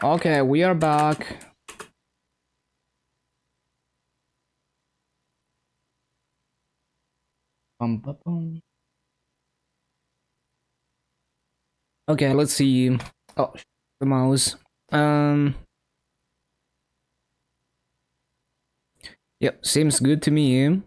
Okay, we are back. Okay, let's see. Oh, the mouse. Yep, seems good to me.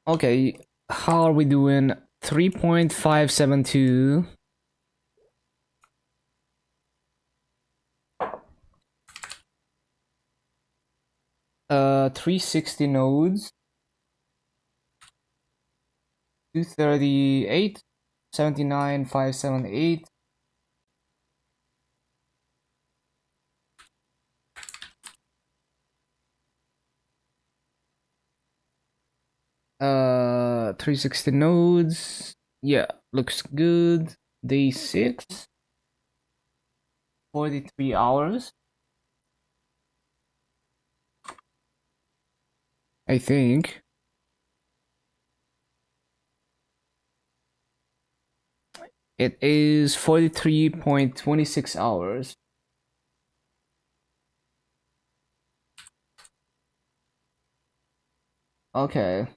Okay, how are we doing? 3.572. 360 nodes. 238. 79, 578. Uh, 360 nodes. Yeah, looks good. Day 6. 43 hours. I think. It is 43.26 hours. Okay.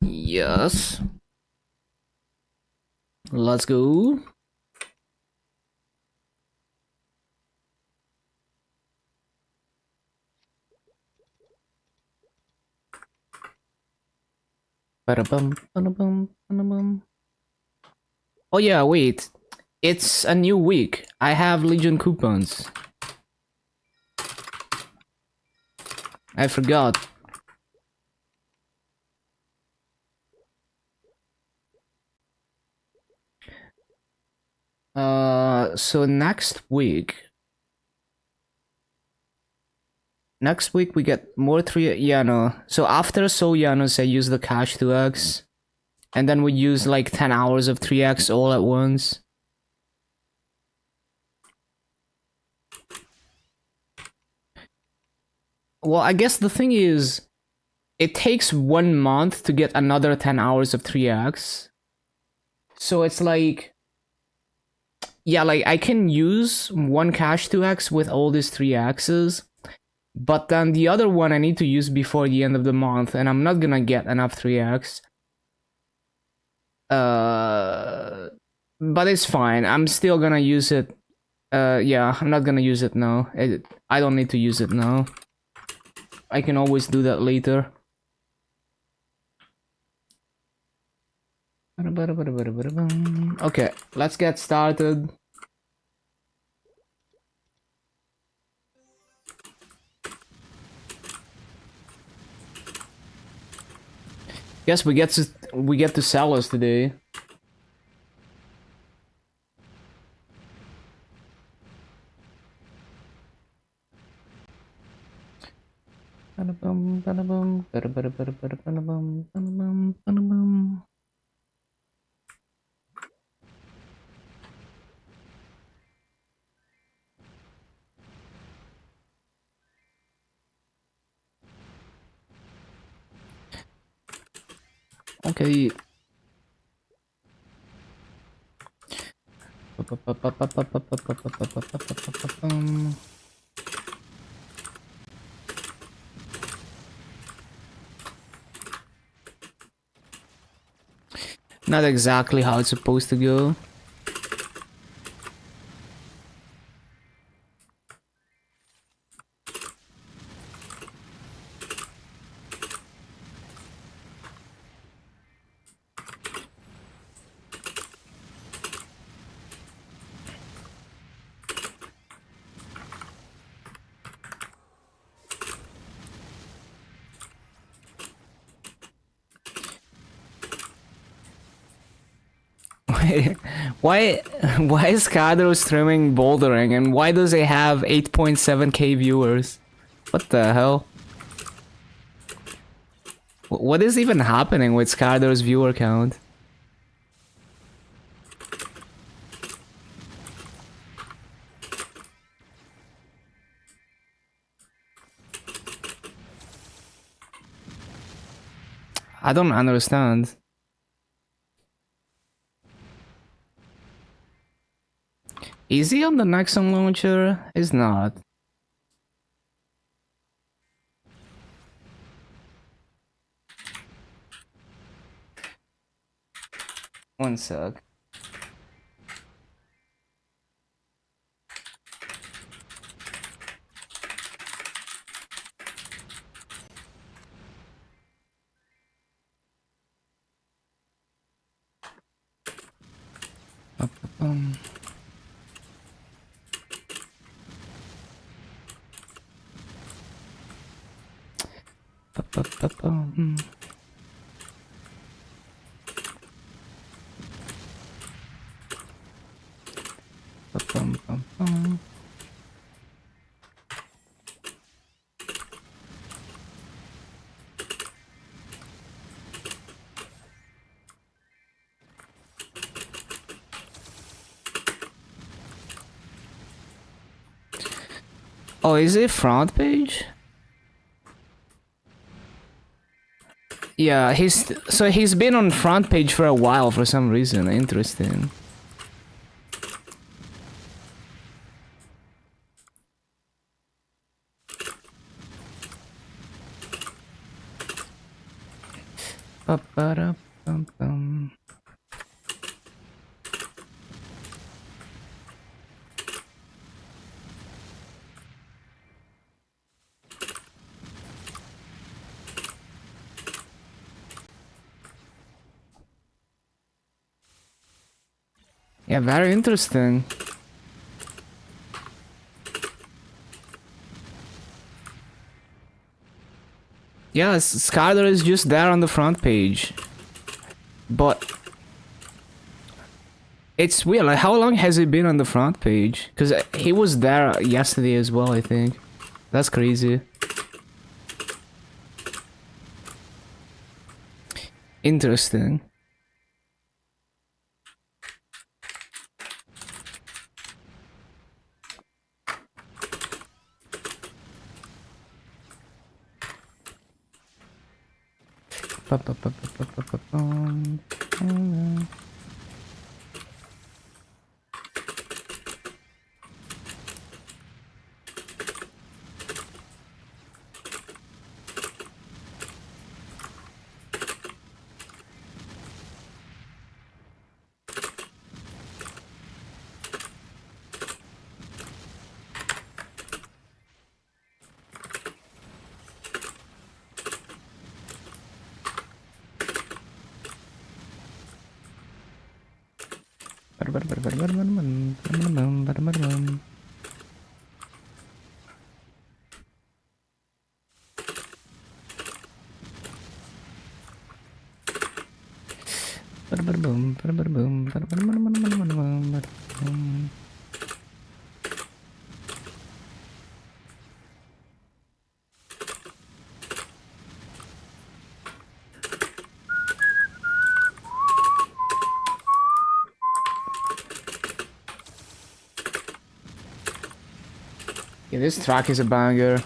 Yes. Let's go. Oh yeah, wait. It's a new week. I have Legion coupons. I forgot. So next week we get more 3 Yano. So after Soul Yanos, I use the cash 2x. And then we use like 10 hours of 3x all at once. Well, I guess the thing is, it takes 1 month to get another 10 hours of 3x. So it's like, yeah, like I can use one cash 2x with all these 3x's. But then the other one I need to use before the end of the month, and I'm not gonna get enough 3x. But it's fine. I'm still gonna use it. Yeah, I'm not gonna use it now. I don't need to use it now. I can always do that later. Okay, let's get started. Guess we get to sell us today. Okay. Not exactly how it's supposed to go. why why is Cadro streaming bouldering and why does it have 8.7k viewers? What the hell? What is even happening with Scardo's viewer count? I don't understand. Is he on the Nexon launcher? Is not. One sec. Um. Oh, is it front page? Yeah, he's been on front page for a while for some reason. Interesting. Ba-ba-da-bum-bum. Yeah, very interesting. Yeah, Skyler is just there on the front page. But it's weird, like how long has he been on the front page? Because he was there yesterday as well, I think. That's crazy. Interesting. Yeah, this track is a banger.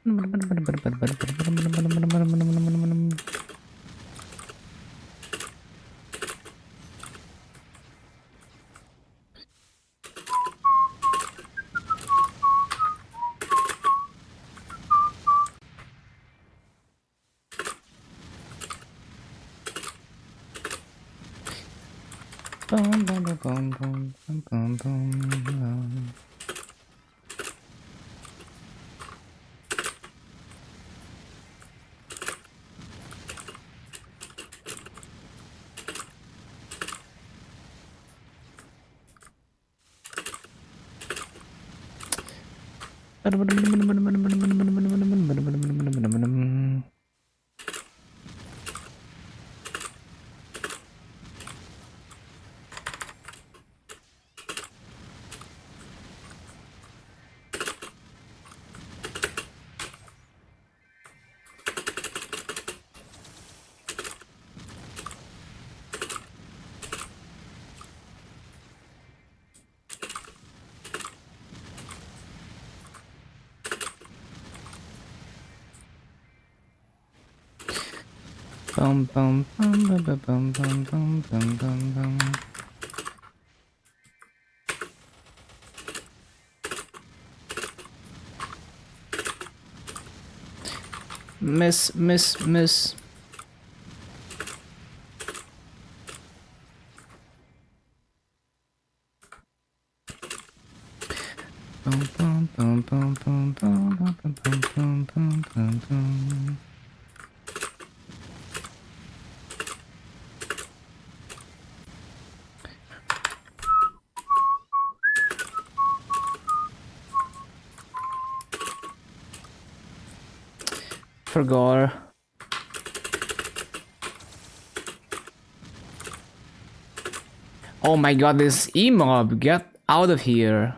Bum bum bum bum bum bum bum bum bum bum. Miss. Bum bum bum bum bum bum bum bum bum bum bum bum. Forgot. Oh my god, this E-mob, get out of here.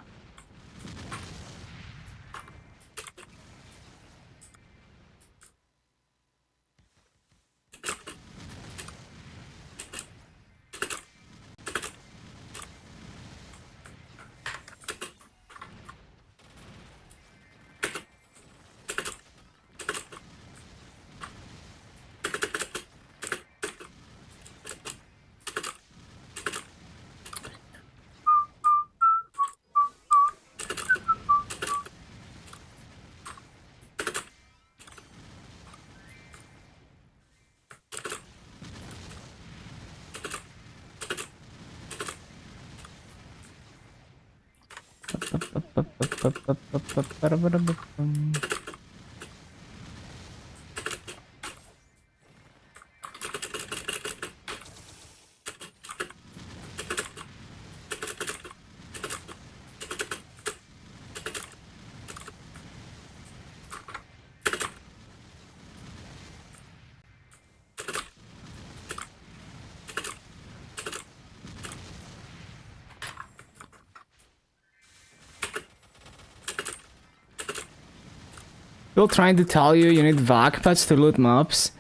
People trying to tell you you need VAC pads to loot mobs.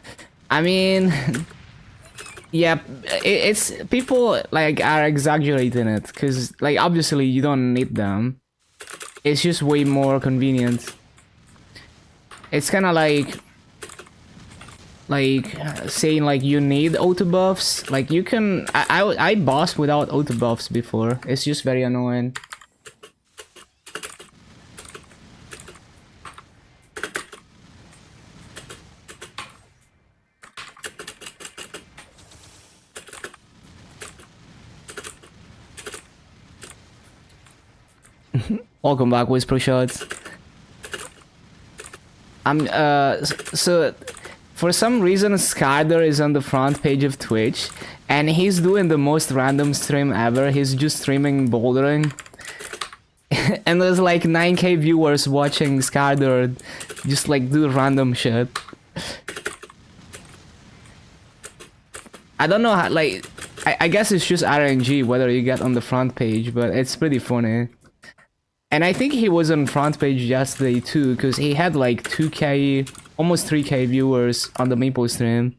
I mean, yeah, it's people like are exaggerating it because like obviously you don't need them. It's just way more convenient. It's kind of like saying like you need auto buffs. Like you can I bossed without auto buffs before. It's just very annoying. Welcome back, Whisper Shots. So for some reason Skyder is on the front page of Twitch and he's doing the most random stream ever. He's just streaming bouldering. And there's like 9k viewers watching Skyder just like do random shit. I don't know how, like, I guess it's just RNG whether you get on the front page, but it's pretty funny. And I think he was on front page yesterday too, because he had like 2k, almost 3k viewers on the Maple stream.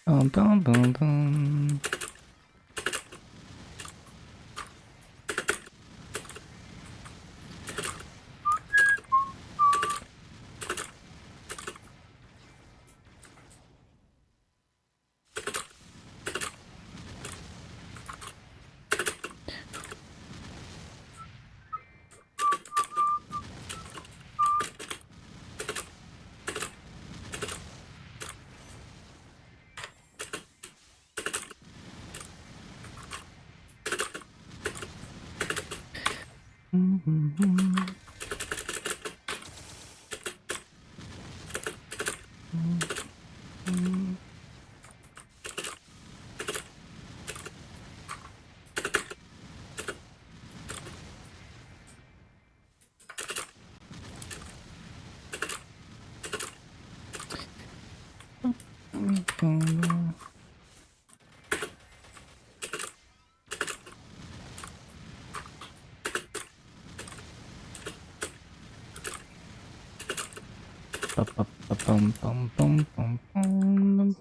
Bum, bum, bum, bum. Bum, bum, bum, bum, bum.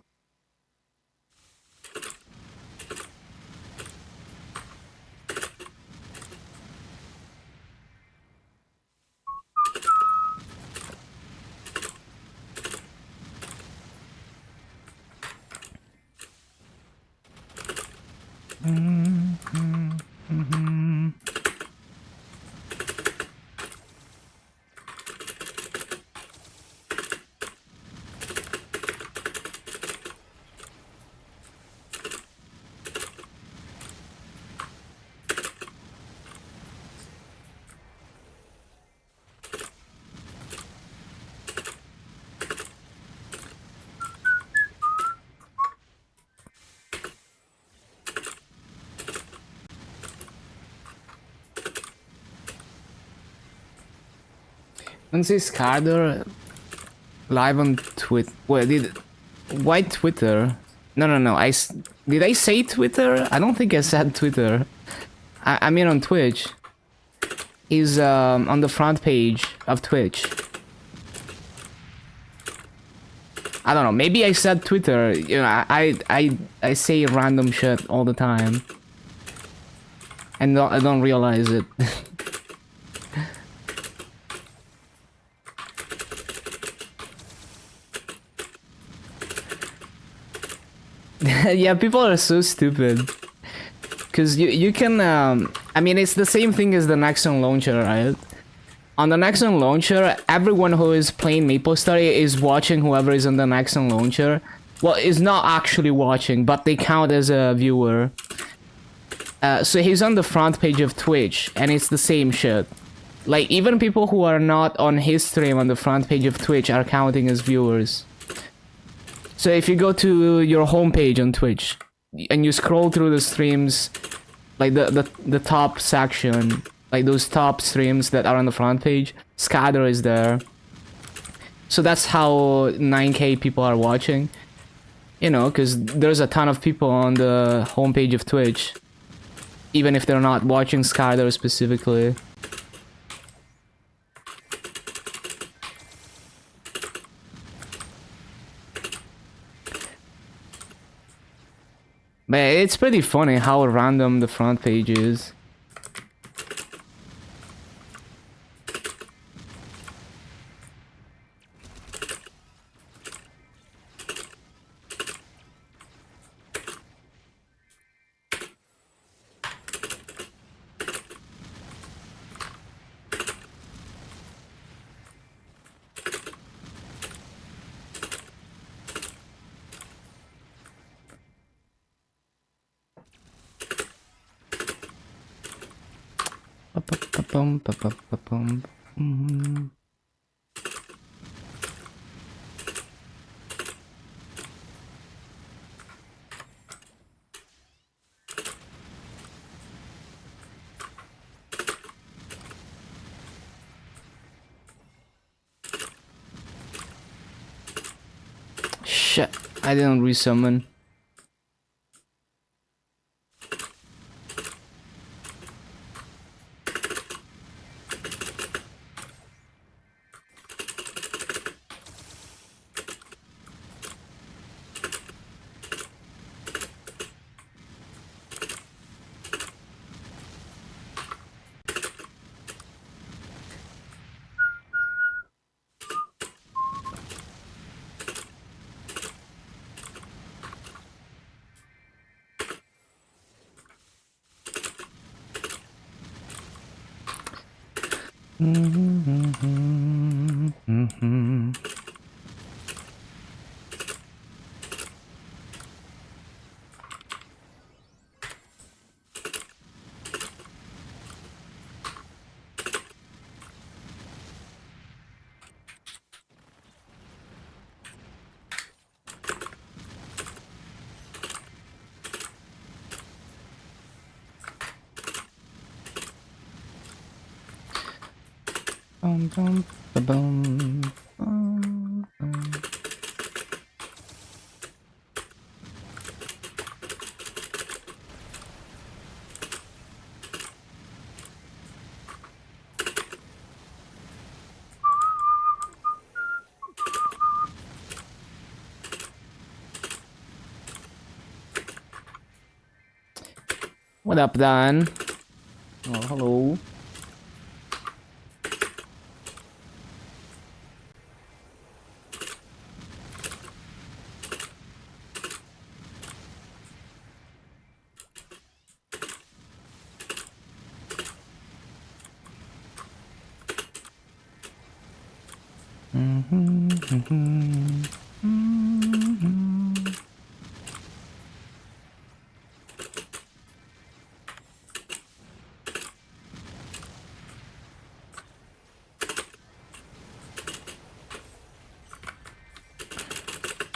When say Scarder live on Twitter. Why Twitter? No. Did I say Twitter? I don't think I said Twitter. I mean on Twitch. He's on the front page of Twitch. I don't know. Maybe I said Twitter. You know, I say random shit all the time, and I don't realize it. Yeah, people are so stupid. Cause you can I mean it's the same thing as the Nexon launcher, right? On the Nexon launcher, everyone who is playing MapleStory is watching whoever is on the Nexon launcher. Well, is not actually watching, but they count as a viewer. So he's on the front page of Twitch, and it's the same shit. Like, even people who are not on his stream on the front page of Twitch are counting as viewers. So if you go to your homepage on Twitch, and you scroll through the streams, like the top section, like those top streams that are on the front page, Scatter is there. So that's how 9k people are watching. You know, because there's a ton of people on the homepage of Twitch, even if they're not watching Scatter specifically. But it's pretty funny how random the front page is. Bum, ba, ba, ba, bum. Mm. Shit, I didn't resummon. Bum, bum, ba, bum, bum, bum. What up, Dan? Oh, hello.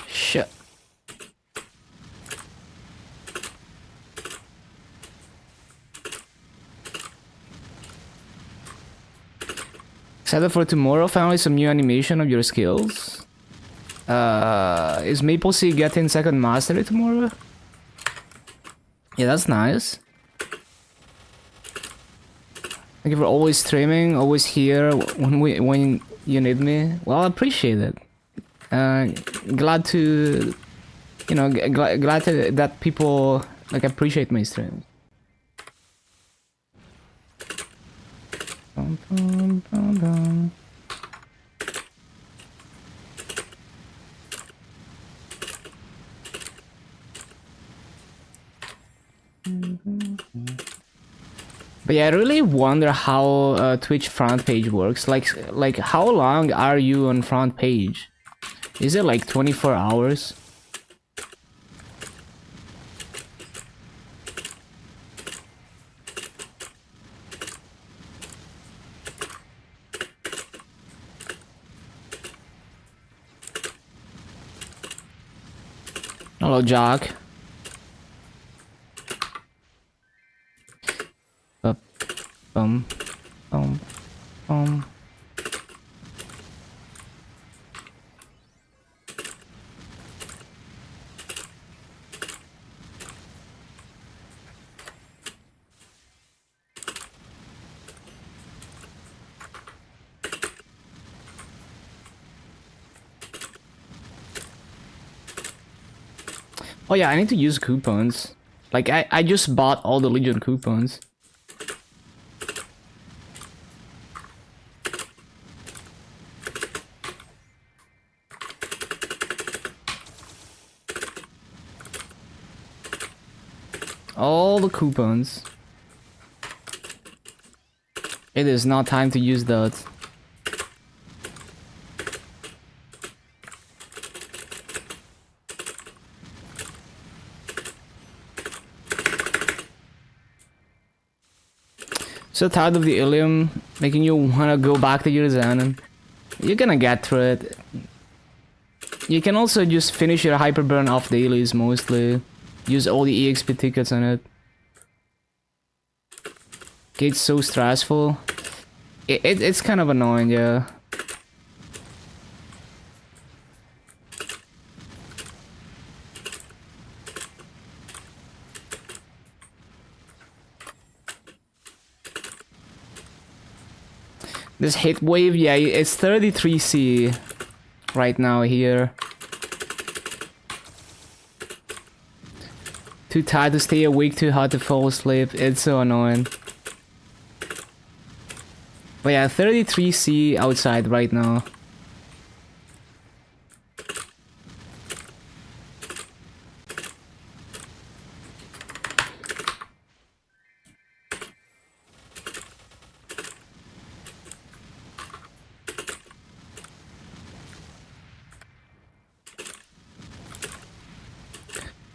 Shit. Excited for tomorrow? Finally, some new animation of your skills. Is Maple Sea getting second mastery tomorrow? Yeah, that's nice. Thank you for always streaming, always here when you need me. Well, I appreciate it. Glad to, you know, glad that people like appreciate my streams. Bum, bum, bum, bum. But yeah, I really wonder how Twitch front page works. Like how long are you on front page? Is it like 24 hours? Hello, Jack. Bum, bum, bum. Oh yeah, I need to use coupons. Like I just bought all the Legion coupons. All the coupons. It is not time to use that. So tired of the Ilium, making you wanna go back to your xenon. You're gonna get through it. You can also just finish your hyperburn off dailies mostly. Use all the EXP tickets on it. It's so stressful. It's kind of annoying, yeah. This hit wave, yeah, it's 33C right now here. Too tired to stay awake, too hard to fall asleep. It's so annoying. But yeah, 33C outside right now.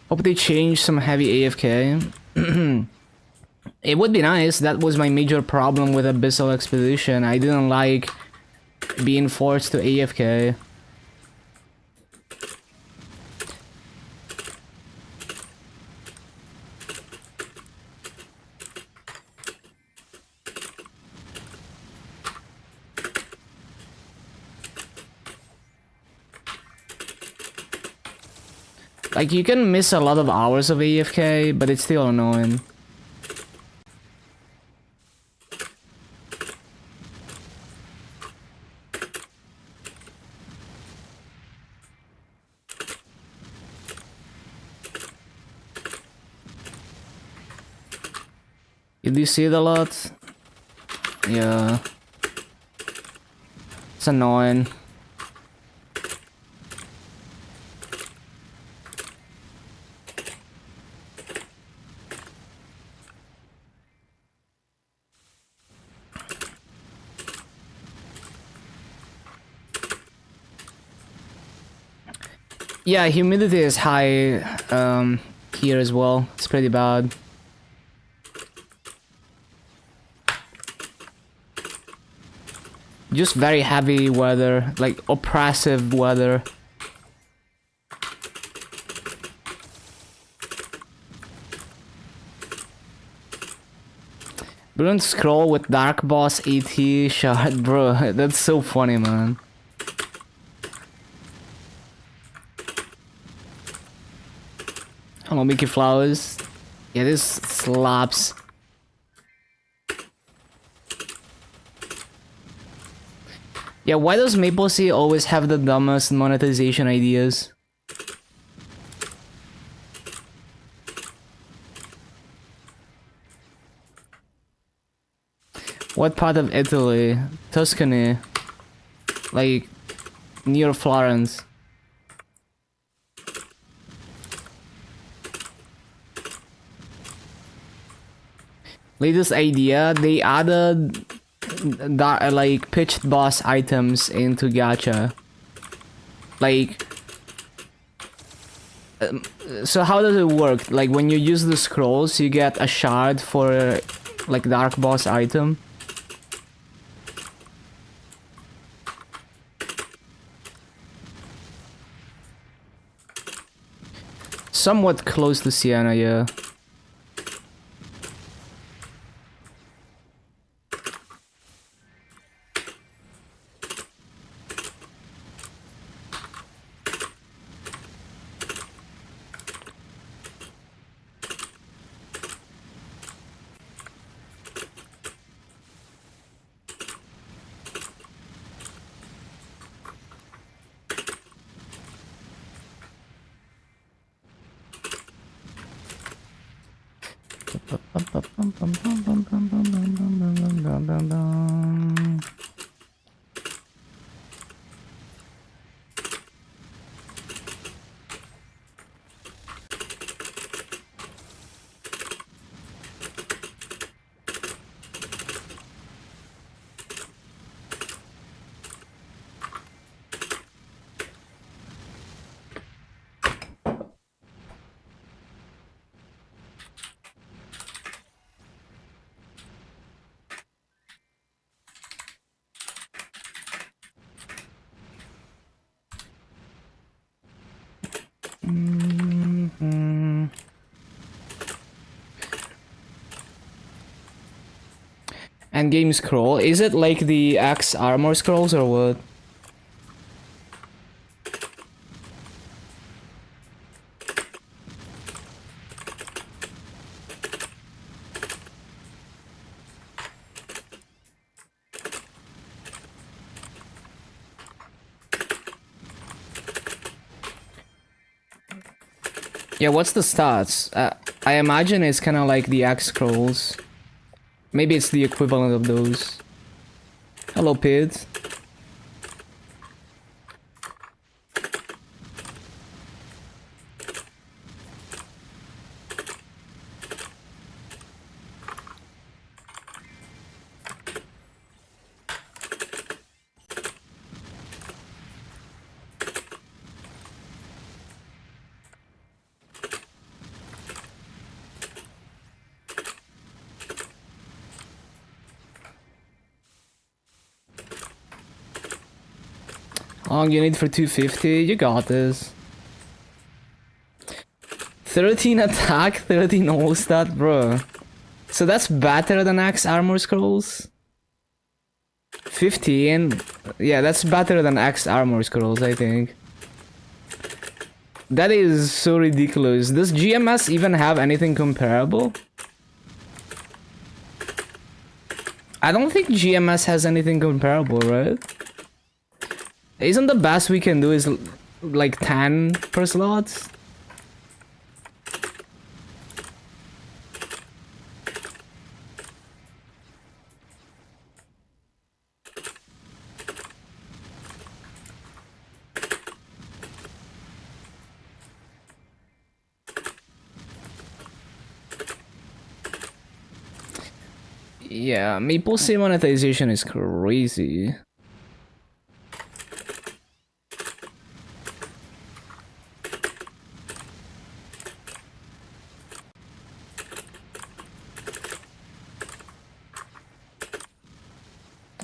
Hope they change some heavy AFK. It would be nice. That was my major problem with Abyssal Expedition. I didn't like being forced to AFK. Like, you can miss a lot of hours of AFK, but it's still annoying. Did you see it a lot? Yeah. It's annoying. Yeah, humidity is high here as well. It's pretty bad. Just very heavy weather, like oppressive weather. Brilliant scroll with Dark Boss AT shot, bro. That's so funny, man. Hello, Mickey Flowers. Yeah, this slaps. Yeah, why does Maple Sea always have the dumbest monetization ideas? What part of Italy? Tuscany. Like, near Florence. Latest idea, they added like pitched boss items into gacha. Like, so how does it work? Like, when you use the scrolls, you get a shard for like dark boss item. Somewhat close to Sienna, yeah. Endgame scroll. Is it like the X armor scrolls or what? Yeah, what's the stats? I imagine it's kind of like the X scrolls. Maybe it's the equivalent of those. Hello, Pid. How long you need for 250? You got this. 13 attack, 13 all stat, bro. So that's better than X armor scrolls? 15? Yeah, that's better than X armor scrolls, I think. That is so ridiculous. Does GMS even have anything comparable? I don't think GMS has anything comparable, right? Isn't the best we can do is like 10 per slot? Yeah, Maple Sim monetization is crazy.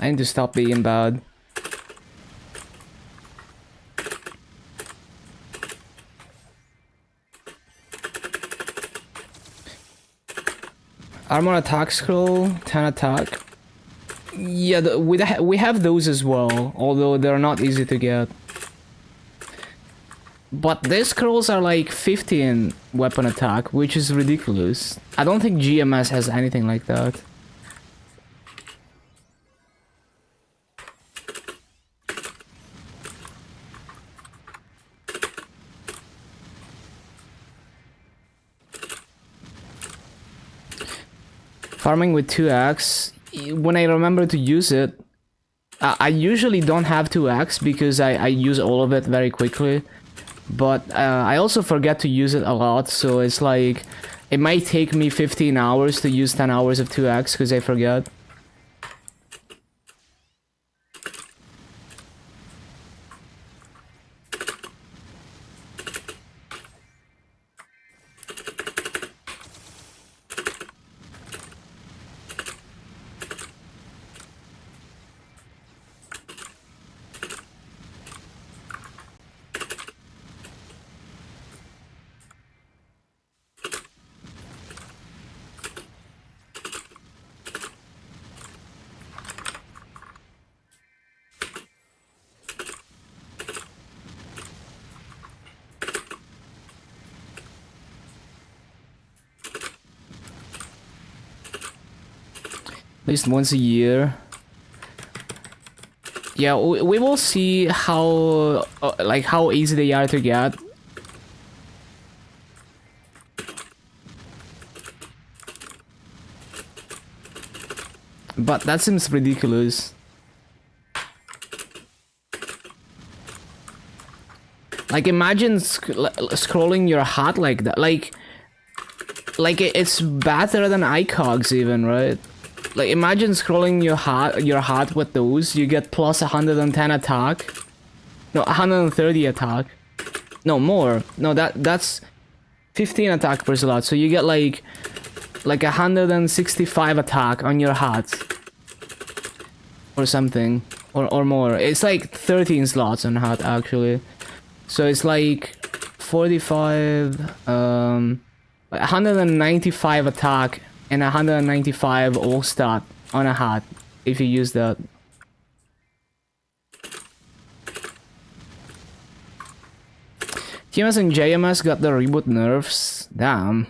I need to stop being bad. Armor attack scroll, 10 attack. Yeah, we have those as well, although they're not easy to get. But these scrolls are like 15 weapon attack, which is ridiculous. I don't think GMS has anything like that. Farming with 2x, when I remember to use it, I usually don't have 2x because I use all of it very quickly. But I also forget to use it a lot, so it's like, it might take me 15 hours to use 10 hours of 2x because I forget. At least once a year. Yeah, we will see how like how easy they are to get. But that seems ridiculous. Like imagine scrolling your hat like that. Like it's better than iCogs even, right? Like imagine scrolling your hat with those. You get plus 110 attack. No, 130 attack. No, more. No, that's 15 attack per slot. So you get like 165 attack on your hat. Or something. Or more. It's like 13 slots on hat actually. So it's like 45 195 attack and 195 all stat on a hat if you use that. TMS and JMS got the reboot nerfs. Damn.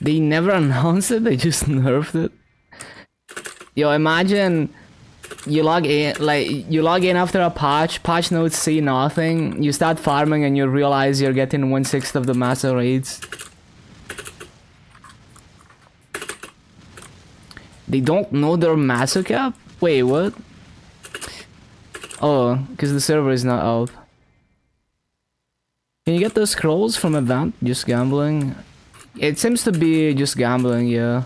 They never announced it, they just nerfed it. Yo, imagine you log in after a patch notes say nothing, you start farming and you realize you're getting 1/6 of the master raids. They don't know their master cap? Wait, what? Oh, because the server is not out. Can you get those scrolls from event? Just gambling? It seems to be just gambling, yeah.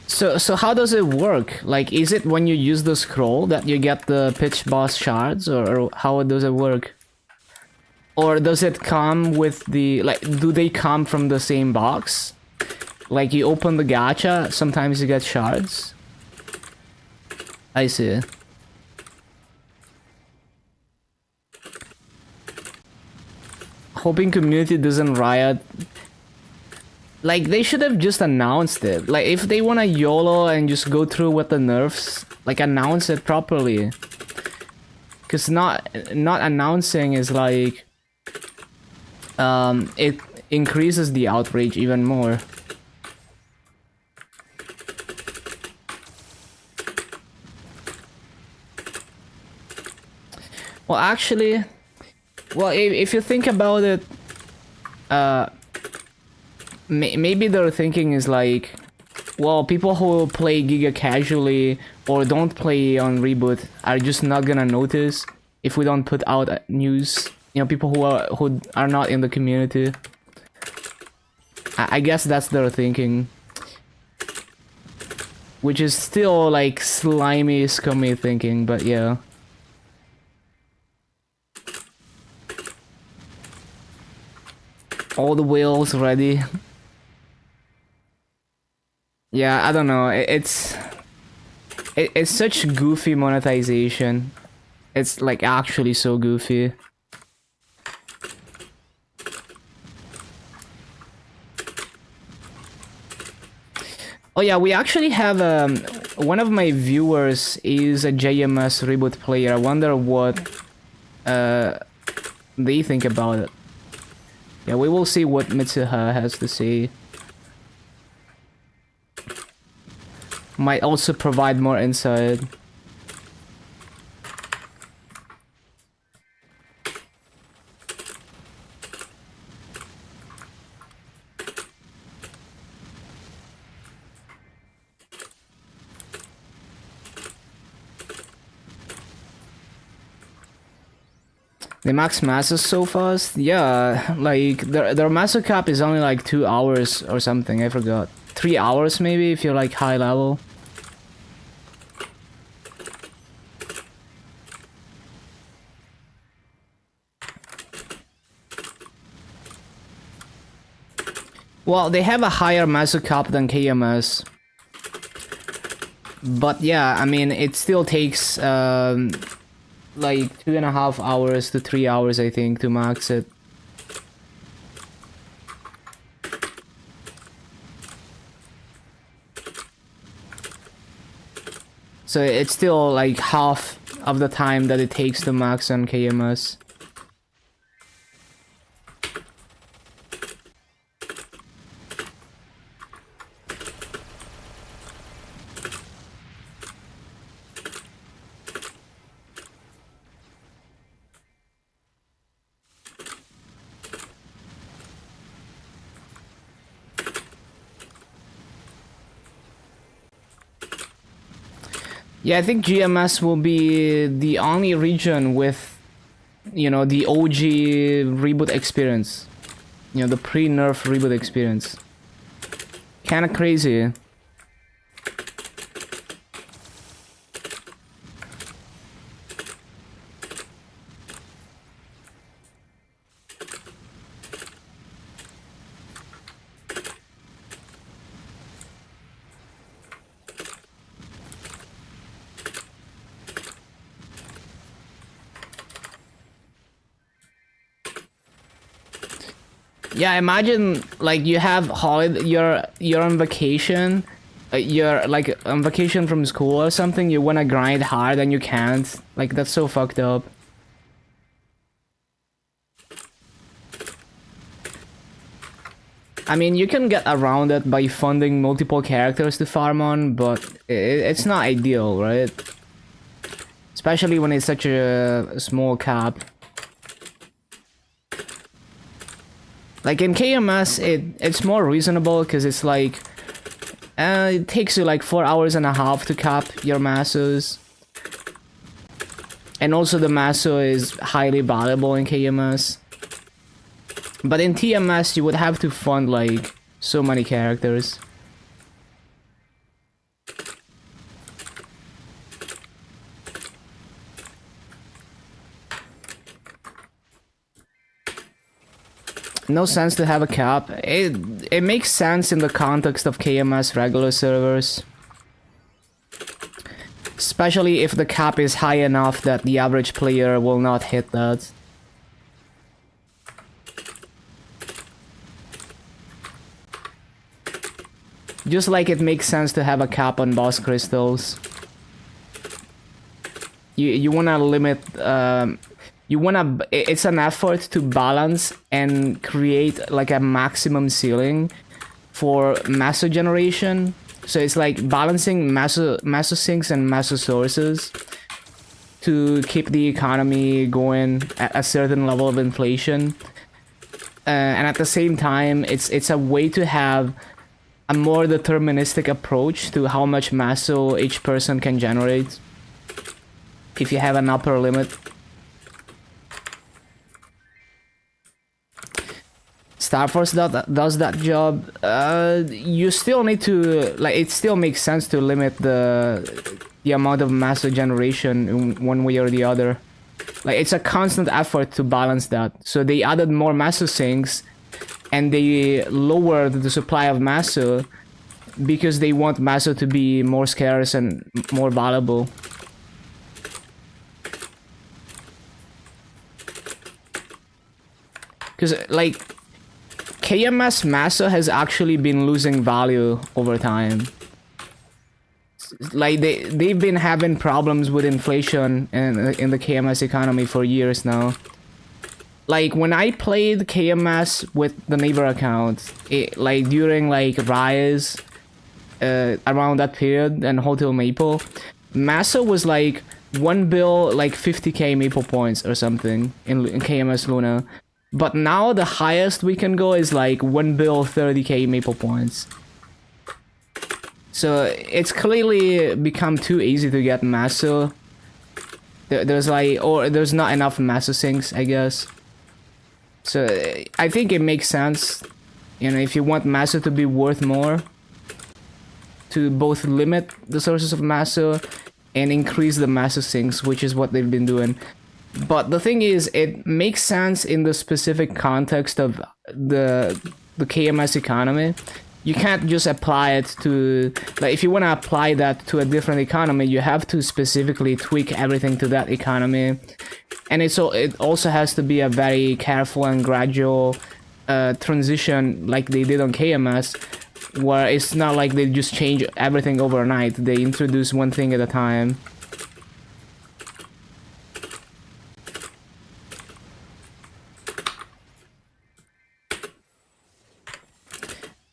So how does it work? Like, is it when you use the scroll that you get the pitch boss shards, or how does it work? Or does it come with the, like, do they come from the same box? Like, you open the gacha, sometimes you get shards? I see. Hoping community doesn't riot. Like, they should have just announced it. Like, if they wanna YOLO and just go through with the nerfs, like, announce it properly. Cause not announcing is like, it increases the outrage even more. Well, actually, well, if you think about it, maybe their thinking is like, well, people who play Giga casually or don't play on Reboot are just not gonna notice if we don't put out news. You know, people who are not in the community. I guess that's their thinking. Which is still like slimy, scummy thinking, but yeah. All the whales ready. Yeah, I don't know. It's such goofy monetization. It's like actually so goofy. Oh yeah, we actually have one of my viewers is a JMS Reboot player. I wonder what they think about it. Yeah, we will see what Mitsuha has to say. Might also provide more insight. They max masses so fast? Yeah, like their master cap is only like 2 hours or something, I forgot. 3 hours maybe if you're like high level. Well, they have a higher master cap than KMS. But yeah, I mean, it still takes like 2.5 hours to 3 hours, I think, to max it. So it's still like half of the time that it takes to max on KMS. Yeah, I think GMS will be the only region with, you know, the OG reboot experience. You know, the pre-nerf reboot experience. Kinda crazy. Yeah, imagine like you have holiday, you're on vacation, you're like on vacation from school or something. You wanna grind hard and you can't. Like that's so fucked up. I mean, you can get around it by funding multiple characters to farm on, but it's not ideal, right? Especially when it's such a small cap. Like in KMS, it's more reasonable because it's like it takes you like 4.5 hours to cap your masses, and also the masso is highly valuable in KMS. But in TMS, you would have to fund like so many characters. No sense to have a cap. It makes sense in the context of KMS regular servers. Especially if the cap is high enough that the average player will not hit that. Just like it makes sense to have a cap on boss crystals. You wanna limit it's an effort to balance and create like a maximum ceiling for masso generation. So it's like balancing masso sinks and masso sources to keep the economy going at a certain level of inflation. And at the same time, it's a way to have a more deterministic approach to how much masso each person can generate if you have an upper limit. Starforce does that job. You still need to, like, it still makes sense to limit the amount of masso generation in one way or the other. Like, it's a constant effort to balance that. So they added more masso sinks and they lowered the supply of masso because they want masso to be more scarce and more valuable. Because, like, KMS masso has actually been losing value over time. Like, they've been having problems with inflation in the KMS economy for years now. Like, when I played KMS with the neighbor account, like, during, like, Rise, around that period, and Hotel Maple, masso was, like, 1 bill, like, 50k Maple points or something in KMS Luna. But now the highest we can go is, like, 1 bill, 30k Maple points. So, it's clearly become too easy to get masso. There's, like, or there's not enough masso sinks, I guess. So, I think it makes sense, you know, if you want masso to be worth more, to both limit the sources of masso and increase the masso sinks, which is what they've been doing. But the thing is, it makes sense in the specific context of the KMS economy. You can't just apply it to, like, if you want to apply that to a different economy, you have to specifically tweak everything to that economy. And it also has to be a very careful and gradual transition, like they did on KMS, where it's not like they just change everything overnight. They introduce one thing at a time.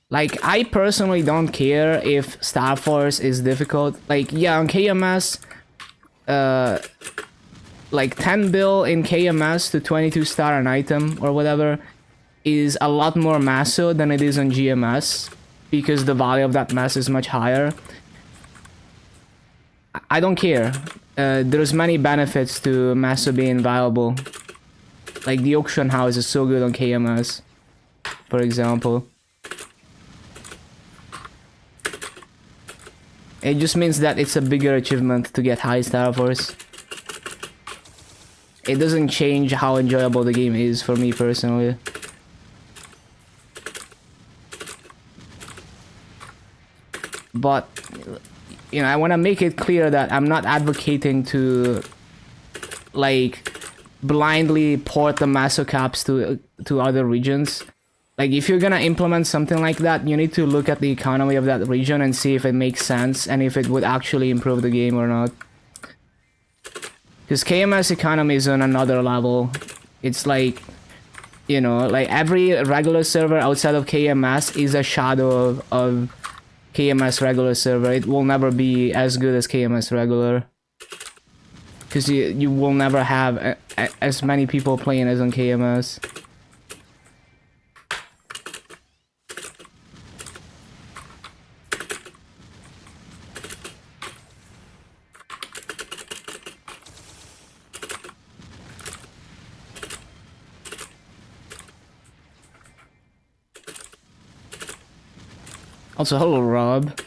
Like, I personally don't care if Starforce is difficult. Like, yeah, on KMS, like 10 bill in KMS to 22 star an item or whatever is a lot more masso than it is on GMS because the value of that mass is much higher. I don't care. There's many benefits to Master being viable. Like the auction house is so good on KMS, for example. It just means that it's a bigger achievement to get high Star Force. It doesn't change how enjoyable the game is for me personally. But, you know, I want to make it clear that I'm not advocating to, like, blindly port the Maso caps to other regions. Like, if you're gonna implement something like that, you need to look at the economy of that region and see if it makes sense and if it would actually improve the game or not. Because KMS economy is on another level. It's like, you know, like every regular server outside of KMS is a shadow of KMS regular server. It will never be as good as KMS regular. Because you will never have as many people playing as on KMS. Also, hello, Rob.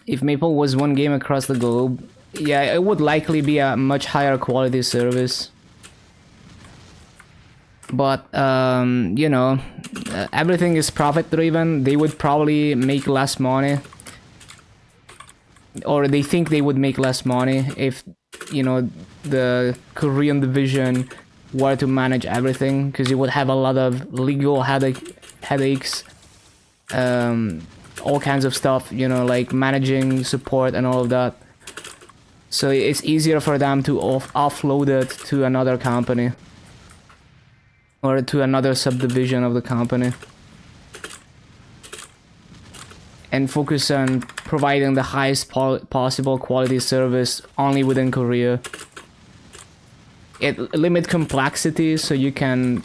If Maple was one game across the globe, yeah, it would likely be a much higher quality service. But, you know, everything is profit driven. They would probably make less money. Or they think they would make less money if, you know, the Korean division were to manage everything. Because you would have a lot of legal headaches. All kinds of stuff, you know, like managing support and all of that. So it's easier for them to offload it to another company. Or to another subdivision of the company. And focus on providing the highest possible quality service only within Korea. It limit complexity so you can,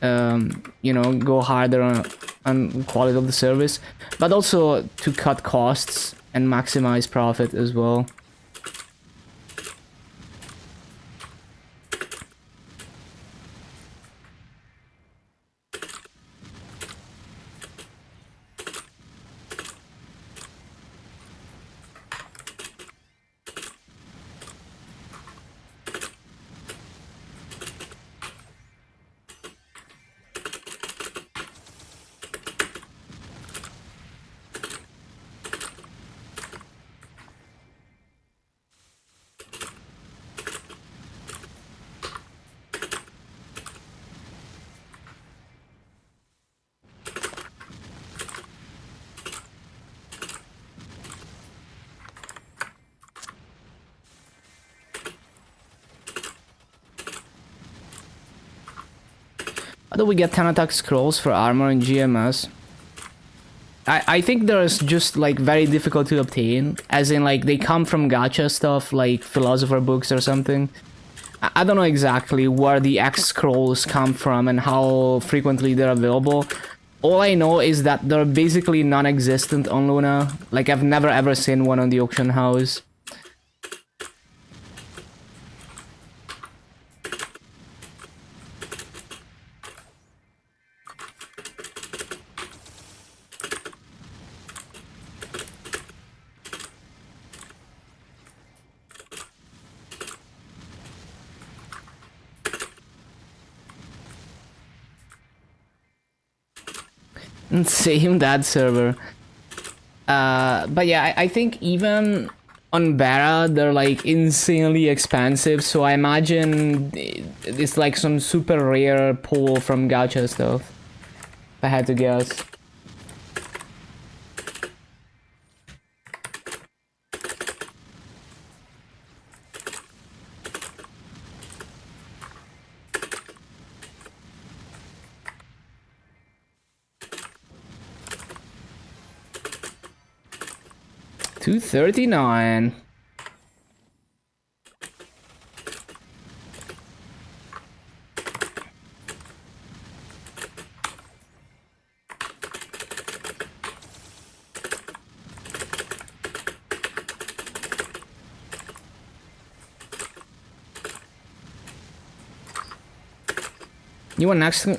you know, go harder on quality of the service. But also to cut costs and maximize profit as well. How do we get 10 attack scrolls for armor in GMS? I think there's just like very difficult to obtain, as in like they come from gacha stuff like philosopher books or something. I don't know exactly where the X scrolls come from and how frequently they're available. All I know is that they're basically non-existent on Luna. Like I've never ever seen one on the auction house. Same that server. But yeah, I think even on Bara they're like insanely expensive, so I imagine it's like some super rare pull from gacha stuff, if I had to guess. 239.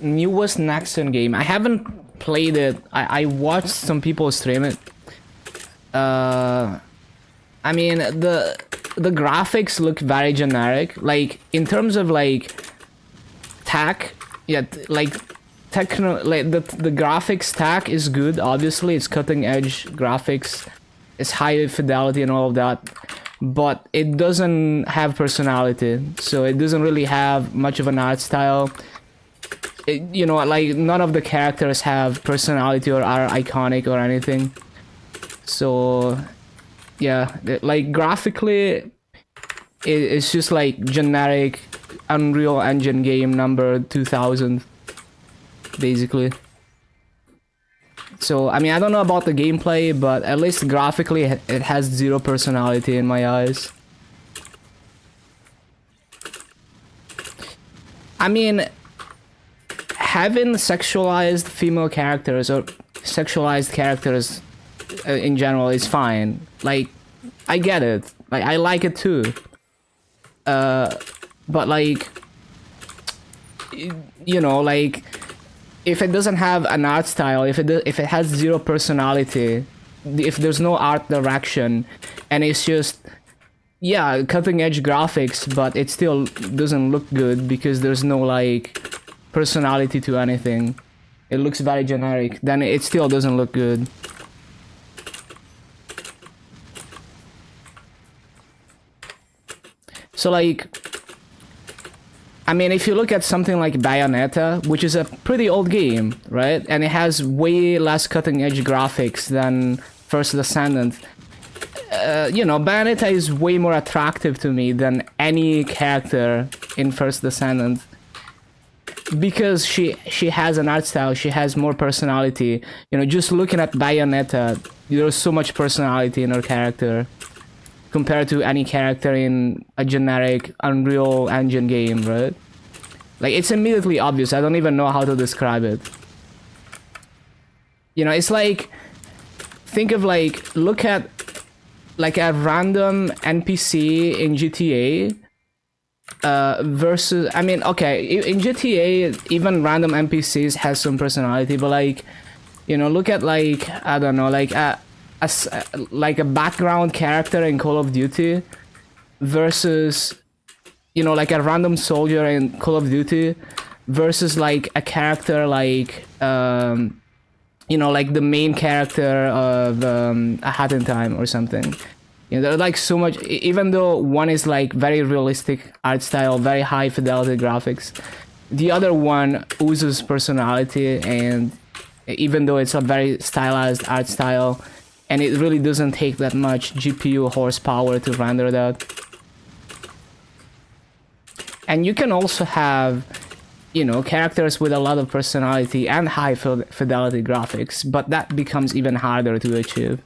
Newest Nexon game. I haven't played it. I watched some people stream it. I mean the graphics look very generic. Like in terms of like tech, yeah, like techno, like the graphics tech is good. Obviously, it's cutting edge graphics. It's high fidelity and all of that. But it doesn't have personality, so it doesn't really have much of an art style. You know, like none of the characters have personality or are iconic or anything. So yeah, like graphically it's just like generic Unreal Engine game number 2000 basically. So I mean, I don't know about the gameplay, but at least graphically it has zero personality in my eyes. I mean, having sexualized female characters or sexualized characters in general is fine. Like, I get it. Like, I like it too. But like, you know, like, if it doesn't have an art style, if it has zero personality, if there's no art direction, and it's just, yeah, cutting edge graphics, but it still doesn't look good because there's no like personality to anything, it looks very generic, then it still doesn't look good. So like, I mean, if you look at something like Bayonetta, which is a pretty old game, right, and it has way less cutting edge graphics than First Descendant, you know, Bayonetta is way more attractive to me than any character in First Descendant. Because she has an art style, she has more personality. You know, just looking at Bayonetta, there's so much personality in her character compared to any character in a generic Unreal Engine game, right? Like, it's immediately obvious. I don't even know how to describe it. You know, it's like, think of like, look at like a random NPC in GTA versus, I mean, okay, in GTA even random NPCs has some personality, but like, you know, look at like, I don't know, like like a background character in Call of Duty versus, you know, like a random soldier in Call of Duty versus like a character like you know, like the main character of A Hat in Time or something. You know, they're like so much, even though one is like very realistic art style, very high fidelity graphics, the other one oozes personality, and even though it's a very stylized art style, and it really doesn't take that much GPU horsepower to render that. And you can also have, you know, characters with a lot of personality and high fidelity graphics, but that becomes even harder to achieve.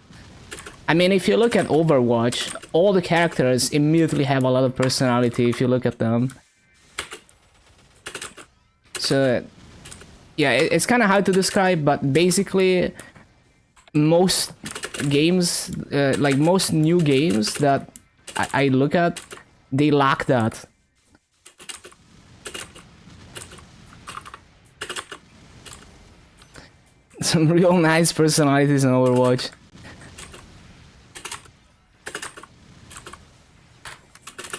I mean, if you look at Overwatch, all the characters immediately have a lot of personality if you look at them. So, yeah, it's kind of hard to describe, but basically, most games, like most new games that I look at, they lack that. Some real nice personalities in Overwatch.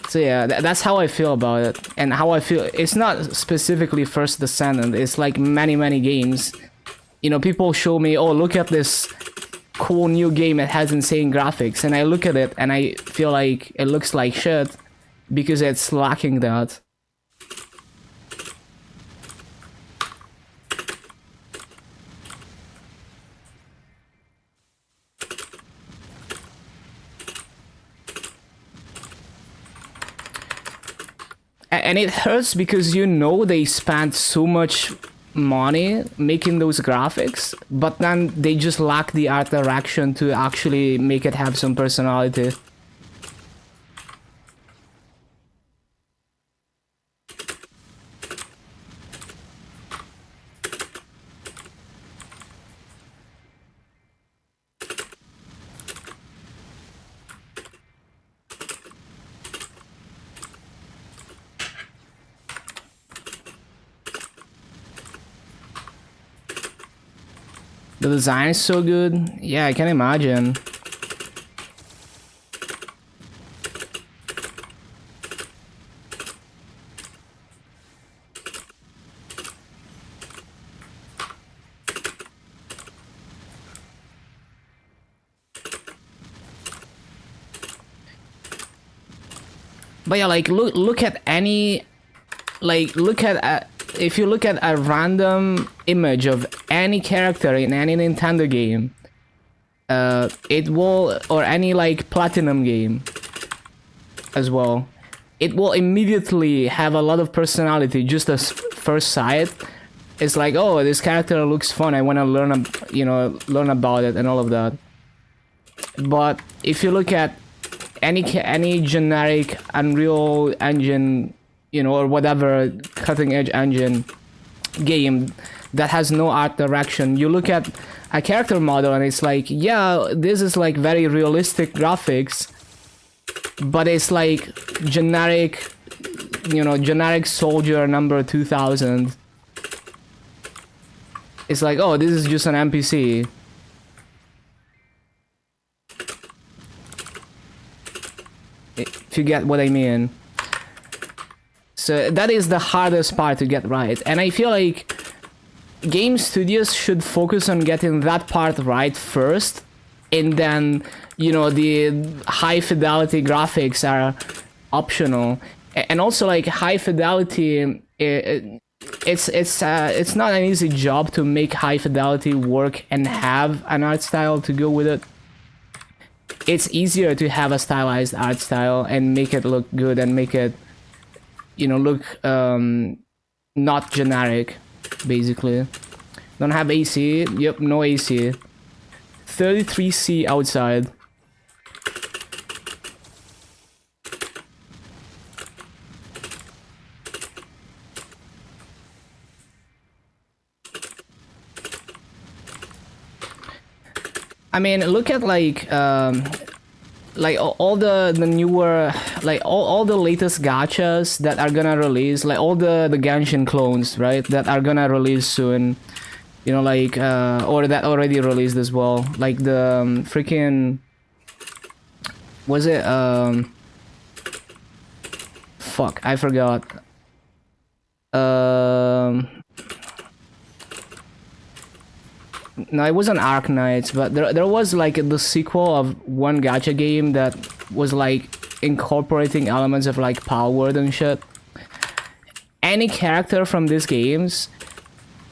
So yeah, that's how I feel about it, and how I feel. It's not specifically First Descendant. It's like many games. You know, people show me, oh, look at this cool new game. It has insane graphics, and I look at it and I feel like it looks like shit because it's lacking that. And it hurts because, you know, they spent so much money making those graphics, but then they just lack the art direction to actually make it have some personality. The design is so good. Yeah, I can imagine. But yeah, like look at any, like look at if you look at a random image of any character in any Nintendo game, it will, or any like Platinum game as well, it will immediately have a lot of personality just as first sight. It's like, oh, this character looks fun, I want to learn, learn about it and all of that. But if you look at any generic Unreal Engine, or whatever cutting edge engine game that has no art direction, you look at a character model and it's like, yeah, this is like very realistic graphics, but it's like generic, generic soldier number 2000. It's like, oh, this is just an NPC. If you get what I mean. So that is the hardest part to get right. And I feel like game studios should focus on getting that part right first. And then, the high fidelity graphics are optional. And also like high fidelity, it's not an easy job to make high fidelity work and have an art style to go with it. It's easier to have a stylized art style and make it look good and make it, look not generic, basically. Don't have AC. Yep, no AC. 33C outside. I mean, look at like all the newer, like all the latest gachas that are gonna release, like all the Genshin clones, right, that are gonna release soon, like or that already released as well, like the freaking, was it fuck, I forgot. No, it wasn't Arknights, but there was like the sequel of one gacha game that was like incorporating elements of like Power Word and shit. Any character from these games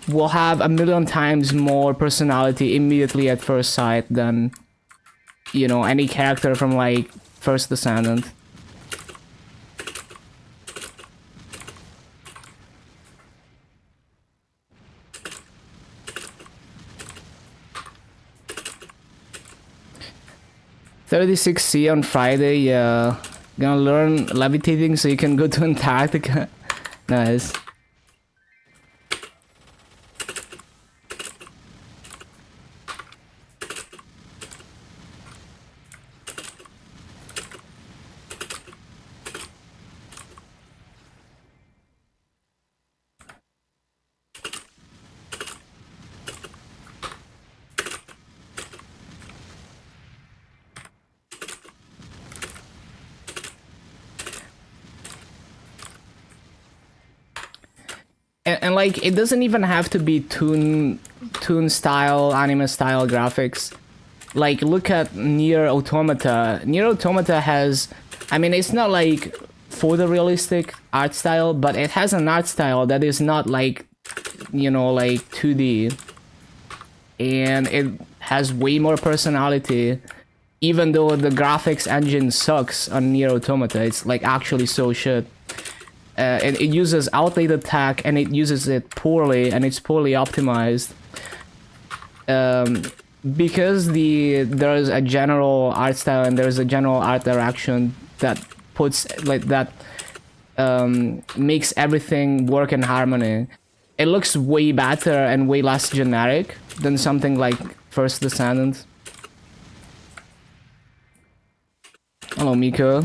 will have a million times more personality immediately at first sight than, any character from like First Descendant. $36C on Friday, yeah. Gonna learn levitating so you can go to Antarctica. Nice. And like, it doesn't even have to be toon style, anime style graphics. Like, look at Nier Automata. Nier Automata has, I mean, it's not like photorealistic art style, but it has an art style that is not like, like 2D. And it has way more personality, even though the graphics engine sucks on Nier Automata. It's like actually so shit. and it uses outdated tech, and it uses it poorly, and it's poorly optimized. Because there's a general art style and there's a general art direction that puts like that makes everything work in harmony. It looks way better and way less generic than something like First Descendant. Hello, Miko.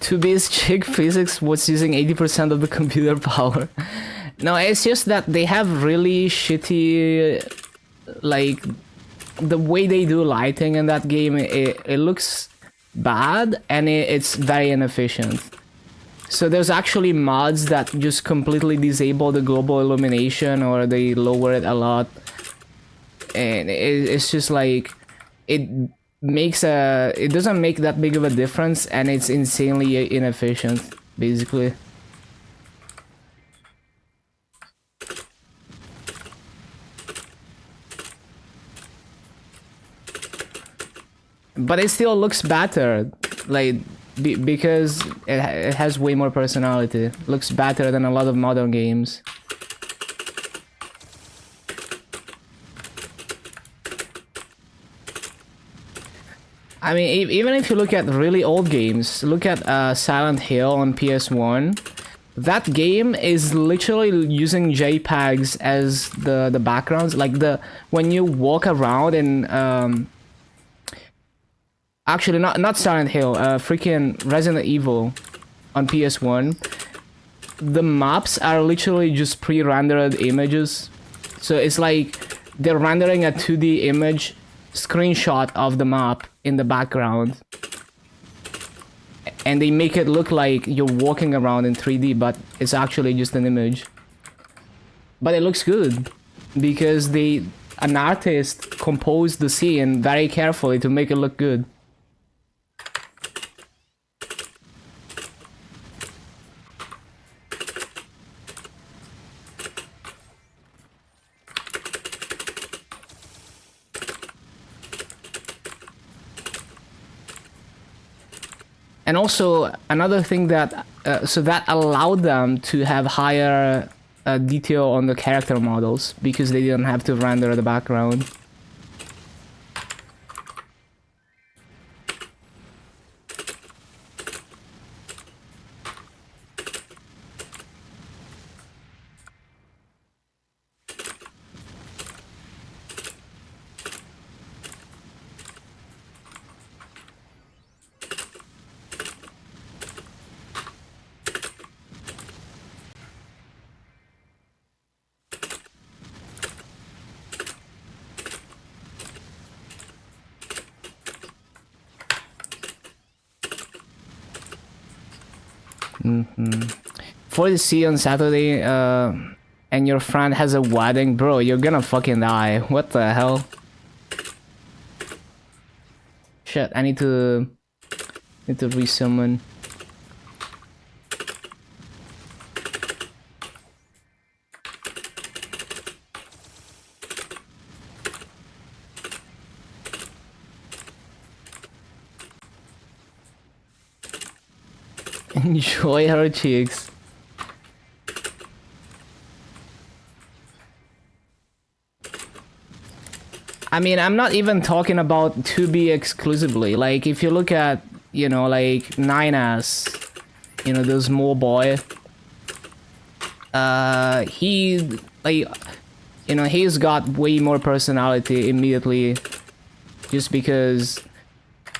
To base chick physics was using 80% of the computer power. No, it's just that they have really shitty, like, the way they do lighting in that game, it looks bad and it's very inefficient. So there's actually mods that just completely disable the global illumination, or they lower it a lot. And it's just like, it doesn't make that big of a difference, and it's insanely inefficient, basically. But it still looks better, like, because it has way more personality. Looks better than a lot of modern games. I mean, even if you look at really old games, look at Silent Hill on PS1. That game is literally using JPEGs as the backgrounds. Like when you walk around in actually not Silent Hill, freaking Resident Evil on PS1. The maps are literally just pre-rendered images. So it's like they're rendering a 2D image screenshot of the map in the background, and they make it look like you're walking around in 3D, but it's actually just an image. But it looks good because an artist composed the scene very carefully to make it look good. And also another thing that so that allowed them to have higher detail on the character models, because they didn't have to render the background. For the sea on Saturday, and your friend has a wedding, bro, you're gonna fucking die. What the hell? Shit, I need to resummon. Enjoy her cheeks. I mean, I'm not even talking about 2B exclusively. Like, if you look at, you know, like 9S, you know, the small boy, he, like, you know, he's got way more personality immediately, just because,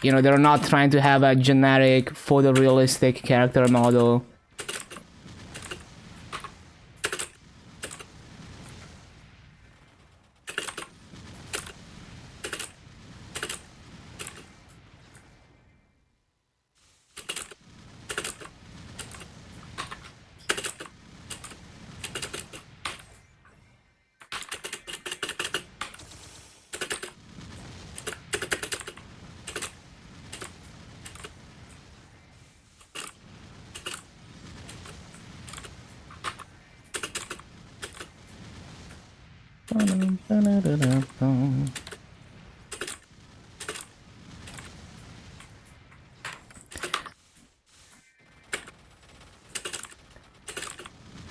you know, they're not trying to have a generic photorealistic character model.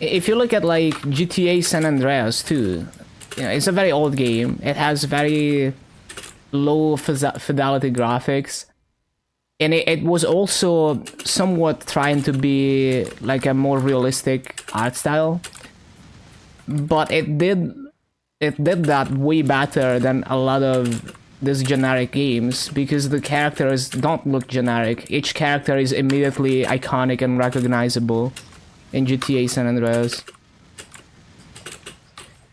If you look at like GTA San Andreas too, you know, it's a very old game. It has very low fidelity graphics, and it was also somewhat trying to be like a more realistic art style, but it did that way better than a lot of these generic games because the characters don't look generic. Each character is immediately iconic and recognizable in GTA San Andreas.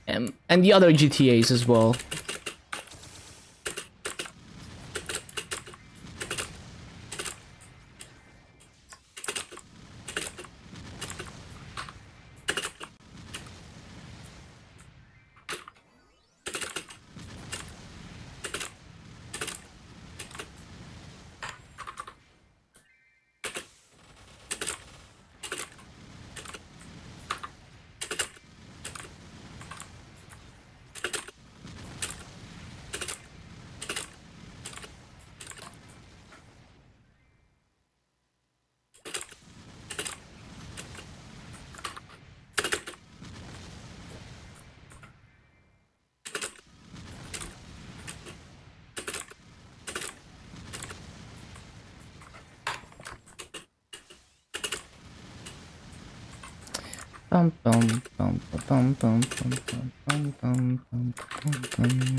And the other GTAs as well. Bum bum bum bum bum bum bum bum bum bum bum.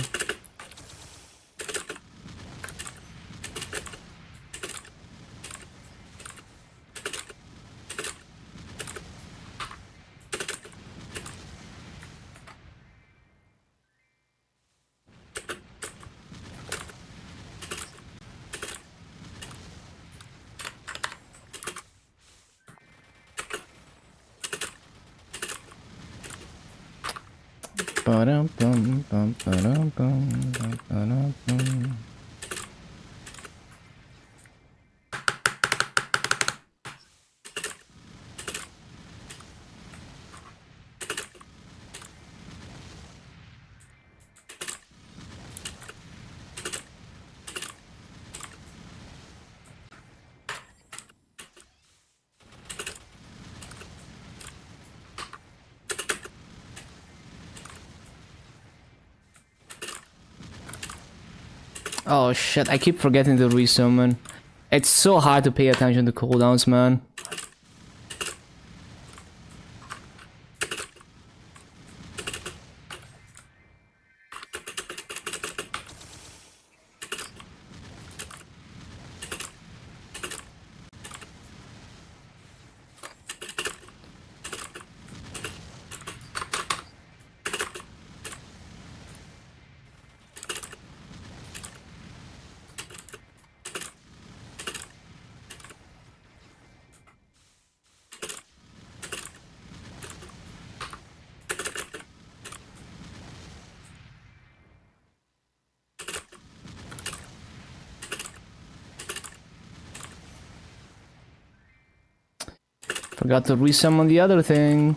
Oh shit, I keep forgetting to resummon. It's so hard to pay attention to cooldowns, man. Forgot to resummon the other thing.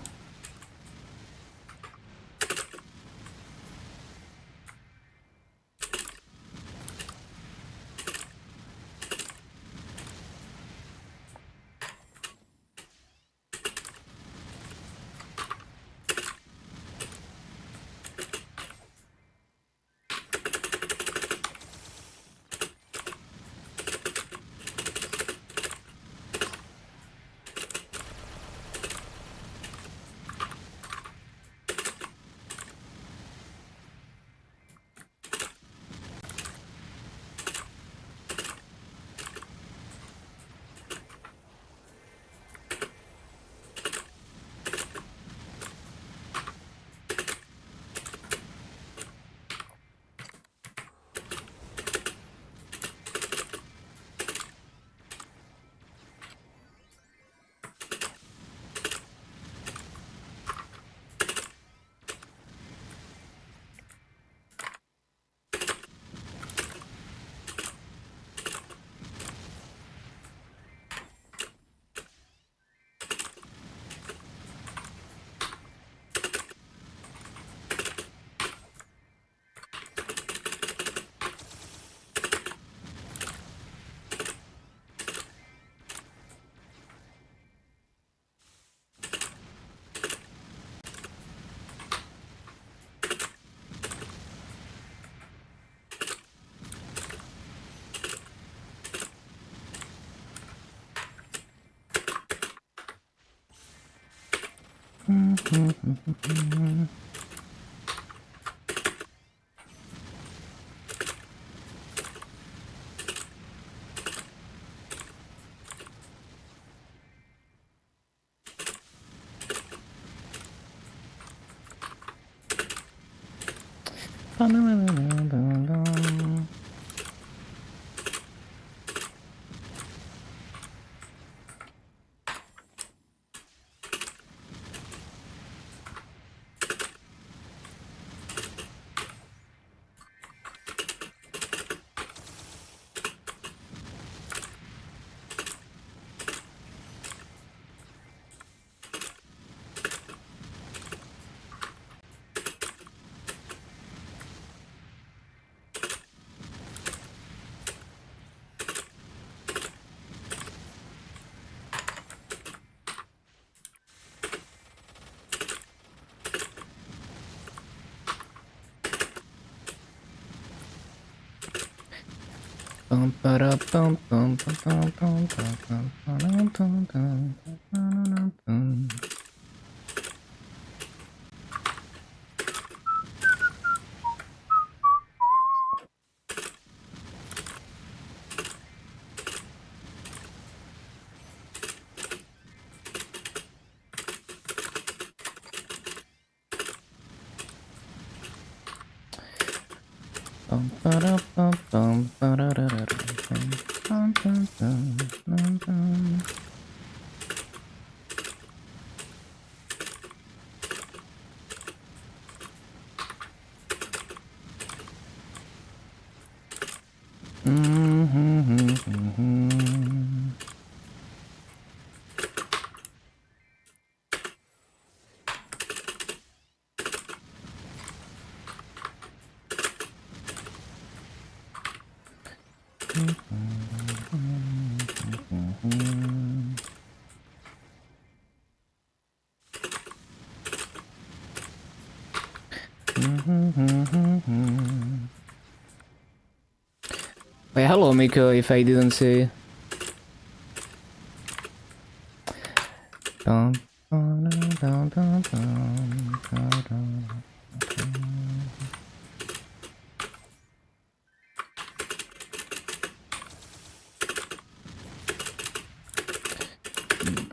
Wait, hello Miko, if I didn't say.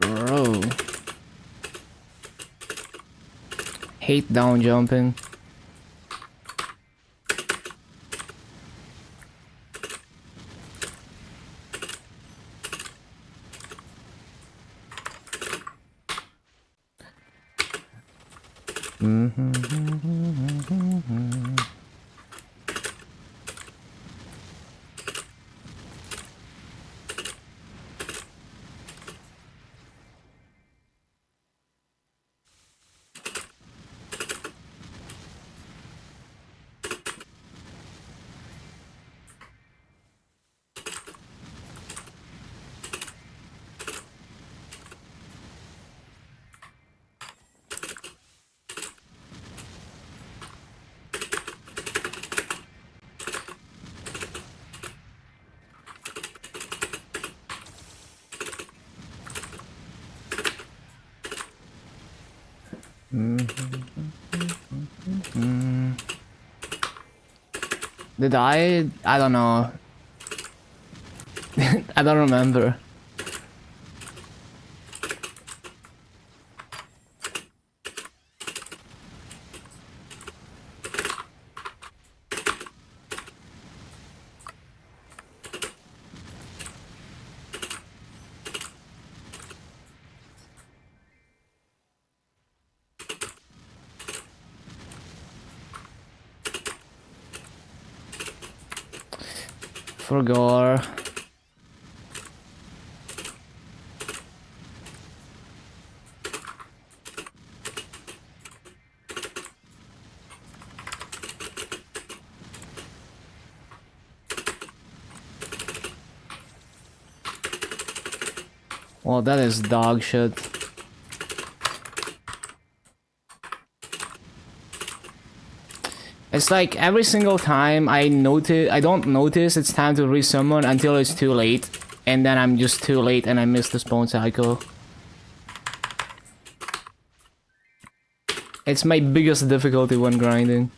Bro. Hate down jumping. Did I? I don't know. I don't remember. Forgot. Well, that is dog shit. It's like every single time I don't notice it's time to resummon until it's too late, and then I'm just too late and I miss the spawn cycle. It's my biggest difficulty when grinding.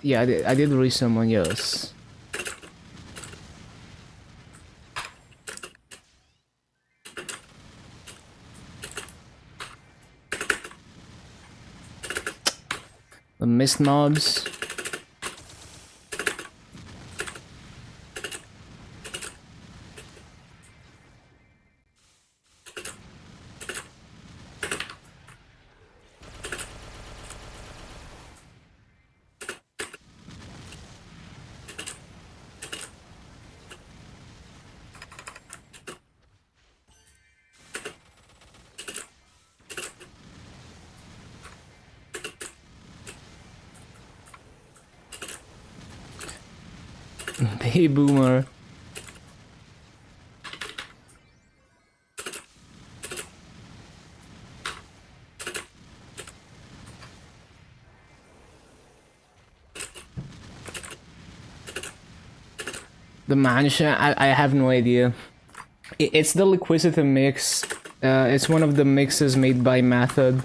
Yeah, I did reach someone, yes. The mist mobs. Hey boomer. The mansion, I have no idea. It's the liquidity mix. It's one of the mixes made by Method.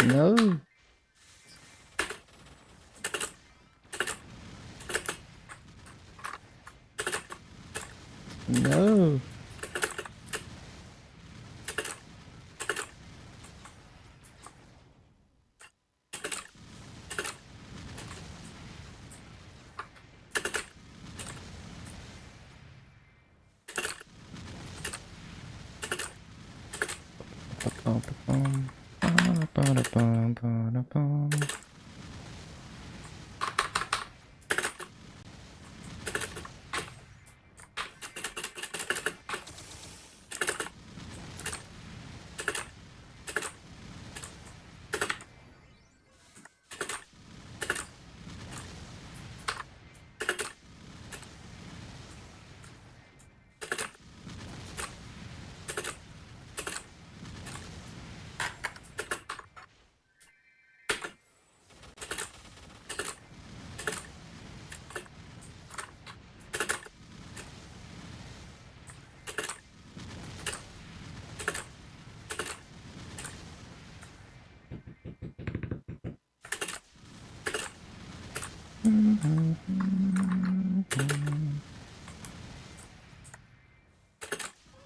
No. No.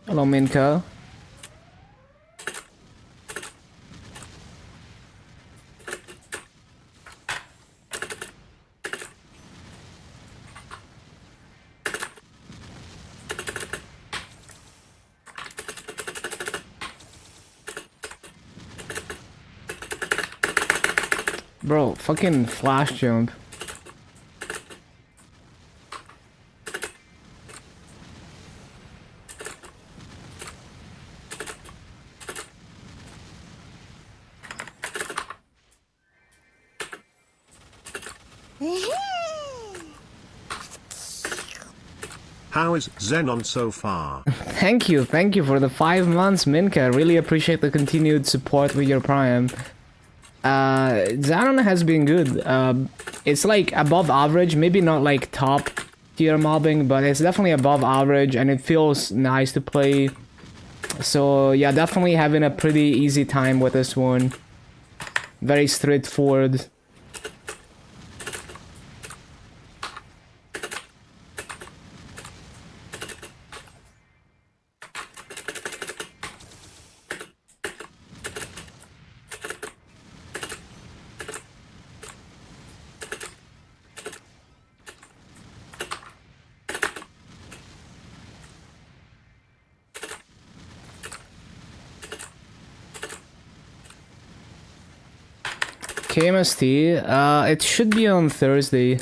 Hello, Minka. Bro, fucking flash jump. How is Xenon so far? Thank you for the 5 months, Minka. Really appreciate the continued support with your Prime. Xenon has been good. It's like above average, maybe not like top tier mobbing, but it's definitely above average and it feels nice to play. So yeah, definitely having a pretty easy time with this one. Very straightforward. KMST, it should be on Thursday.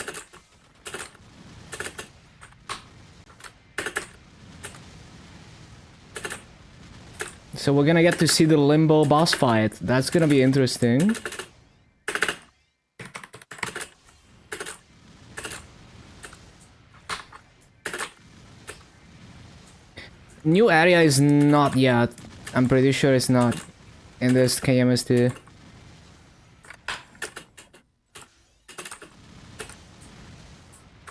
So we're gonna get to see the Limbo boss fight. That's gonna be interesting. New area is not yet. I'm pretty sure it's not in this KMST.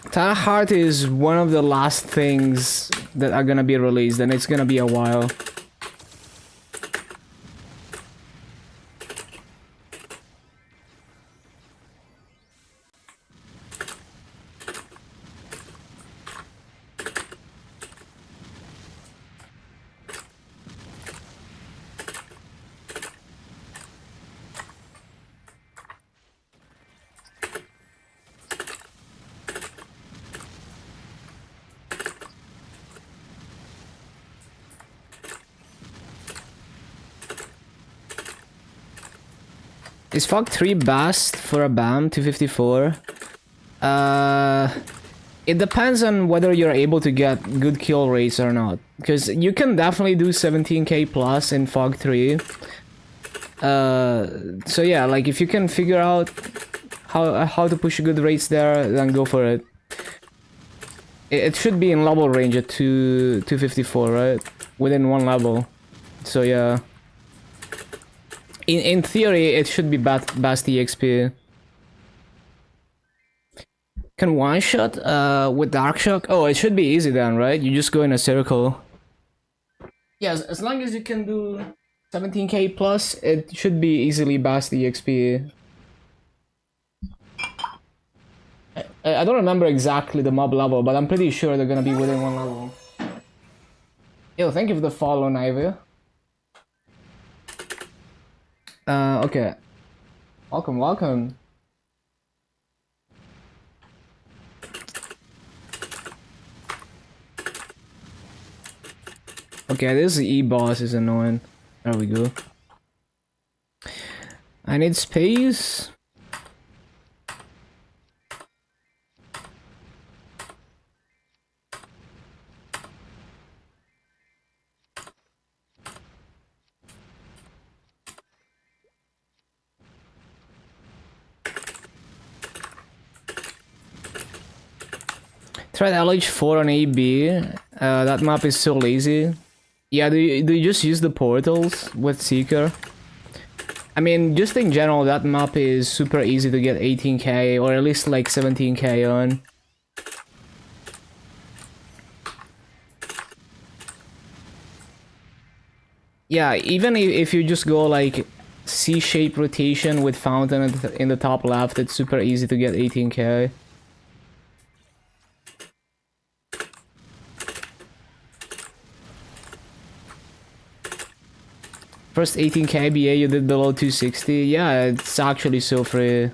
Tara Heart is one of the last things that are gonna be released, and it's gonna be a while. Is Fog 3 best for a BAM 254? It depends on whether you're able to get good kill rates or not. Because you can definitely do 17k plus in Fog 3. So yeah, like if you can figure out how to push good rates there, then go for it. It should be in level range at 254, right? Within one level. So yeah. In theory, it should be best EXP. Can one shot with Dark Shock? Oh, it should be easy then, right? You just go in a circle. Yeah, as long as you can do 17k plus, it should be easily best EXP. I don't remember exactly the mob level, but I'm pretty sure they're gonna be within one level. Yo, thank you for the follow, Nivea. Okay. Welcome, welcome. Okay, this E-boss is annoying. There we go. I need space. Tried LH4 on AB. That map is so lazy. Yeah, do you just use the portals with Seeker? I mean, just in general, that map is super easy to get 18k or at least like 17k on. Yeah, even if you just go like C-shaped rotation with fountain in the top left, it's super easy to get 18k. First 18k BA you did below 260. Yeah, it's actually so free.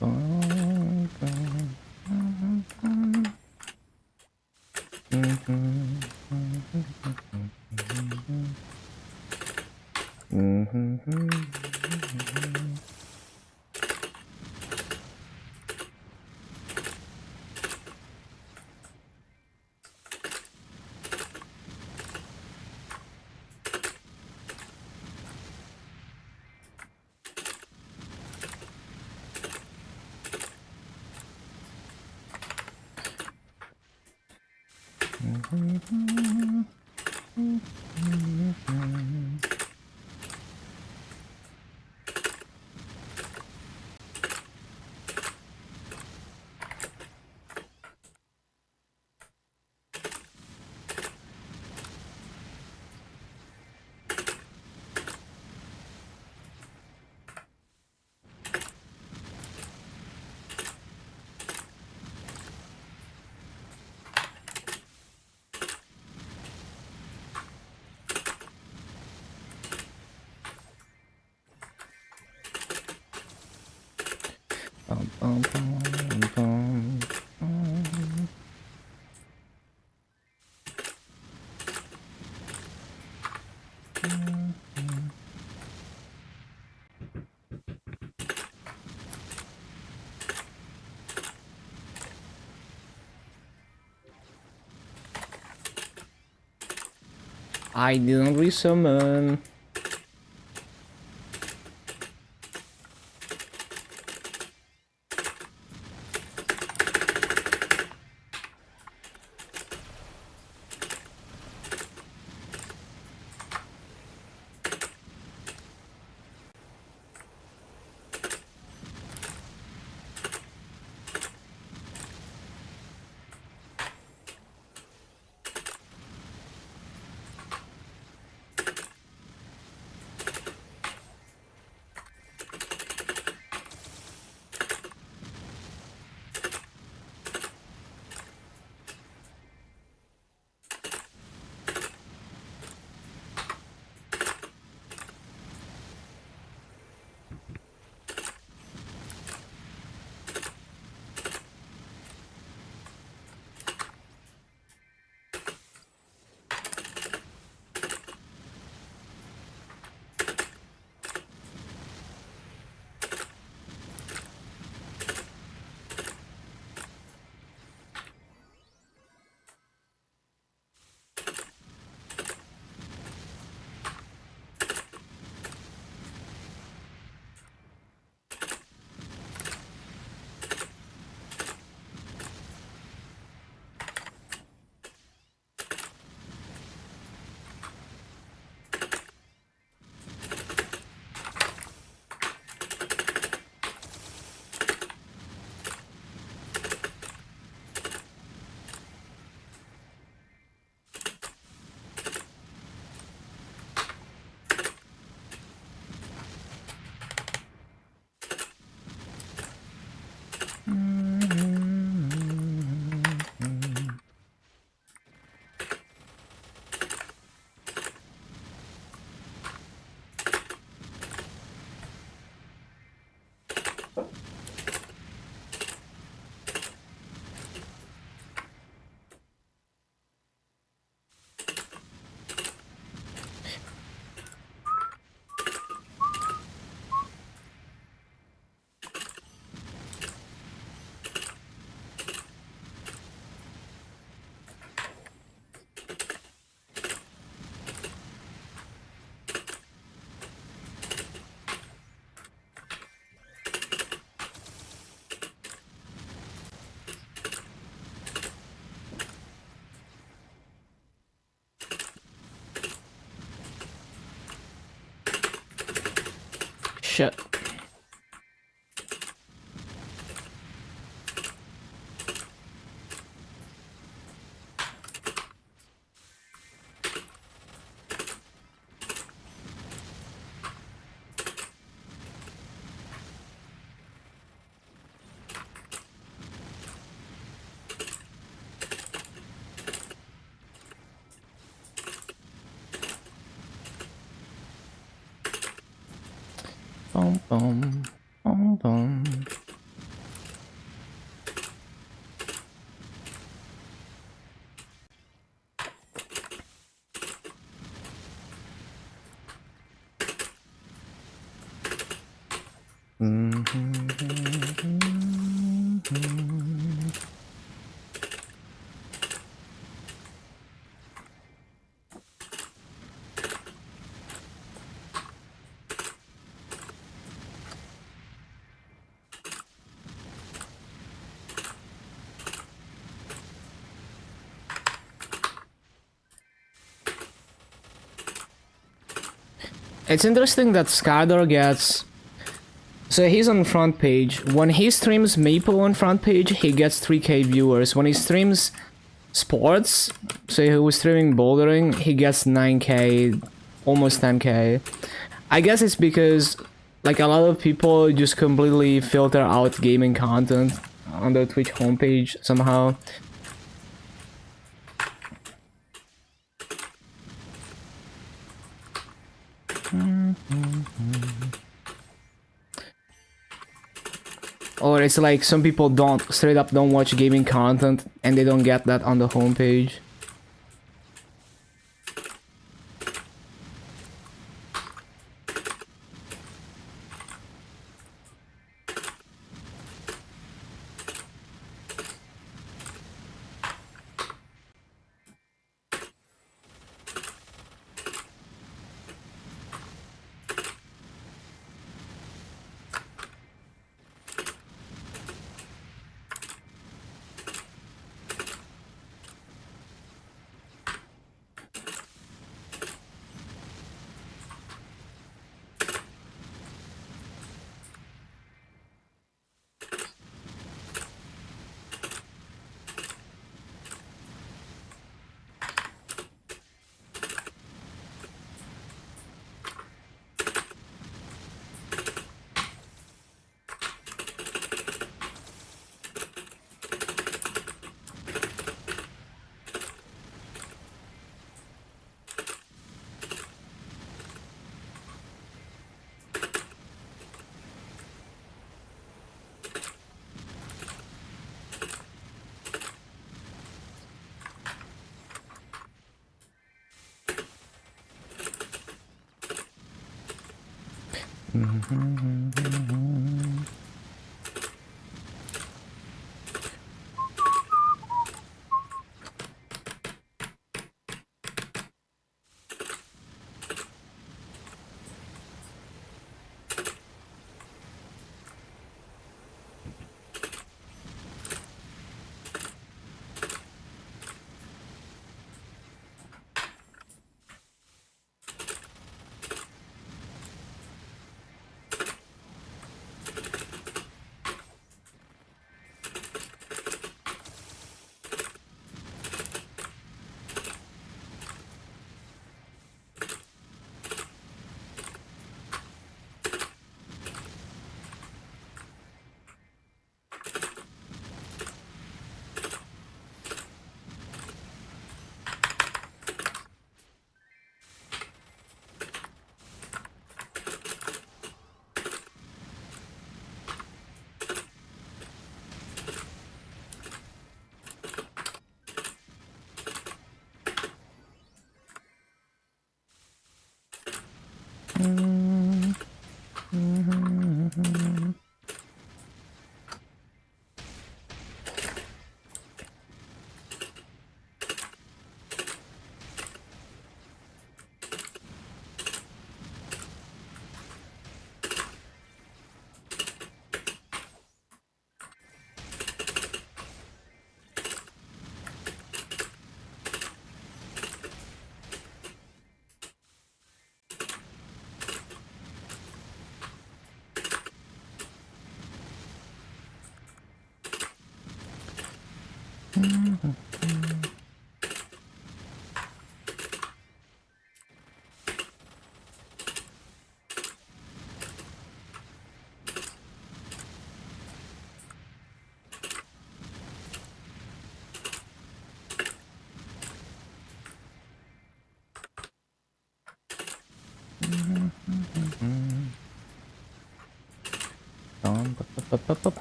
bum, bum. Bum, bum, bum, bum, bum. I didn't resummon. Shit. Bum, bum, bum, bum. It's interesting that Skydor gets. So he's on front page. When he streams Maple on front page, he gets 3k viewers. When he streams sports, so he was streaming bouldering, he gets 9k, almost 10k. I guess it's because like a lot of people just completely filter out gaming content on the Twitch homepage somehow. Or it's like some people don't straight up don't watch gaming content and they don't get that on the homepage.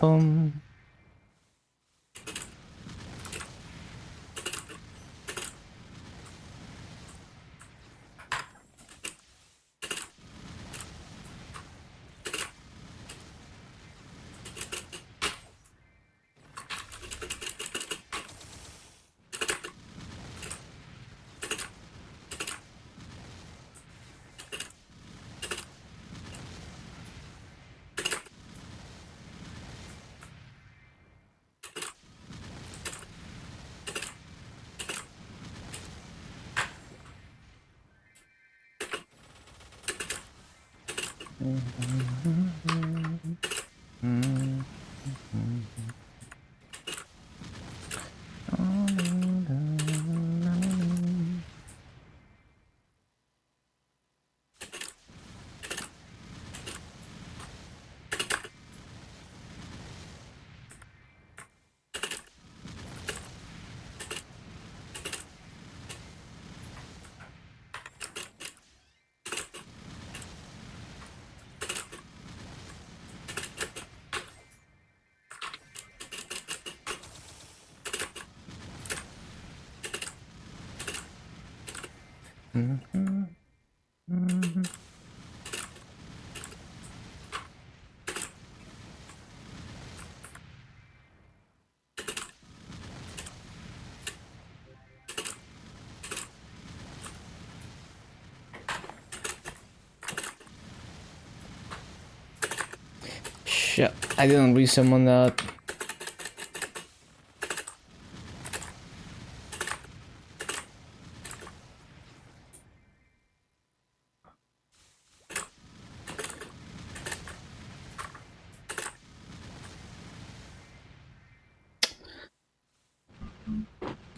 Bum. Shit, I didn't resummon that.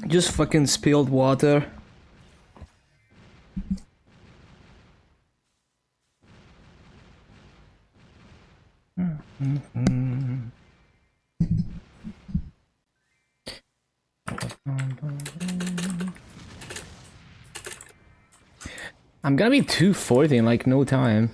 Just fucking spilled water. I'm gonna be 240 in like no time.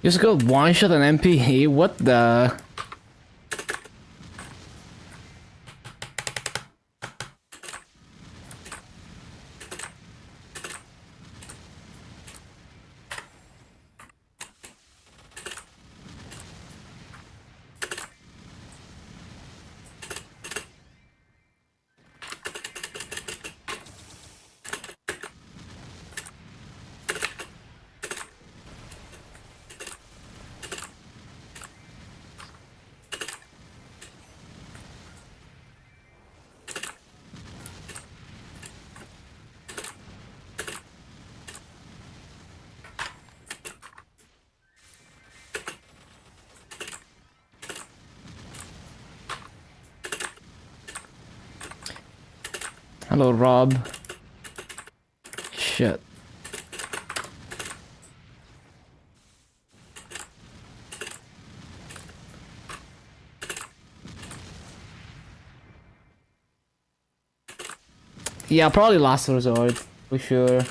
Just go one shot an MP. What the? Hello, Rob. Shit. Yeah, probably last resort, for sure.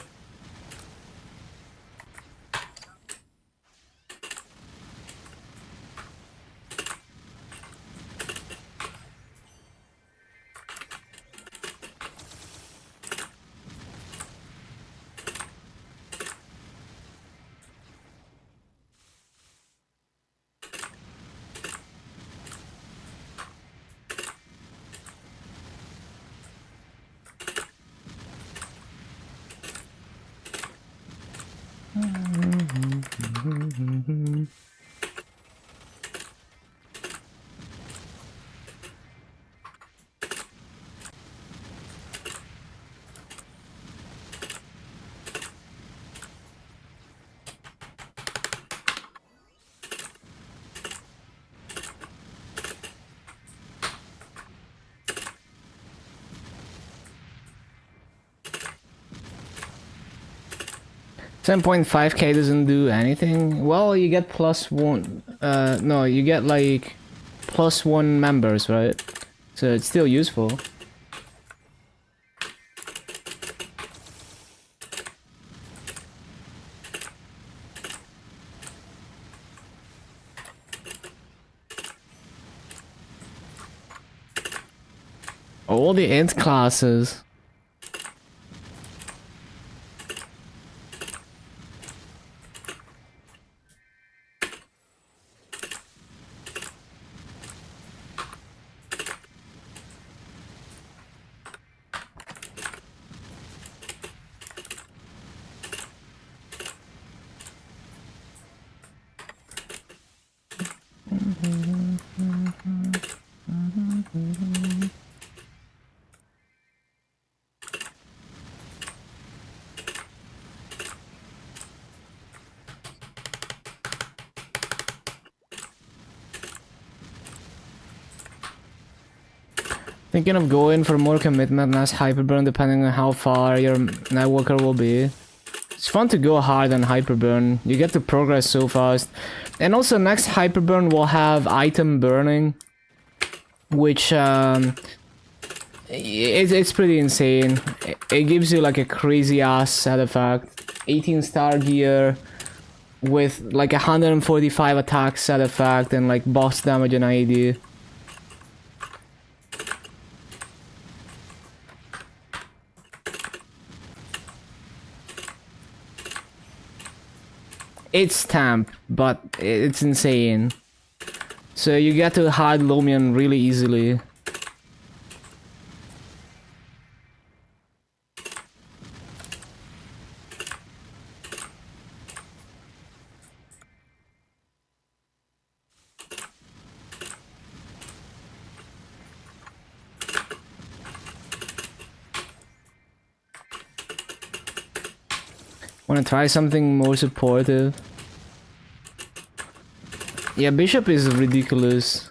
$10.5k doesn't do anything. Well, you get +1. No, you get like +1 members, right? So it's still useful. All the int classes. Thinking of going for more commitment, less hyperburn, depending on how far your networker will be. It's fun to go hard on hyperburn. You get to progress so fast. And also next hyperburn will have item burning, which it's pretty insane. It gives you like a crazy ass set effect. 18 star gear with like 145 attack set effect and like boss damage and AD. It's temp, but it's insane. So you get to hard Lumion really easily. Wanna try something more supportive? Yeah, Bishop is ridiculous.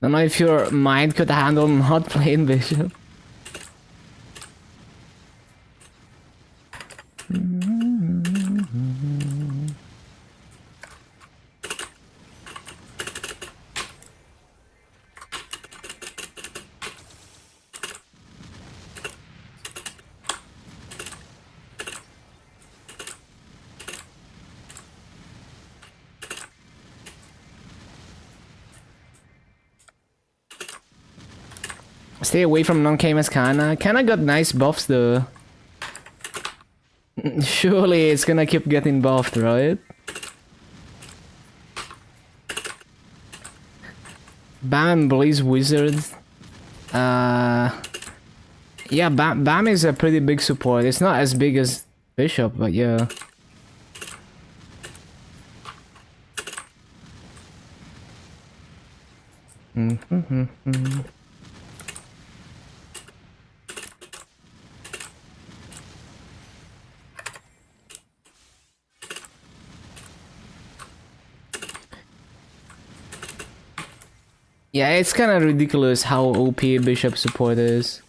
Don't know if your mind could handle not playing Bishop. Stay away from non-Camus Kana. Kana got nice buffs though. Surely it's gonna keep getting buffed, right? Bam and Blaze Wizard. Yeah, Bam is a pretty big support. It's not as big as Bishop, but yeah. Yeah, it's kind of ridiculous how OP Bishop support is.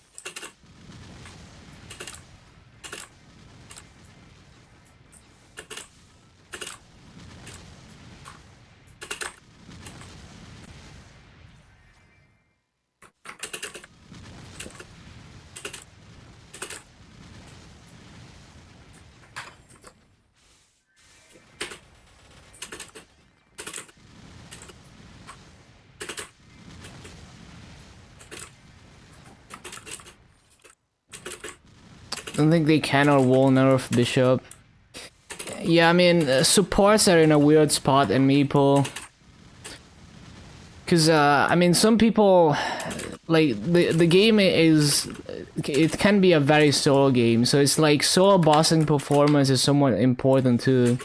Don't think they can or will nerf Bishop. Yeah, I mean, supports are in a weird spot in Meeple. Cause, I mean, some people, like, the game is, it can be a very solo game, so it's like solo bossing performance is somewhat important too.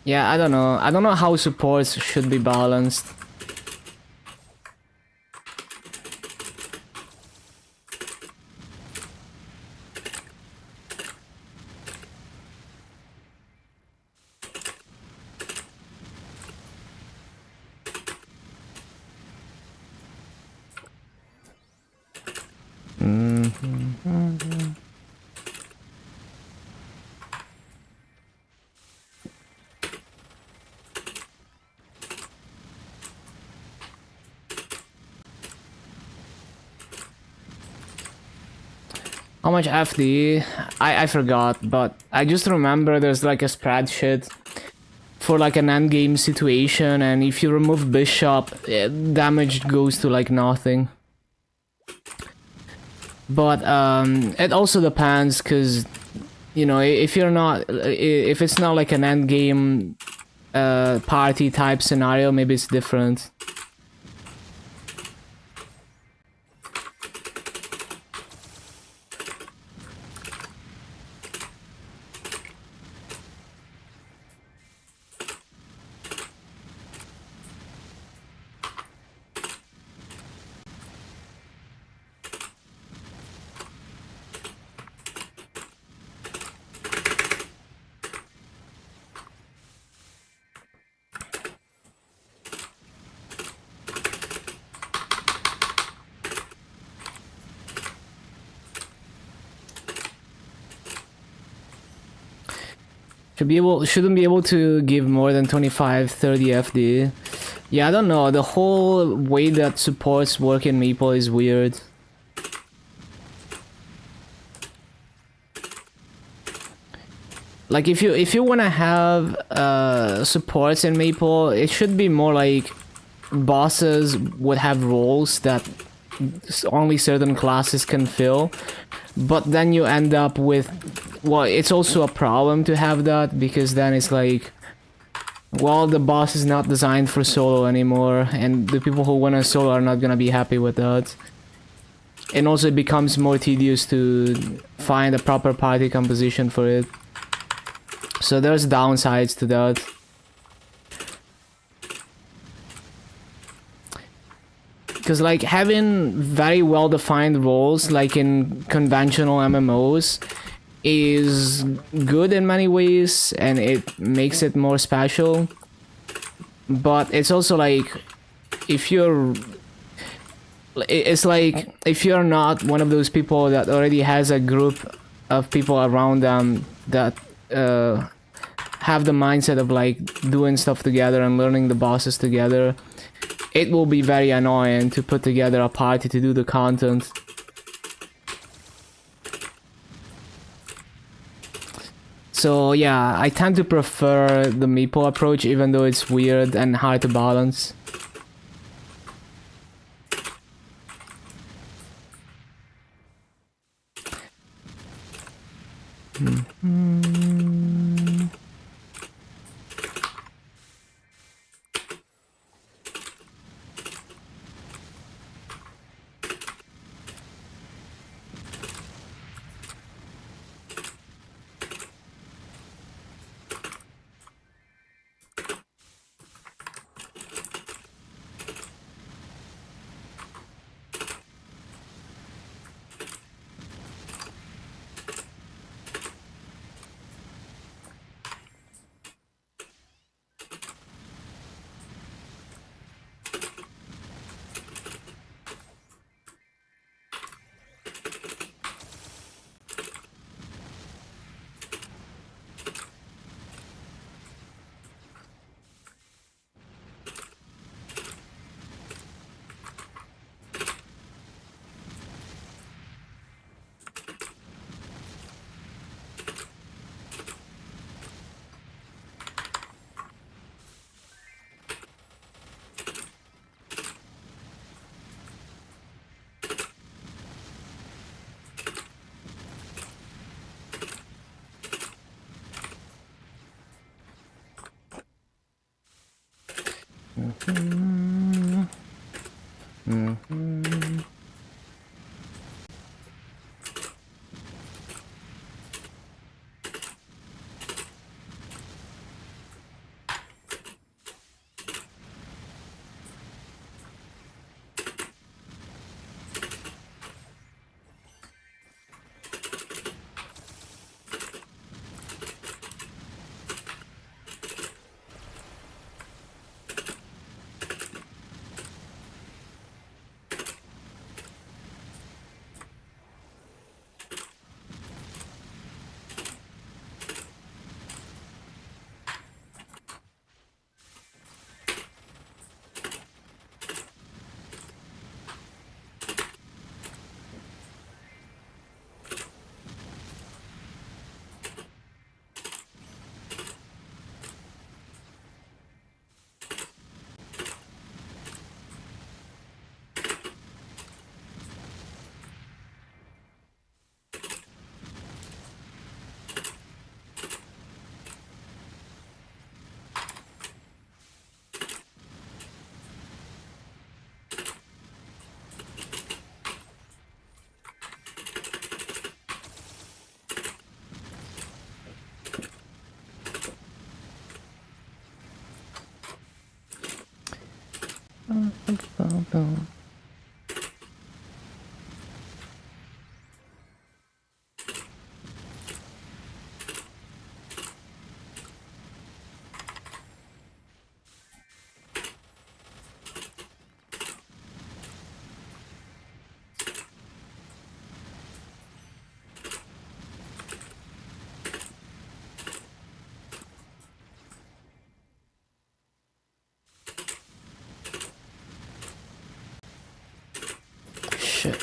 Yeah, I don't know. I don't know how supports should be balanced. How much FD? I forgot, but I just remember there's like a spreadsheet for like an endgame situation, and if you remove bishop, damage goes to like nothing. But it also depends, because you know, if you're not, if it's not like an endgame party type scenario, maybe it's different. Shouldn't be able to give more than 25-30 FD. Yeah, I don't know. The whole way that supports work in Maple is weird. Like if you wanna have supports in Maple, it should be more like bosses would have roles that only certain classes can fill. But then you end up with, well, it's also a problem to have that, because then it's like, well, the boss is not designed for solo anymore, and the people who want to solo are not gonna be happy with that. And also it becomes more tedious to find a proper party composition for it. So there's downsides to that. Because like having very well defined roles like in conventional MMOs is good in many ways, and it makes it more special. But it's also like, if you're, it's like if you're not one of those people that already has a group of people around them that have the mindset of like doing stuff together and learning the bosses together, it will be very annoying to put together a party to do the content. So yeah, I tend to prefer the Meeple approach, even though it's weird and hard to balance. boom. Shit.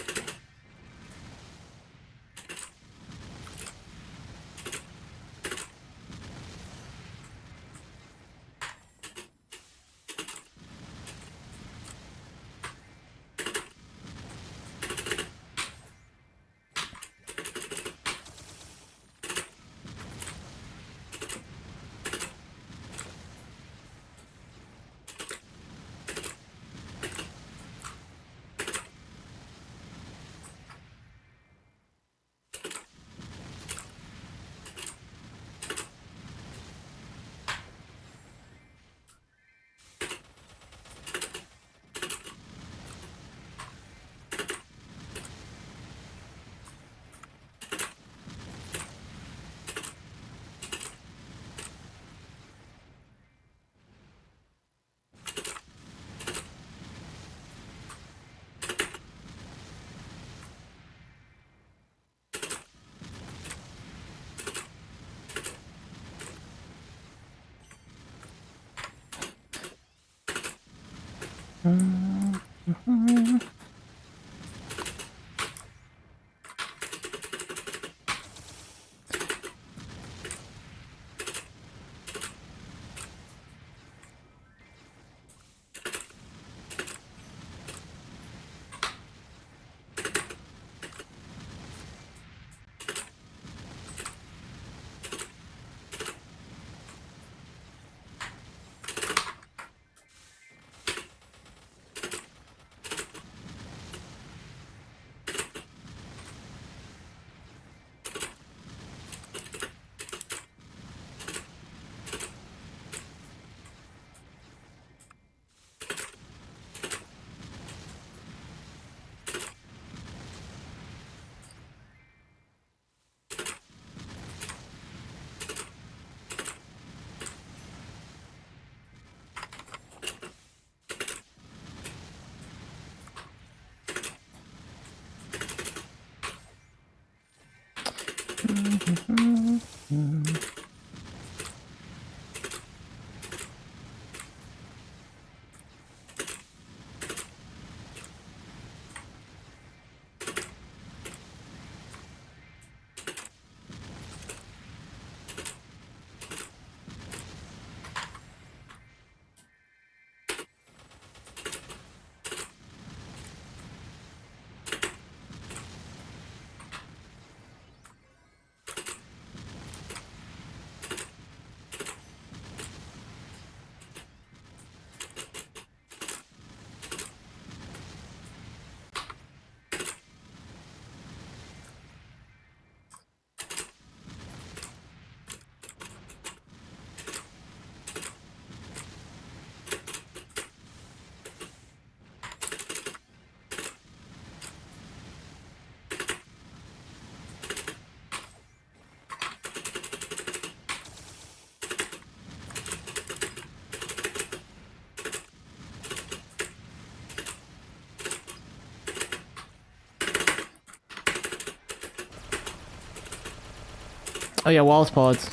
Oh yeah, wall pods.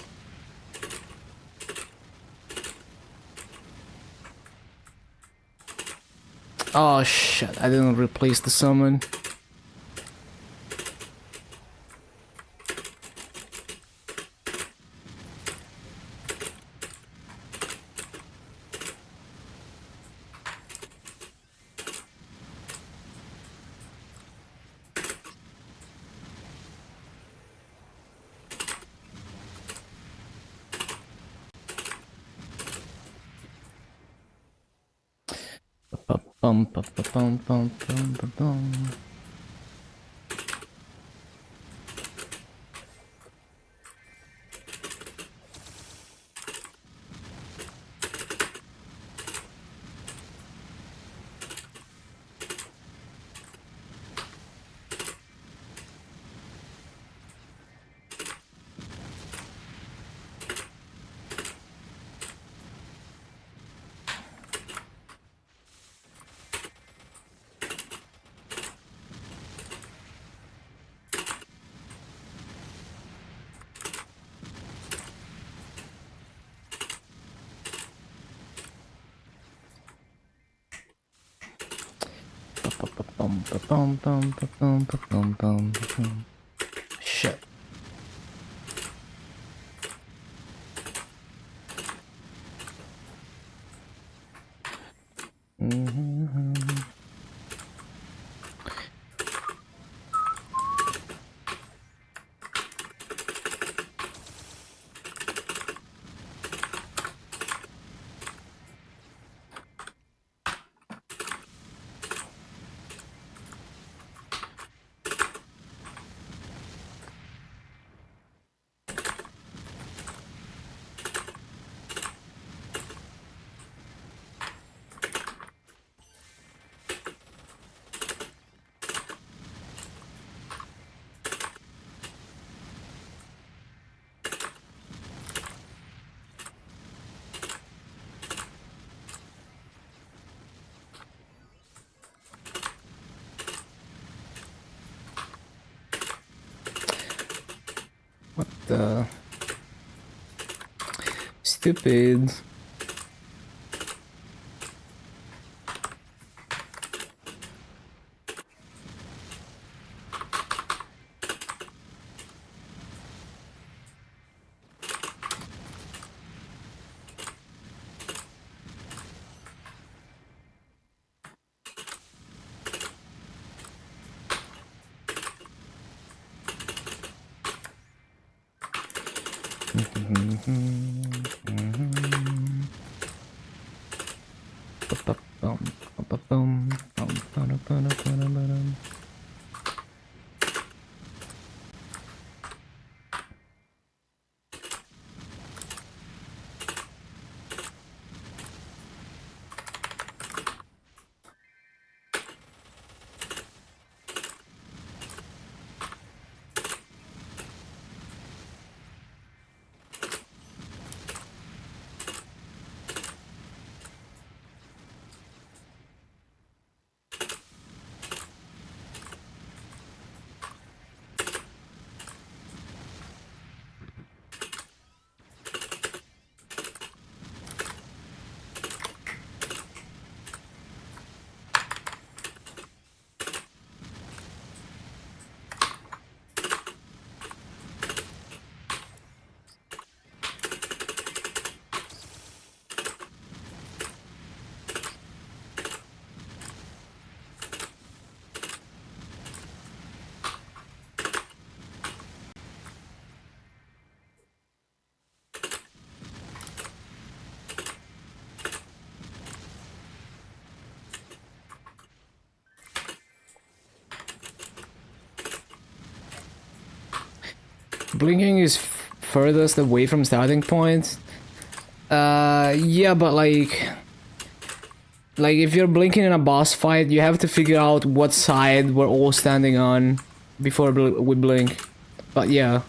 Oh shit, I didn't replace the summon. Bum, bum, bum, bum, bum, bum, bum. Bum, ba, bum, bum, ba, bum, ba, bum, bum, ba, bum. Shit. What the? Stupid. Blinking is furthest away from starting point. Yeah, but like if you're blinking in a boss fight, you have to figure out what side we're all standing on before we blink. But yeah.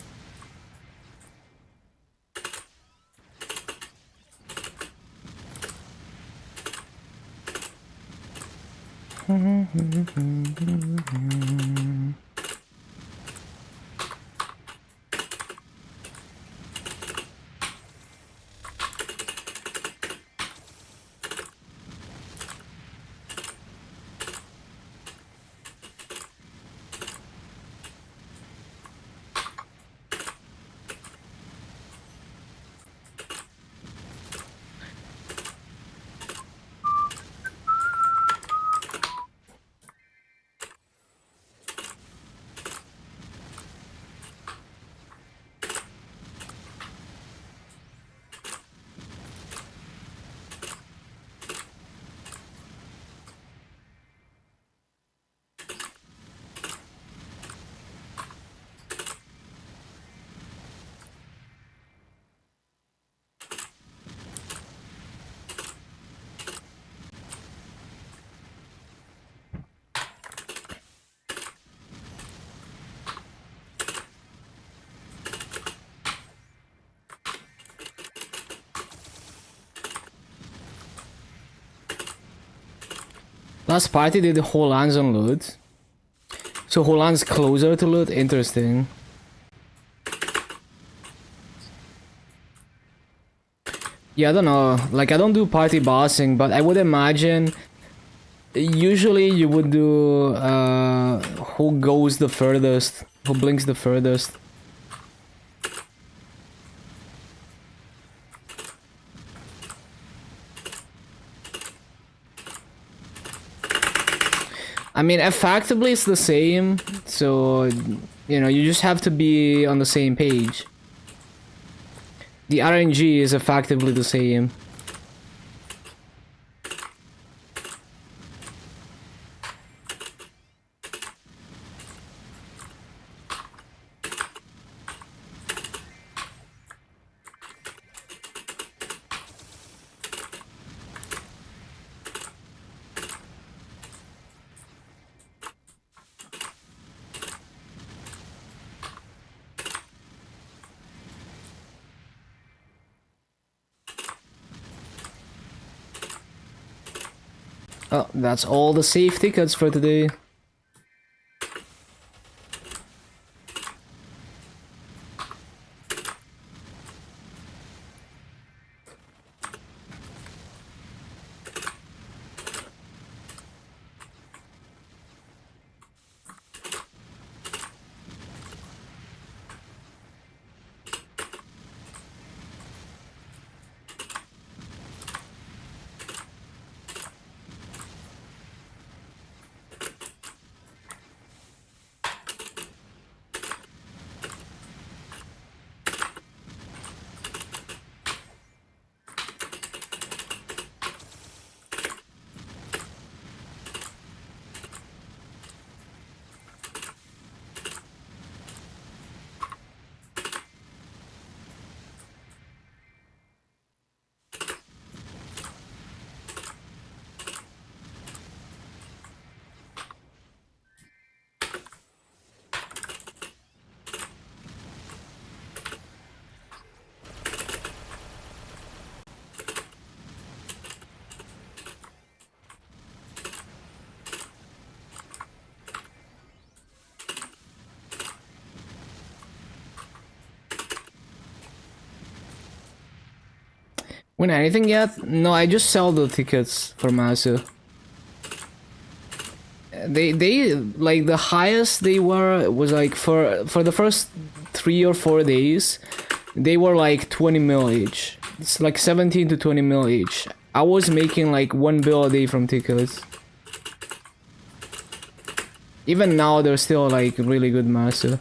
Last party did the whole lands on loot. So whole land's closer to loot? Interesting. Yeah, I don't know. Like, I don't do party bossing, but I would imagine Usually you would do who goes the furthest, who blinks the furthest. I mean, effectively it's the same, so you know, you just have to be on the same page. The RNG is effectively the same. Oh, that's all the safe tickets for today. Win anything yet? No, I just sell the tickets for Masu. They like the highest they were was like for the first 3 or 4 days, they were like 20 mil each. It's like 17 to 20 mil each. I was making like 1 bill a day from tickets. Even now they're still like really good Masu.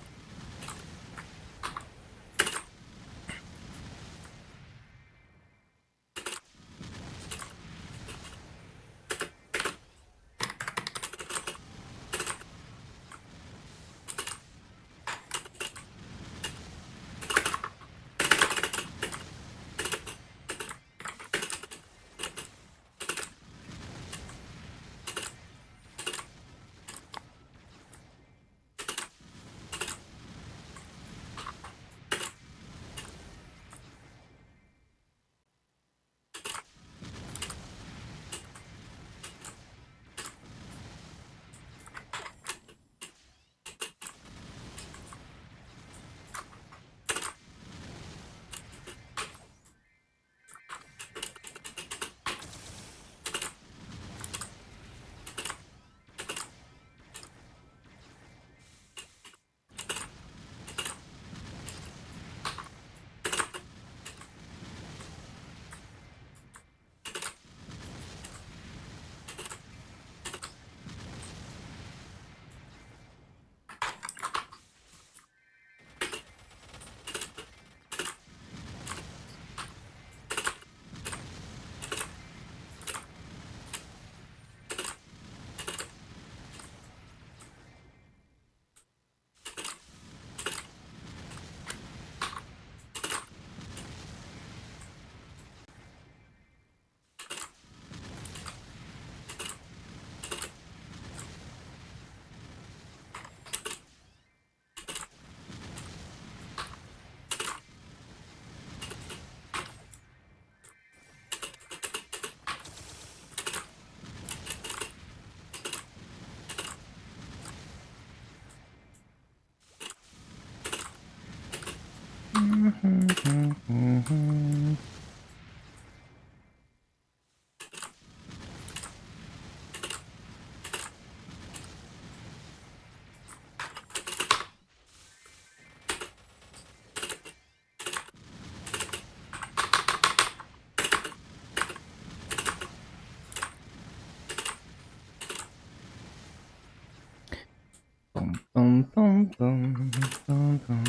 boom, boom, boom, boom.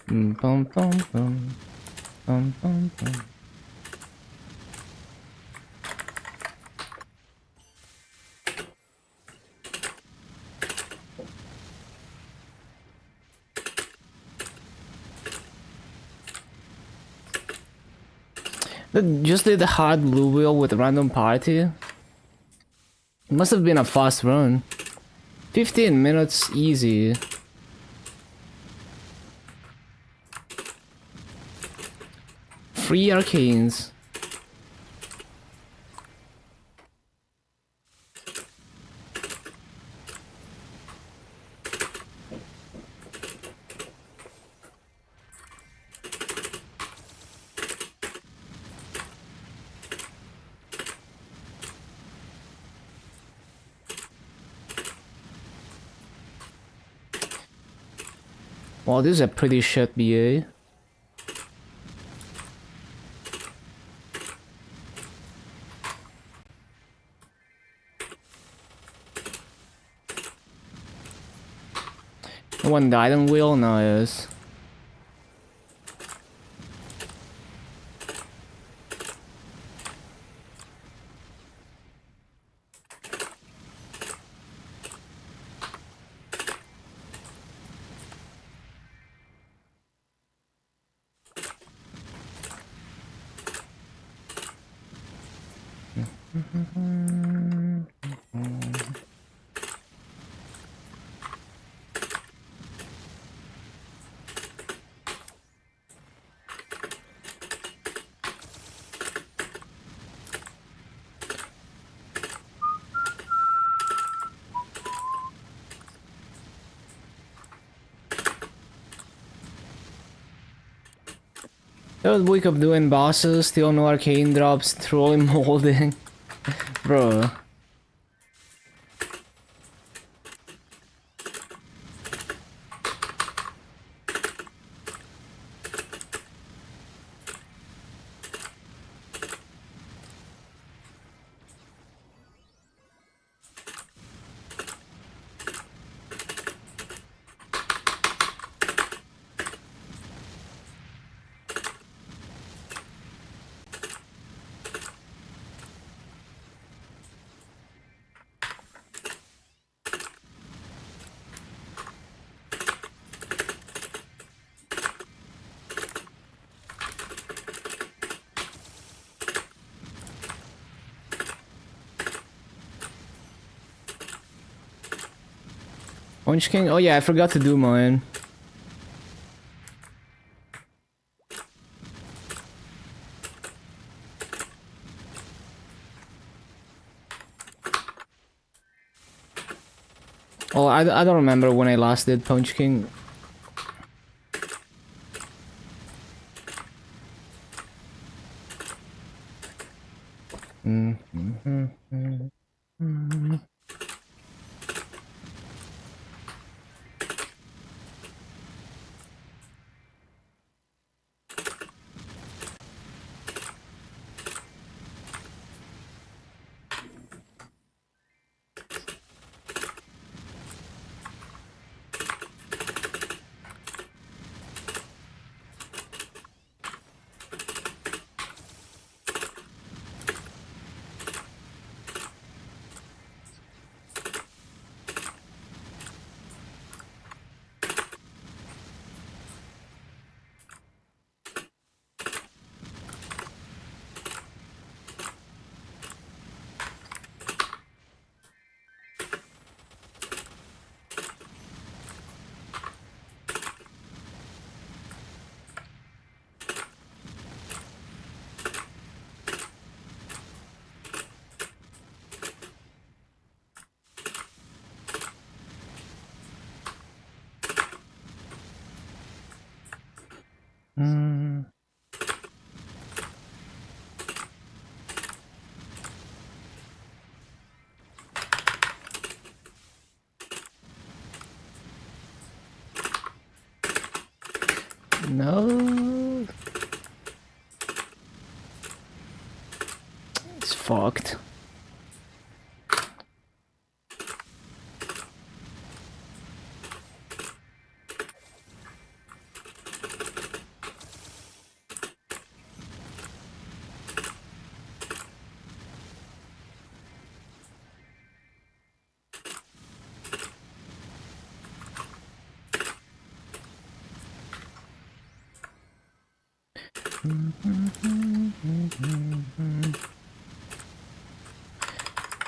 Boom, boom, boom, boom, boom, boom, boom. Just did the hard blue wheel with random party. It must have been a fast run. 15 minutes easy. Free arcanes. Wow, this is a pretty shit BA. No one died on wheel? No, yes. Third week of doing bosses, still no arcane drops, trolling molding. Bro. Punch King? Oh yeah, I forgot to do mine. Oh, I don't remember when I last did Punch King. No. It's fucked.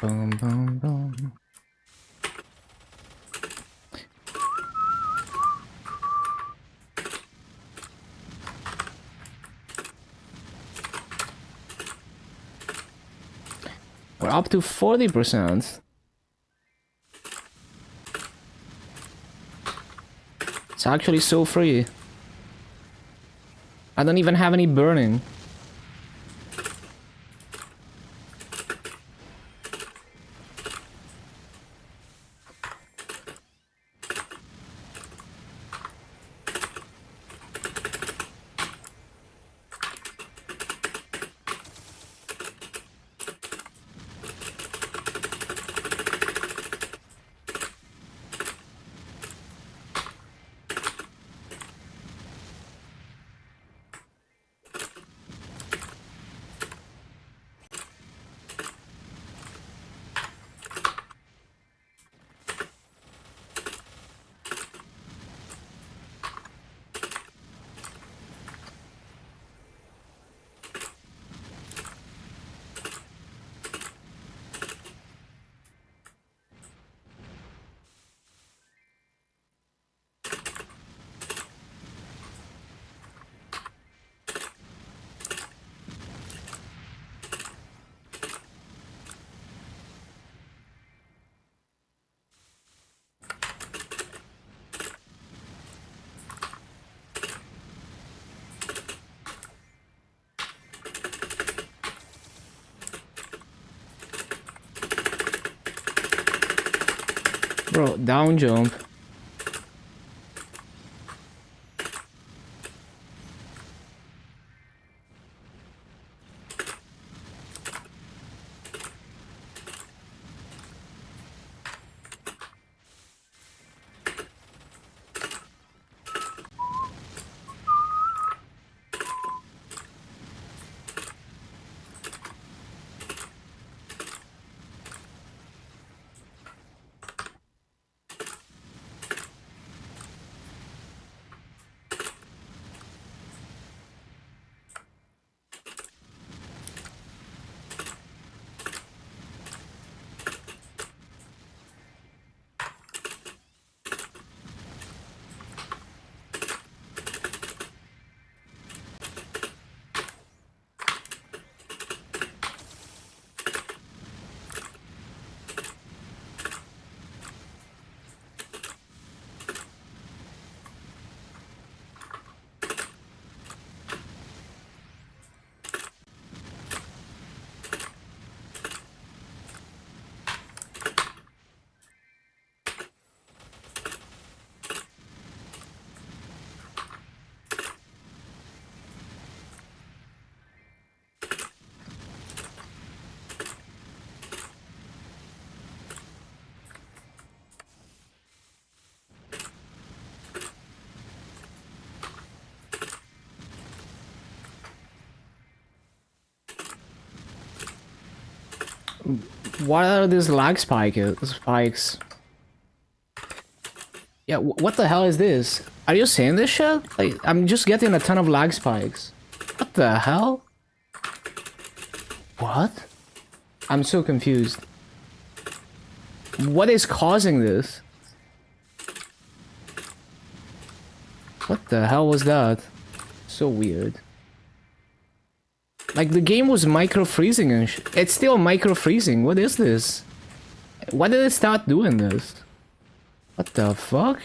Boom, boom, boom. We're up to 40%. It's actually so free. I don't even have any burning. Bro, down jump. What are these lag spikes? Yeah, what the hell is this? Are you seeing this shit? Like, I'm just getting a ton of lag spikes. What the hell? What? I'm so confused. What is causing this? What the hell was that? So weird. Like, the game was micro-freezing and it's still micro-freezing. What is this? Why did it start doing this? What the fuck?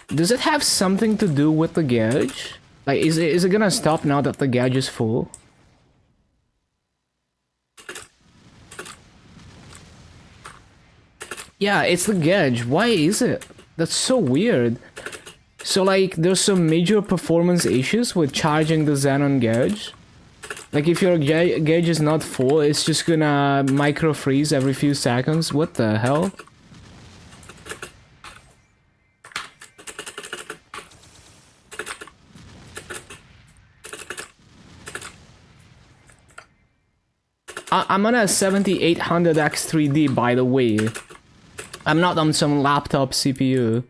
Does it have something to do with the gauge? Like, is it gonna stop now that the gauge is full? Yeah, it's the gauge. Why is it? That's so weird. So like, there's some major performance issues with charging the xenon gauge. Like if your gauge is not full, it's just gonna micro freeze every few seconds. What the hell? I'm on a 7800X3D, by the way. I'm not on some laptop CPU.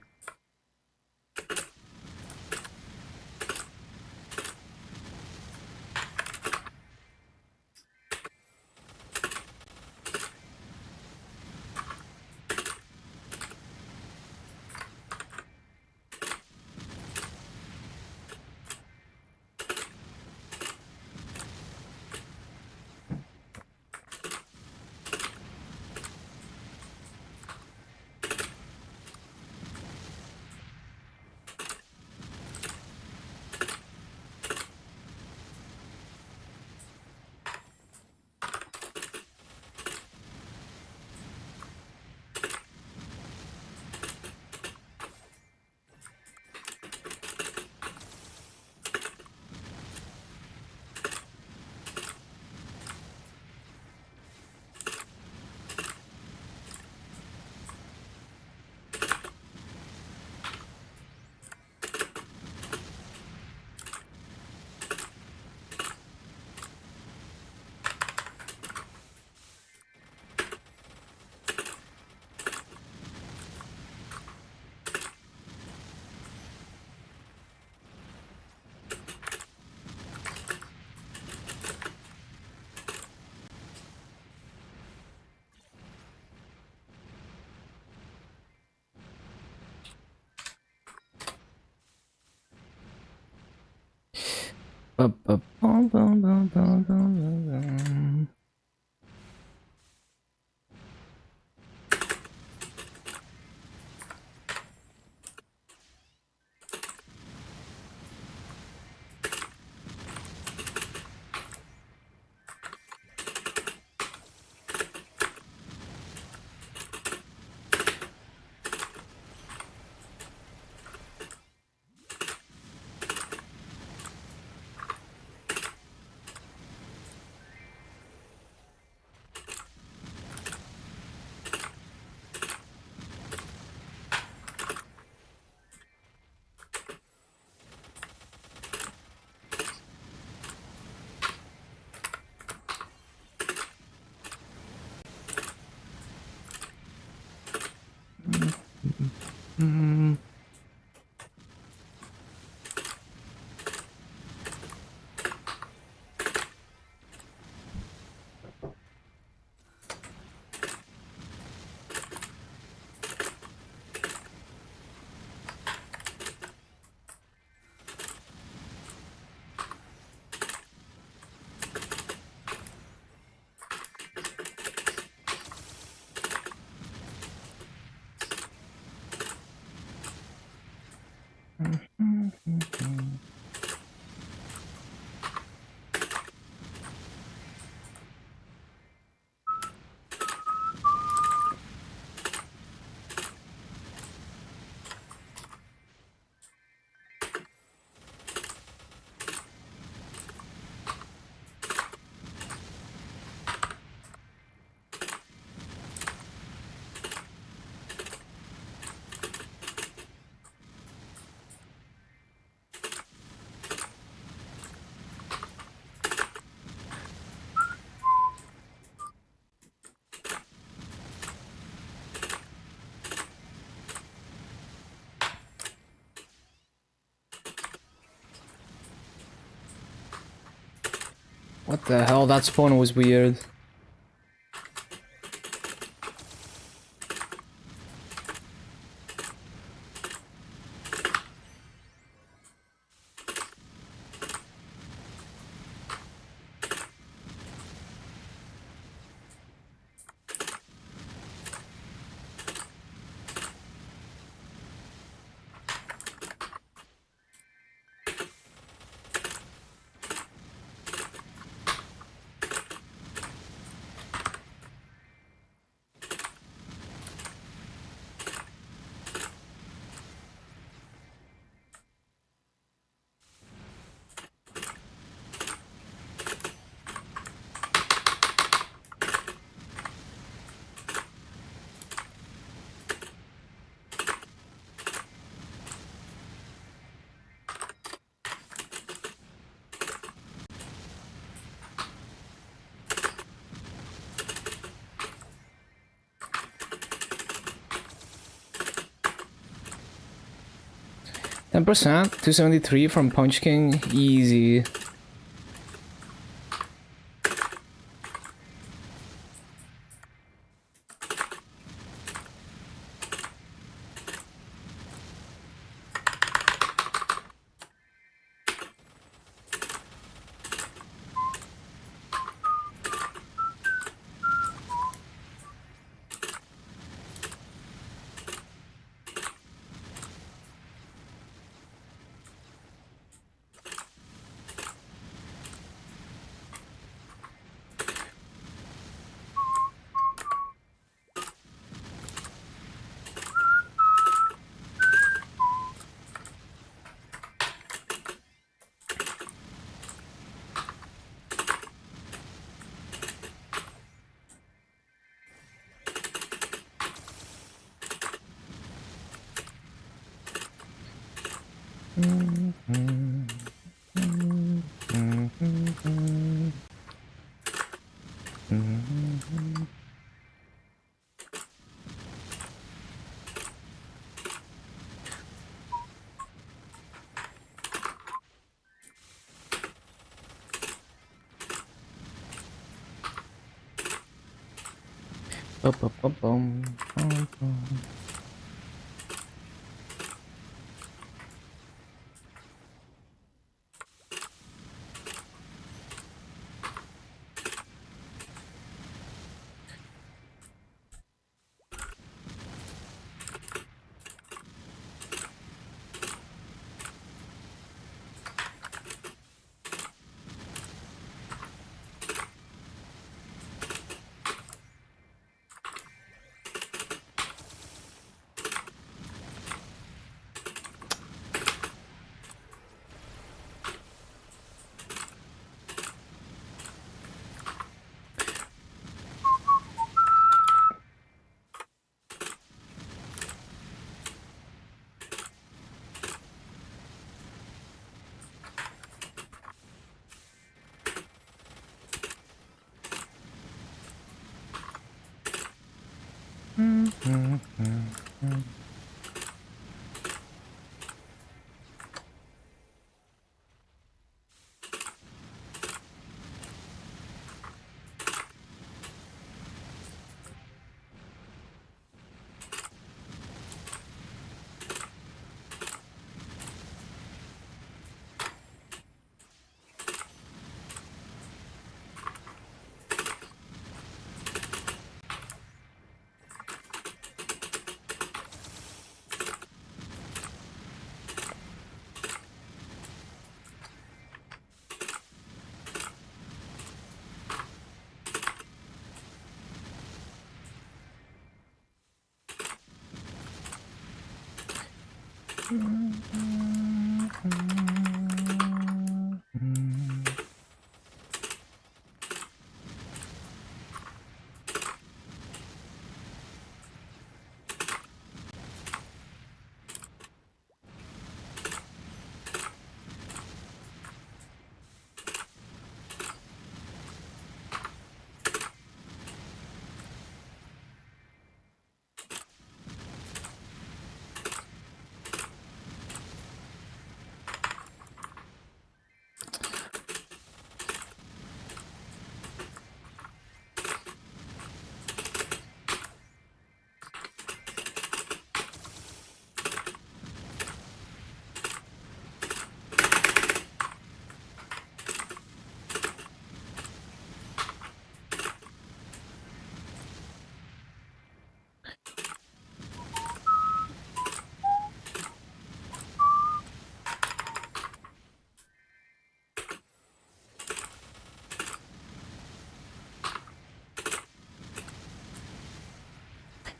What the hell? That spawn was weird. 10%, 273 from Punch King, easy.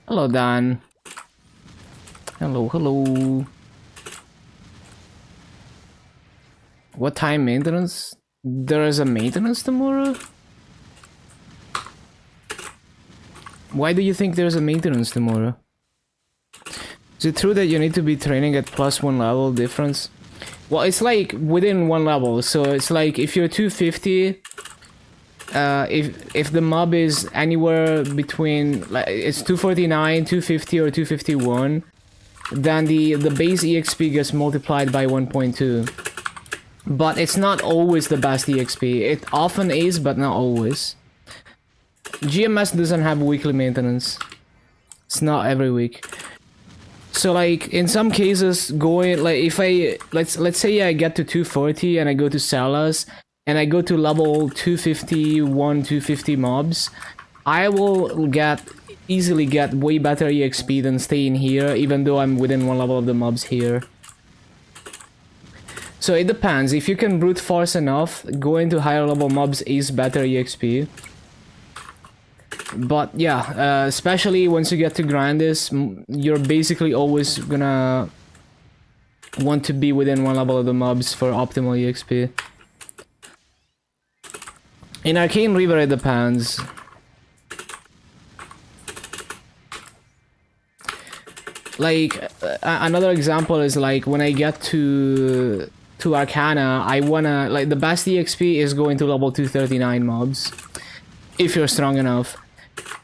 Hello, Dan. Hello, hello. What time maintenance? There is a maintenance tomorrow? Why do you think there's a maintenance tomorrow? Is it true that you need to be training at +1 level difference? Well, it's like within 1 level, so it's like if you're 250, if the mob is anywhere between, like, it's 249, 250, or 251, then the base EXP gets multiplied by 1.2. But it's not always the best EXP. It often is, but not always. GMS doesn't have weekly maintenance. It's not every week. So like in some cases, going like if I let's say I get to 240 and I go to Salas and I go to level 251, 250 mobs, I will easily get way better EXP than staying here, even though I'm within one level of the mobs here. So it depends. If you can brute force enough, going to higher level mobs is better EXP. But yeah, especially once you get to Grandis, you're basically always gonna want to be within one level of the mobs for optimal EXP. In Arcane Reaver it depends. Like, another example is like when I get to Arcana, I wanna, like, the best EXP is going to level 239 mobs. If you're strong enough.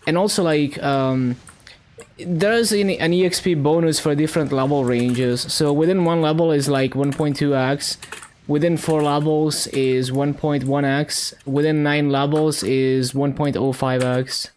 And also like, there's an EXP bonus for different level ranges. So within one level is like 1.2x. Within 4 levels is 1.1x. Within 9 levels is 1.05x.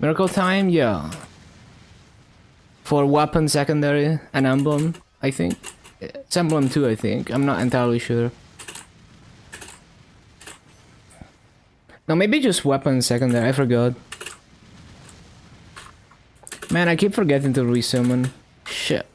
Miracle time, yeah. For weapon secondary, an emblem, I think. It's emblem 2, I think. I'm not entirely sure. No, maybe just weapon secondary, I forgot. Man, I keep forgetting to resummon. Shit.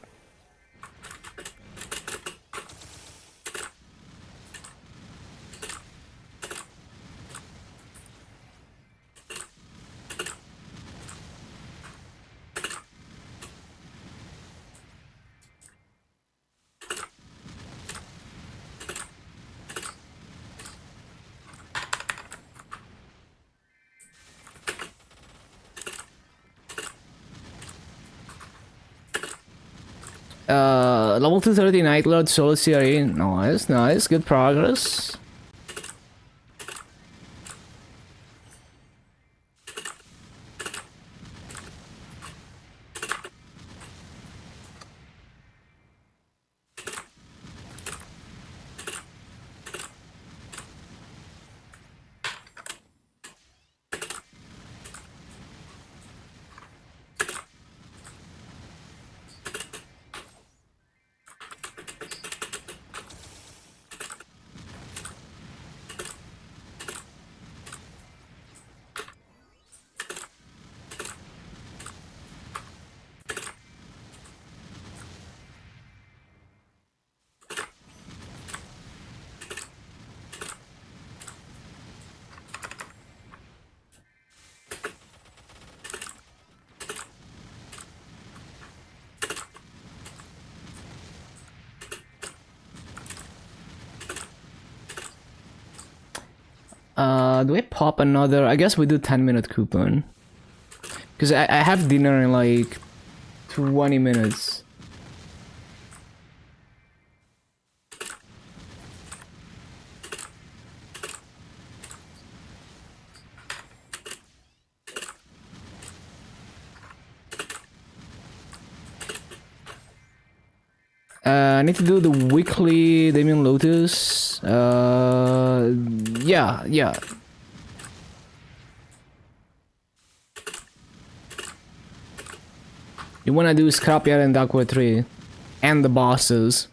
Level 230 Night Lord Solo CRE. Nice, nice, good progress. Do I pop another? I guess we do 10-minute coupon. Because I have dinner in like 20 minutes. I need to do the weekly Damien Lotus. Yeah. You wanna do Scrapyard and Darkwood 3. And the bosses.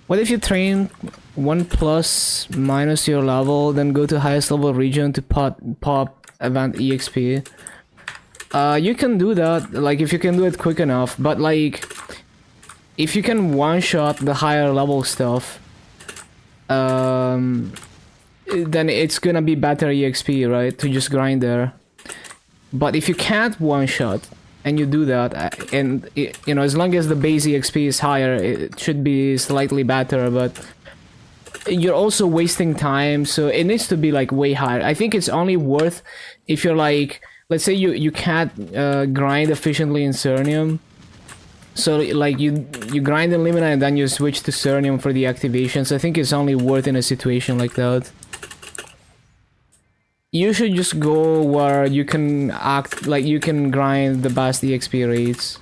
What if you train 1+ minus your level, then go to highest level region to pop event EXP? You can do that, like if you can do it quick enough, but like if you can one-shot the higher level stuff, then it's gonna be better EXP, right? To just grind there. But if you can't one-shot, and you do that, and you know, as long as the base EXP is higher, it should be slightly better, but you're also wasting time, so it needs to be like way higher. I think it's only worth if you're like, let's say you can't grind efficiently in Cernium, so like you grind in Limina and then you switch to Cernium for the activations. I think it's only worth in a situation like that. You should just go where you can act like you can grind the best EXP rates.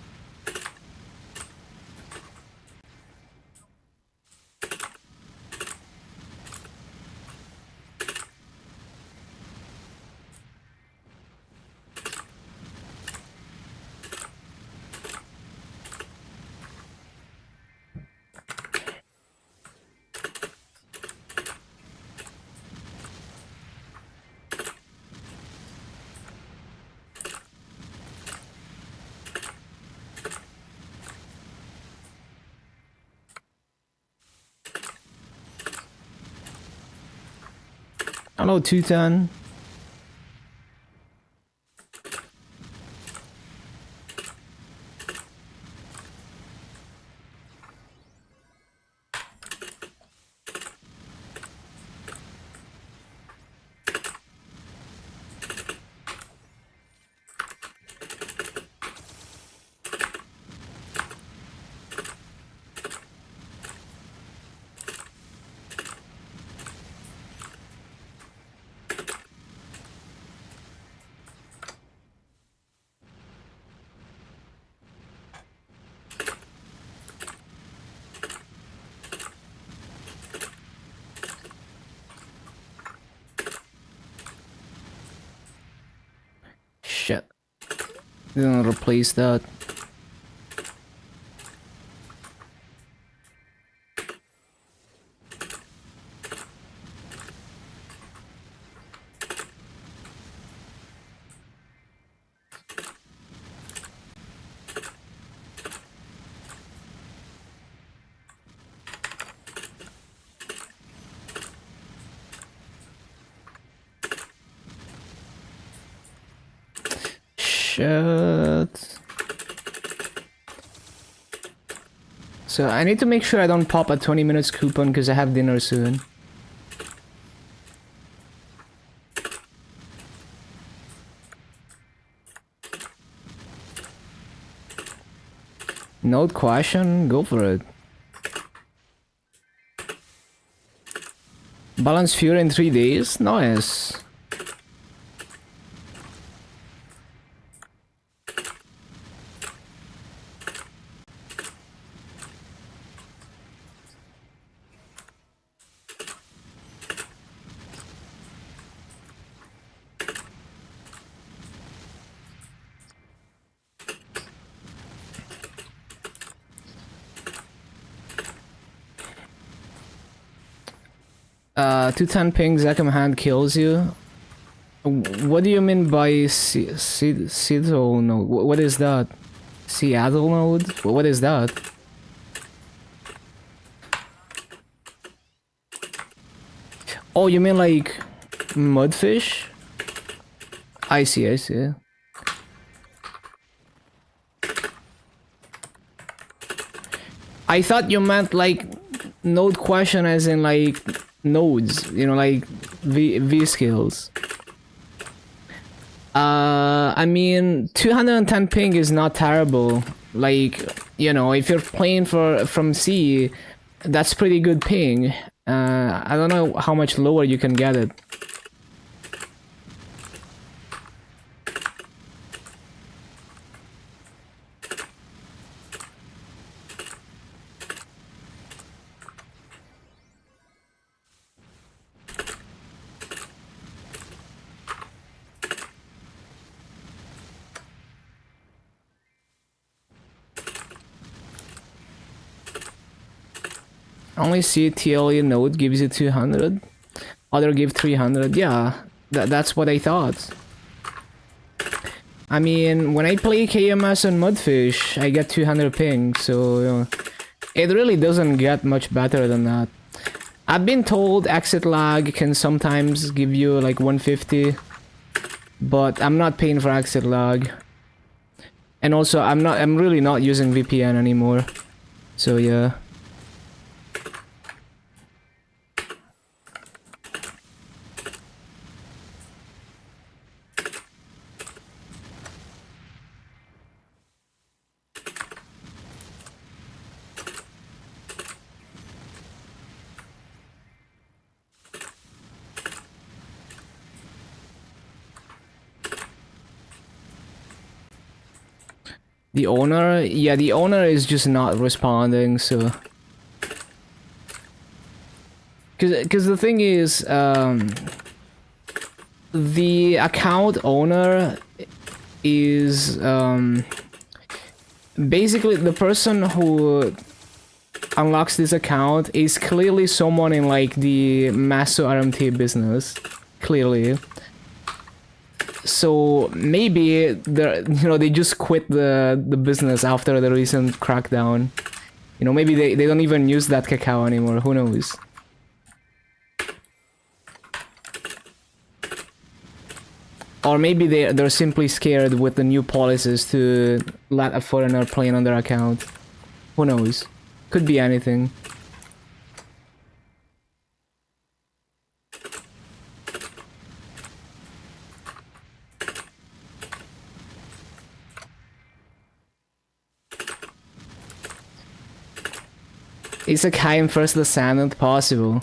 Hello, 210. Shit. Didn't replace that. Shit. So I need to make sure I don't pop a 20 minutes coupon because I have dinner soon. No question, go for it. Balance Fury in 3 days? Nice. Uh, 210 ping, Zekam hand kills you. What do you mean by Seattle node? What is that? Seattle node? What is that? Oh, you mean like mudfish? I see, I see. I thought you meant like node question as in like nodes, you know, like V skills. I mean, 210 ping is not terrible. Like, you know, if you're playing from C, that's pretty good ping. I don't know how much lower you can get it. Only CTLE node gives you 200. Other give 300. Yeah, that's what I thought. I mean, when I play KMS and Mudfish, I get 200 ping, so you know, it really doesn't get much better than that. I've been told exit lag can sometimes give you like 150, but I'm not paying for exit lag. And also, I'm really not using VPN anymore. So yeah. The owner? Yeah, the owner is just not responding, so... Cause the thing is, the account owner is, basically the person who unlocks this account is clearly someone in, like, the Maso RMT business. Clearly. So maybe they just quit the business after the recent crackdown. You know, maybe they don't even use that cacao anymore. Who knows? Or maybe they're simply scared with the new policies to let a foreigner play on their account. Who knows? Could be anything. Isekai and First Descendant possible.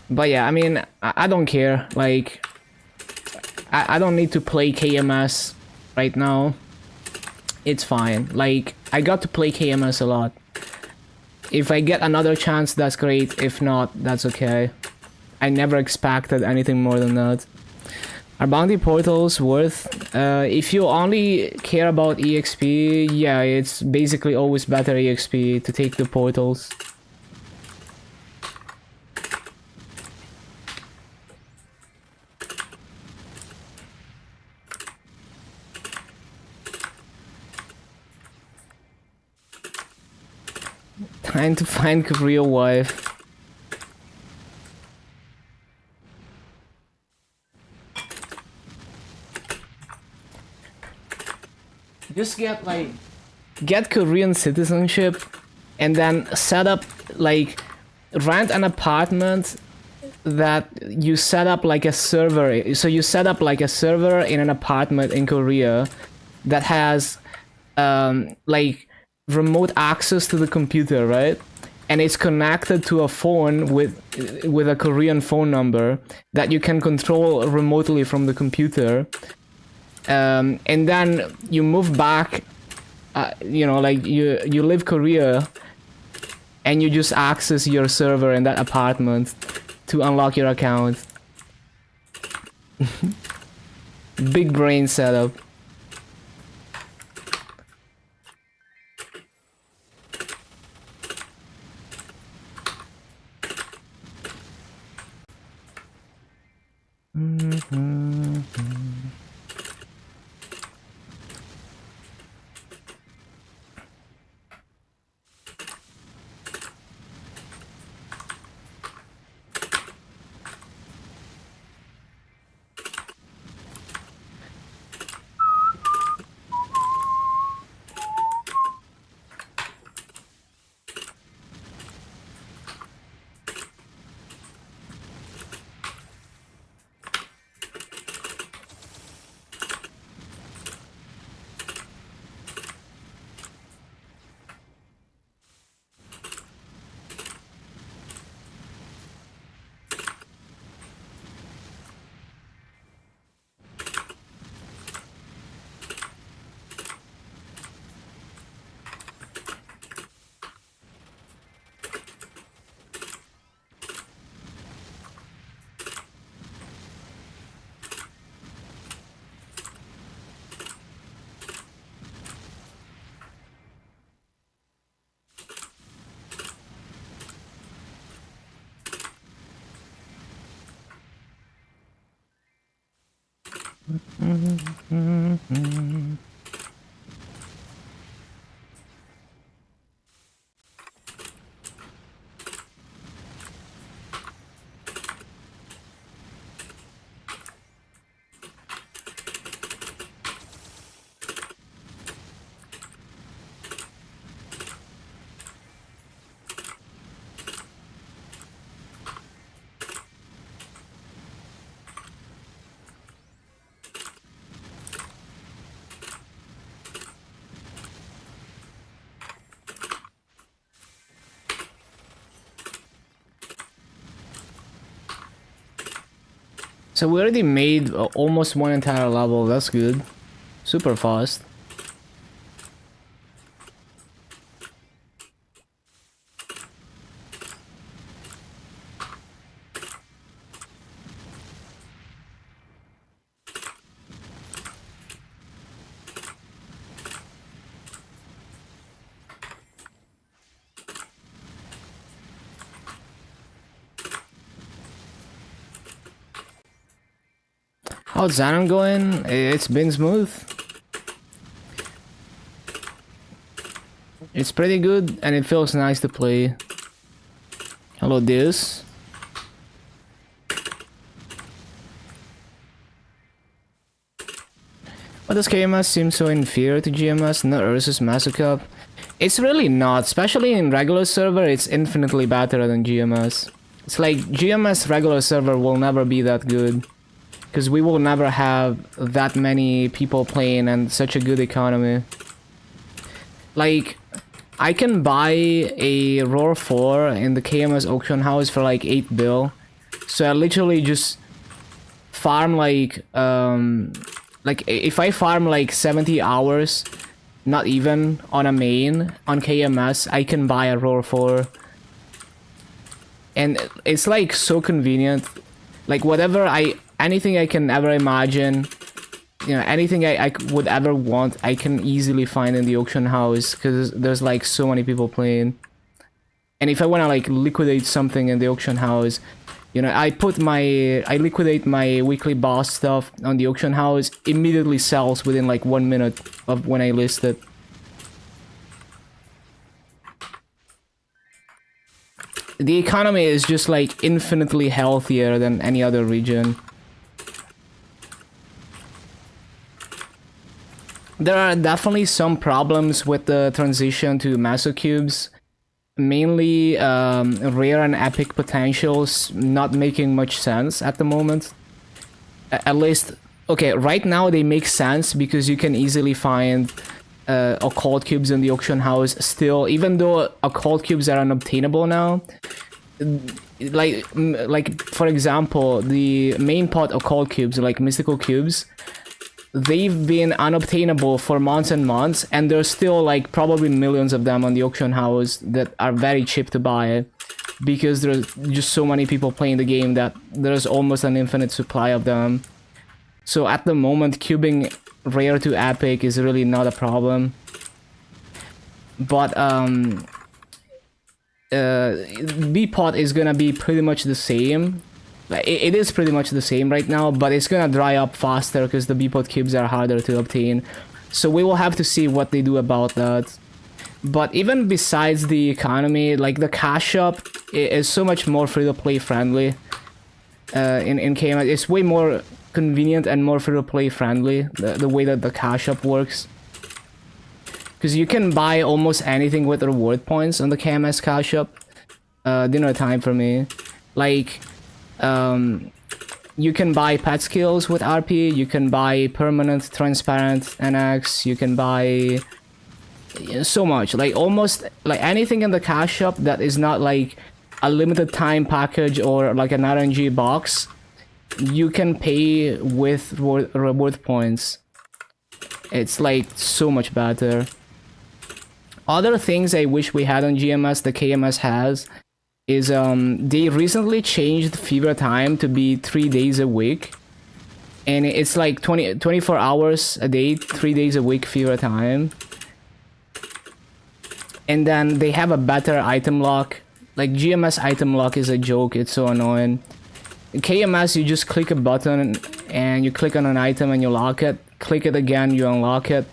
But yeah, I mean, I don't care. Like, I don't need to play KMS right now. It's fine. Like, I got to play KMS a lot. If I get another chance, that's great. If not, that's okay. I never expected anything more than that. Are bounty portals worth? If you only care about EXP, yeah, it's basically always better EXP to take the portals. Time to find a real wife. Just get Korean citizenship and then set up, like, rent an apartment that you set up like a server. So you set up like a server in an apartment in Korea that has like remote access to the computer, right? And it's connected to a phone with a Korean phone number that you can control remotely from the computer. And then you move back, like you leave Korea and you just access your server in that apartment to unlock your account. Big brain setup. So we already made almost one entire level. That's good. Super fast. How's xenon going? It's been smooth. It's pretty good and it feels nice to play. Hello, this. Why does KMS seem so inferior to GMS, not versus Masocup? It's really not, especially in regular server, it's infinitely better than GMS. It's like GMS regular server will never be that good. Because we will never have that many people playing and such a good economy. Like, I can buy a Roar 4 in the KMS auction house for like 8 bill. So I literally just farm like if I farm like 70 hours, not even, on a main, on KMS, I can buy a Roar 4. And it's like so convenient. Like whatever anything I can ever imagine, you know, anything I would ever want, I can easily find in the auction house because there's like so many people playing. And if I want to like liquidate something in the auction house, you know, I liquidate my weekly boss stuff on the auction house, immediately sells within like 1 minute of when I list it. The economy is just like infinitely healthier than any other region. There are definitely some problems with the transition to Masocubes. Mainly rare and epic potentials not making much sense at the moment. At least, okay, right now they make sense because you can easily find occult cubes in the auction house still, even though occult cubes are unobtainable now. Like for example, the main pot occult cubes, like mystical cubes, they've been unobtainable for months and months, and there's still like probably millions of them on the auction house that are very cheap to buy because there's just so many people playing the game that there's almost an infinite supply of them. So at the moment, cubing rare to epic is really not a problem. But B-pot is gonna be pretty much the same. It is pretty much the same right now, but it's gonna dry up faster because the B-pot cubes are harder to obtain. So we will have to see what they do about that. But even besides the economy, like the cash shop is so much more free-to-play friendly. In KMS, it's way more convenient and more free-to-play friendly, the way that the cash shop works. Because you can buy almost anything with reward points on the KMS cash shop. Dinner time for me. Like, you can buy pet skills with RP, you can buy permanent transparent NX, you can buy so much. Like almost like anything in the cash shop that is not like a limited time package or like an RNG box, you can pay with reward points. It's like so much better. Other things I wish we had on GMS, the KMS has, is they recently changed fever time to be 3 days a week. And it's like 24 hours a day, 3 days a week fever time. And then they have a better item lock. Like GMS item lock is a joke, it's so annoying. In KMS you just click a button and you click on an item and you lock it. Click it again, you unlock it.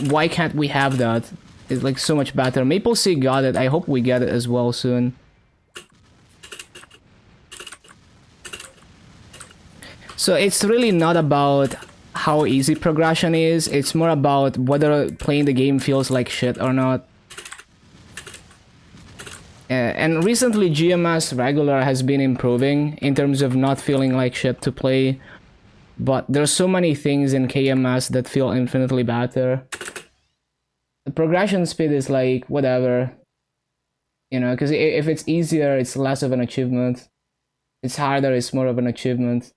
Why can't we have that? It's like so much better. Maple Sea got it. I hope we get it as well soon. So it's really not about how easy progression is. It's more about whether playing the game feels like shit or not. And recently GMS regular has been improving in terms of not feeling like shit to play. But there's so many things in KMS that feel infinitely better. The progression speed is like whatever, you know, because if it's easier, it's less of an achievement. It's harder, it's more of an achievement.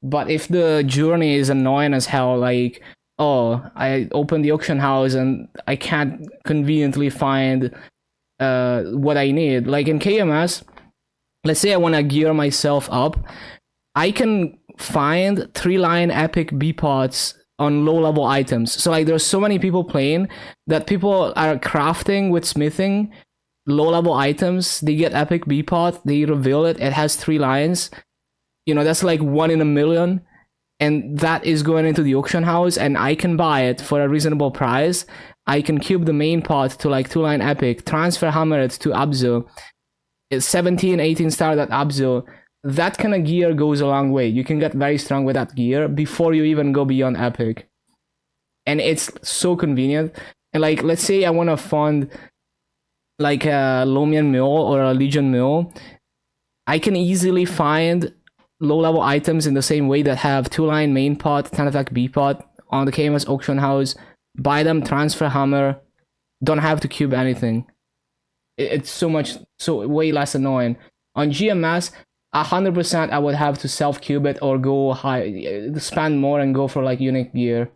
But if the journey is annoying as hell, like, oh, I open the auction house and I can't conveniently find what I need. Like in KMS, let's say I want to gear myself up, I can find 3-line epic B pots on low level items. So like there's so many people playing that people are crafting with smithing low level items. They get epic B pot, they reveal it, it has 3 lines. You know, that's like 1 in a million. And that is going into the auction house, and I can buy it for a reasonable price. I can cube the main pot to like 2-line epic, transfer hammer it to Abzu. It's 17, 18 star that Abzu. That kind of gear goes a long way. You can get very strong with that gear before you even go beyond epic. And it's so convenient. And like, let's say I want to fund like a Lomian Mill or a Legion Mill. I can easily find low level items in the same way that have 2-line main pot, 10 attack B pot on the KMS auction house. Buy them, transfer hammer, don't have to cube anything. It's so way less annoying. On GMS, 100% I would have to self cube it or go high, spend more and go for like unique gear.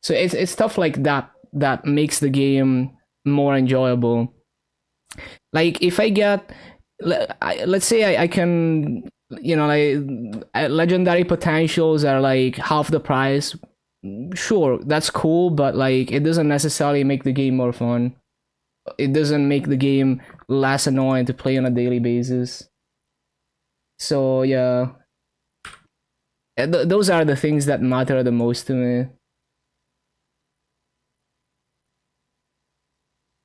So it's stuff like that that makes the game more enjoyable. Like if I get, let's say I can, you know, like legendary potentials are like half the price. Sure, that's cool, but like it doesn't necessarily make the game more fun. It doesn't make the game less annoying to play on a daily basis. So yeah, those are the things that matter the most to me.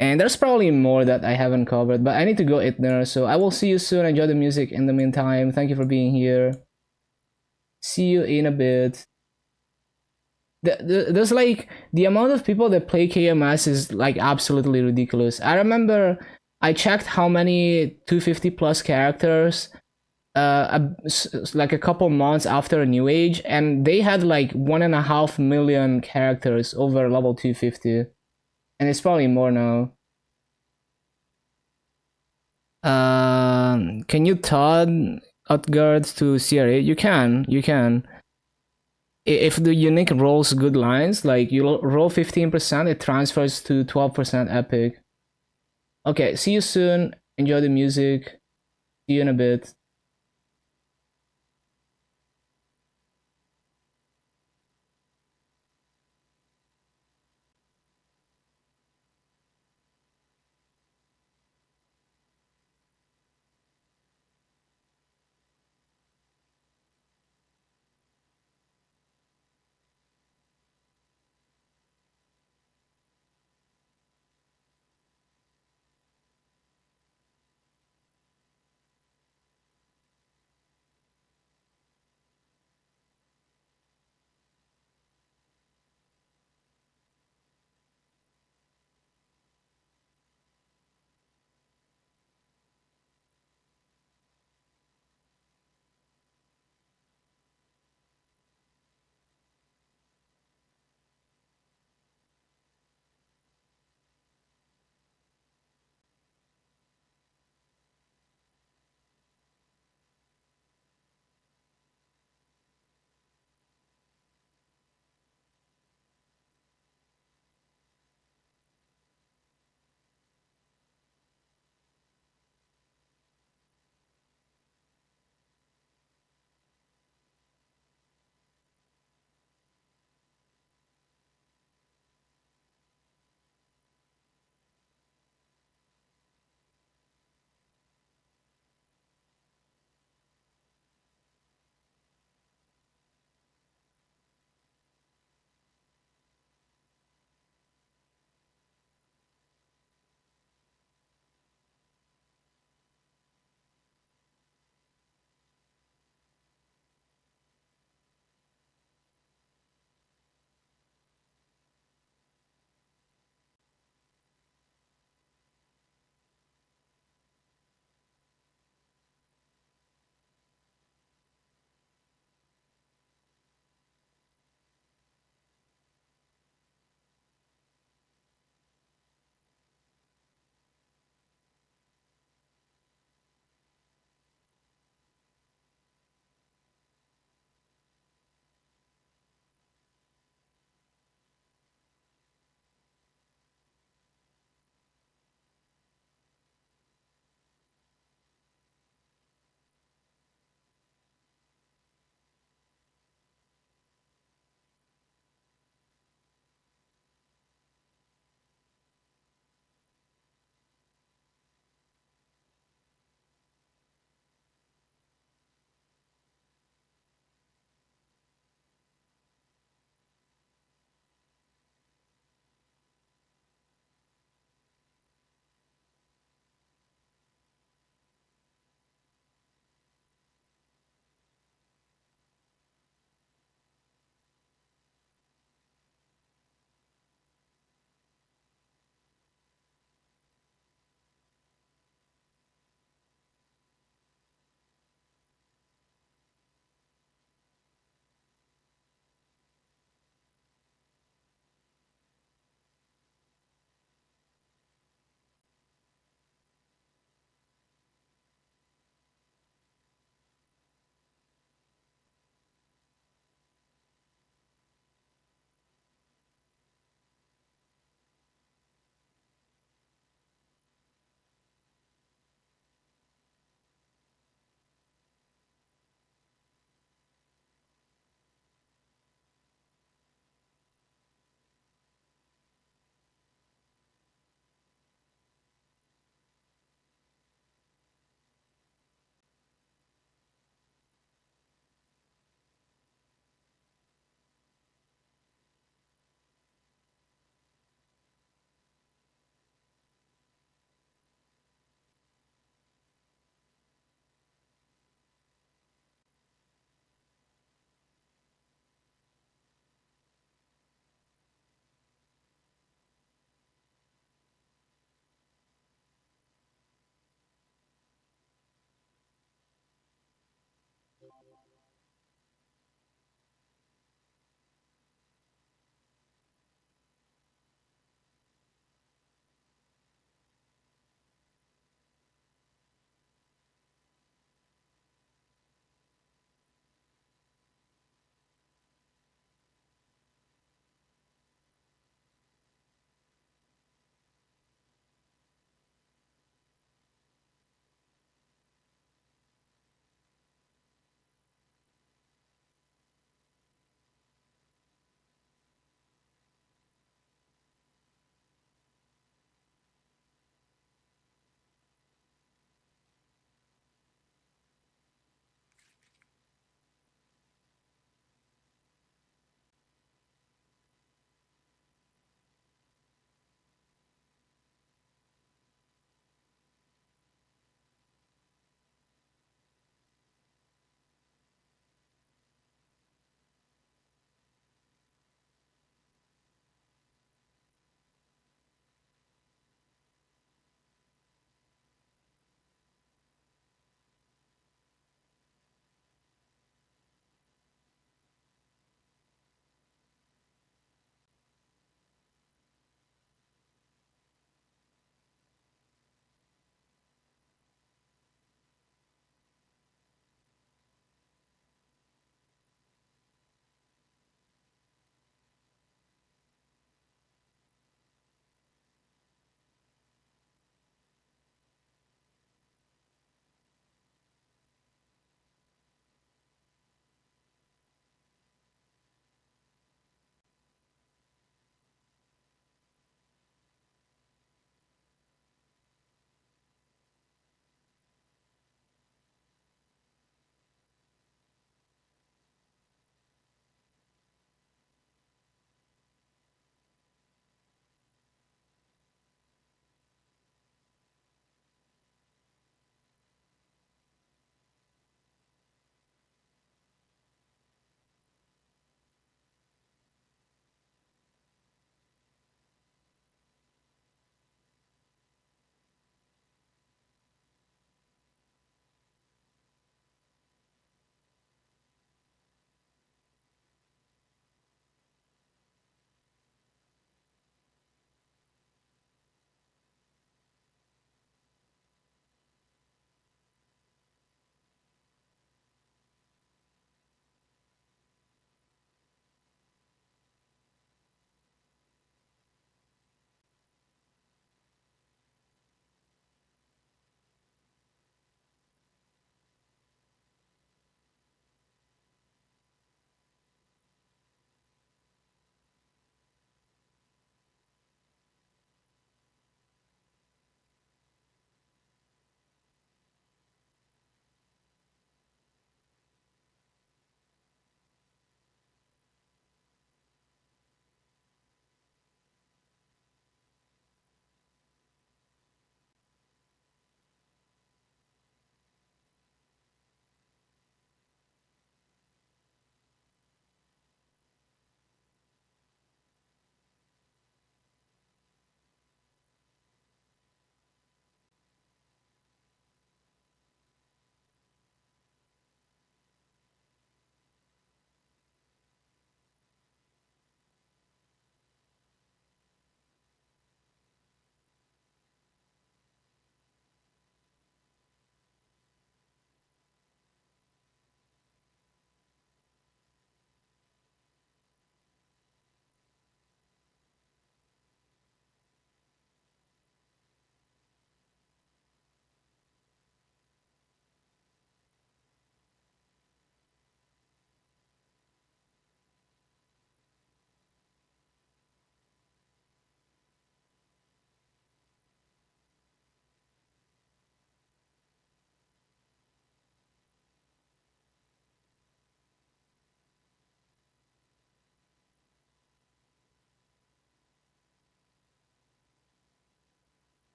And there's probably more that I haven't covered, but I need to go eat dinner. So I will see you soon. Enjoy the music in the meantime. Thank you for being here. See you in a bit. There's like the amount of people that play KMS is like absolutely ridiculous. I remember I checked how many 250 plus characters like a couple months after a new age, and they had like 1.5 million characters over level 250, and it's probably more now. Can you Todd Utgard to CRA? You can. If the unique rolls good lines, like you roll 15%, it transfers to 12% epic. Okay, see you soon. Enjoy the music. See you in a bit.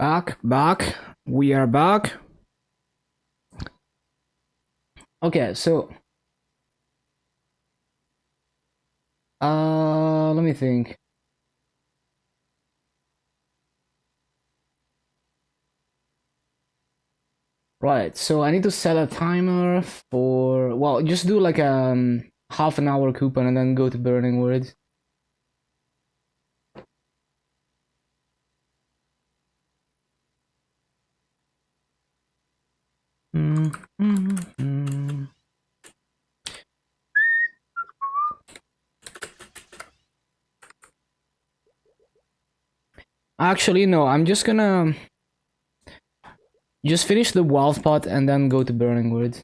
Back. We are back. Okay, so let me think. Right, so I need to set a timer for, well, just do like half an hour coupon and then go to Burning Woods. Actually, no, I'm just gonna just finish the wild pot and then go to Burning Woods.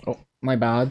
Oh, my bad.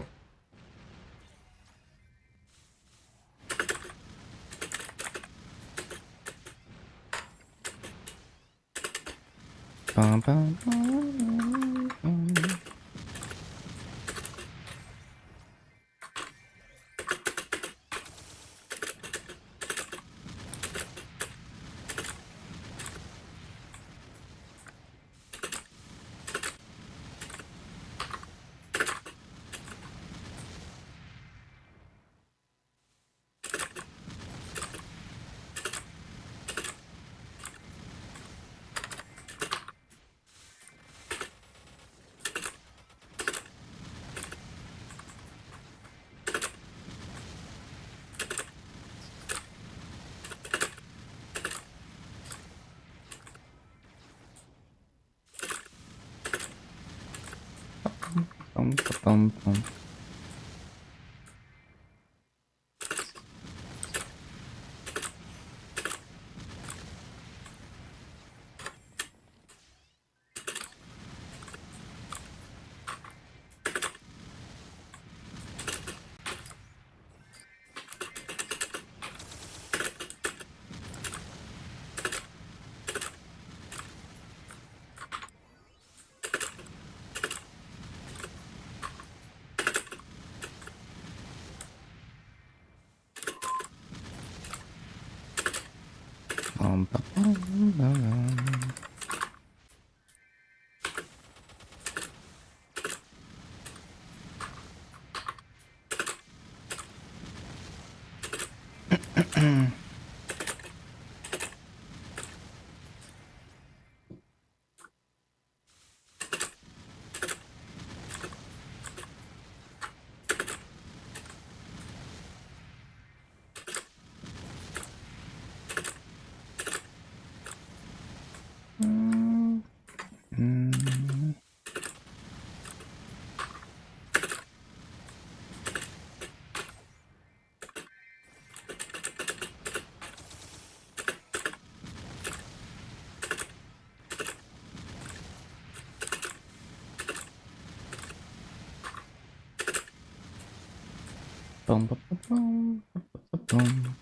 Bum, bum, bum, bum, bum.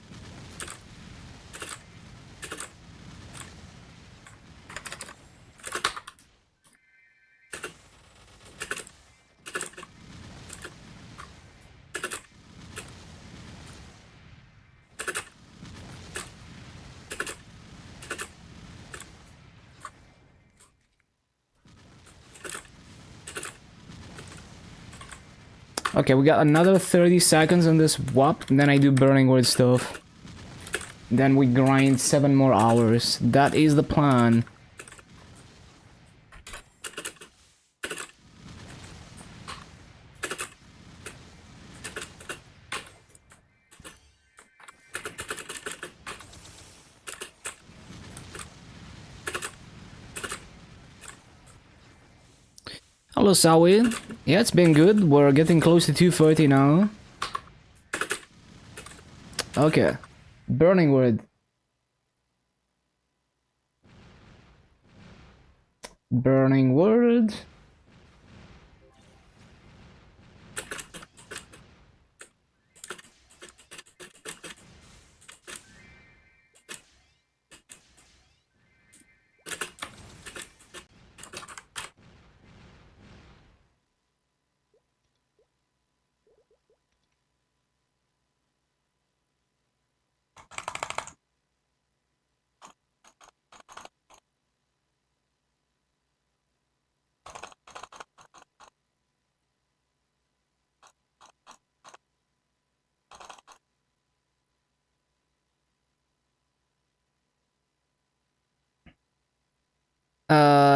Okay, we got another 30 seconds on this WAP, and then I do burning word stuff. Then we grind 7 more hours. That is the plan. Hello, Sawi. Yeah, it's been good. We're getting close to 2:30 now. Okay. Burning word. Burning word.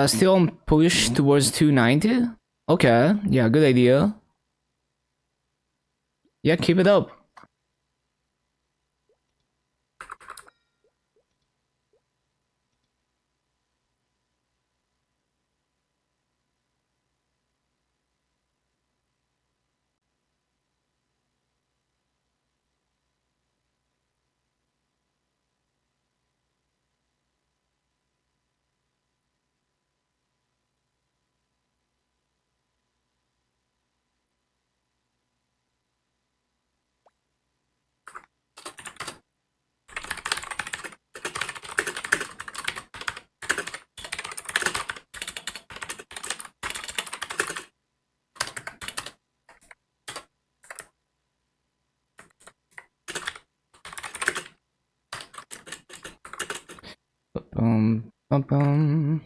Still on push towards 290? Okay, yeah, good idea. Yeah, keep it up. Bum, bum.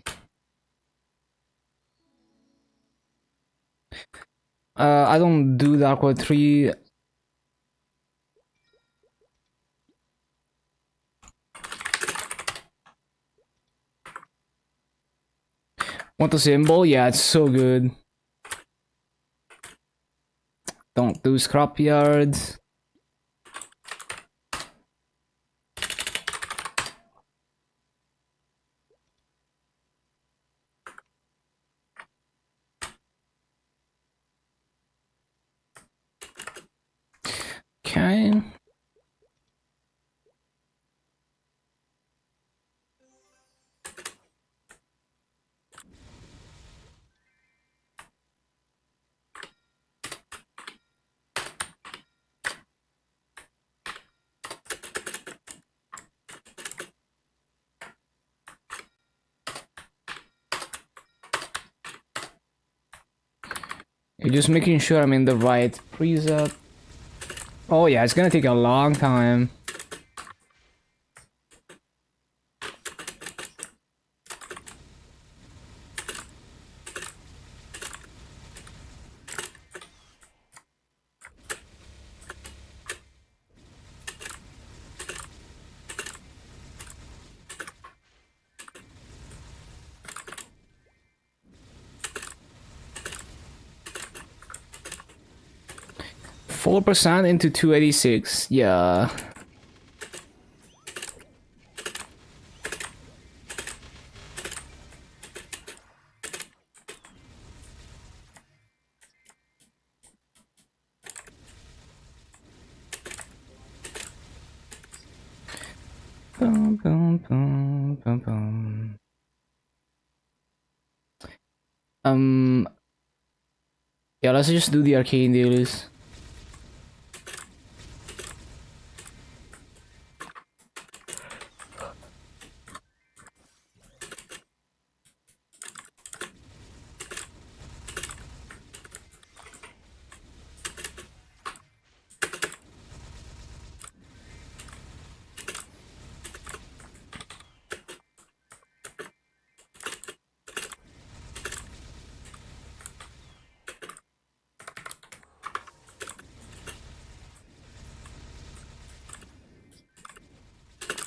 I don't do Dark World 3. Want the symbol? Yeah, it's so good. Don't do scrapyards. Okay. You're just making sure I'm in the right preset. Oh yeah, it's gonna take a long time. %4 into 286. Yeah. Bum, bum, bum, bum, bum. Yeah, let's just do the arcane dailies.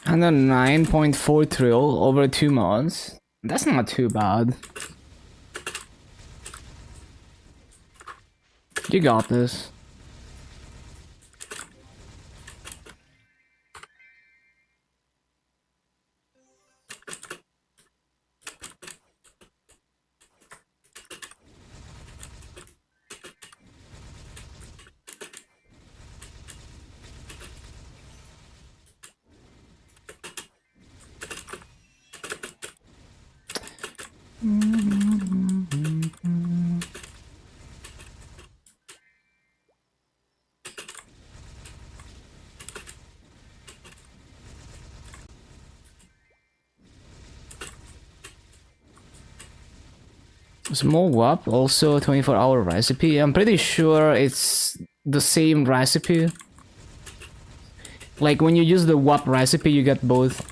And a 9.4 trill over 2 months. That's not too bad. You got this. Small WAP, also a 24-hour recipe. I'm pretty sure it's the same recipe. Like when you use the WAP recipe, you get both.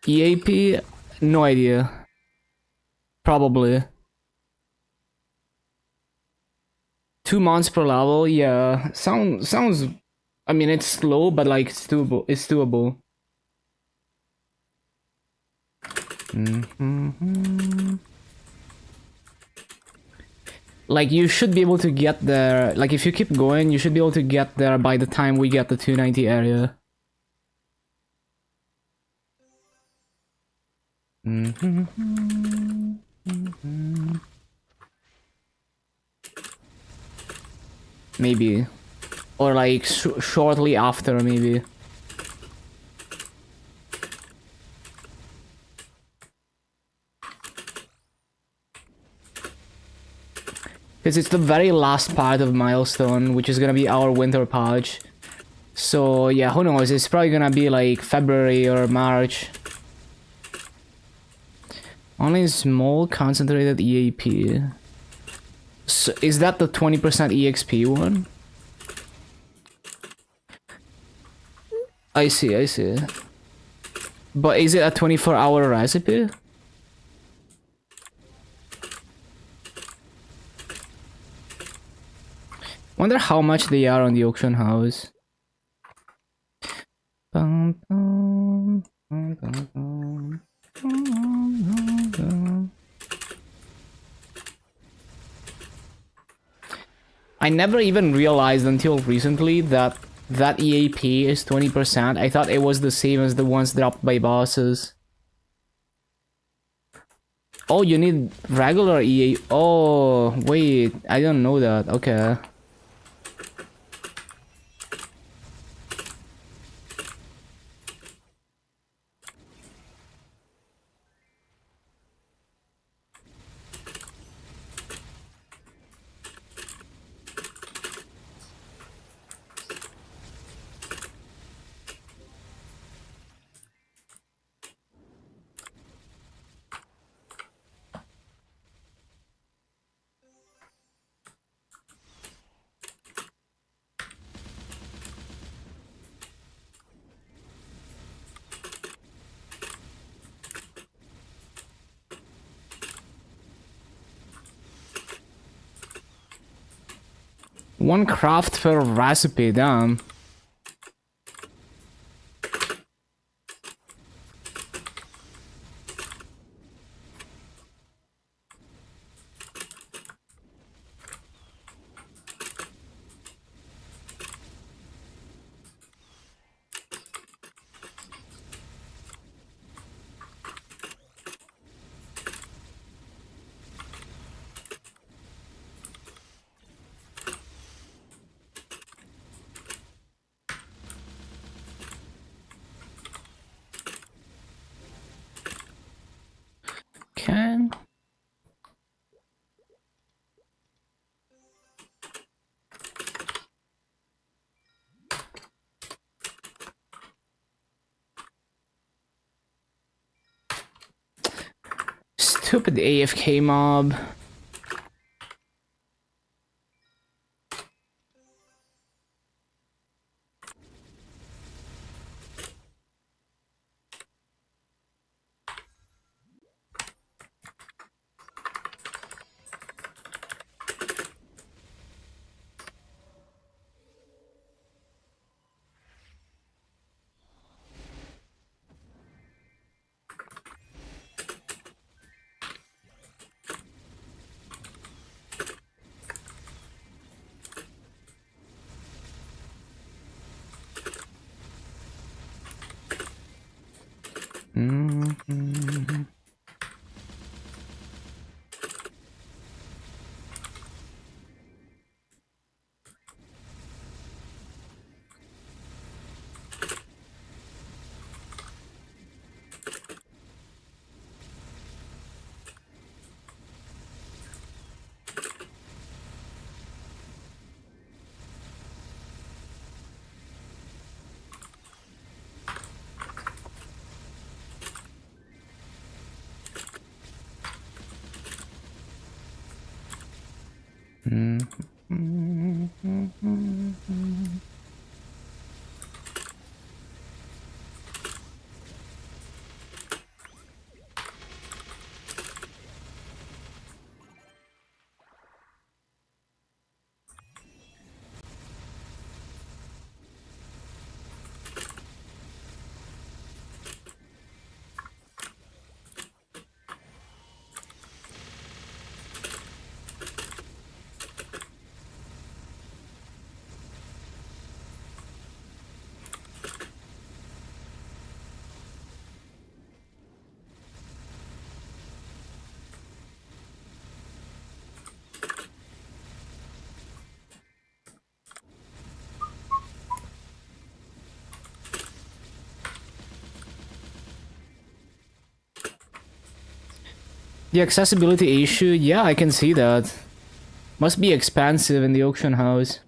EAP, no idea. Probably. 2 months per level, yeah. Sounds. I mean, it's slow, but like it's doable. It's doable. Like you should be able to get there. Like if you keep going, you should be able to get there by the time we get the 290 area. Maybe. Or like shortly after, maybe. Because it's the very last part of Milestone, which is gonna be our winter patch. So yeah, who knows, it's probably gonna be like February or March. Only small concentrated EAP. So is that the 20% EXP one? I see, I see. But is it a 24-hour recipe? Wonder how much they are on the auction house. Bum, bum, bum, bum, bum. I never even realized until recently that EAP is 20%. I thought it was the same as the ones dropped by bosses. Oh, you need regular EAP. Oh, wait. I don't know that. Okay. One craft per recipe, damn. Okay. Stupid AFK mob. Mm-hmm. The accessibility issue, yeah, I can see that. Must be expensive in the auction house.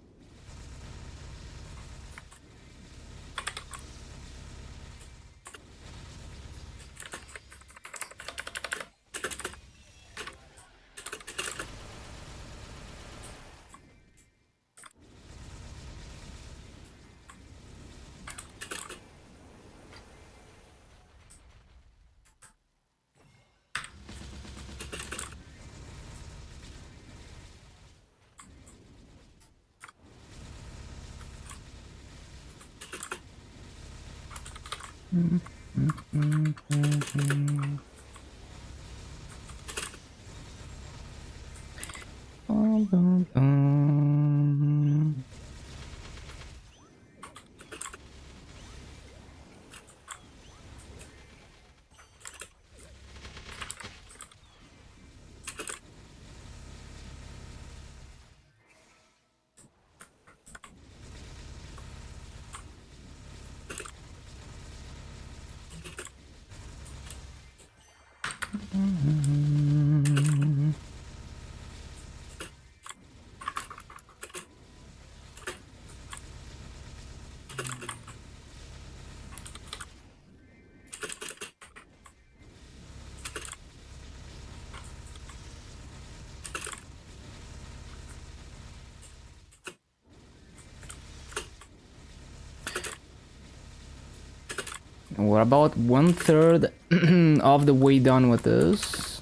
We're about 1/3 of the way done with this.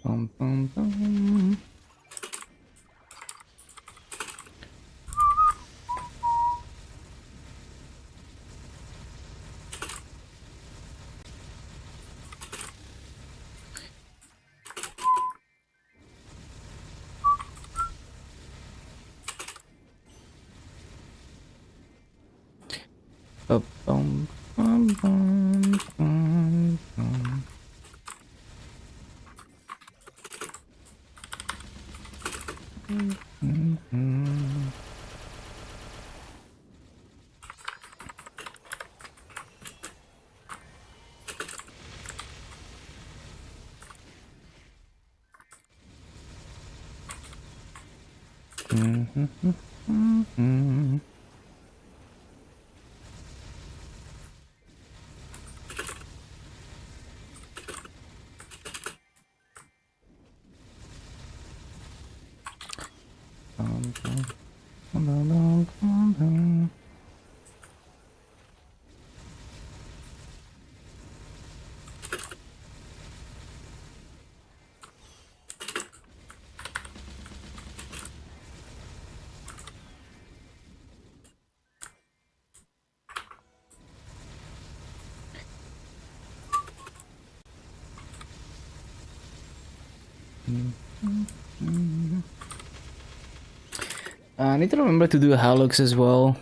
Bum, bum, bum. Bum, bum, bum, bum, bum, bum. I need to remember to do Halux as well.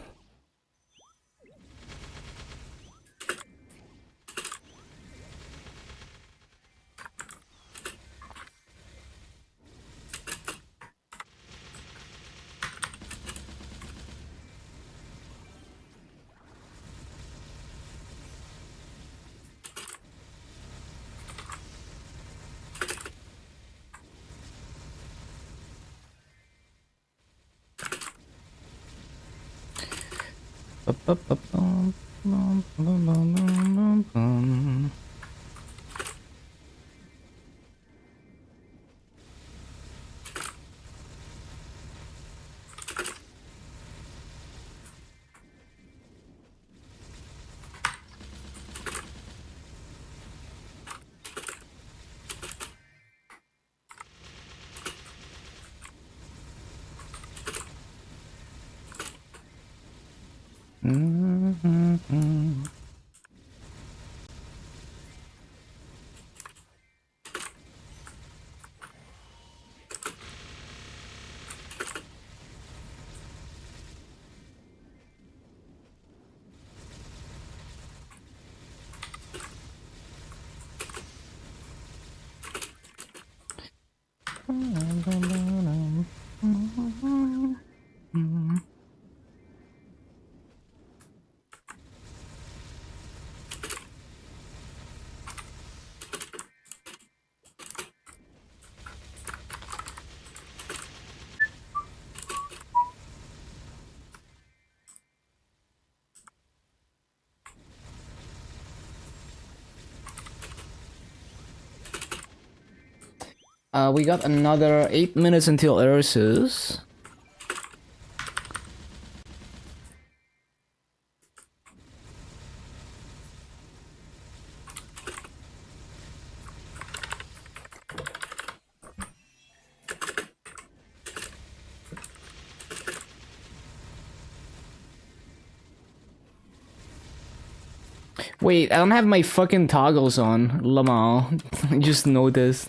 We got another 8 minutes until Ursus. Wait, I don't have my fucking toggles on, Lamau. I just noticed.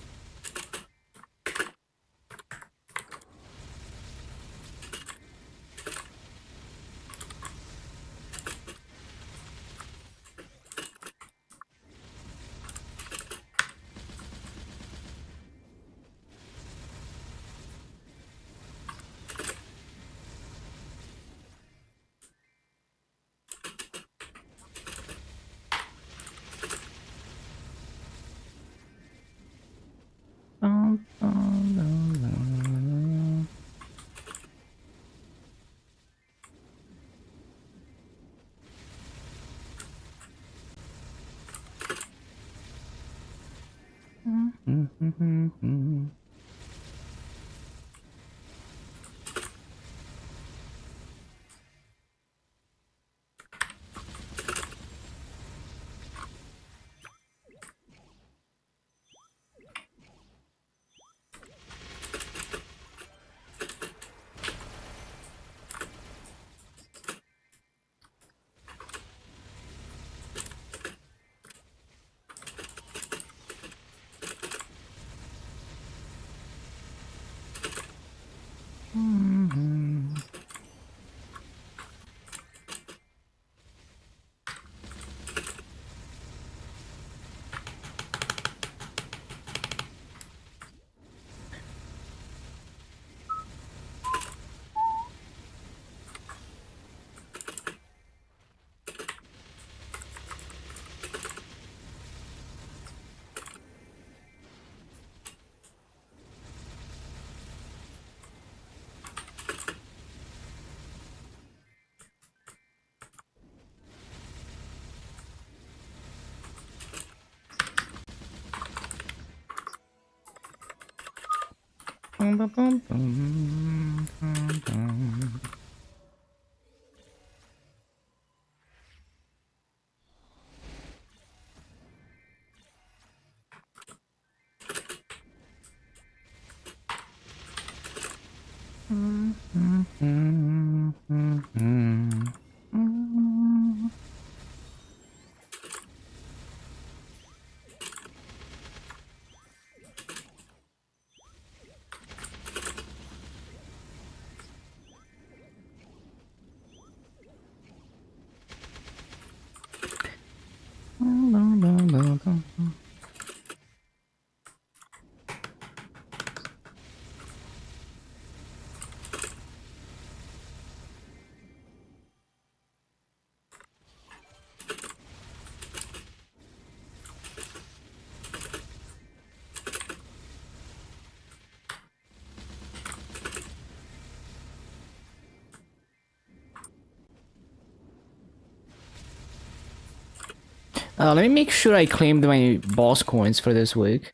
Let me make sure I claimed my boss coins for this week.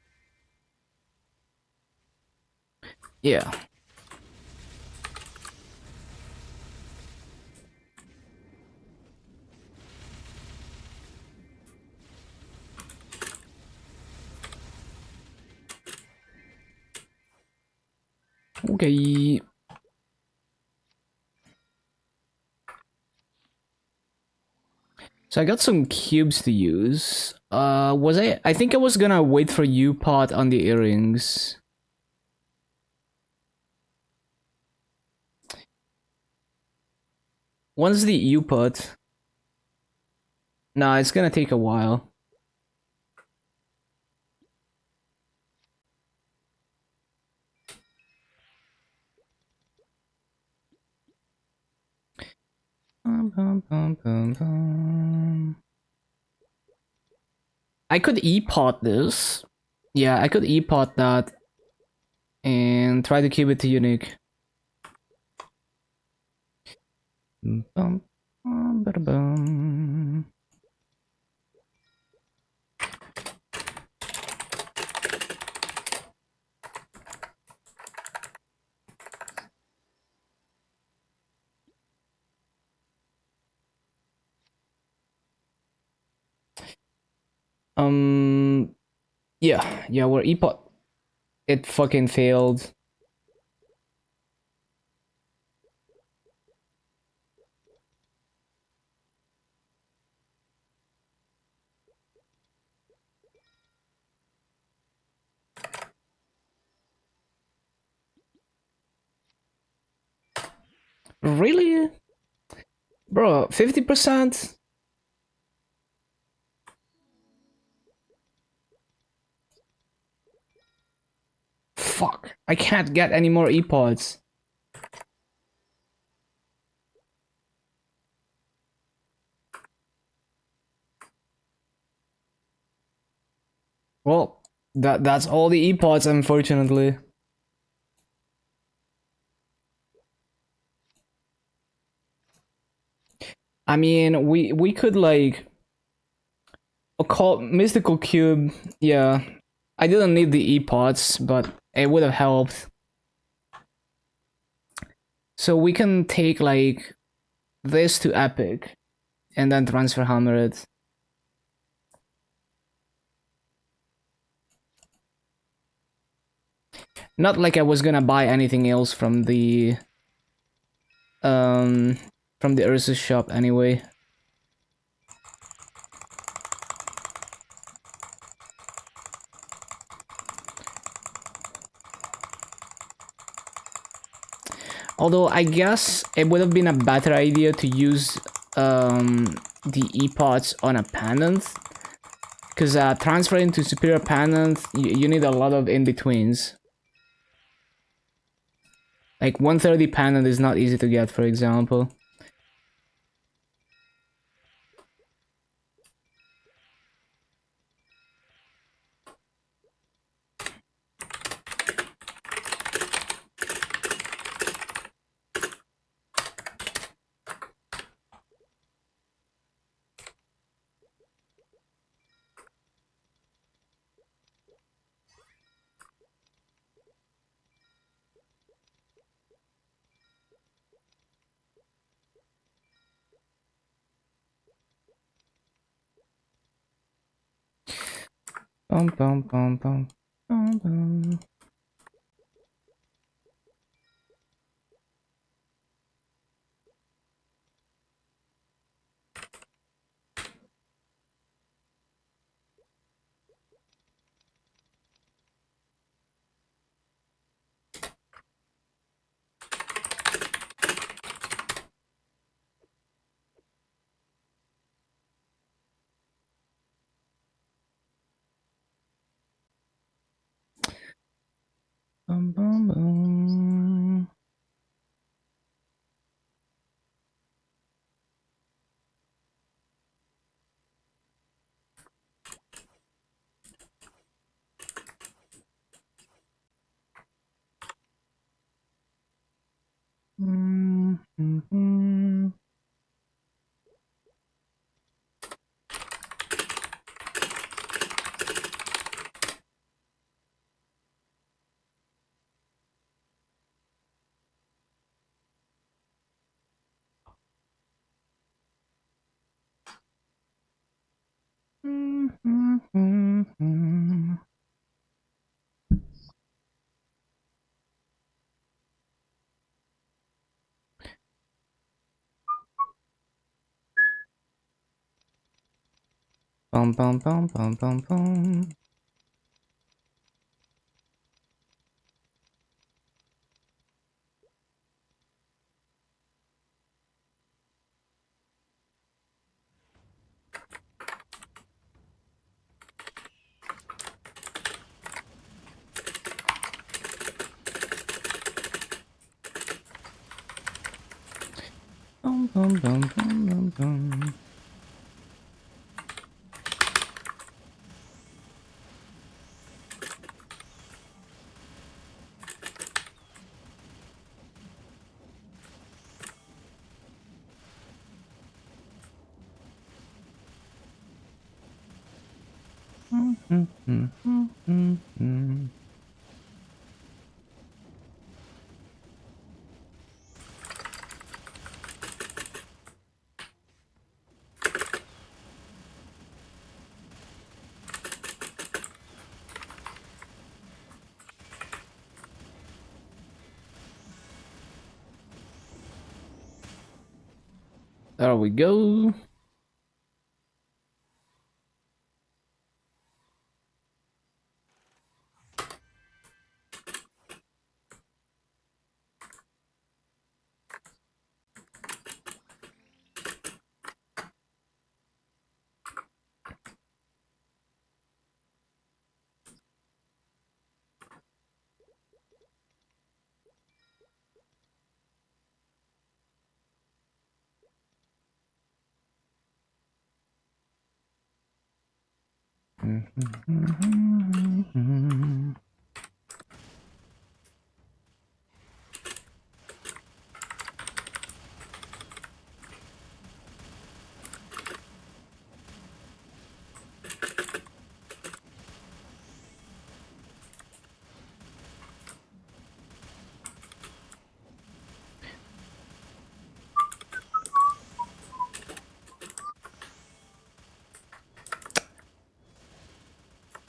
Yeah. Okay. So I got some cubes to use. I think I was gonna wait for U-Pot on the earrings. When's the U-Pot? Nah, it's gonna take a while. I could E-Pot this. Yeah, I could E-Pot that and try to keep it to unique. Um, yeah, we're E-Pot. It fucking failed. Really? Bro, 50%? Fuck, I can't get any more E-Pods. Well, that's all the E-Pods, unfortunately. I mean, we could like occult mystical cube. Yeah, I didn't need the e-pods, but it would have helped. So we can take like this to Epic and then transfer hammer it. Not like I was gonna buy anything else from the Ursus shop anyway. Although I guess it would have been a better idea to use the e-pods on a pendant, because transferring to superior pendant, you need a lot of in-betweens. Like 130 pendant is not easy to get, for example. Bum bum bum bum bum bum. Bum bum bum. Mm-hmm. Mm-hmm. Bum bum bum bum bum bum. Bum bum bum bum bum bum. Mm-hmm. There we go. Mm-hmm.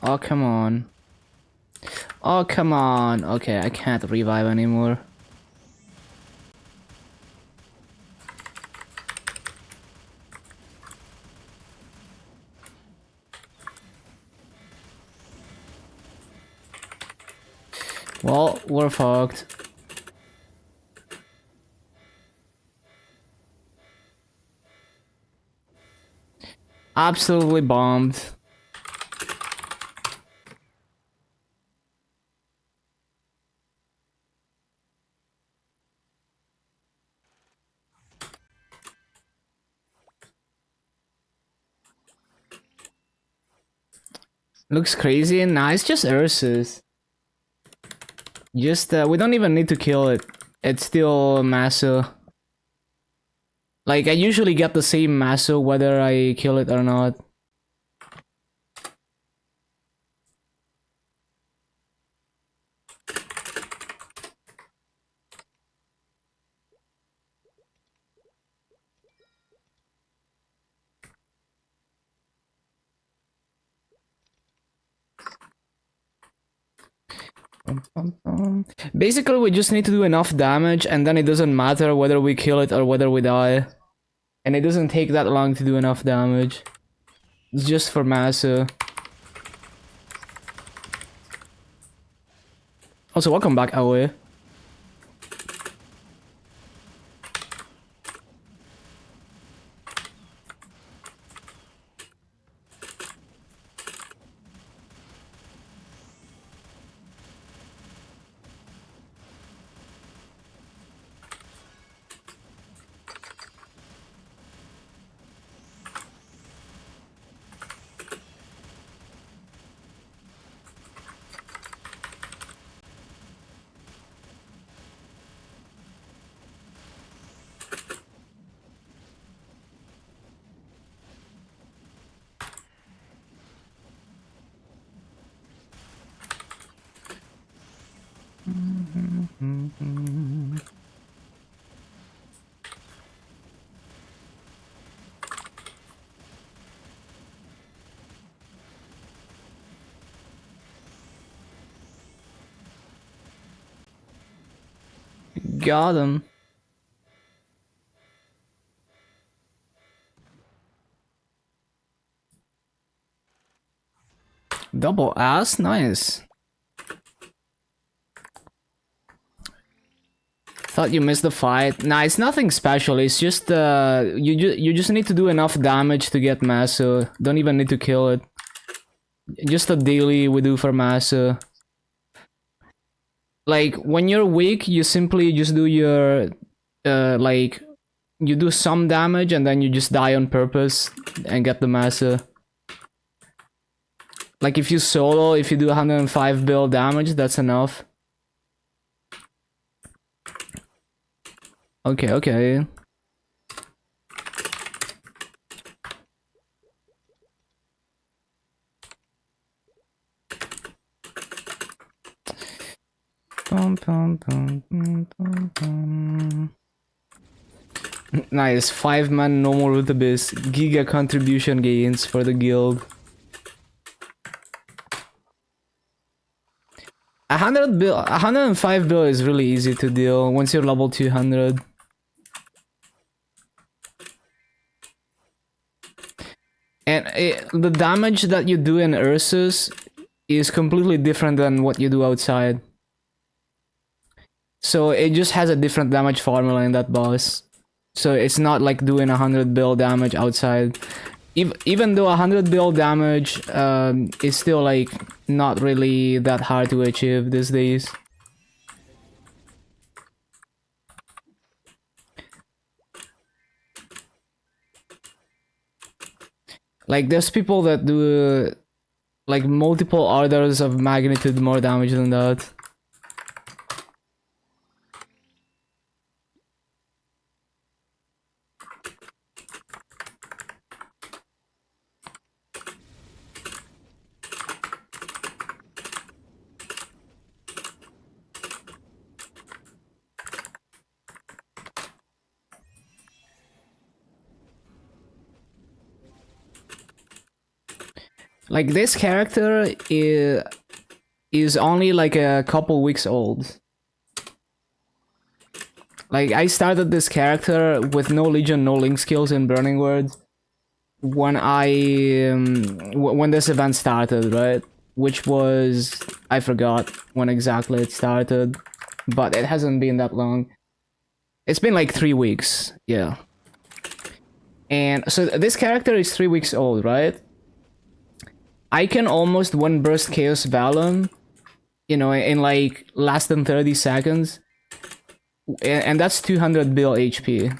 Oh, come on. Oh, come on. Okay, I can't revive anymore. Well, we're fucked. Absolutely bombed. Looks crazy. Nah, it's just Ursus. Just, we don't even need to kill it. It's still Maso. Like, I usually get the same Maso whether I kill it or not. Basically, we just need to do enough damage, and then it doesn't matter whether we kill it or whether we die. And it doesn't take that long to do enough damage. It's just for Masa. Also, welcome back, Aoi. Got him. Double ass, nice. Thought you missed the fight. Nah, it's nothing special. It's just you just need to do enough damage to get Maso. Don't even need to kill it. Just a daily we do for Maso. Like when you're weak, you simply just do your like you do some damage and then you just die on purpose and get the Maso. Like if you solo, if you do 105 bill damage, that's enough. Okay, okay. Nice, 5-man no more with the biz. Giga contribution gains for the guild. 100 bill, 105 bill is really easy to deal once you're level 200. And the damage that you do in Ursus is completely different than what you do outside. So it just has a different damage formula in that boss. So it's not like doing 100 bill damage outside. Even though 100 bill damage is still like not really that hard to achieve these days. Like there's people that do like multiple orders of magnitude more damage than that. Like this character is only like a couple weeks old. Like I started this character with no Legion, no Link skills in Burning Words when when this event started, right? Which was, I forgot when exactly it started, but it hasn't been that long. It's been like 3 weeks, yeah. And so this character is 3 weeks old, right? I can almost one burst Chaos Vellum, you know, in like less than 30 seconds. And that's 200 bill HP.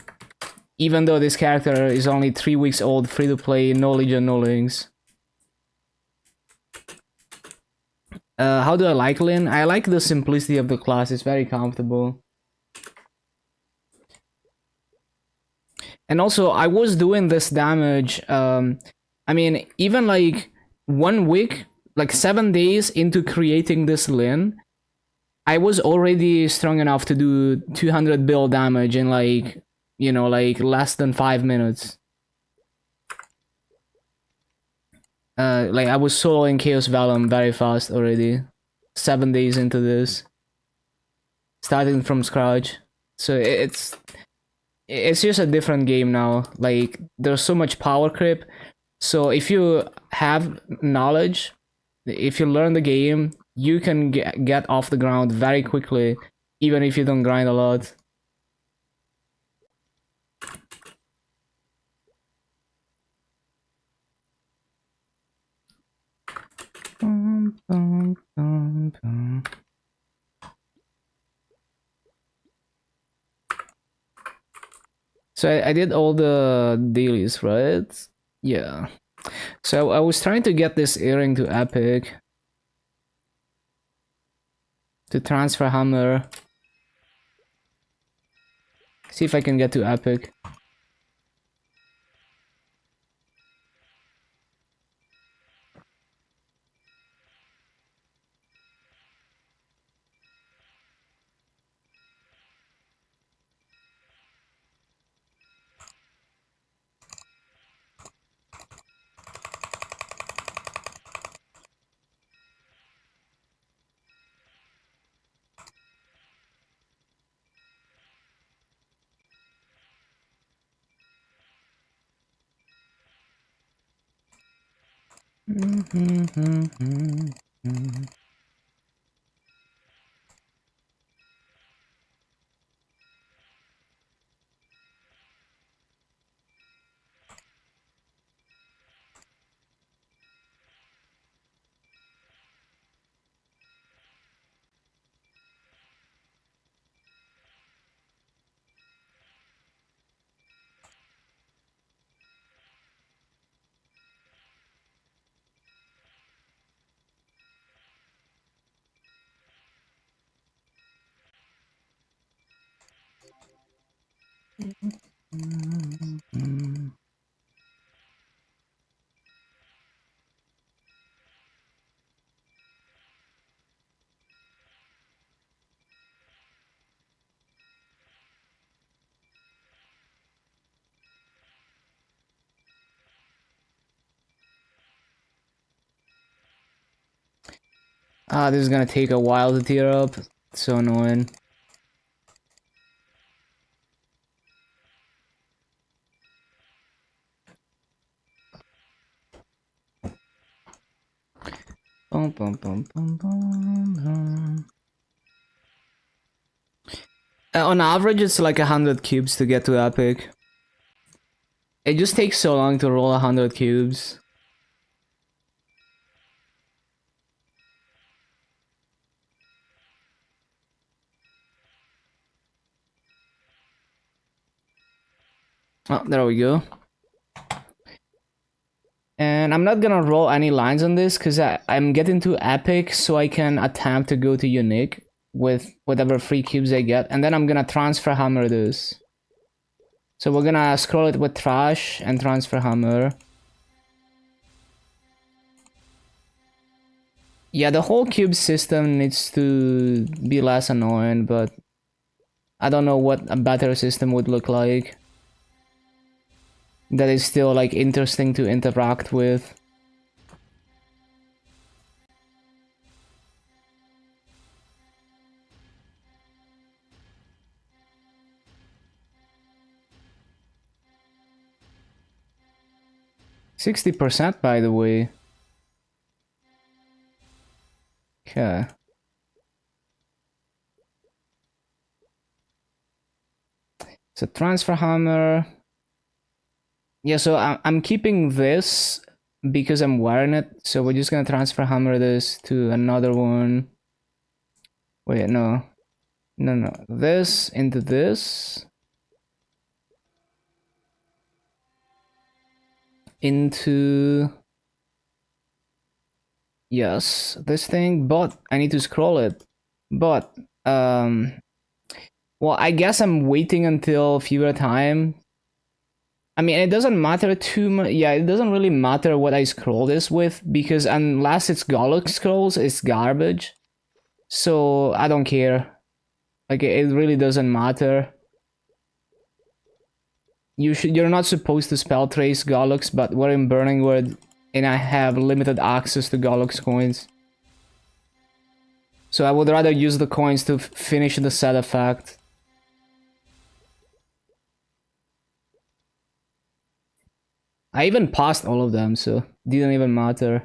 Even though this character is only 3 weeks old, free to play, no Legion, no Links. How do I like Lin? I like the simplicity of the class, it's very comfortable. And also, I was doing this damage, I mean, even like 1 week, like 7 days into creating this Lin, I was already strong enough to do 200 bill damage in like, you know, like less than 5 minutes. Like I was soloing Chaos Vellum very fast already. 7 days into this. Starting from scratch. So it's just a different game now. Like there's so much power creep. So if you have knowledge, if you learn the game, you can get off the ground very quickly, even if you don't grind a lot. So I did all the dailies, right? Yeah. So I was trying to get this earring to Epic. To transfer hammer. See if I can get to Epic. Ah, this is gonna take a while to tear up. It's so annoying. Bum, bum, bum, bum, bum. On average, it's like 100 cubes to get to Epic. It just takes so long to roll 100 cubes. Oh, there we go. And I'm not gonna roll any lines on this because I'm getting to Epic so I can attempt to go to Unique with whatever free cubes I get. And then I'm gonna transfer hammer this. So we're gonna scroll it with trash and transfer hammer. Yeah, the whole cube system needs to be less annoying, but I don't know what a better system would look like. That is still like interesting to interact with. 60% by the way. Okay. So transfer hammer. Yeah, so I'm keeping this because I'm wearing it. So we're just gonna transfer hammer this to another one. Wait, no. No. This into this. Into... Yes, this thing, but I need to scroll it. But, well, I guess I'm waiting until fewer time. I mean, it doesn't matter too much. Yeah, it doesn't really matter what I scroll this with, because unless it's Golok scrolls, it's garbage. So, I don't care. Like, it really doesn't matter. You're not supposed to spell trace Goloks, but we're in Burning Wood, and I have limited access to Golok's coins. So I would rather use the coins to finish the set effect. I even passed all of them, so didn't even matter.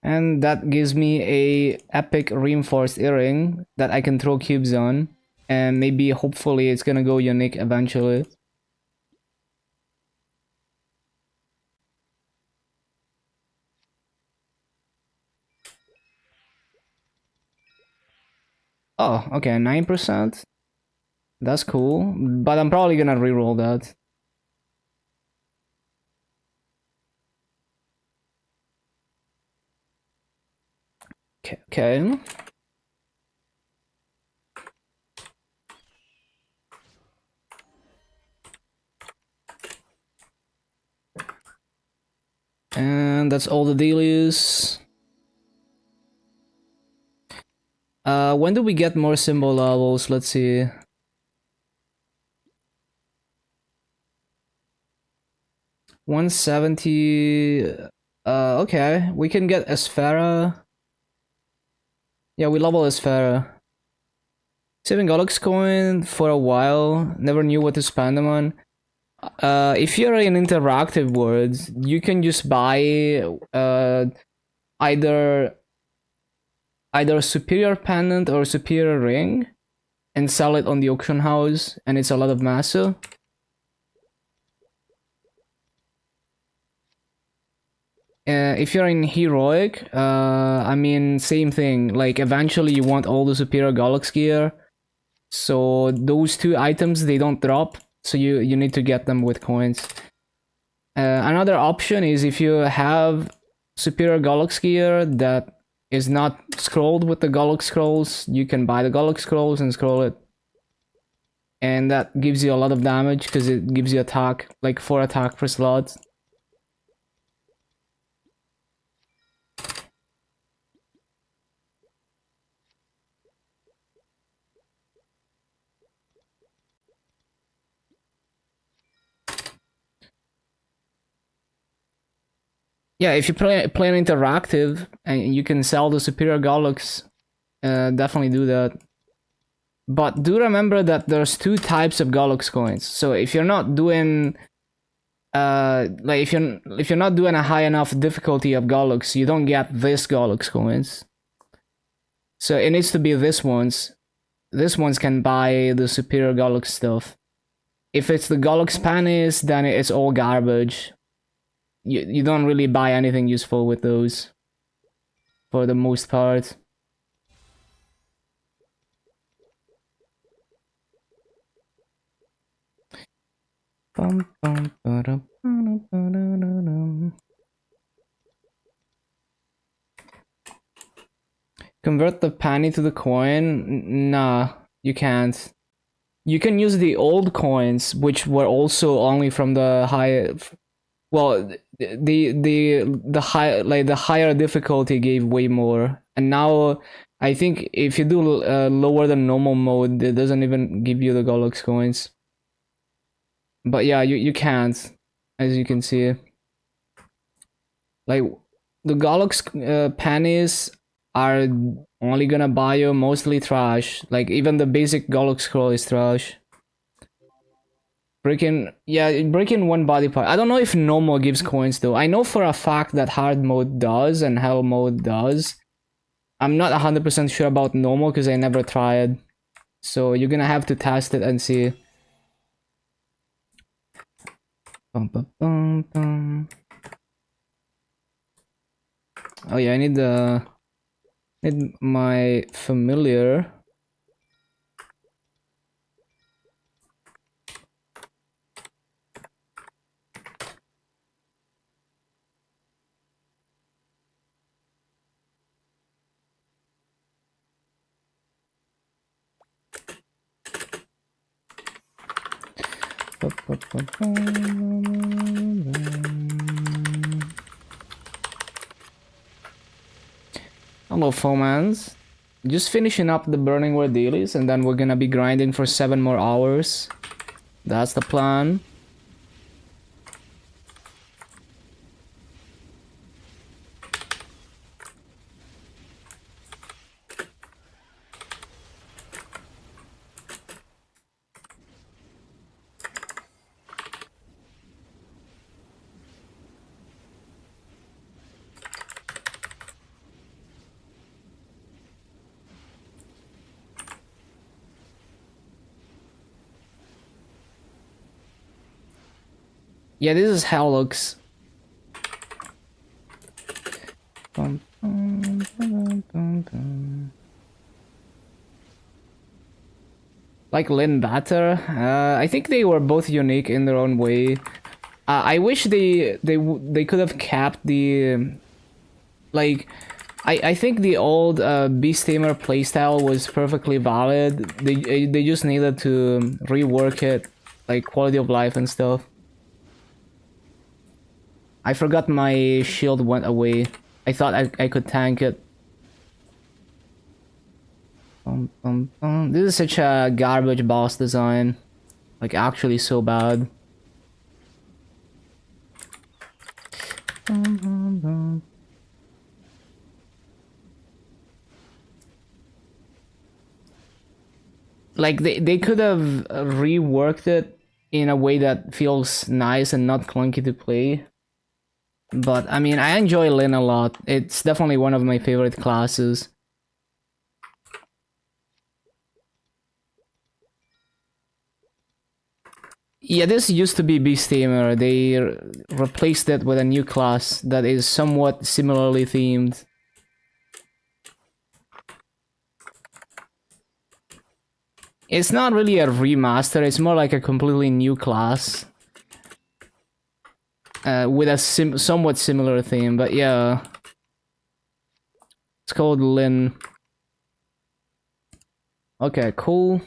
And that gives me a epic reinforced earring that I can throw cubes on. And maybe, hopefully, it's gonna go unique eventually. Oh, okay, 9%. That's cool, but I'm probably gonna reroll that. Okay. And that's all the dailies. When do we get more symbol levels? Let's see. $170. Okay, we can get Esfera. Yeah, we level Esfera. Saving Golux coin for a while. Never knew what to spend them on. If you're in interactive worlds, you can just buy either superior pendant or superior ring and sell it on the auction house, and it's a lot of massa. If you're in heroic, I mean, same thing. Like, eventually you want all the superior Golux gear, so those two items, they don't drop, so you need to get them with coins. Another option is if you have superior Golux gear that is not scrolled with the Golux scrolls, you can buy the Golux scrolls and scroll it. And that gives you a lot of damage because it gives you attack, like 4 attack per slot. Yeah, if you play an interactive and you can sell the superior Golux, definitely do that. But do remember that there's 2 types of Golux coins. So if you're not doing like if you're not doing a high enough difficulty of Golux, you don't get this Golux coins. So it needs to be this ones. This ones can buy the superior Golux stuff. If it's the Golux panties, then it's all garbage. You don't really buy anything useful with those, for the most part. Convert the penny to the coin? Nah, you can't. You can use the old coins, which were also only from the high. Well, the high, like the higher difficulty gave way more, and now I think if you do lower than normal mode, it doesn't even give you the Golux coins. But yeah, you can't, as you can see. Like, the Golux pennies are only gonna buy you mostly trash. Like, even the basic Golux scroll is trash. breaking one body part. I don't know if normal gives coins though. I know for a fact that hard mode does and hell mode does. I'm not 100% sure about normal because I never tried. So you're gonna have to test it and see. Bum, bum, bum, bum. Oh yeah, I need my familiar. Hello, Fomans. Just finishing up the Burning Word dailies, and then we're gonna be grinding for 7 more hours. That's the plan. Yeah, this is how it looks. Like Lynn Batter, I think they were both unique in their own way. I wish they could have kept the like. I think the old Beast Tamer playstyle was perfectly valid. They just needed to rework it, like quality of life and stuff. I forgot my shield went away. I thought I could tank it. This is such a garbage boss design. Like, actually so bad. Like, they could have reworked it in a way that feels nice and not clunky to play. But, I mean, I enjoy Lyn a lot. It's definitely one of my favorite classes. Yeah, this used to be Beast Tamer. They replaced it with a new class that is somewhat similarly themed. It's not really a remaster, it's more like a completely new class. With a somewhat similar theme, but yeah. It's called Lyn. Okay, cool.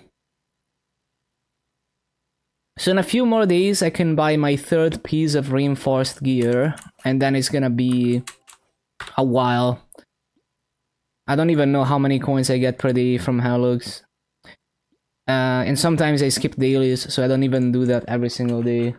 So in a few more days, I can buy my 3rd piece of reinforced gear, and then it's gonna be a while. I don't even know how many coins I get per day from Halux. And sometimes I skip dailies, so I don't even do that every single day.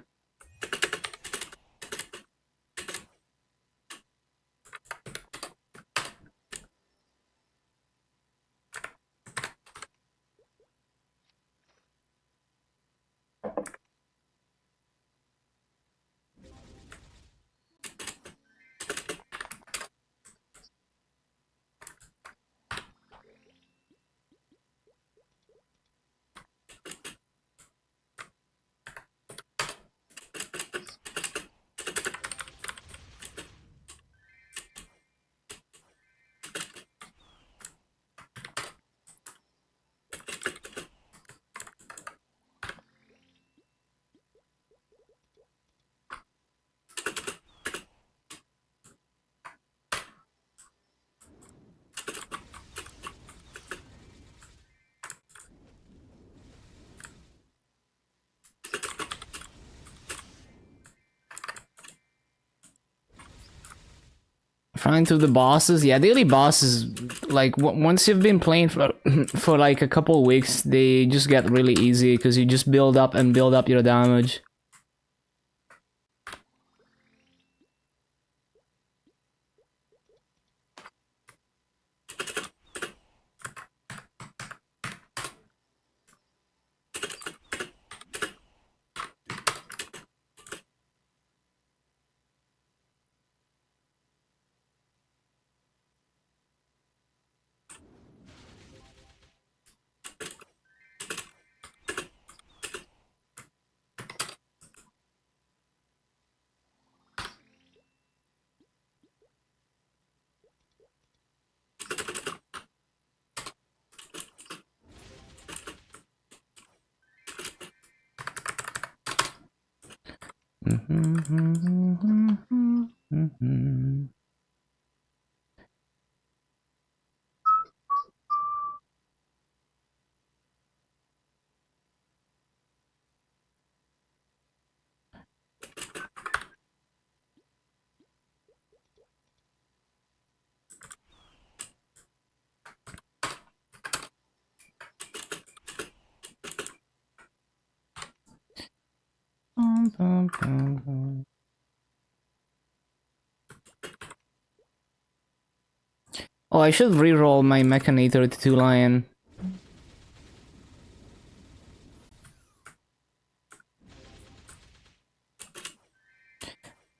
Trying through the bosses, yeah, daily bosses, like once you've been playing for for like a couple weeks, they just get really easy because you just build up and build up your damage. Oh, I should re-roll my Mechanator to 2 Lion.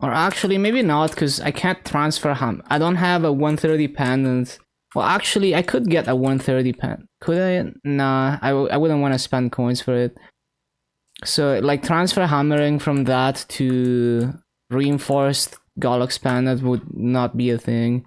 Or actually, maybe not, because I can't transfer him. I don't have a 130 pendant. Well, actually, I could get a 130 pen. Could I? Nah, I wouldn't want to spend coins for it. So, like, transfer hammering from that to reinforced Galax pendant would not be a thing.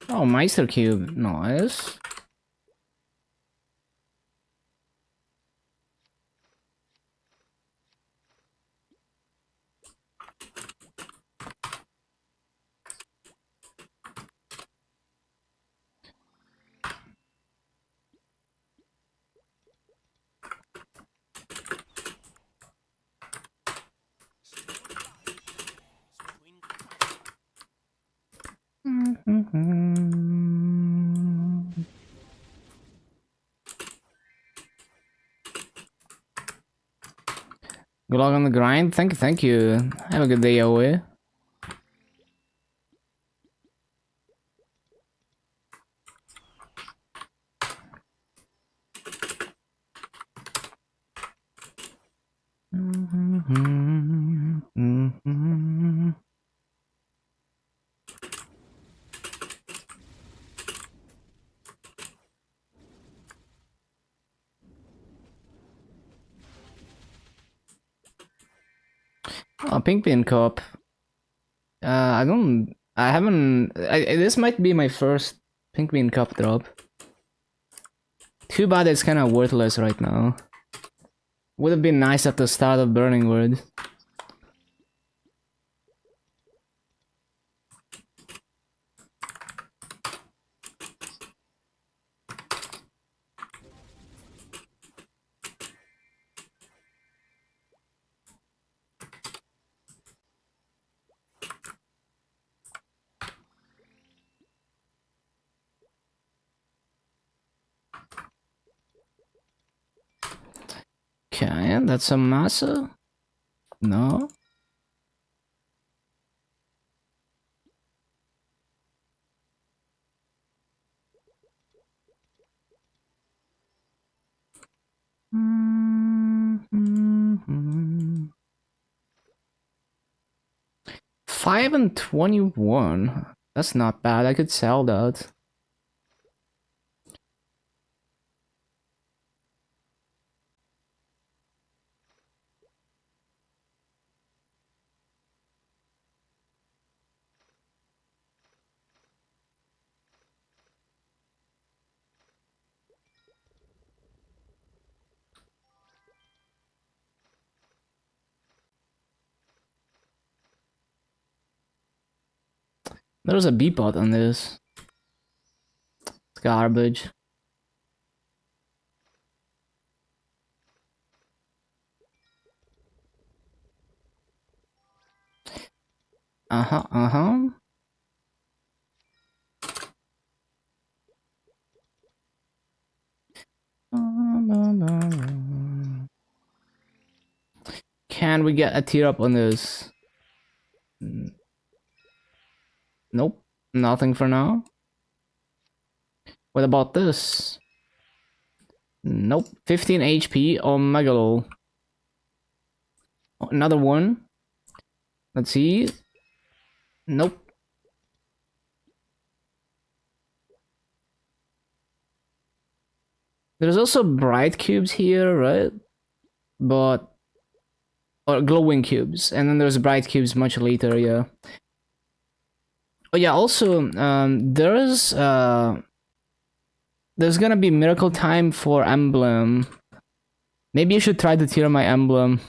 Oh, Meister Cube, nice. Good luck on the grind. Thank you. Have a good day away. Oh, Pink Bean Cup. I haven't. This might be my first Pink Bean Cup drop. Too bad it's kind of worthless right now. Would have been nice at the start of Burning Word. Okay, that's a massa. No. Mm-hmm. 5 and 21. That's not bad. I could sell that. There's a B-pot on this. It's garbage. Uh-huh. Can we get a tier up on this? Nope, nothing for now. What about this? Nope, 15 HP on Megalo. Another one. Let's see. Nope. There's also bright cubes here, right? But or glowing cubes, and then there's bright cubes much later. Yeah. Oh yeah. Also, there's gonna be miracle time for emblem. Maybe you should try to tier my emblem,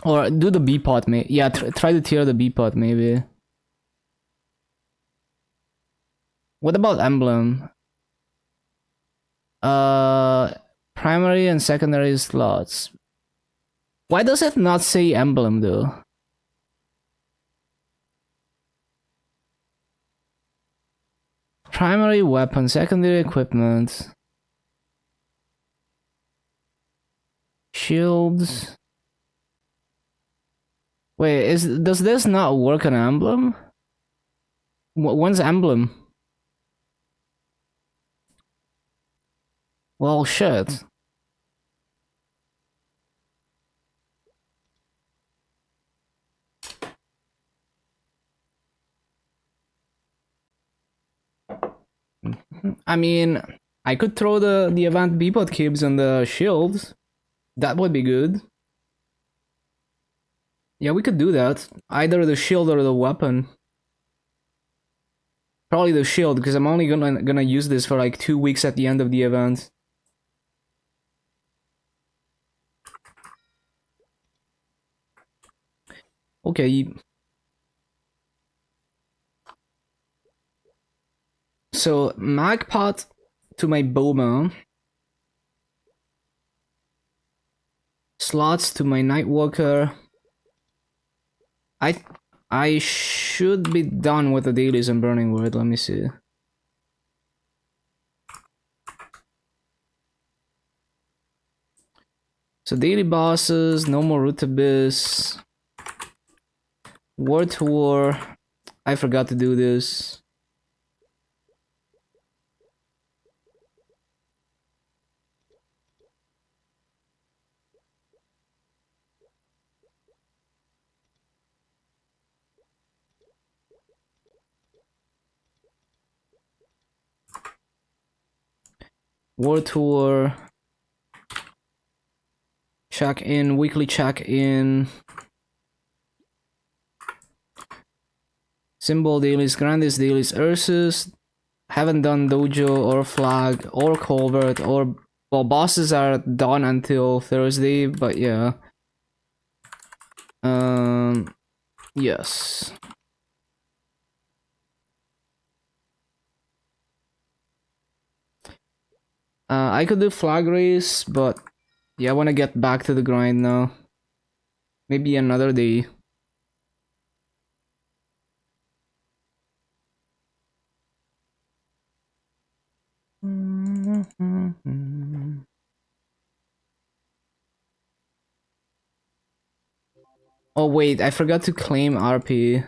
or do the B pot. Yeah, try to tier the B pot maybe. What about emblem? Primary and secondary slots. Why does it not say emblem though? Primary weapon, secondary equipment. Shields. Wait, does this not work on emblem? When's emblem? Well, shit. I mean, I could throw the event Bebot cubes on the shields. That would be good. Yeah, we could do that. Either the shield or the weapon. Probably the shield, because I'm only gonna use this for like 2 weeks at the end of the event. Okay. So, Magpot to my Bowman. Slots to my Nightwalker. I should be done with the dailies and Burning Word. Let me see. So daily bosses, no more Root Abyss. War to War. I forgot to do this. War Tour. Check in, weekly check in. Symbol dailies, Grandis dailies, Ursus. Haven't done Dojo or Flag or Colbert or. Well, bosses are done until Thursday, but yeah. Yes. I could do Flag Race, but yeah, I want to get back to the grind now. Maybe another day. Oh wait, I forgot to claim RP.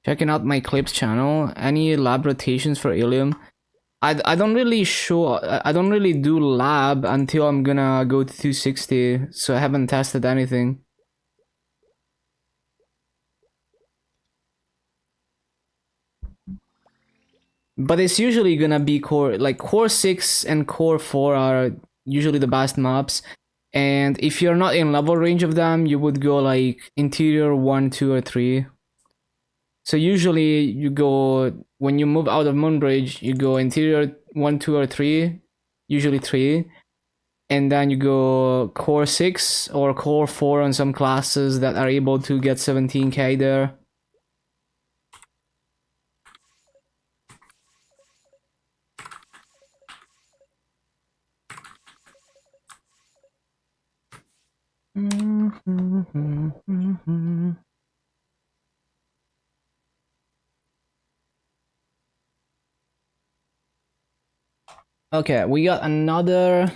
Checking out my clips channel. Any lab rotations for Ilium? I don't really I don't really do lab until I'm gonna go to 260, so I haven't tested anything. But it's usually gonna be core 6 and core 4 are usually the best maps. And if you're not in level range of them, you would go like interior 1, 2, or 3. So usually you go, when you move out of Moonbridge, you go interior 1, 2, or 3, usually 3. And then you go core 6 or core 4 on some classes that are able to get 17k there. Okay, we got another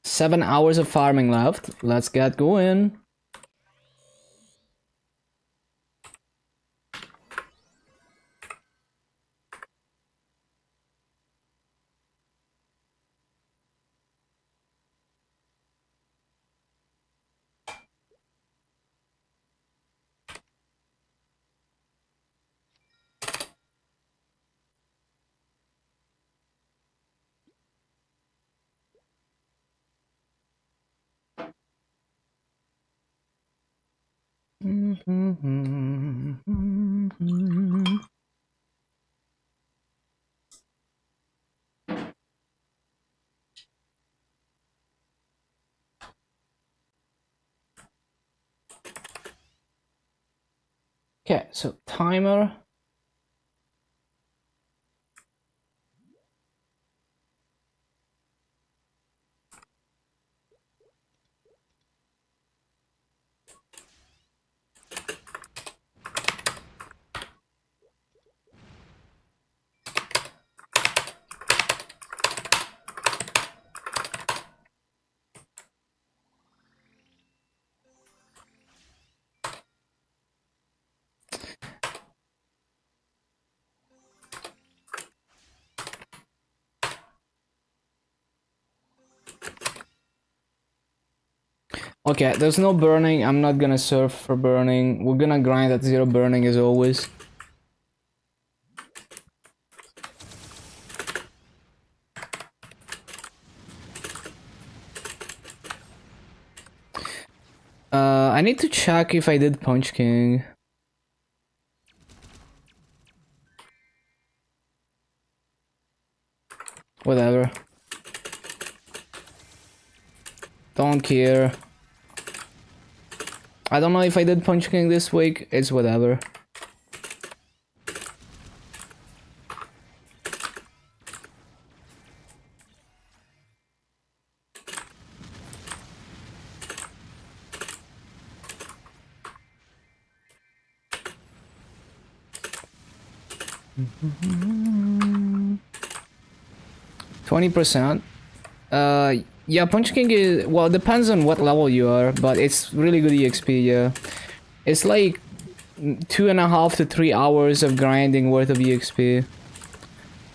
7 hours of farming left. Let's get going. Okay, so timer. Okay, there's no burning. I'm not gonna surf for burning. We're gonna grind at 0 burning as always. I need to check if I did Punch King. Whatever. Don't care. I don't know if I did Punch King this week. It's whatever. Mm-hmm. 20%. Yeah, Punch King is, well, depends on what level you are, but it's really good EXP, yeah. It's like 2.5 to 3 hours of grinding worth of EXP.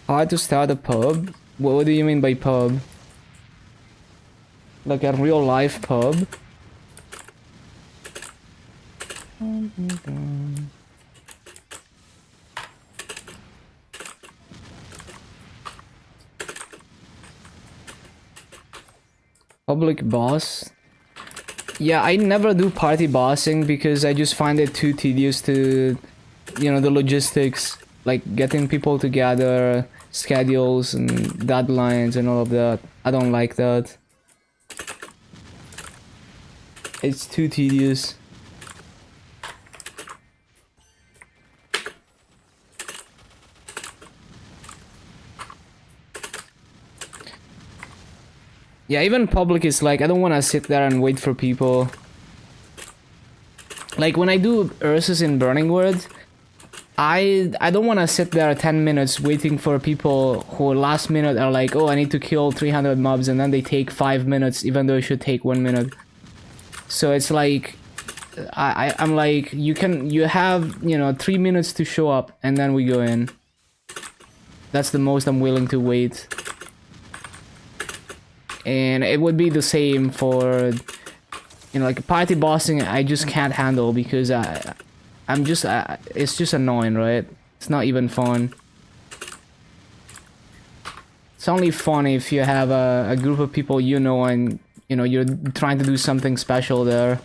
Hard to start a pub? What do you mean by pub? Like a real life pub? Public boss? Yeah, I never do party bossing because I just find it too tedious to, you know, the logistics, like getting people together, schedules and deadlines and all of that. I don't like that. It's too tedious. Yeah, even public is like, I don't want to sit there and wait for people. Like when I do Ursus in Burning World, I don't want to sit there 10 minutes waiting for people who last minute are like, oh, I need to kill 300 mobs, and then they take 5 minutes even though it should take 1 minute. So it's like, I'm like, you have, you know, 3 minutes to show up and then we go in. That's the most I'm willing to wait. And it would be the same for, you know, like party bossing. I just can't handle because I'm just it's just annoying, right? It's not even fun. It's only fun if you have a group of people you know and, you know, you're trying to do something special there.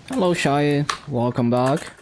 Hello, Shy. Welcome back.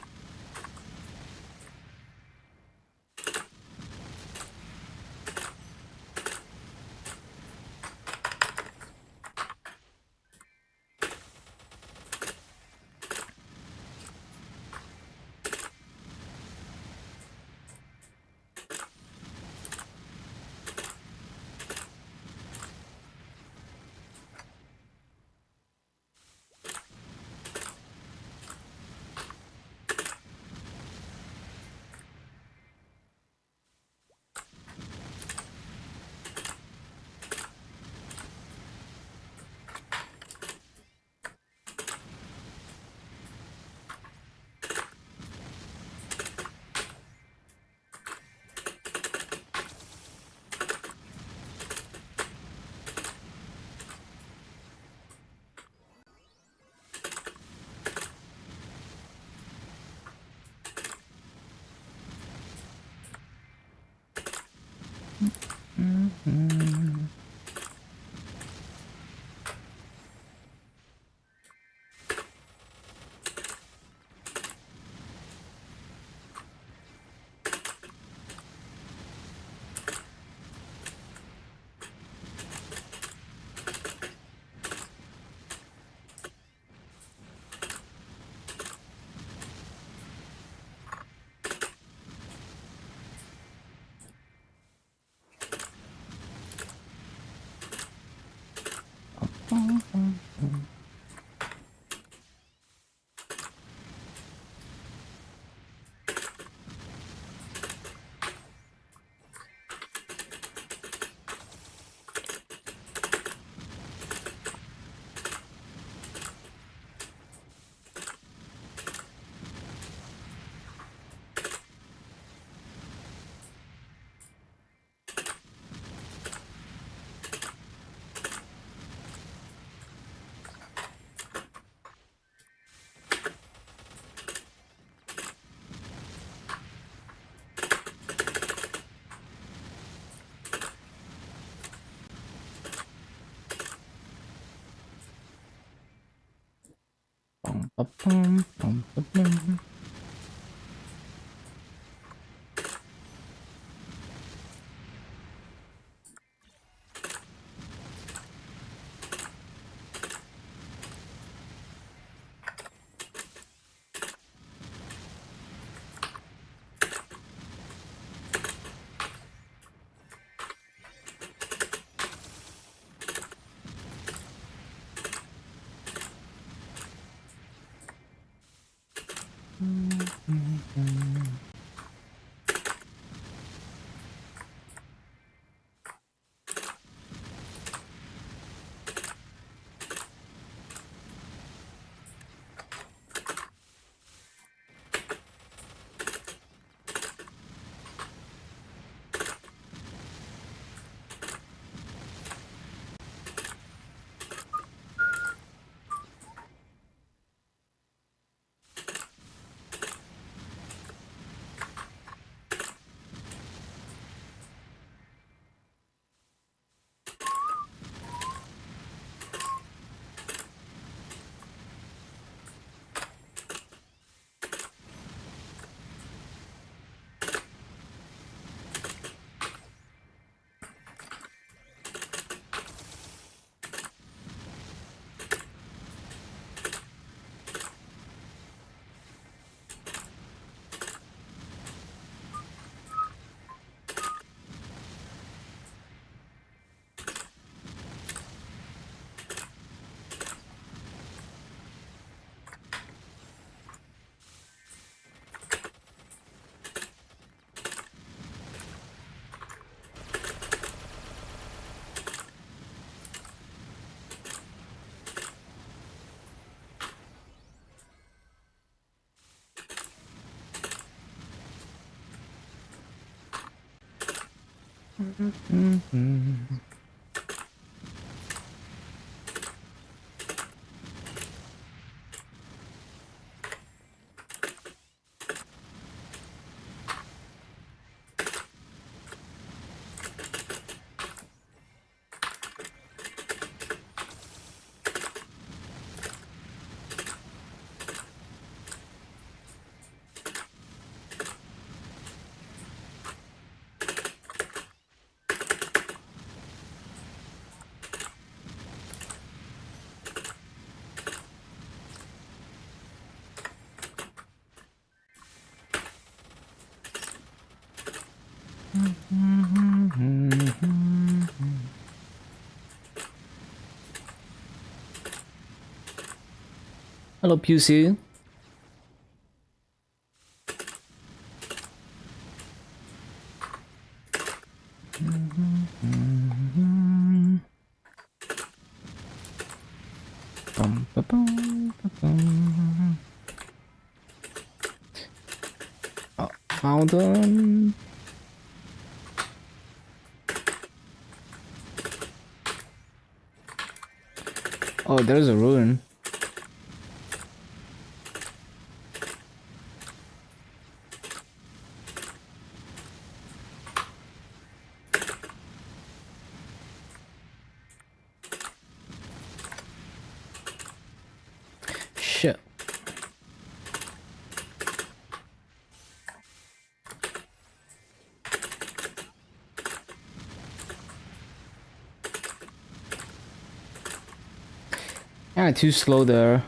Hello, Pusey. Oh, mountain. Oh, there's a ruin. Shit. Kinda too slow there.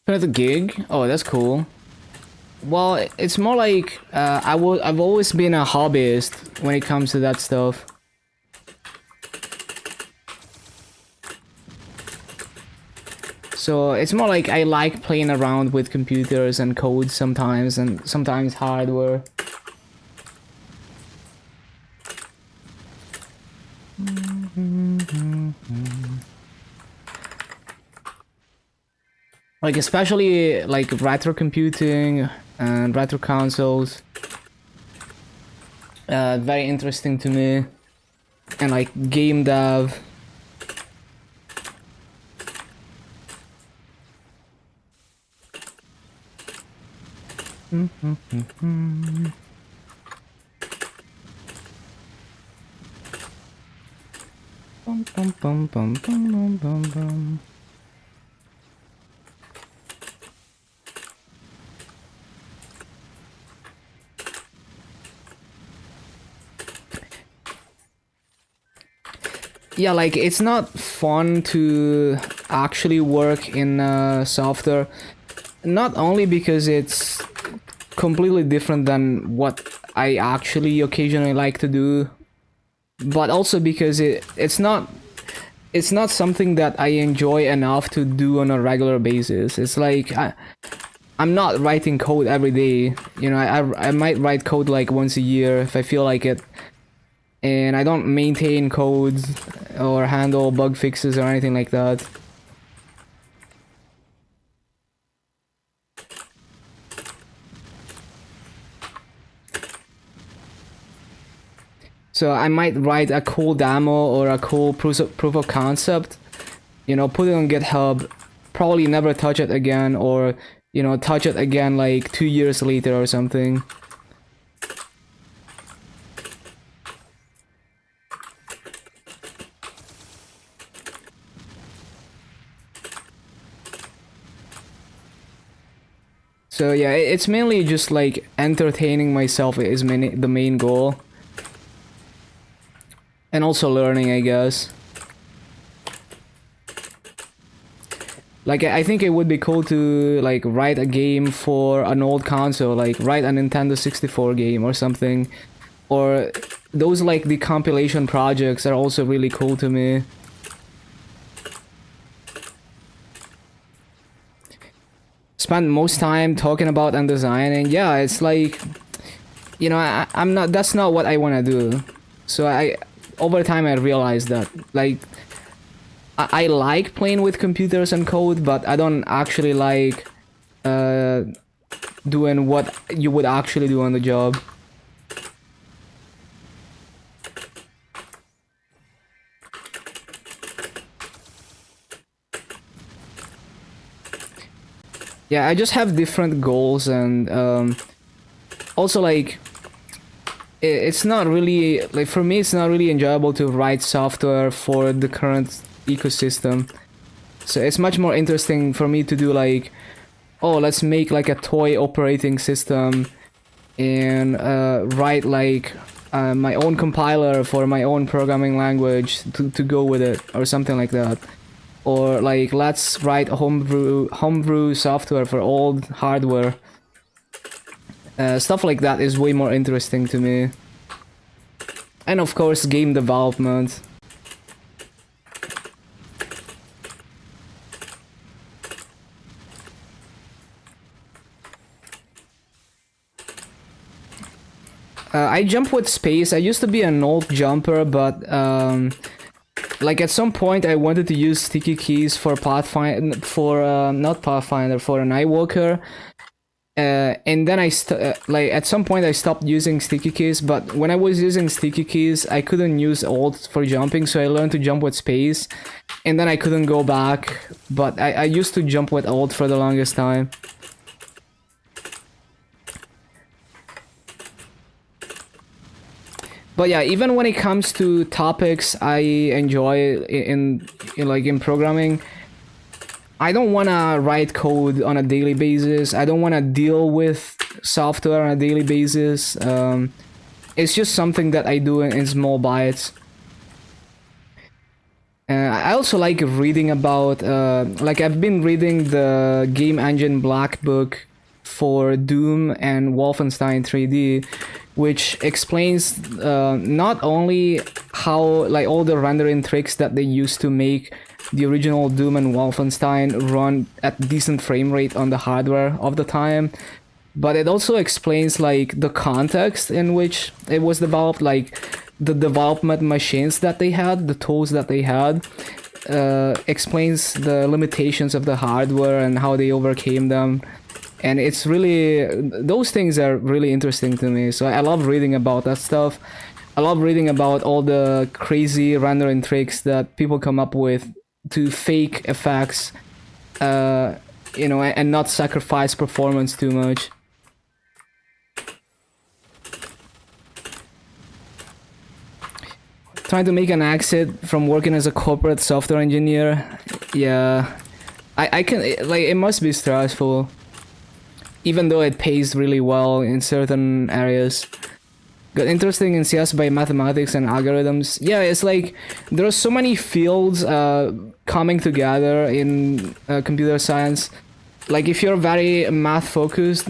Another gig? Oh, that's cool. Well, it's more like I've always been a hobbyist when it comes to that stuff. So it's more like I like playing around with computers and code sometimes, and sometimes hardware. Like especially like retro computing and retro consoles. Very interesting to me. And like game dev. Bum, bum, bum, bum, bum, bum, bum. Yeah, like it's not fun to actually work in software. Not only because it's completely different than what I actually occasionally like to do, but also because it's not something that I enjoy enough to do on a regular basis. It's like I'm not writing code every day. You know, I might write code like once a year if I feel like it. And I don't maintain codes or handle bug fixes or anything like that. So I might write a cool demo or a cool proof of concept, you know, put it on GitHub, probably never touch it again, or, you know, touch it again like 2 years later or something. So yeah, it's mainly just like entertaining myself is the main goal. And also learning, I guess. Like, I think it would be cool to, like, write a game for an old console, like, write a Nintendo 64 game or something. Or those, like, the compilation projects are also really cool to me. spend most time talking about and designing, yeah, it's like, you know, I'm not, that's not what I want to do. So over time I realized that, like, I like playing with computers and code, but I don't actually like doing what you would actually do on the job. Yeah, I just have different goals, and also like it's not really, like, for me it's not really enjoyable to write software for the current ecosystem. So it's much more interesting for me to do like, oh, let's make like a toy operating system and write like my own compiler for my own programming language to go with it, or something like that. Or like, let's write homebrew software for old hardware. Stuff like that is way more interesting to me. And of course, game development. I jump with space. I used to be an old jumper, but like at some point I wanted to use sticky keys for Pathfinder, for not Pathfinder, for an Nightwalker. And then like at some point I stopped using sticky keys, but when I was using sticky keys I couldn't use alt for jumping, so I learned to jump with space, and then I couldn't go back, but I used to jump with alt for the longest time. But yeah, even when it comes to topics I enjoy in programming, I don't want to write code on a daily basis. I don't want to deal with software on a daily basis. It's just something that I do in small bites. I also like reading about, like I've been reading the Game Engine Black Book for Doom and Wolfenstein 3D, which explains not only how like all the rendering tricks that they used to make the original Doom and Wolfenstein run at decent frame rate on the hardware of the time, but it also explains like the context in which it was developed, like the development machines that they had, the tools that they had, explains the limitations of the hardware and how they overcame them. And it's really, those things are really interesting to me, so I love reading about that stuff. I love reading about all the crazy rendering tricks that people come up with to fake effects, you know, and not sacrifice performance too much. Trying to make an exit from working as a corporate software engineer, yeah, I can, like, it must be stressful, even though it pays really well in certain areas. Got interesting in CS by mathematics and algorithms. Yeah, it's like there are so many fields coming together in computer science. Like if you're very math focused,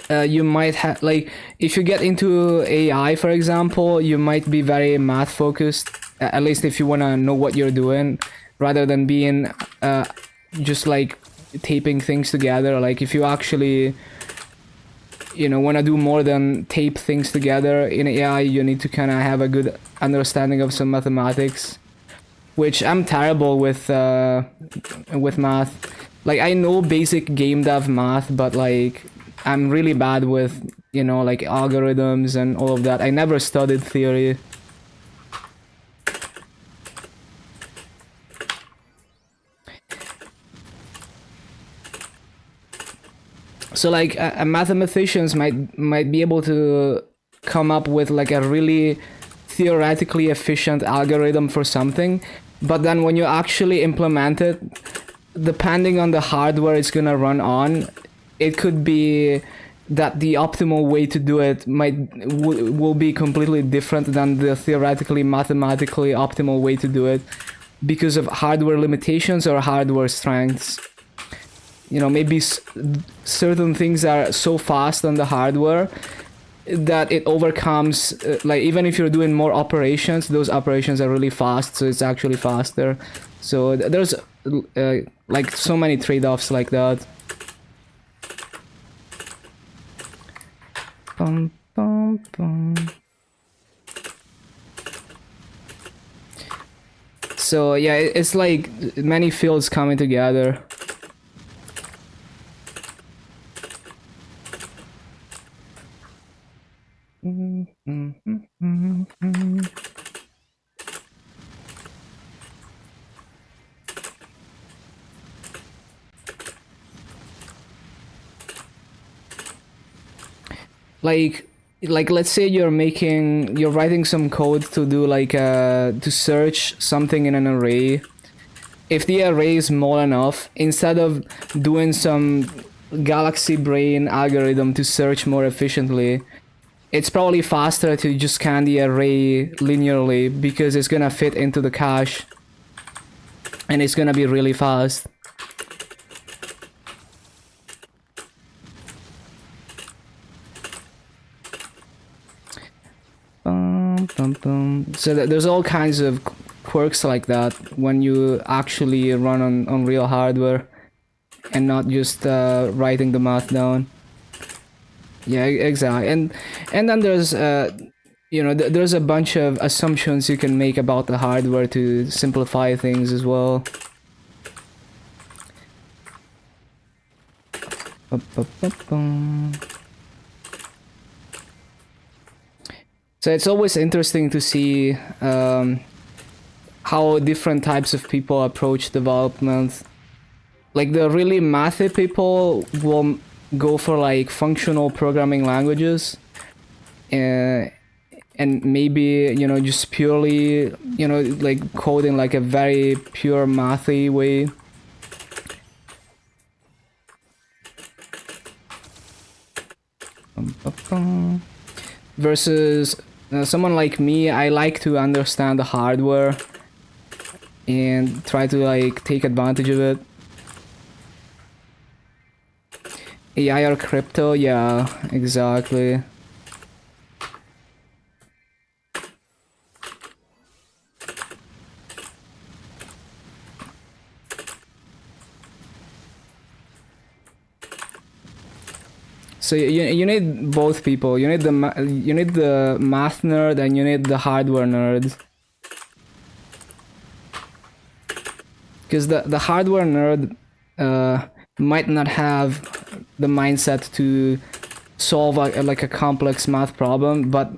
you might have, like, if you get into AI, for example, you might be very math focused, at least if you want to know what you're doing, rather than being just like taping things together. Like if you actually, you know, want to do more than tape things together in AI, you need to kind of have a good understanding of some mathematics, which I'm terrible with math. Like I know basic game dev math, but like I'm really bad with, you know, like algorithms and all of that. I never studied theory. So like mathematicians might be able to come up with like a really theoretically efficient algorithm for something, but then when you actually implement it, depending on the hardware it's gonna run on, it could be that the optimal way to do it will be completely different than the theoretically mathematically optimal way to do it, because of hardware limitations or hardware strengths. You know, maybe certain things are so fast on the hardware that it overcomes, like even if you're doing more operations, those operations are really fast, so it's actually faster. So there's like so many trade-offs like that. bum, bum, bum. So yeah, it's like many fields coming together. Like let's say you're writing some code to do like to search something in an array. If the array is small enough, instead of doing some galaxy brain algorithm to search more efficiently, it's probably faster to just scan the array linearly because it's gonna fit into the cache and it's gonna be really fast. So there's all kinds of quirks like that when you actually run on real hardware and not just writing the math down. Yeah, exactly. And then there's there's a bunch of assumptions you can make about the hardware to simplify things as well. So it's always interesting to see how different types of people approach development. Like the really mathy people will go for like functional programming languages, and maybe just purely like code in like a very pure mathy way. Versus someone like me, I like to understand the hardware and try to like take advantage of it. AI or crypto, yeah, exactly. So you need both people. You need the math nerd and you need the hardware nerd. Because the hardware nerd might not have the mindset to solve like a complex math problem, but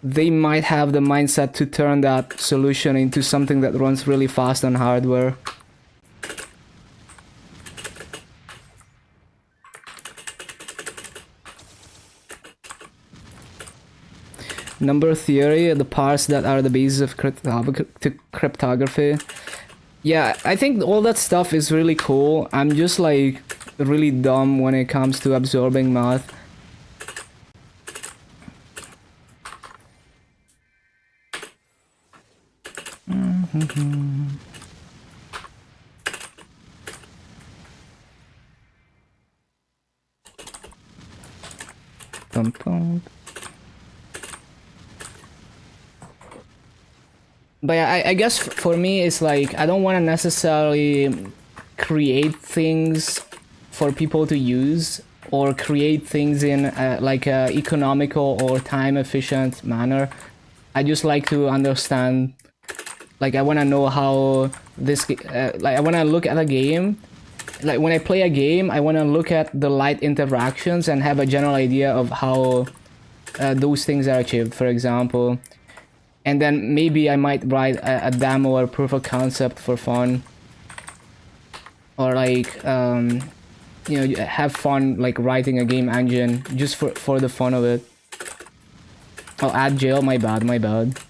they might have the mindset to turn that solution into something that runs really fast on hardware. Number theory, the parts that are the basis of cryptography. Yeah, I think all that stuff is really cool. I'm just like really dumb when it comes to absorbing math. Dum, dum. But yeah, I guess for me it's like I don't want to necessarily create things for people to use or create things in like a economical or time efficient manner. I just like to understand, like I want to know how this like I want to look at a game, like when I play a game I want to look at the light interactions and have a general idea of how those things are achieved, for example. And then maybe I might write a demo or proof of concept for fun, or like have fun like writing a game engine just for the fun of it. Oh, add jail, my bad, my bad.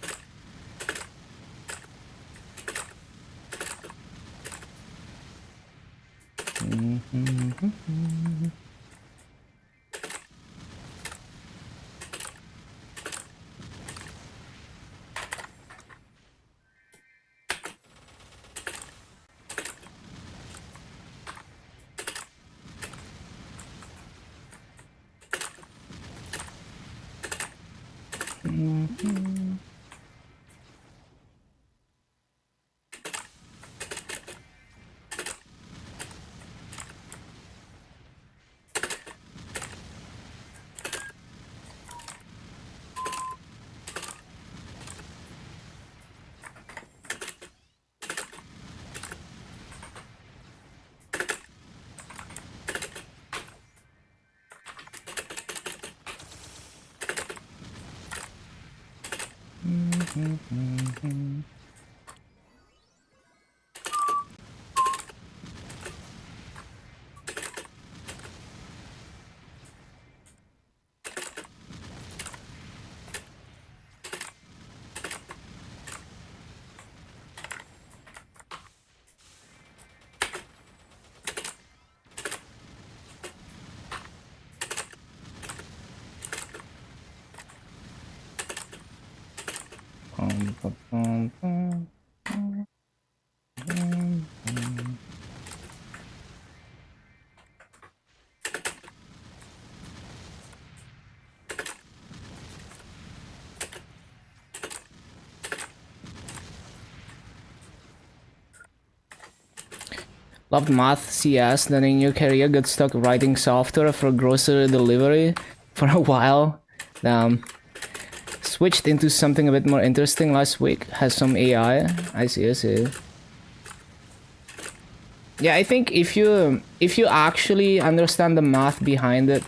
Loved math CS, then in your career got stuck writing software for grocery delivery for a while. Switched into something a bit more interesting last week. Has some AI. I see, I see. Yeah, I think if you actually understand the math behind it,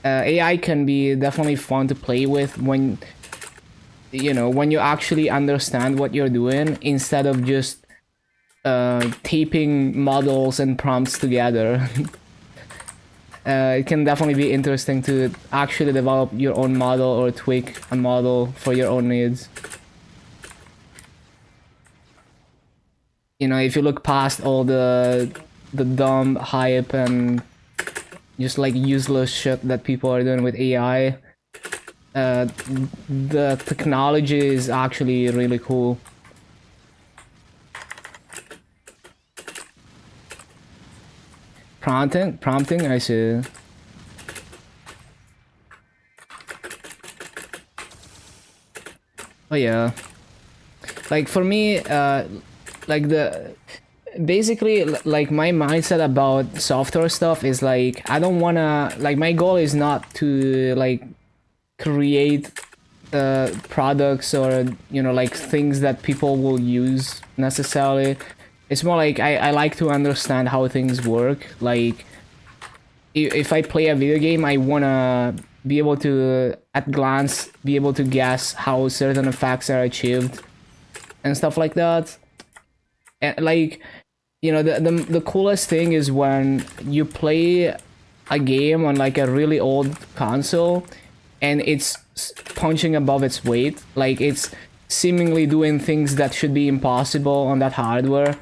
AI can be definitely fun to play with when you actually understand what you're doing instead of just taping models and prompts together. It can definitely be interesting to actually develop your own model or tweak a model for your own needs. You know, if you look past all the dumb hype and just like useless shit that people are doing with AI, the technology is actually really cool. Prompting, I see. Oh yeah. Like for me, like basically like my mindset about software stuff is like I don't wanna, like my goal is not to like create products or like things that people will use necessarily. It's more like I like to understand how things work. Like, if I play a video game, I wanna be able to, at glance, be able to guess how certain effects are achieved and stuff like that. And like, the coolest thing is when you play a game on like a really old console and it's punching above its weight. Like, it's seemingly doing things that should be impossible on that hardware,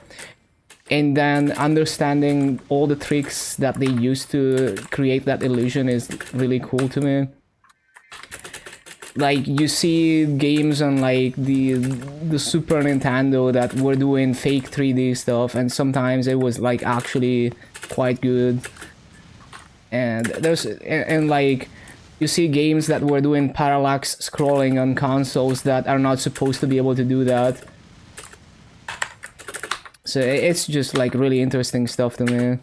and then understanding all the tricks that they used to create that illusion is really cool to me. Like, you see games on like the Super Nintendo that were doing fake 3D stuff, and sometimes it was like actually quite good. And like, you see games that were doing parallax scrolling on consoles that are not supposed to be able to do that. So it's just like really interesting stuff to me.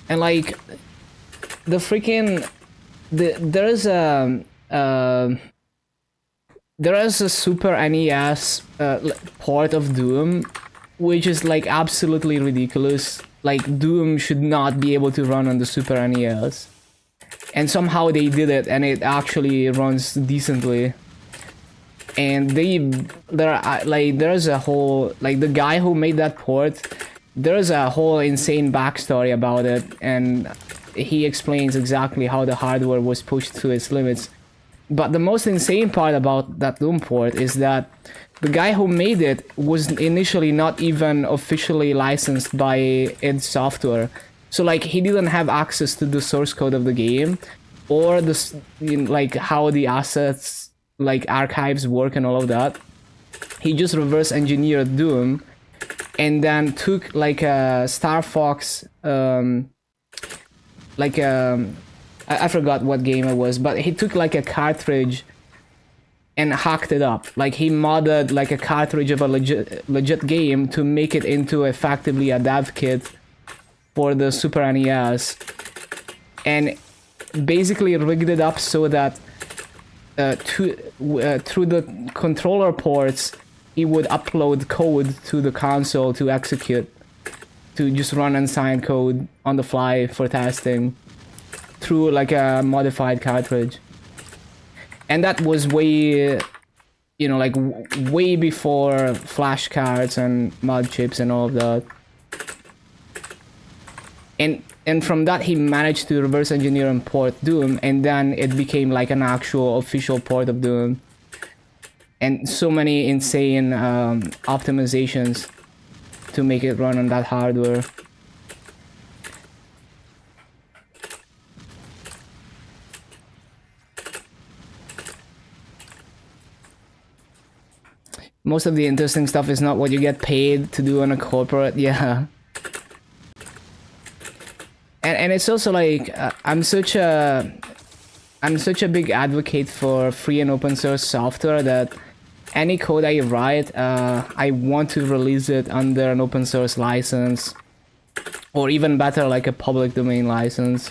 And like the freaking there is a Super NES port of Doom, which is like absolutely ridiculous. Like, Doom should not be able to run on the Super NES, and somehow they did it, and it actually runs decently. And there's a whole, like, the guy who made that port, there's a whole insane backstory about it, and he explains exactly how the hardware was pushed to its limits. But the most insane part about that Doom port is that the guy who made it was initially not even officially licensed by id Software. So like, he didn't have access to the source code of the game, or like how the assets, like archives, work and all of that. He just reverse engineered Doom, and then took like a Star Fox, I forgot what game it was, but he took like a cartridge and hacked it up. Like, he modded like a cartridge of a legit game to make it into effectively a dev kit for the Super NES. and basically rigged it up so that through the controller ports, it would upload code to the console to execute, to just run unsigned code on the fly for testing through like a modified cartridge. And that was way, you know, like way before flash cards and mod chips and all of that. And from that, he managed to reverse engineer and port Doom, and then it became like an actual official port of Doom. And so many insane optimizations to make it run on that hardware. Most of the interesting stuff is not what you get paid to do on a corporate, yeah. And it's also like I'm such a big advocate for free and open source software that any code I write, I want to release it under an open source license, or even better, like a public domain license.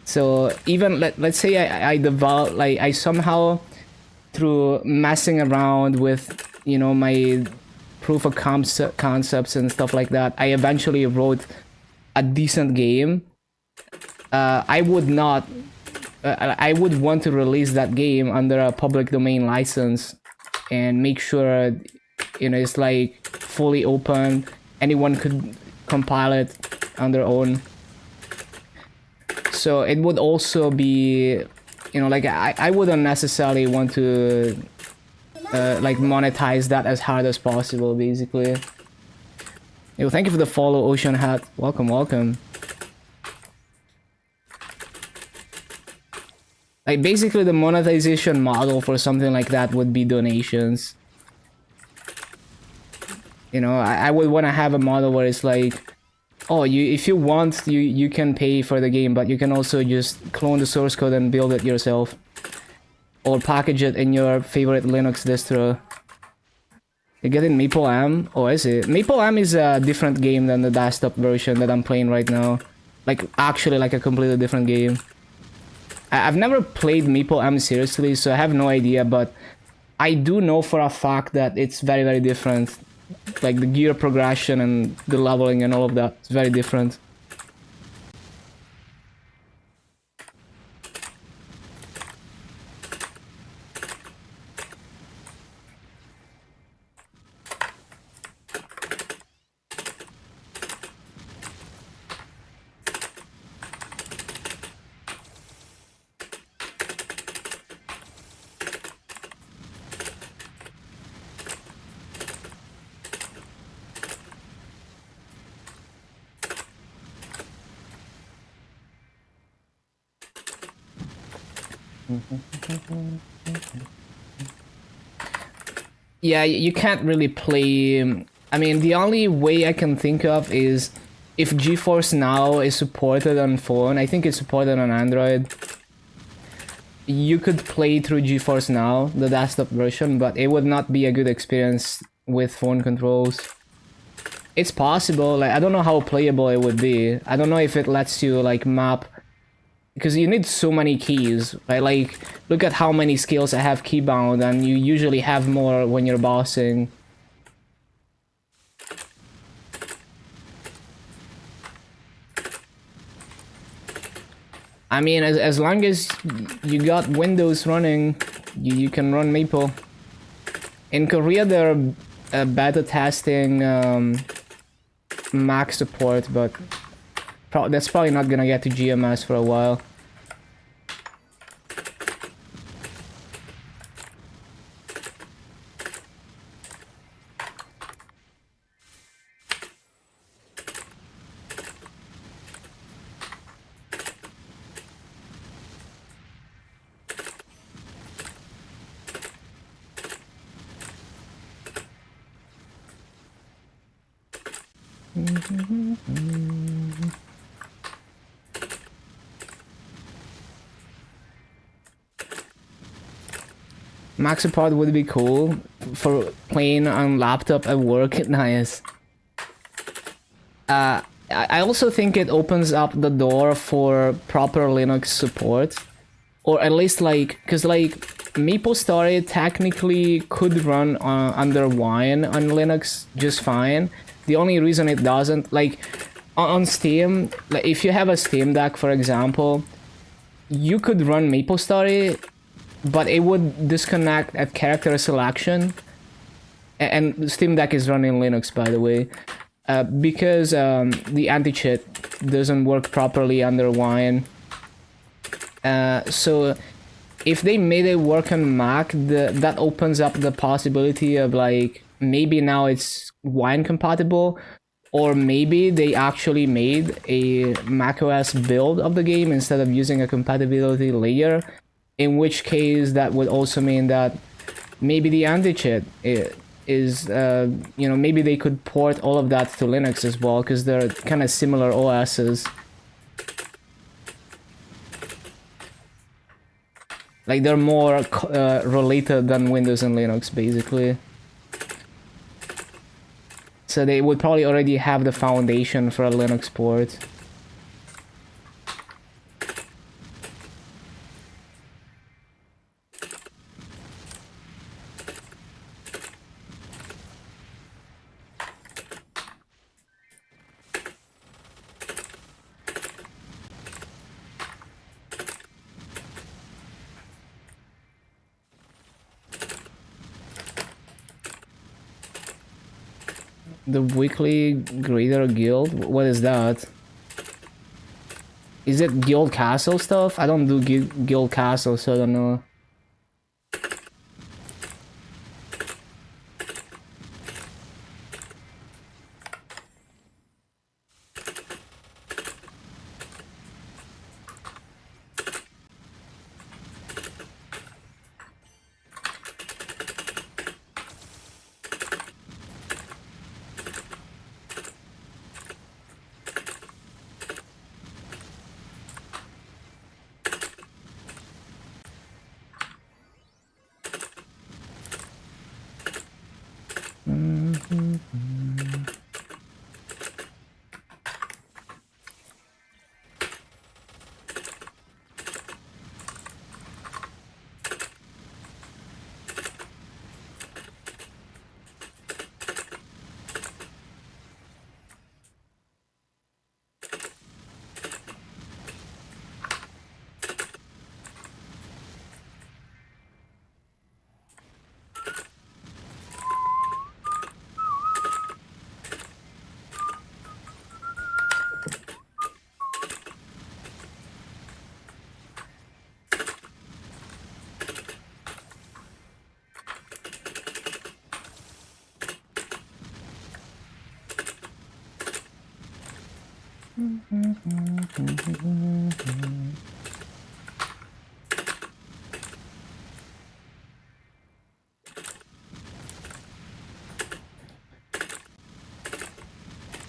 So even let's say I develop, like I somehow, through messing around with, you know, my proof of concepts and stuff like that, I eventually wrote a decent game. I would not. I would want to release that game under a public domain license and make sure, you know, it's like fully open. Anyone could compile it on their own. So it would also be, you know, like I wouldn't necessarily want to like monetize that as hard as possible, basically. Yo, thank you for the follow, Ocean Hat. Welcome, welcome. Like basically the monetization model for something like that would be donations. You know, I would want to have a model where it's like, oh, if you want, you can pay for the game, but you can also just clone the source code and build it yourself, or package it in your favorite Linux distro. You get in Maple M? Oh, I see. Maple M is a different game than the desktop version that I'm playing right now. Like, actually, like a completely different game. I've never played Maple M seriously, so I have no idea, but I do know for a fact that it's very, very different. Like, the gear progression and the leveling and all of that is very different. Yeah, you can't really play. I mean, the only way I can think of is if GeForce Now is supported on phone. I think it's supported on Android. You could play through GeForce Now, the desktop version, but it would not be a good experience with phone controls. It's possible. Like, I don't know how playable it would be. I don't know if it lets you like map, because you need so many keys, right? Like, look at how many skills I have keybound, and you usually have more when you're bossing. I mean, as long as you got Windows running, you can run Maple. In Korea, they're beta testing Mac support, but that's probably not gonna get to GMS for a while. Mac support would be cool for playing on laptop at work. Nice. I also think it opens up the door for proper Linux support, or at least like, because like MapleStory technically could run under Wine on Linux just fine. The only reason it doesn't, like on Steam, like if you have a Steam Deck, for example, you could run MapleStory, but it would disconnect at character selection. And Steam Deck is running Linux, by the way. Because the anti-cheat doesn't work properly under Wine. So if they made it work on Mac, that opens up the possibility of like maybe now it's Wine compatible, or maybe they actually made a macOS build of the game instead of using a compatibility layer. In which case, that would also mean that maybe the anti-cheat is you know, maybe they could port all of that to Linux as well, because they're kind of similar OSs. Like they're more related than Windows and Linux, basically. So they would probably already have the foundation for a Linux port. The weekly grader guild? What is that? Is it guild castle stuff? I don't do guild castle, so I don't know.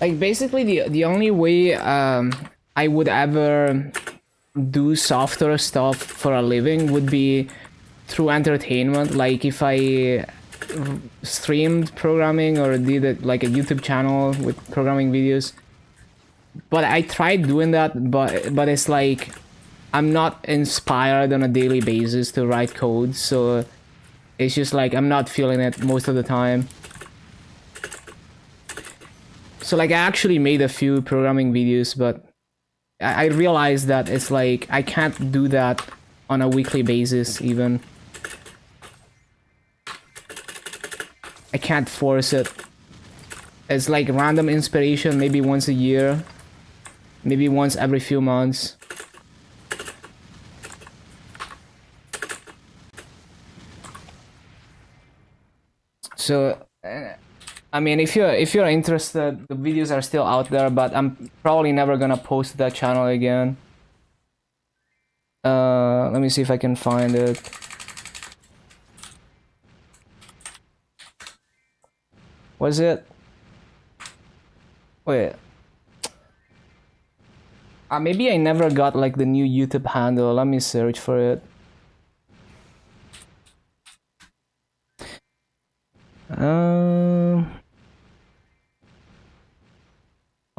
Like basically the only way I would ever do software stuff for a living would be through entertainment. Like if I streamed programming or did it like a YouTube channel with programming videos. But I tried doing that, but it's like I'm not inspired on a daily basis to write code, so it's just like I'm not feeling it most of the time. So like I actually made a few programming videos, but I realized that it's like I can't do that on a weekly basis even. I can't force it. It's like random inspiration, maybe once a year, maybe once every few months. So I mean, if you're interested, the videos are still out there, but I'm probably never gonna post that channel again. Let me see if I can find it. Was it? Wait. Maybe I never got like the new YouTube handle. Let me search for it.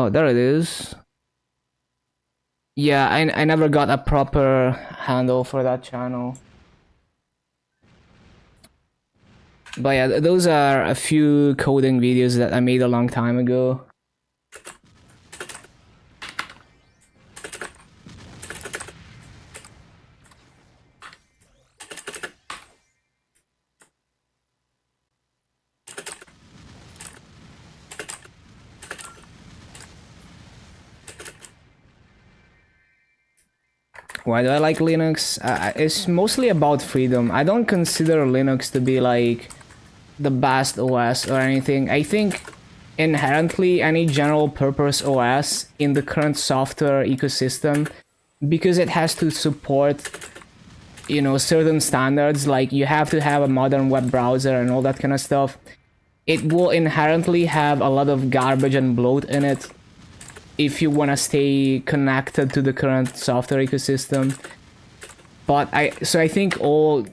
Oh, there it is. Yeah, I never got a proper handle for that channel. But yeah, those are a few coding videos that I made a long time ago. Why do I like Linux? It's mostly about freedom. I don't consider Linux to be like the best OS or anything. I think inherently any general purpose OS in the current software ecosystem, because it has to support, you know, certain standards, like you have to have a modern web browser and all that kind of stuff, it will inherently have a lot of garbage and bloat in it if you want to stay connected to the current software ecosystem. But I think all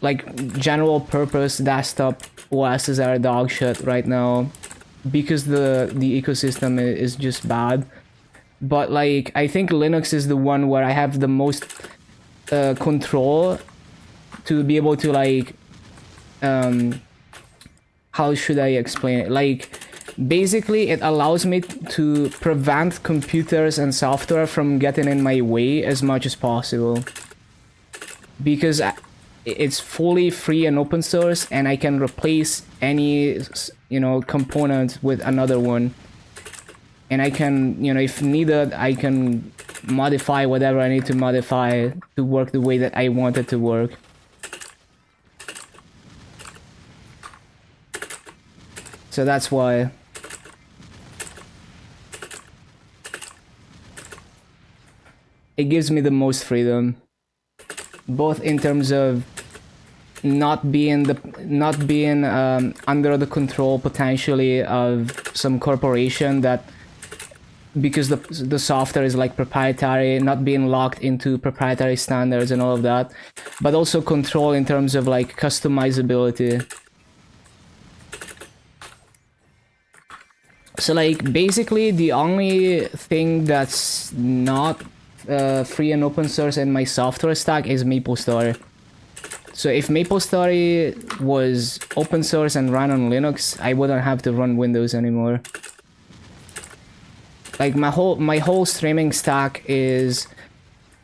like general purpose desktop OSs are dog shit right now because the ecosystem is just bad. But like I think Linux is the one where I have the most control to be able to like how should I explain it? Like basically it allows me to prevent computers and software from getting in my way as much as possible, because it's fully free and open source, and I can replace any, you know, component with another one, and I can, you know, if needed, I can modify whatever I need to modify to work the way that I want it to work. So that's why. It gives me the most freedom, both in terms of not being under the control potentially of some corporation that, because the software is like proprietary, not being locked into proprietary standards and all of that, but also control in terms of like customizability. So like basically the only thing that's not free and open source in my software stack is MapleStory. So if MapleStory was open source and ran on Linux, I wouldn't have to run Windows anymore. Like my whole streaming stack is,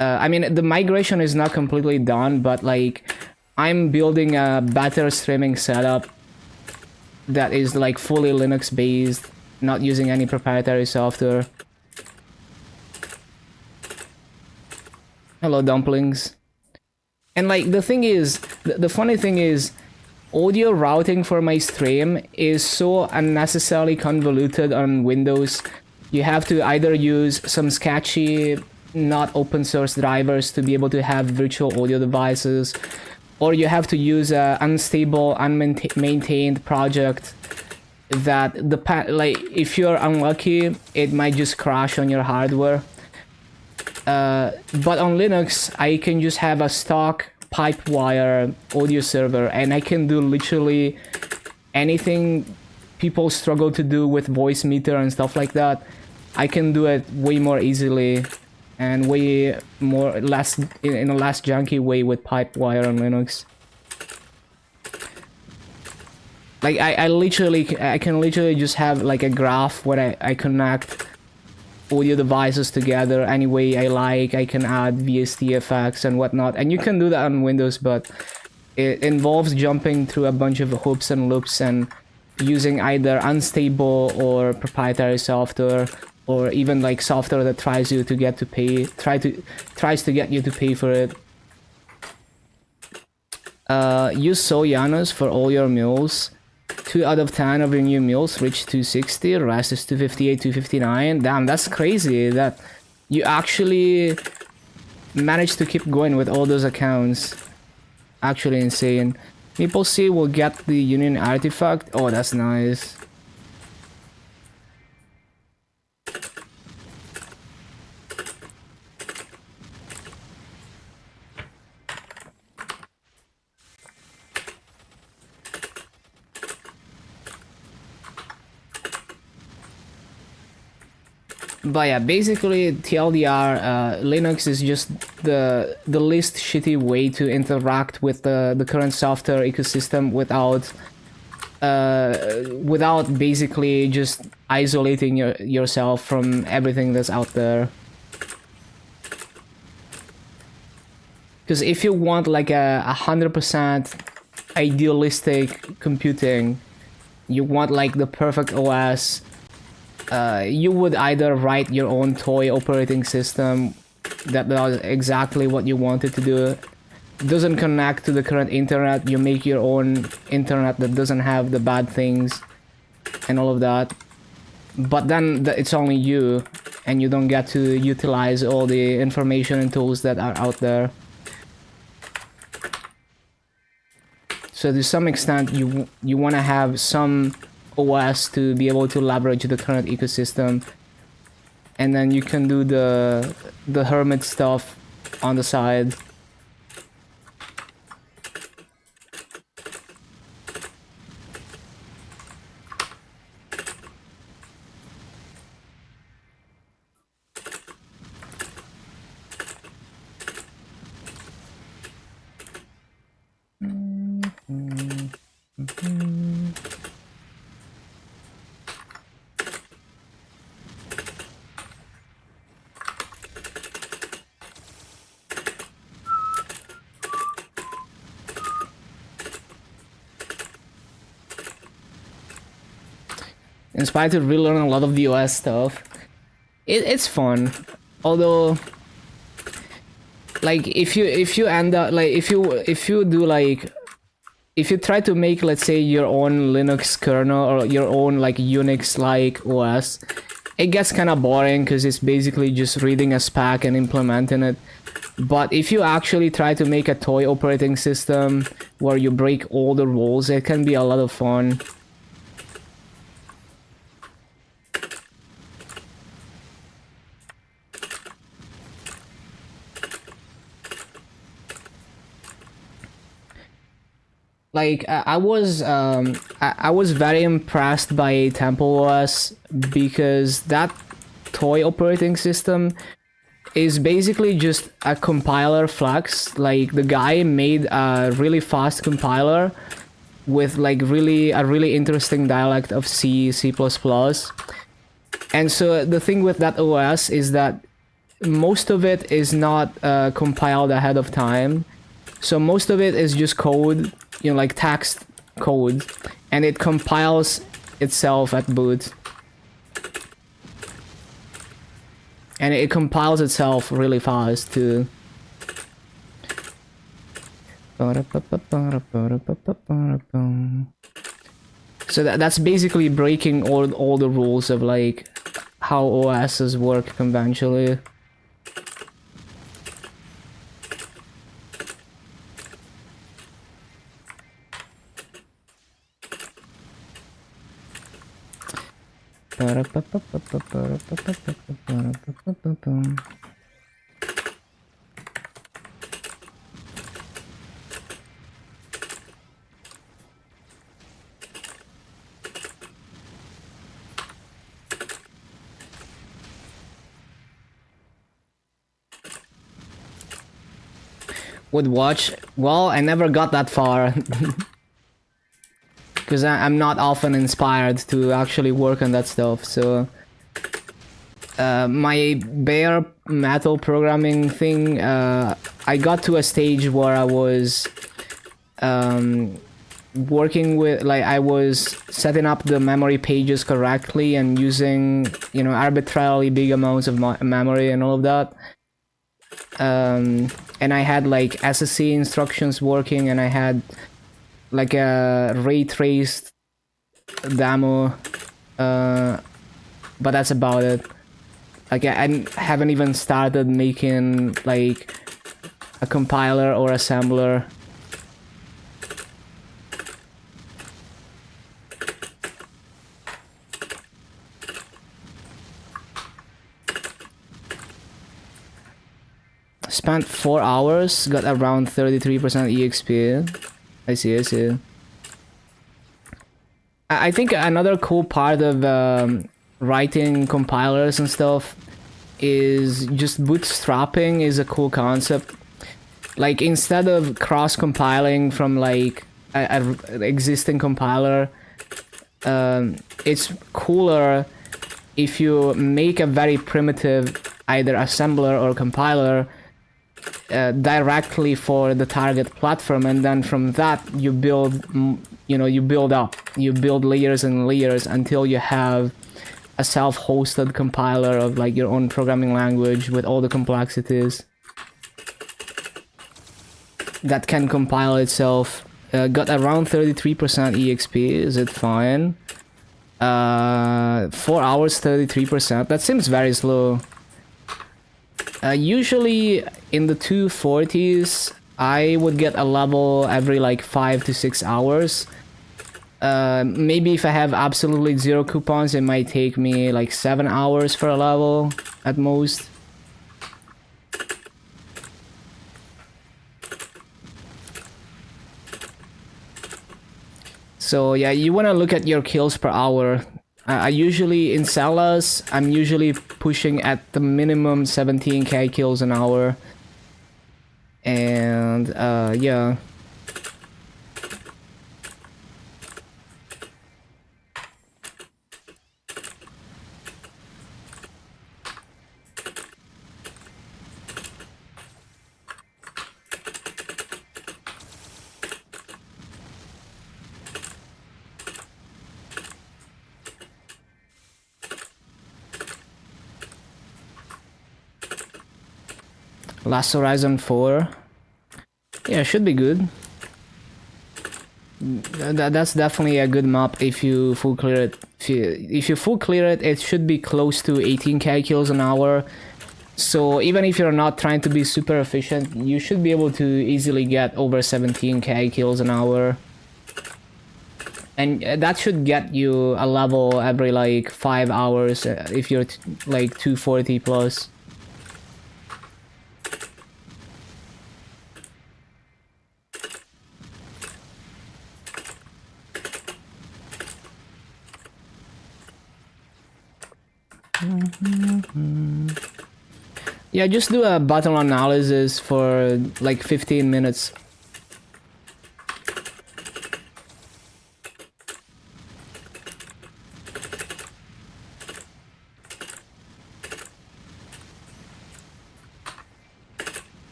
I mean the migration is not completely done, but like I'm building a better streaming setup that is like fully Linux based, not using any proprietary software. Hello, dumplings. And like the thing is, the funny thing is, audio routing for my stream is so unnecessarily convoluted on Windows. You have to either use some sketchy, not open source drivers to be able to have virtual audio devices, or you have to use a unstable, unmaintained project that like if you're unlucky, it might just crash on your hardware. But on Linux, I can just have a stock pipe wire audio server, and I can do literally anything people struggle to do with voice meter and stuff like that. I can do it way more easily and way more less in a less junky way with pipe wire on Linux. Like I can literally just have like a graph where I connect audio devices together any way I like. I can add VST effects and whatnot, and you can do that on Windows, but it involves jumping through a bunch of hoops and loops and using either unstable or proprietary software, or even like software that tries to get you to pay for it. Use Sojanos for all your meals. 2 out of 10 of your new meals reach 260, the rest is 258, 259. Damn, that's crazy that you actually managed to keep going with all those accounts. Actually insane. Maple C will get the Union artifact. Oh, that's nice. But yeah, basically TLDR, Linux is just the least shitty way to interact with the current software ecosystem without basically just isolating yourself from everything that's out there. Because if you want like a 100% idealistic computing, you want like the perfect OS, you would either write your own toy operating system that does exactly what you want it to do. Doesn't connect to the current internet, you make your own internet that doesn't have the bad things and all of that. But then it's only you, and you don't get to utilize all the information and tools that are out there. So to some extent, you want to have some OS to be able to leverage the current ecosystem, and then you can do the hermit stuff on the side. Inspired to relearn a lot of the OS stuff. It's fun, although like if you end up like if you do like if you try to make, let's say, your own Linux kernel or your own like Unix like OS, it gets kind of boring because it's basically just reading a spec and implementing it. But if you actually try to make a toy operating system where you break all the rules, it can be a lot of fun. Like I was very impressed by Temple OS because that toy operating system is basically just a compiler flex. Like the guy made a really fast compiler with like a really interesting dialect of C++. And so the thing with that OS is that most of it is not compiled ahead of time. So most of it is just code, you know, like text code, and it compiles itself at boot. And it compiles itself really fast too. So that's basically breaking all the rules of like how OSs work conventionally. Would watch? Well, I never got that far. Because I'm not often inspired to actually work on that stuff, so... my bare metal programming thing, I got to a stage where I was... working with, like, I was setting up the memory pages correctly and using, you know, arbitrarily big amounts of memory and all of that. And I had, like, SSC instructions working, and I had... like a ray traced demo, but that's about it. Like I haven't even started making like a compiler or assembler. Spent 4 hours, got around 33% EXP. I see. I think another cool part of writing compilers and stuff is just bootstrapping is a cool concept. Like instead of cross compiling from like a existing compiler, it's cooler if you make a very primitive either assembler or compiler directly for the target platform, and then from that you build, you build layers and layers until you have a self-hosted compiler of like your own programming language with all the complexities that can compile itself. Got around 33% EXP. Is it fine? 4 hours, 33%. That seems very slow. Usually in the 240s, I would get a level every like 5 to 6 hours. Maybe if I have absolutely 0 coupons, it might take me like 7 hours for a level at most. So yeah, you want to look at your kills per hour. I usually, in Salas, I'm usually pushing at the minimum 17k kills an hour. And yeah. Last Horizon 4. Yeah, should be good. That's definitely a good map if you full clear it. If you full clear it, it should be close to 18k kills an hour. So even if you're not trying to be super efficient, you should be able to easily get over 17k kills an hour. And that should get you a level every like 5 hours if you're like 240 plus. Yeah, just do a battle analysis for like 15 minutes.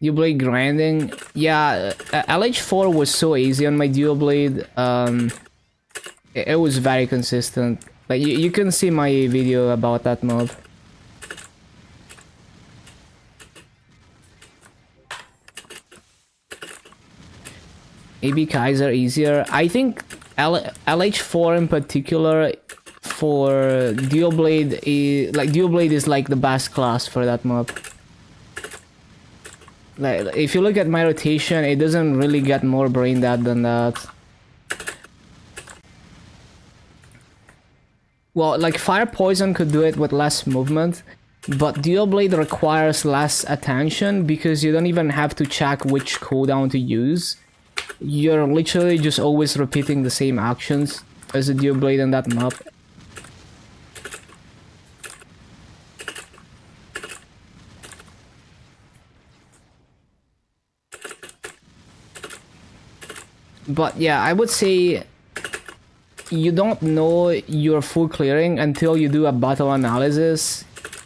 Dual blade grinding, yeah. LH4 was so easy on my dual blade. It was very consistent. Like you can see my video about that mod. AB Kaiser easier. I think LH4 in particular for dual blade is like the best class for that mob. Like if you look at my rotation, it doesn't really get more brain dead than that. Well, like Fire Poison could do it with less movement, but Dual Blade requires less attention because you don't even have to check which cooldown to use. You're literally just always repeating the same actions as a Dual Blade in that map. But yeah, I would say you don't know you're full clearing until you do a battle analysis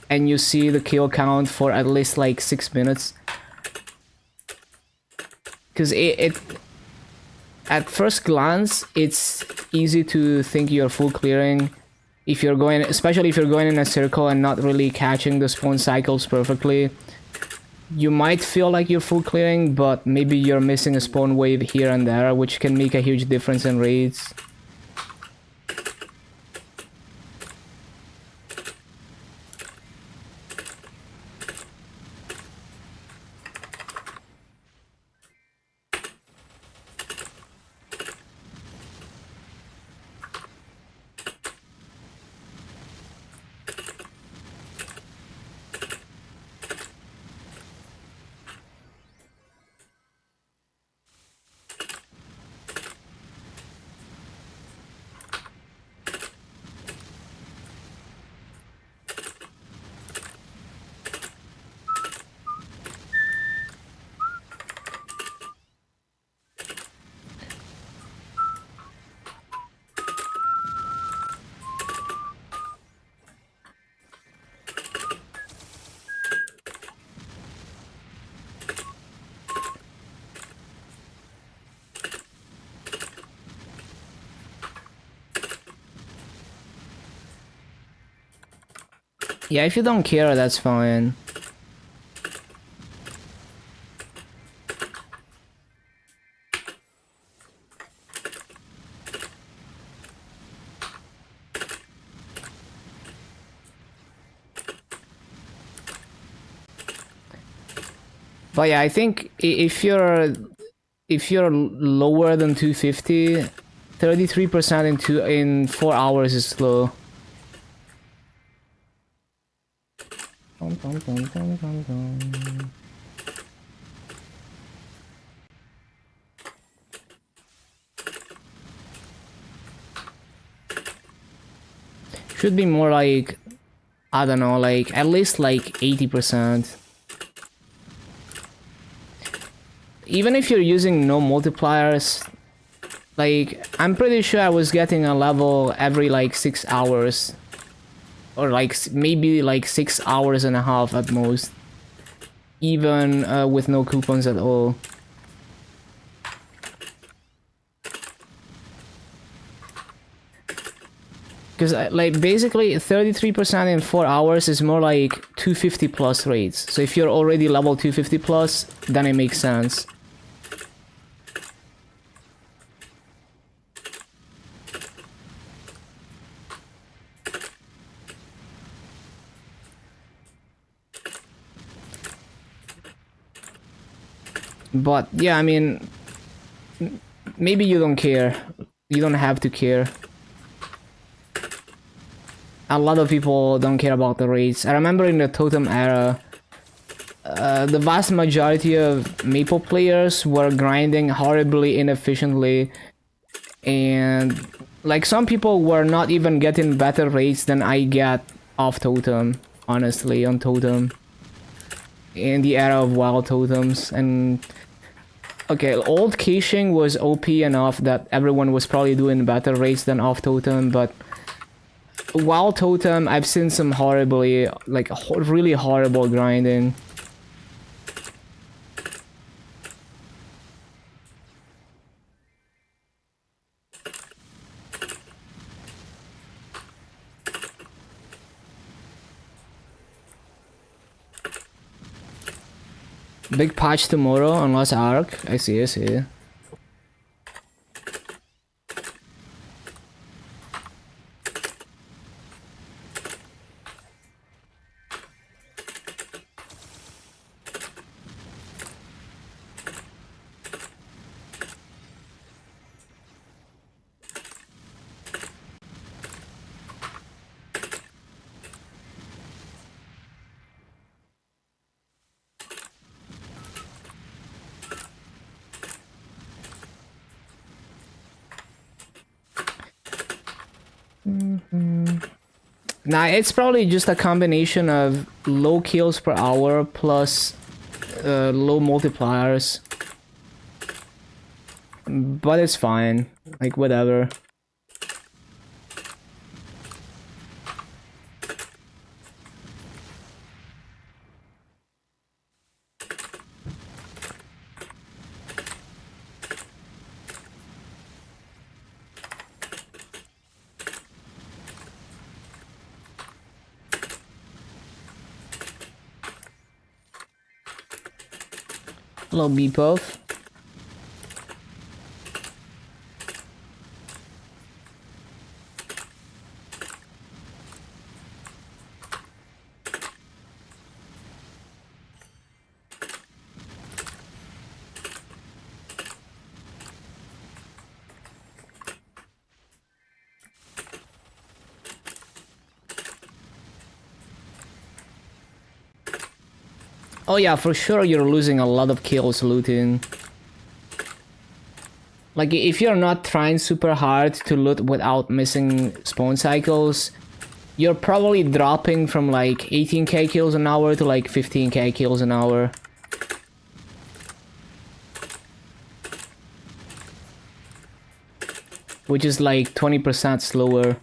and you see the kill count for at least like 6 minutes. Because it at first glance, it's easy to think you're full clearing if you're going, especially if you're going in a circle and not really catching the spawn cycles perfectly. You might feel like you're full clearing, but maybe you're missing a spawn wave here and there, which can make a huge difference in raids. Yeah, if you don't care, that's fine. But yeah, I think if you're lower than 250, 33% in 4 hours is slow. Dum, dum, dum, dum, dum, dum. Should be more like, I don't know, like at least like 80%. Even if you're using no multipliers, like I'm pretty sure I was getting a level every like 6 hours. Or like maybe like 6 hours and a half at most. Even with no coupons at all. Because like basically 33% in 4 hours is more like 250 plus rates. So if you're already level 250 plus, then it makes sense. But yeah, I mean, maybe you don't care. You don't have to care. A lot of people don't care about the rates. I remember in the Totem era, the vast majority of Maple players were grinding horribly inefficiently, and like some people were not even getting better rates than I get off Totem, honestly, on Totem. In the era of wild totems. And okay, old caching was OP enough that everyone was probably doing better rates than off Totem, but wild Totem, I've seen some horribly, like really horrible grinding. Big patch tomorrow, unless Arc. I see, I see. Nah, it's probably just a combination of low kills per hour plus low multipliers. But it's fine. Like, whatever. Hello, Beepuff. Oh yeah, for sure you're losing a lot of kills looting. Like, if you're not trying super hard to loot without missing spawn cycles, you're probably dropping from like 18k kills an hour to like 15k kills an hour. Which is like 20% slower.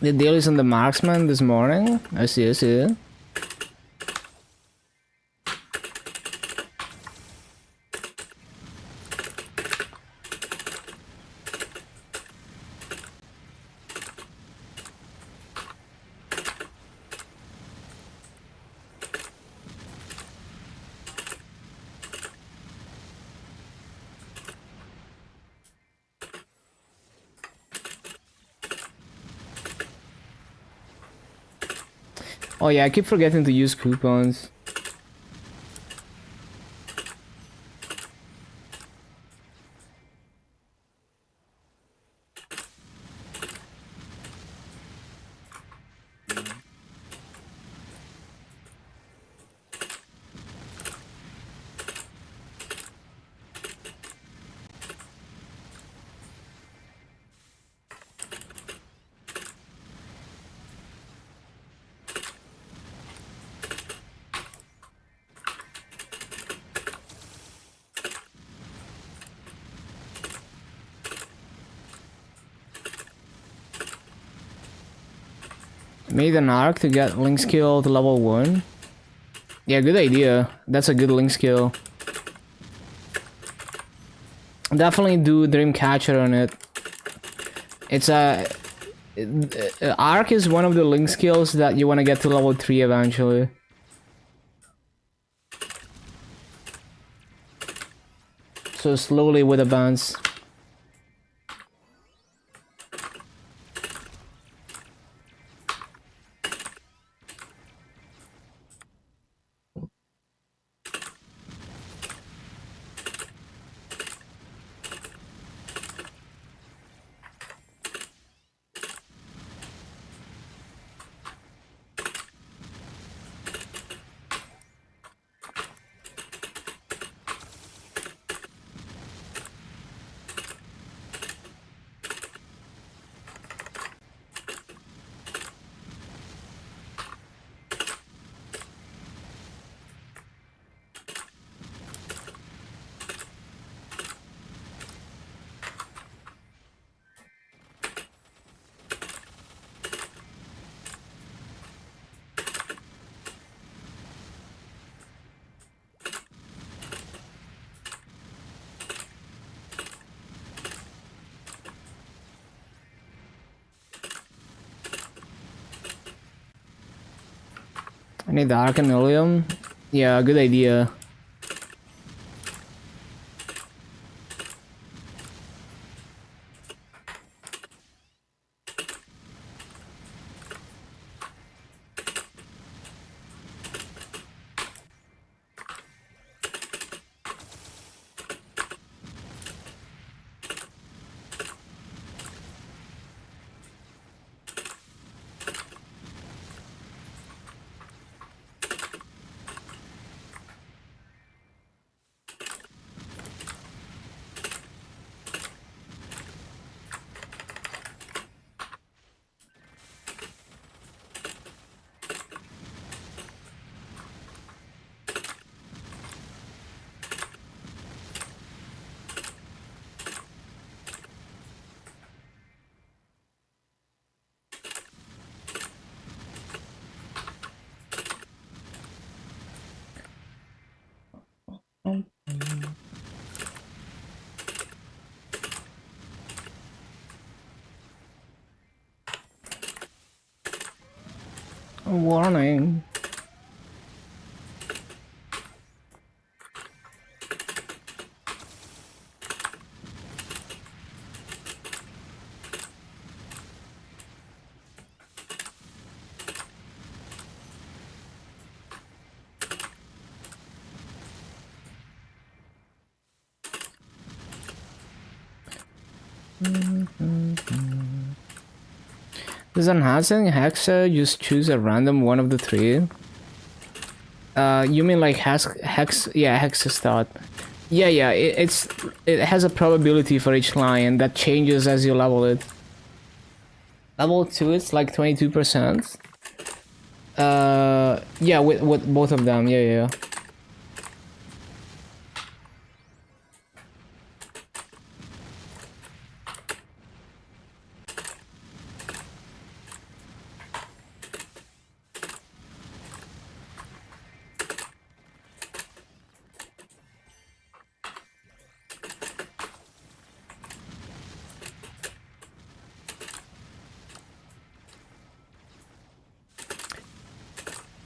The dailies on the marksman this morning. I see, I see. Oh yeah, I keep forgetting to use coupons. Made an arc to get link skill to level 1. Yeah, good idea. That's a good link skill. Definitely do Dreamcatcher on it. It's a... arc is one of the link skills that you want to get to level 3 eventually. So slowly with a bounce. I need the Arcanolium. Yeah, good idea. Warning. Does enhancing Hexa just choose a random one of the three? You mean like yeah, Hexa start. Yeah, it has a probability for each line that changes as you level it. Level 2 it's like 22%. Yeah, with both of them, yeah.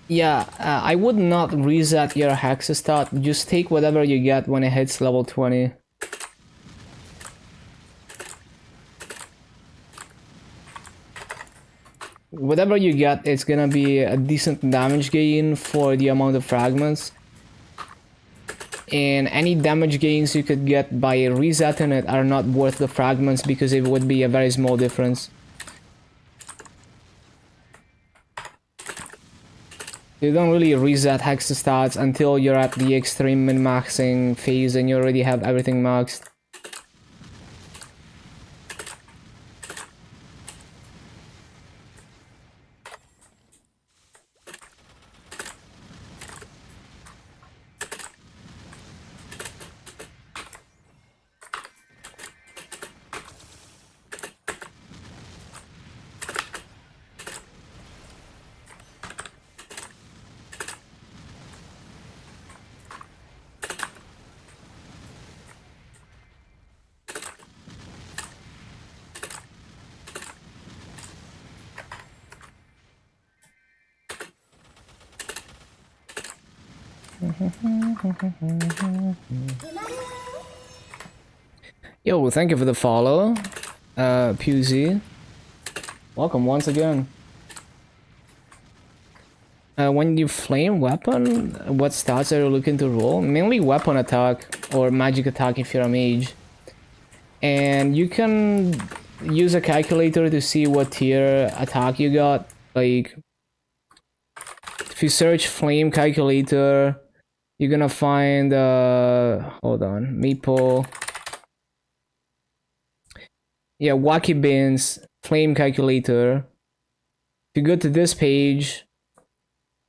Yeah, I would not reset your hex stat. Just take whatever you get when it hits level 20. Whatever you get, it's gonna be a decent damage gain for the amount of fragments. And any damage gains you could get by resetting it are not worth the fragments because it would be a very small difference. You don't really reset hex stats until you're at the extreme min-maxing phase and you already have everything maxed. Yo, thank you for the follow, Pewsy. Welcome once again. When you flame weapon, what stats are you looking to roll? Mainly weapon attack or magic attack if you're a mage. And you can use a calculator to see what tier attack you got. Like, if you search flame calculator, you're gonna find, hold on, Maple. Yeah, Wacky Bins, flame calculator. If you go to this page,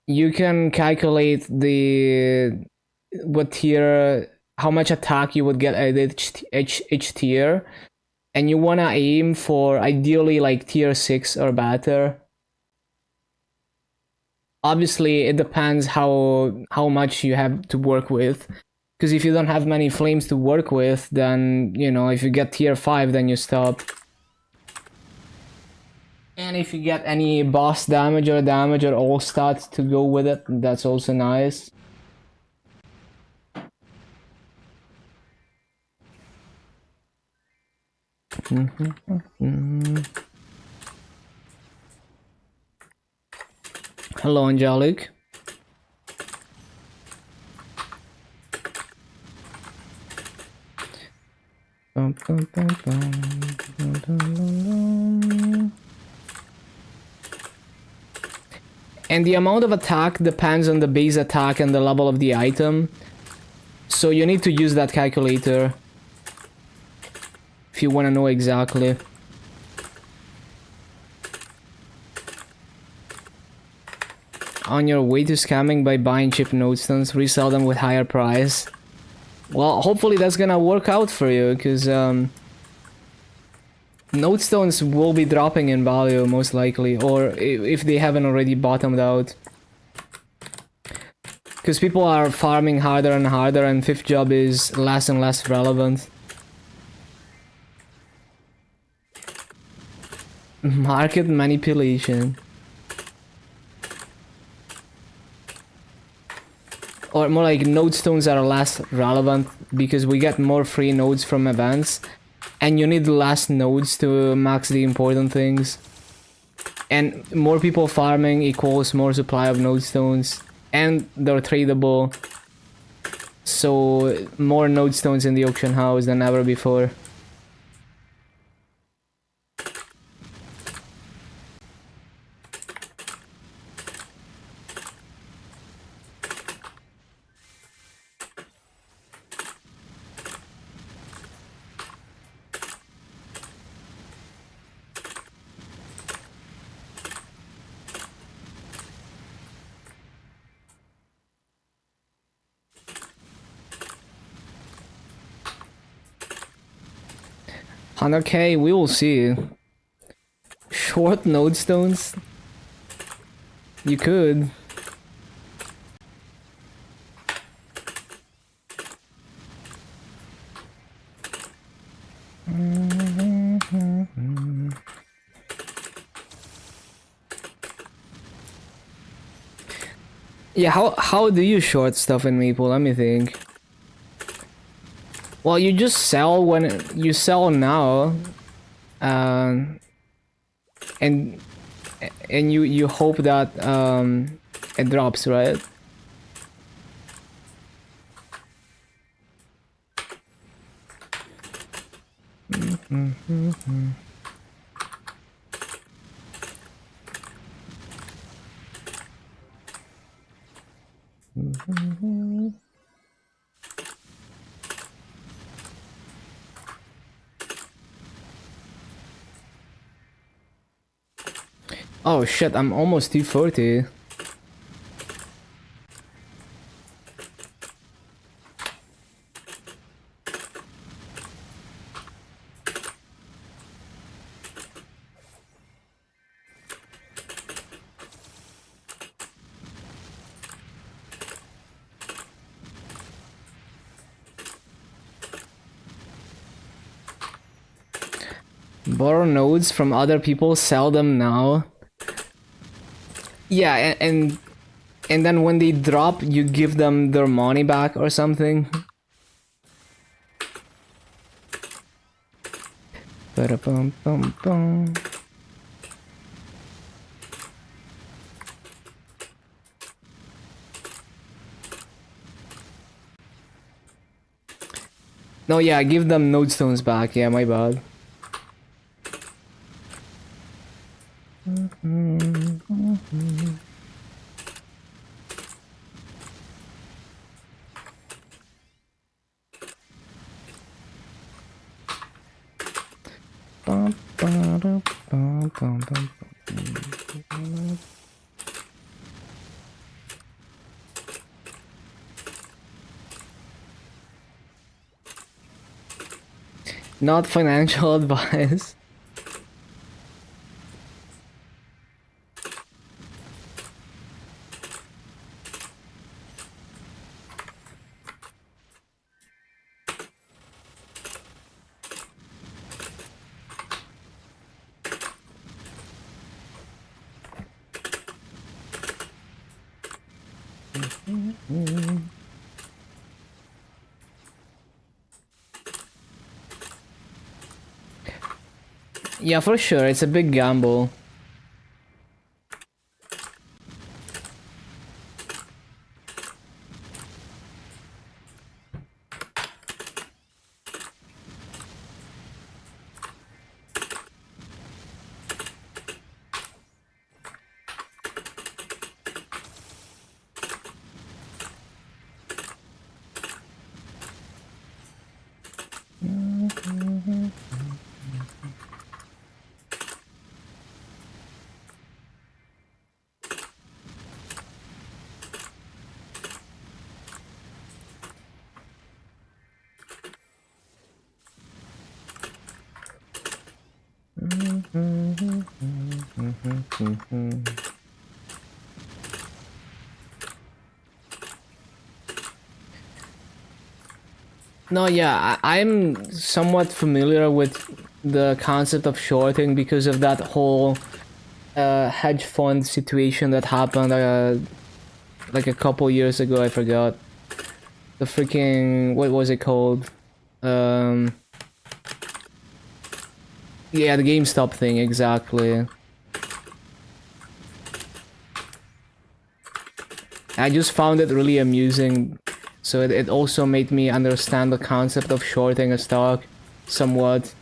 you can calculate what tier, how much attack you would get at each tier. And you wanna aim for ideally like tier 6 or better. Obviously, it depends how much you have to work with. Because if you don't have many flames to work with, then, you know, if you get tier 5, then you stop. And if you get any boss damage or all stats to go with it, that's also nice. Hello, Angelic. And the amount of attack depends on the base attack and the level of the item. So you need to use that calculator if you want to know exactly. On your way to scamming by buying cheap nodestones, resell them with higher price. Well, hopefully that's gonna work out for you, because nodestones will be dropping in value most likely, or if they haven't already bottomed out. Because people are farming harder and harder and 5th job is less and less relevant. Market manipulation. Or more like nodestones are less relevant because we get more free nodes from events. And you need less nodes to max the important things. And more people farming equals more supply of nodestones. And they're tradable. So more nodestones in the auction house than ever before. Okay, we will see. Short nodestones? You could. Yeah, how do you short stuff in Maple? Let me think. Well, you just sell when you sell now, um, and you hope that it drops, right? Oh shit, I'm almost 240. Borrow nodes from other people, sell them now. Yeah, and then when they drop, you give them their money back or something. Ba-da-bum-bum-bum. No, yeah, give them node stones back. Yeah, my bad. Bum, ba-da, bum, bum, bum. Not financial advice. Yeah, for sure, it's a big gamble. No, yeah, I'm somewhat familiar with the concept of shorting because of that whole hedge fund situation that happened like a couple years ago. I forgot the freaking what was it called? Um, yeah, the GameStop thing exactly. I just found it really amusing, so it also made me understand the concept of shorting a stock somewhat.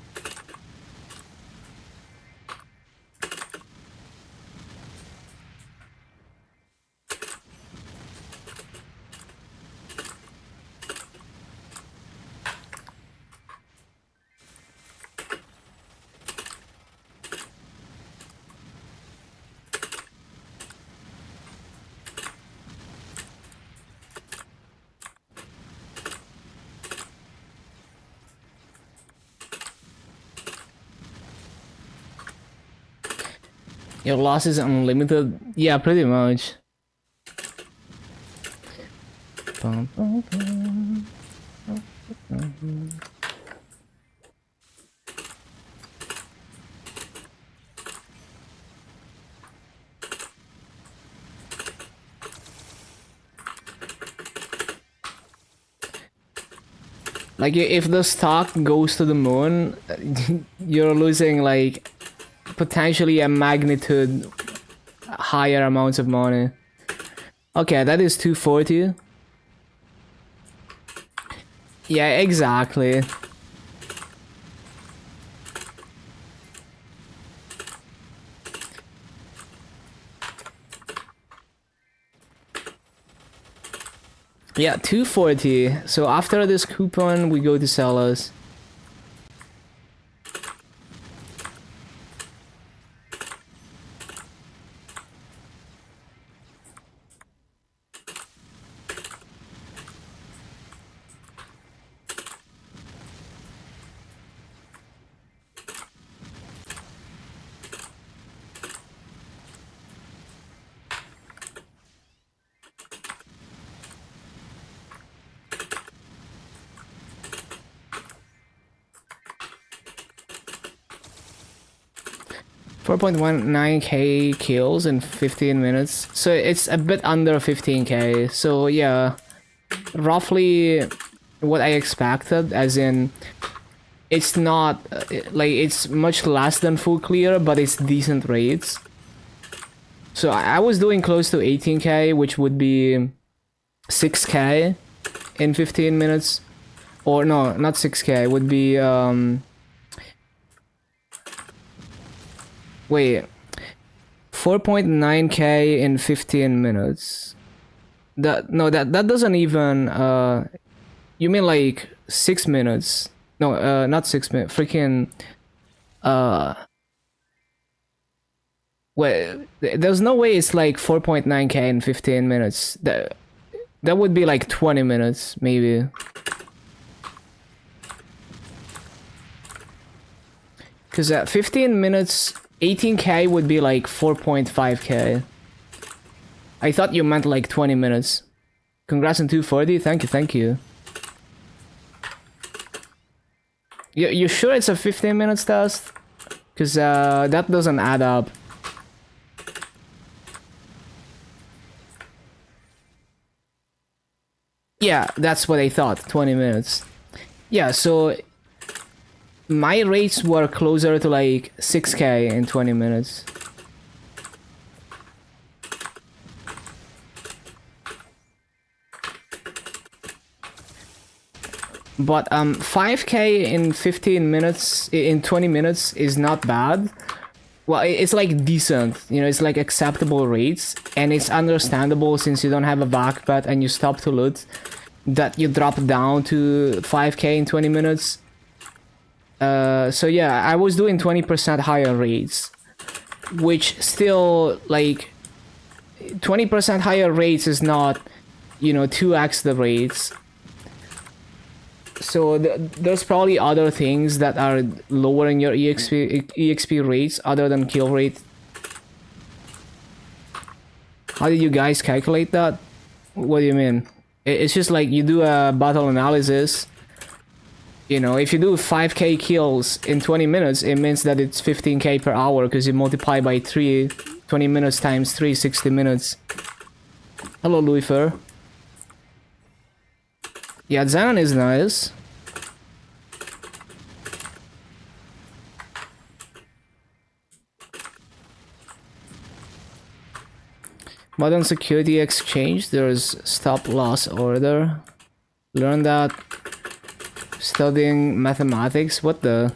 Your loss is unlimited? Yeah, pretty much. Bum, bum, bum. Like if the stock goes to the moon, you're losing like potentially a magnitude higher amounts of money. Okay, that is 240. Yeah, exactly. Yeah, 240. So after this coupon, we go to sellers. $4.19k kills in 15 minutes. So it's a bit under 15k. So yeah, roughly what I expected, as in it's not like it's much less than full clear, but it's decent rates. So I was doing close to 18k, which would be 6k in 15 minutes. Or no, not 6k, it would be wait, 4.9k in 15 minutes. That doesn't even you mean like 6 minutes? No, not 6 minutes. Freaking wait, there's no way it's like 4.9k in 15 minutes. That would be like 20 minutes maybe. Cuz at 15 minutes 18k would be like 4.5k. I thought you meant like 20 minutes. Congrats on 240. Thank you, thank you. You sure it's a 15 minutes test? Because that doesn't add up. Yeah, that's what I thought. 20 minutes. Yeah, so my rates were closer to like 6k in 20 minutes. But 5k in 15 minutes, in 20 minutes is not bad. Well, it's like decent, you know, it's like acceptable rates, and it's understandable since you don't have a backpack and you stop to loot, that you drop down to 5k in 20 minutes. So yeah, I was doing 20% higher rates, which still, like, 20% higher rates is not, you know, 2x the rates. So there's probably other things that are lowering your EXP rates other than kill rate. How did you guys calculate that? What do you mean? It's just like you do a battle analysis. You know, if you do 5k kills in 20 minutes, it means that it's 15k per hour because you multiply by 3, 20 minutes times 3, 60 minutes. Hello, Luifer. Yeah, xenon is nice. Modern security exchange, there's stop loss order. Learn that. Studying mathematics, what the?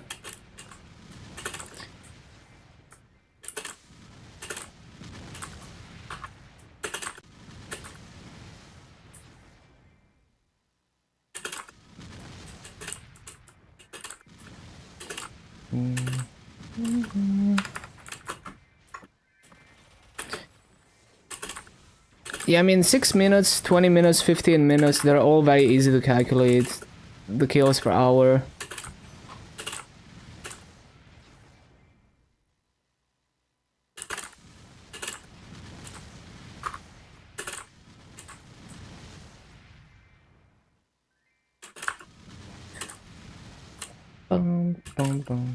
Yeah, I mean 6 minutes, 20 minutes, 15 minutes, they're all very easy to calculate. The kills per hour. Bum, bum, bum.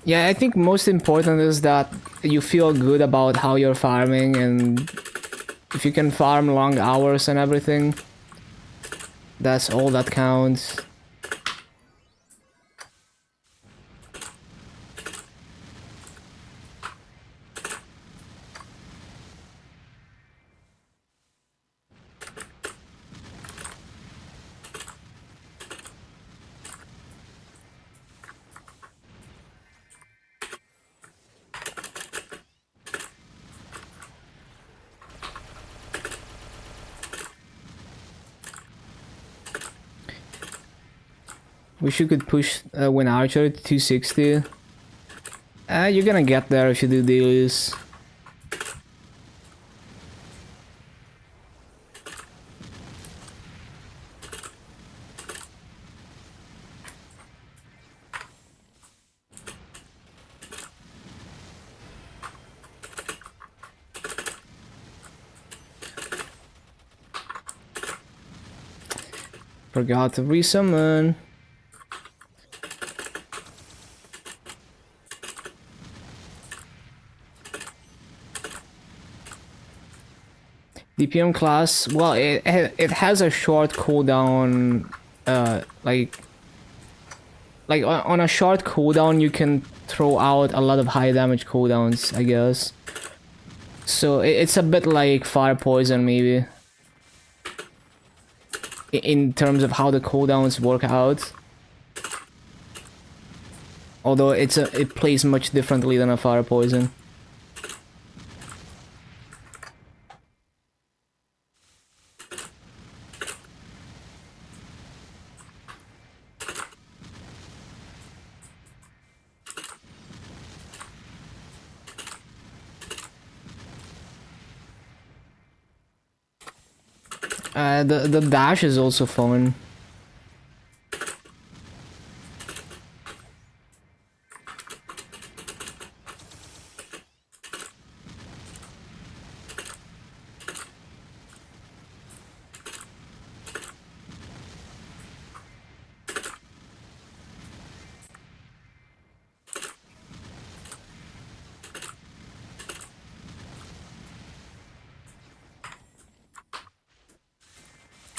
Yeah, I think most important is that you feel good about how you're farming, and if you can farm long hours and everything, that's all that counts. Wish you could push Win Archer to 260. You're gonna get there if you do dailies. Forgot to resummon. DPM class, well, it has a short cooldown, like on a short cooldown you can throw out a lot of high damage cooldowns, I guess. So it's a bit like fire poison maybe, in terms of how the cooldowns work out. Although it plays much differently than a fire poison. The dash is also fun.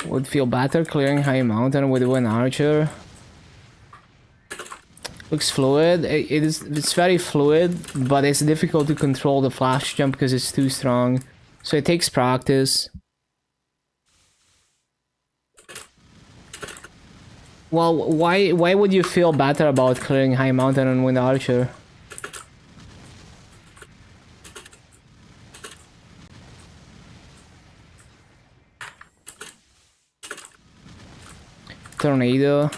Would feel better clearing high mountain with one archer. Looks fluid. It's very fluid, but it's difficult to control the flash jump because it's too strong. So it takes practice. Well, why would you feel better about clearing high mountain on wind archer? Tornado.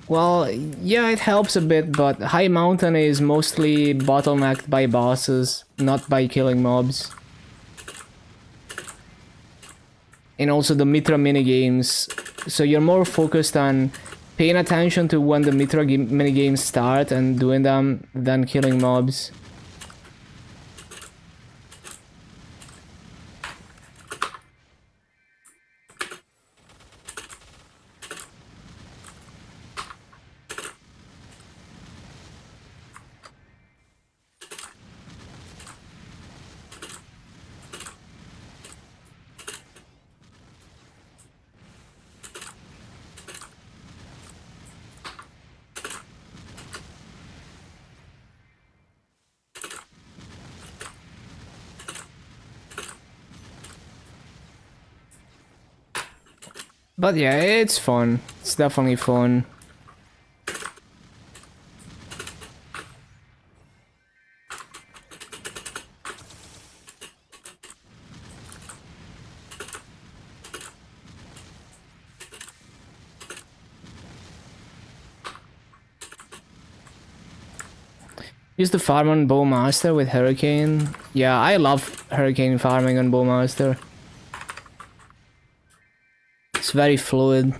Well, yeah, it helps a bit, but high mountain is mostly bottlenecked by bosses, not by killing mobs. And also the Mitra minigames, so you're more focused on paying attention to when the Mitra minigames start and doing them than killing mobs. But yeah, it's fun. It's definitely fun. Use the farm on Bowmaster with Hurricane. Yeah, I love Hurricane farming on Bowmaster. It's very fluid.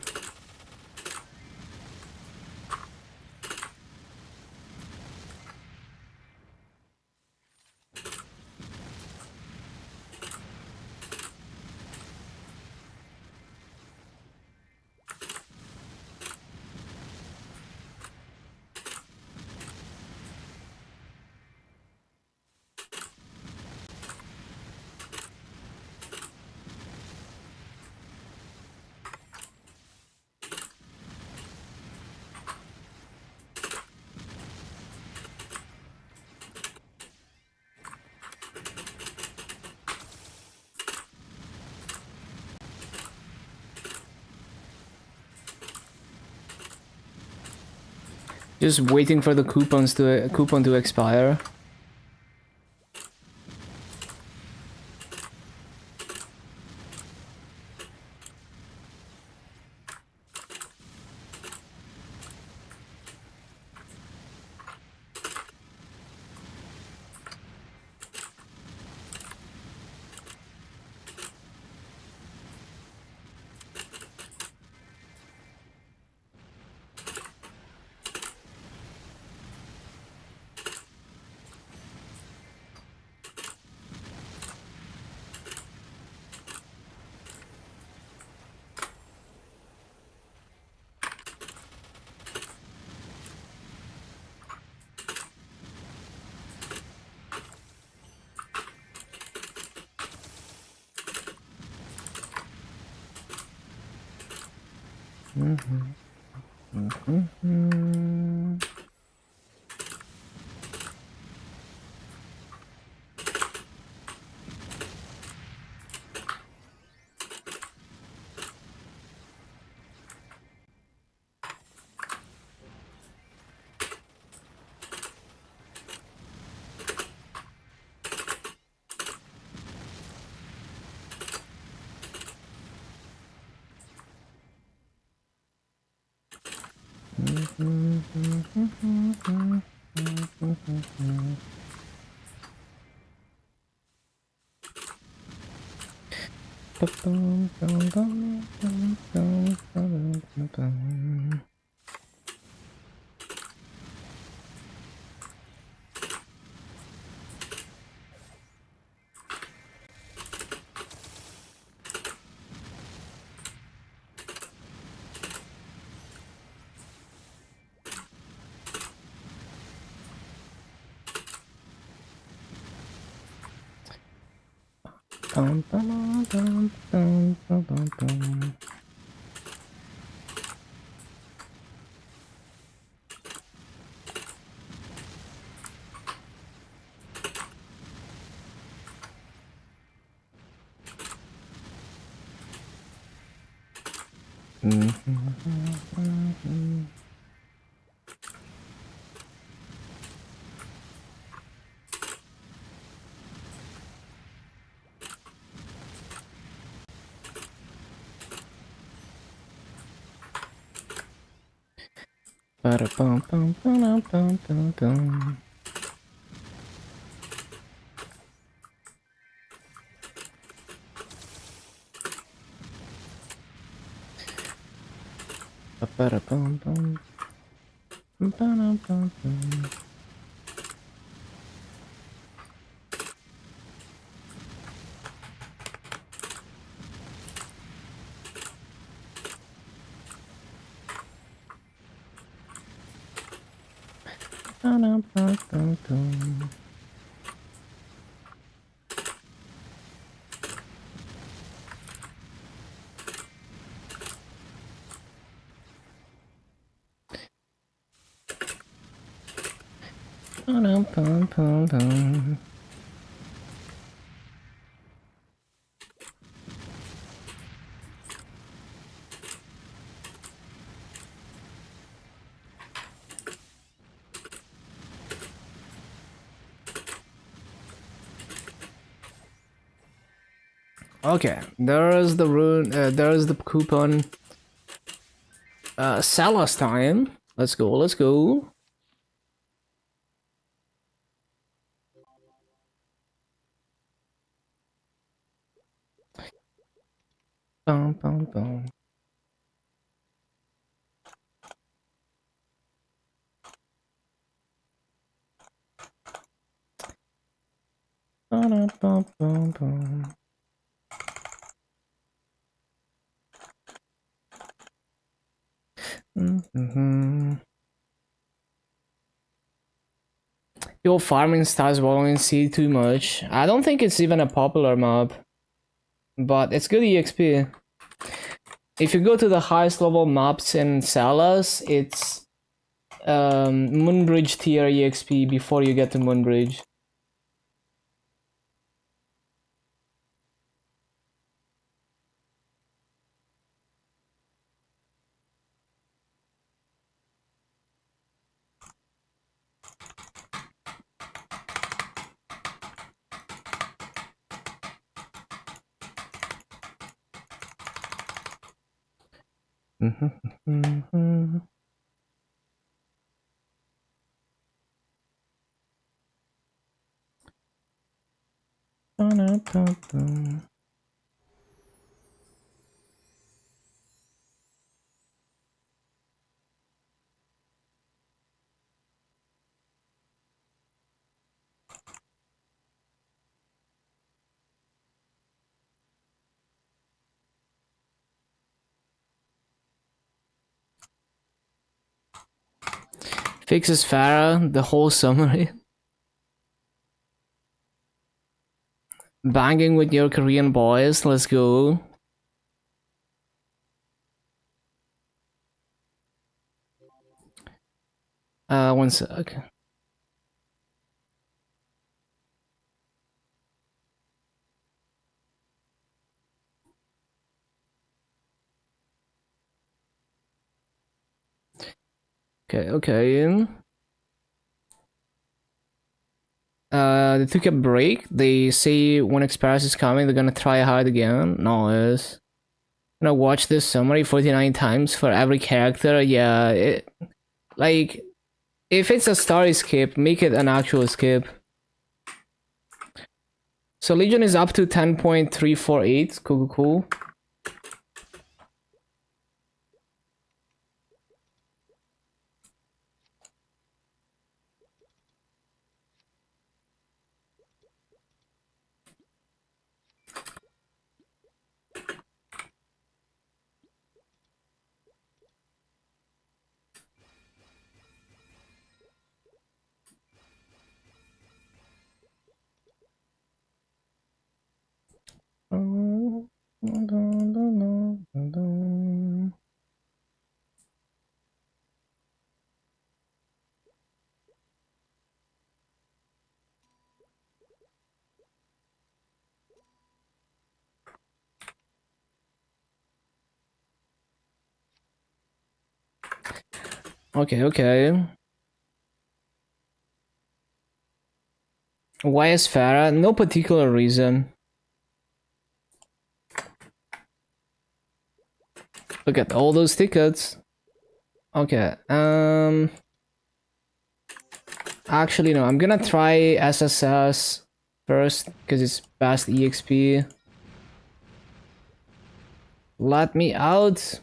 Just waiting for the coupon to expire. Okay, there is the rune. There is the coupon. Salas time. Let's go. Let's go. Bum, bum, bum. Bum, bum, bum, bum. Your farming styles won't see too much. I don't think it's even a popular mob, but it's good EXP. If you go to the highest level mobs in Salas, it's Moonbridge tier EXP before you get to Moonbridge. Fixes Farah, the whole summary. Banging with your Korean boys, let's go. One sec. Okay. They took a break. They say when Express is coming, they're gonna try hard again. Nice. Gonna watch this summary 49 times for every character. Yeah, like, if it's a story skip, make it an actual skip. So Legion is up to 10.348. Cool. Okay. Why is Farah? No particular reason. Look at all those tickets. Okay, actually no, I'm gonna try SSS first, because it's fast EXP. Let me out.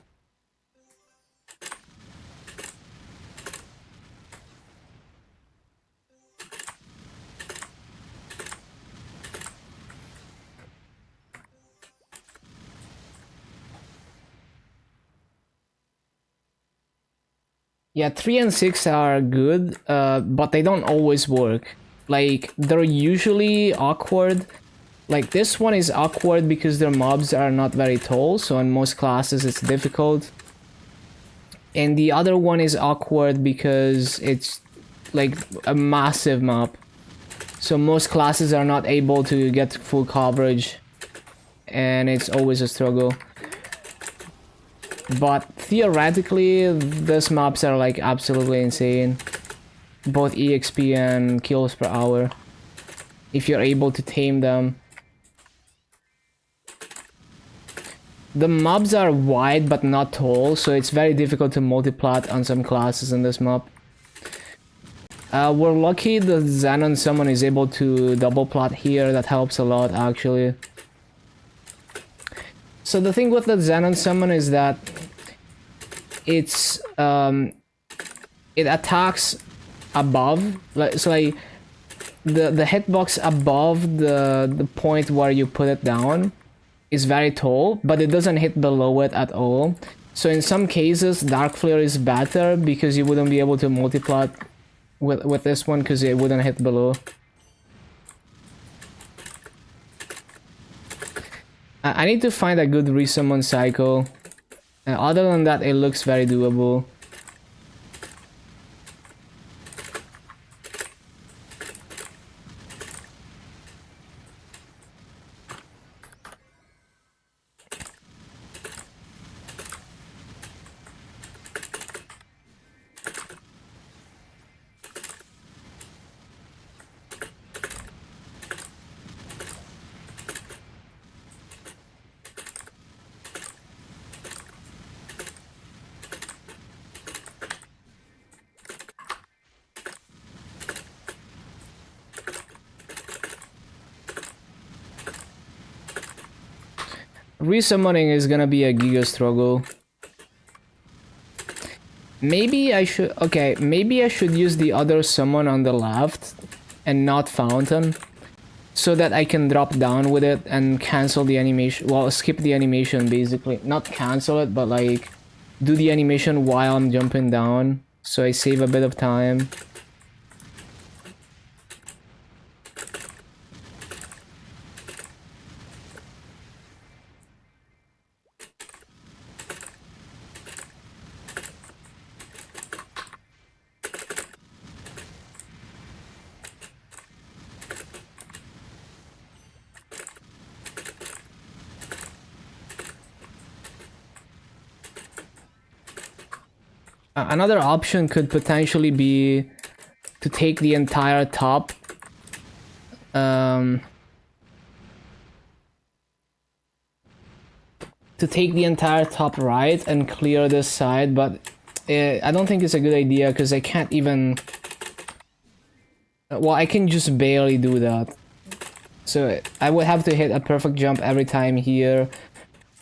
Yeah, 3 and 6 are good, but they don't always work. Like, they're usually awkward. Like, this one is awkward because their mobs are not very tall, so in most classes it's difficult. And the other one is awkward because it's like a massive map. So most classes are not able to get full coverage, and it's always a struggle. But theoretically, these maps are like absolutely insane. Both EXP and kills per hour, if you're able to tame them. The mobs are wide but not tall, so it's very difficult to multiplat on some classes in this map. We're lucky the Xenon summon is able to double plat here. That helps a lot, actually. So the thing with the Xenon summon is that it's it attacks above, so like the hitbox above the point where you put it down is very tall, but it doesn't hit below it at all. So in some cases, Dark Flare is better because you wouldn't be able to multiplat with this one because it wouldn't hit below. I need to find a good resummon cycle. Other than that, it looks very doable. Resummoning is gonna be a giga struggle. Maybe I should... Okay, maybe I should use the other summon on the left and not Fountain, so that I can drop down with it and cancel the animation. Well, skip the animation basically. Not cancel it, but like do the animation while I'm jumping down, so I save a bit of time. Another option could potentially be to take the entire top. To take the entire top right and clear this side, but I don't think it's a good idea because I can't even... Well, I can just barely do that. So I would have to hit a perfect jump every time here.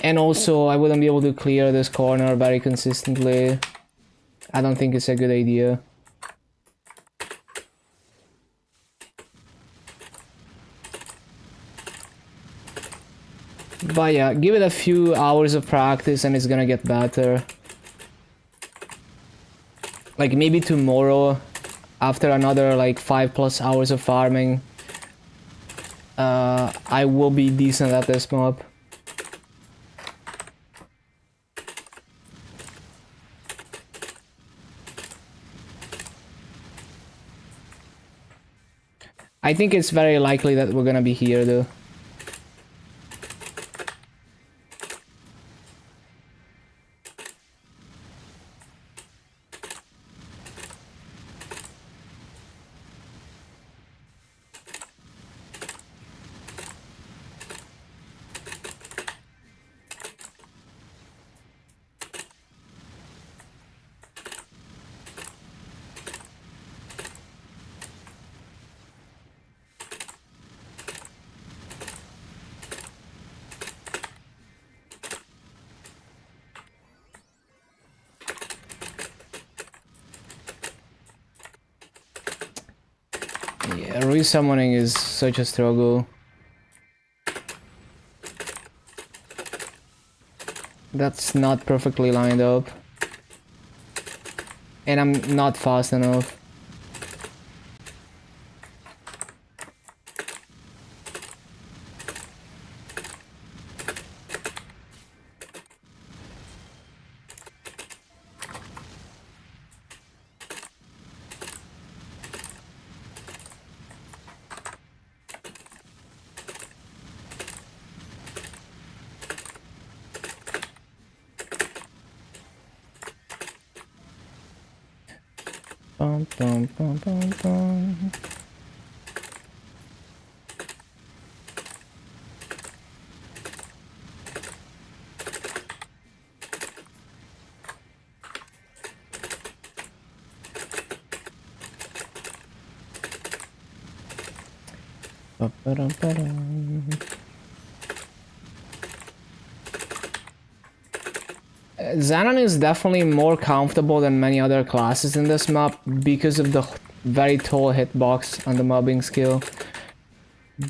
And also, I wouldn't be able to clear this corner very consistently. I don't think it's a good idea. But yeah, give it a few hours of practice and it's gonna get better. Like maybe tomorrow, after another like 5+ hours of farming, I will be decent at this mob. I think it's very likely that we're gonna be here though. Yeah, resummoning is such a struggle. That's not perfectly lined up. And I'm not fast enough. Bum, bum, bum, bum, bum. Ba-ba-dum-ba-dum. Xenon is definitely more comfortable than many other classes in this map because of the very tall hitbox on the mobbing skill.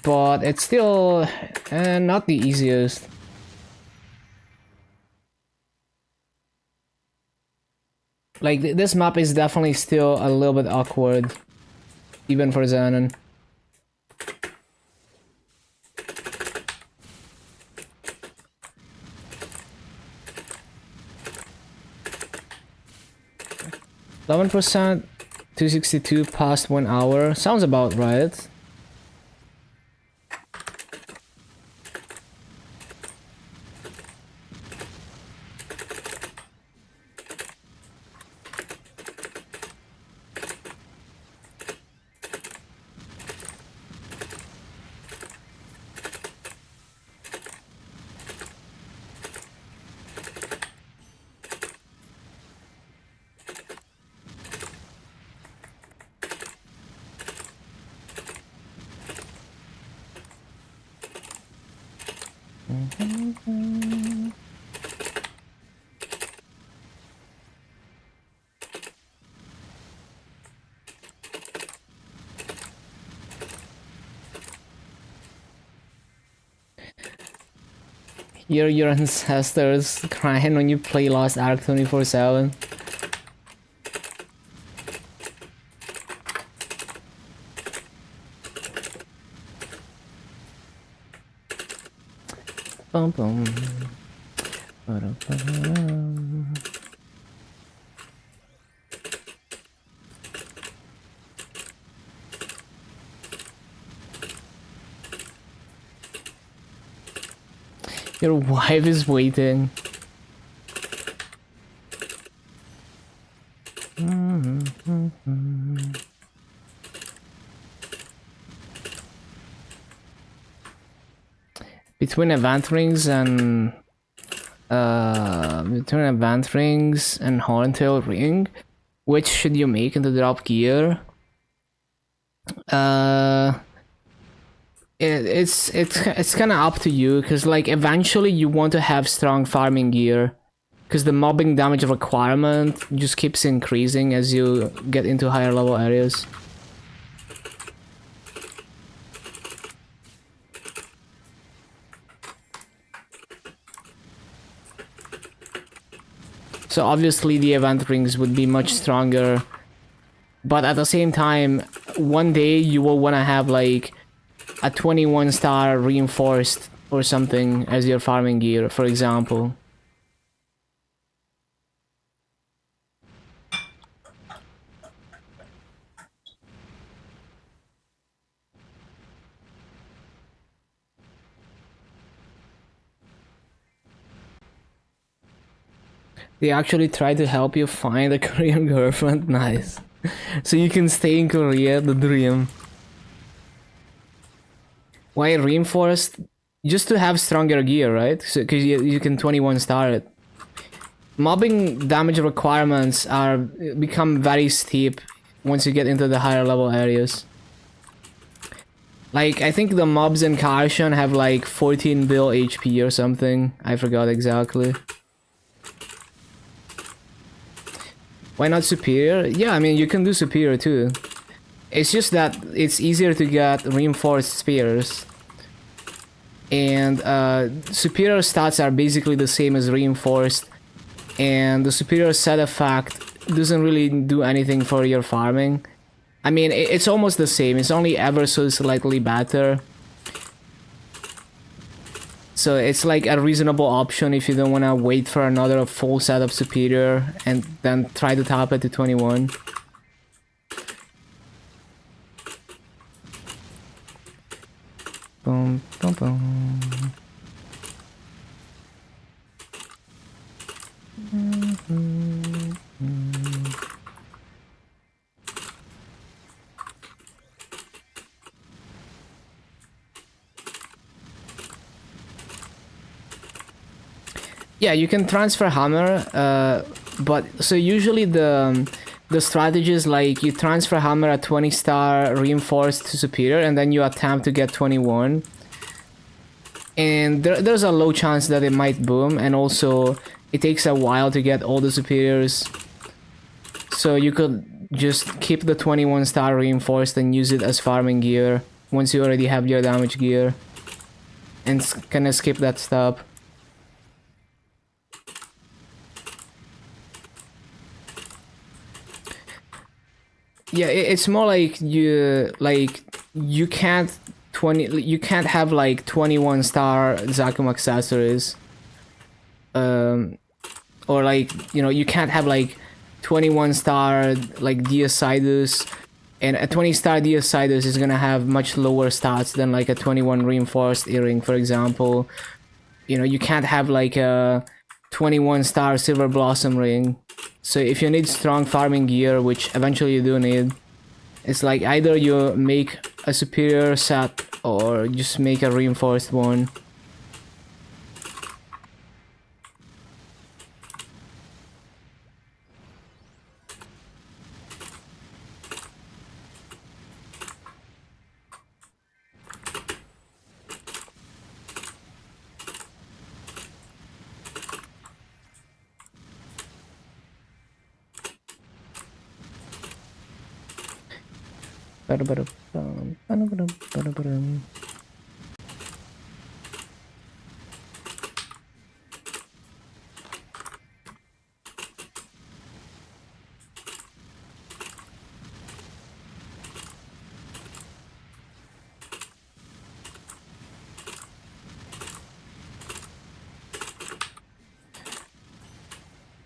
But it's still not the easiest. Like, this map is definitely still a little bit awkward, even for Xenon. %, 262 past 1 hour. Sounds about right. Hear your ancestors crying when you play Lost Ark 24/7. Bum bum. Ba-da-ba-da-dum. Your wife is waiting. Between event rings and Horntail ring, which should you make into drop gear? It's kind of up to you, because like eventually you want to have strong farming gear, because the mobbing damage requirement just keeps increasing as you get into higher level areas. So obviously the event rings would be much stronger, but at the same time, one day you will want to have like a 21-star reinforced or something as your farming gear, for example. They actually try to help you find a Korean girlfriend. Nice. So you can stay in Korea, the dream. Why reinforced? Just to have stronger gear, right? So, because you can 21 star it. Mobbing damage requirements become very steep once you get into the higher level areas. Like, I think the mobs in Karshan have like 14 bill HP or something. I forgot exactly. Why not superior? Yeah, I mean, you can do superior too. It's just that it's easier to get reinforced spears. And superior stats are basically the same as reinforced. And the superior set effect doesn't really do anything for your farming. I mean, it's almost the same. It's only ever so slightly better. So it's like a reasonable option if you don't want to wait for another full set of superior and then try to top it to 21. Boom, boom, boom. Yeah, you can transfer hammer, but so usually the strategy is like you transfer hammer at 20 star reinforced to superior, and then you attempt to get 21. And there's a low chance that it might boom, and also it takes a while to get all the superiors. So you could just keep the 21 star reinforced and use it as farming gear once you already have your damage gear, and kind of skip that step. Yeah, it's more like you can't have like 21 star Zakum accessories, or like, you know, you can't have like 21 star like Deocidus, and a 20 star Deocidus is gonna have much lower stats than like a 21 reinforced earring, for example. You know, you can't have like a 21 star Silver Blossom ring. So if you need strong farming gear, which eventually you do need, it's like either you make a superior set or just make a reinforced one.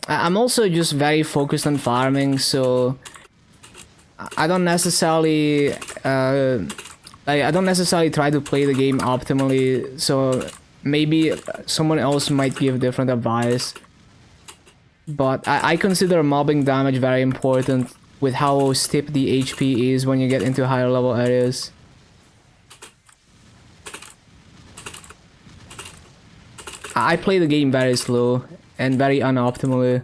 I'm also just very focused on farming, so I don't necessarily I don't necessarily try to play the game optimally. So maybe someone else might give different advice. But I consider mobbing damage very important with how steep the HP is when you get into higher level areas. I play the game very slow and very unoptimally.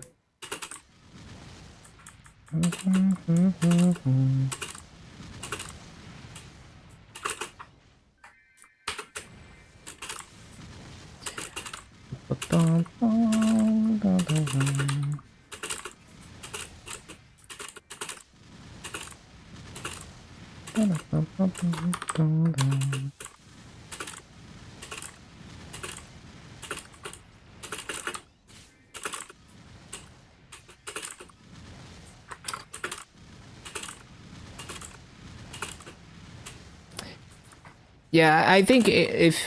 Yeah, I think if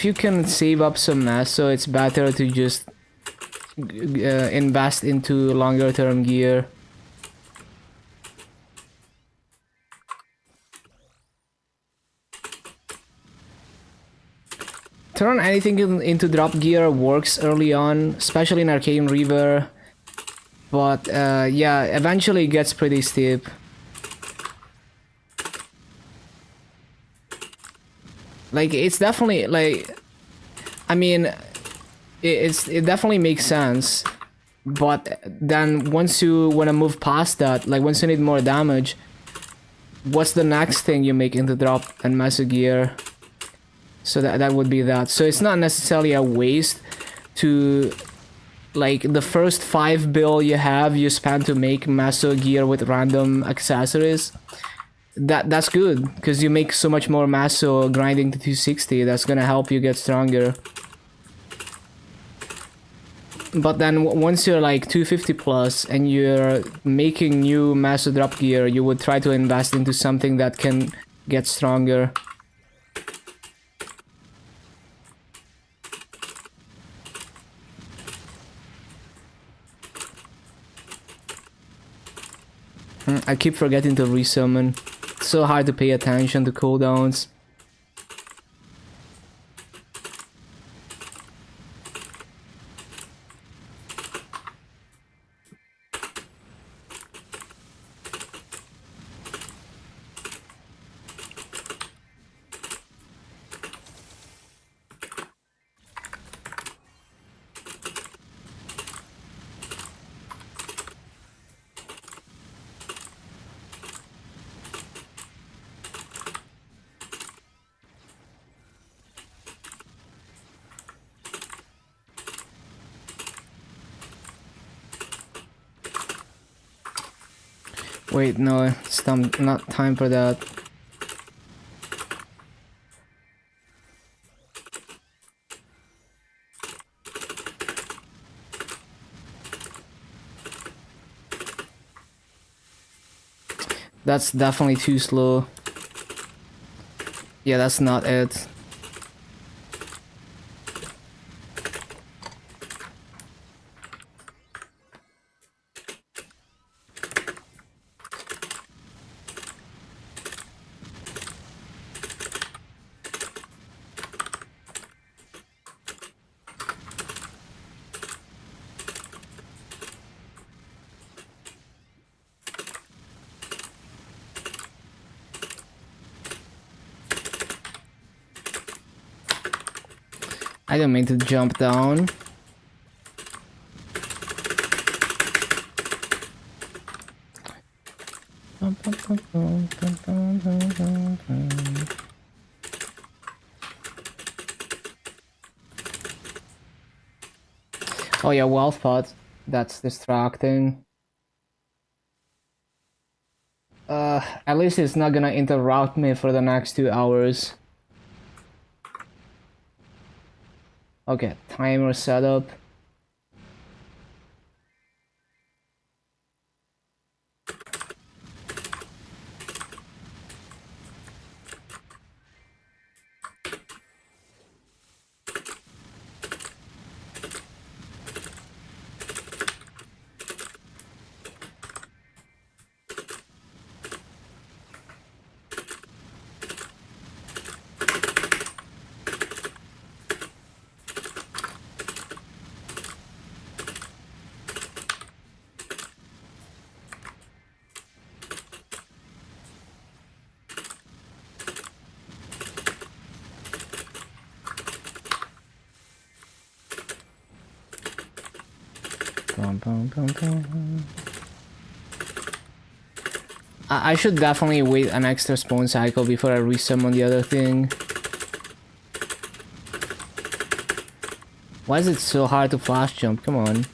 you can save up some mass, so it's better to just invest into longer term gear. Turn anything into drop gear works early on, especially in Arcane River, but yeah, eventually it gets pretty steep. Like, it's definitely like, I mean, it definitely makes sense, but then once you want to move past that, like once you need more damage, what's the next thing you make into drop and meso gear? So that would be that. So it's not necessarily a waste to, like, the first 5 bill you have you spend to make meso gear with random accessories. That's good because you make so much more meso grinding to 260. That's gonna help you get stronger. But then once you're like 250 plus and you're making new meso drop gear, you would try to invest into something that can get stronger. I keep forgetting to resummon. It's so hard to pay attention to cooldowns. Wait, no, it's not time for that. That's definitely too slow. Yeah, that's not it. I don't mean to jump down. Oh yeah, wealth pot. That's distracting. At least it's not gonna interrupt me for the next 2 hours. Okay, timer setup. I should definitely wait an extra spawn cycle before I resummon the other thing. Why is it so hard to flash jump? Come on.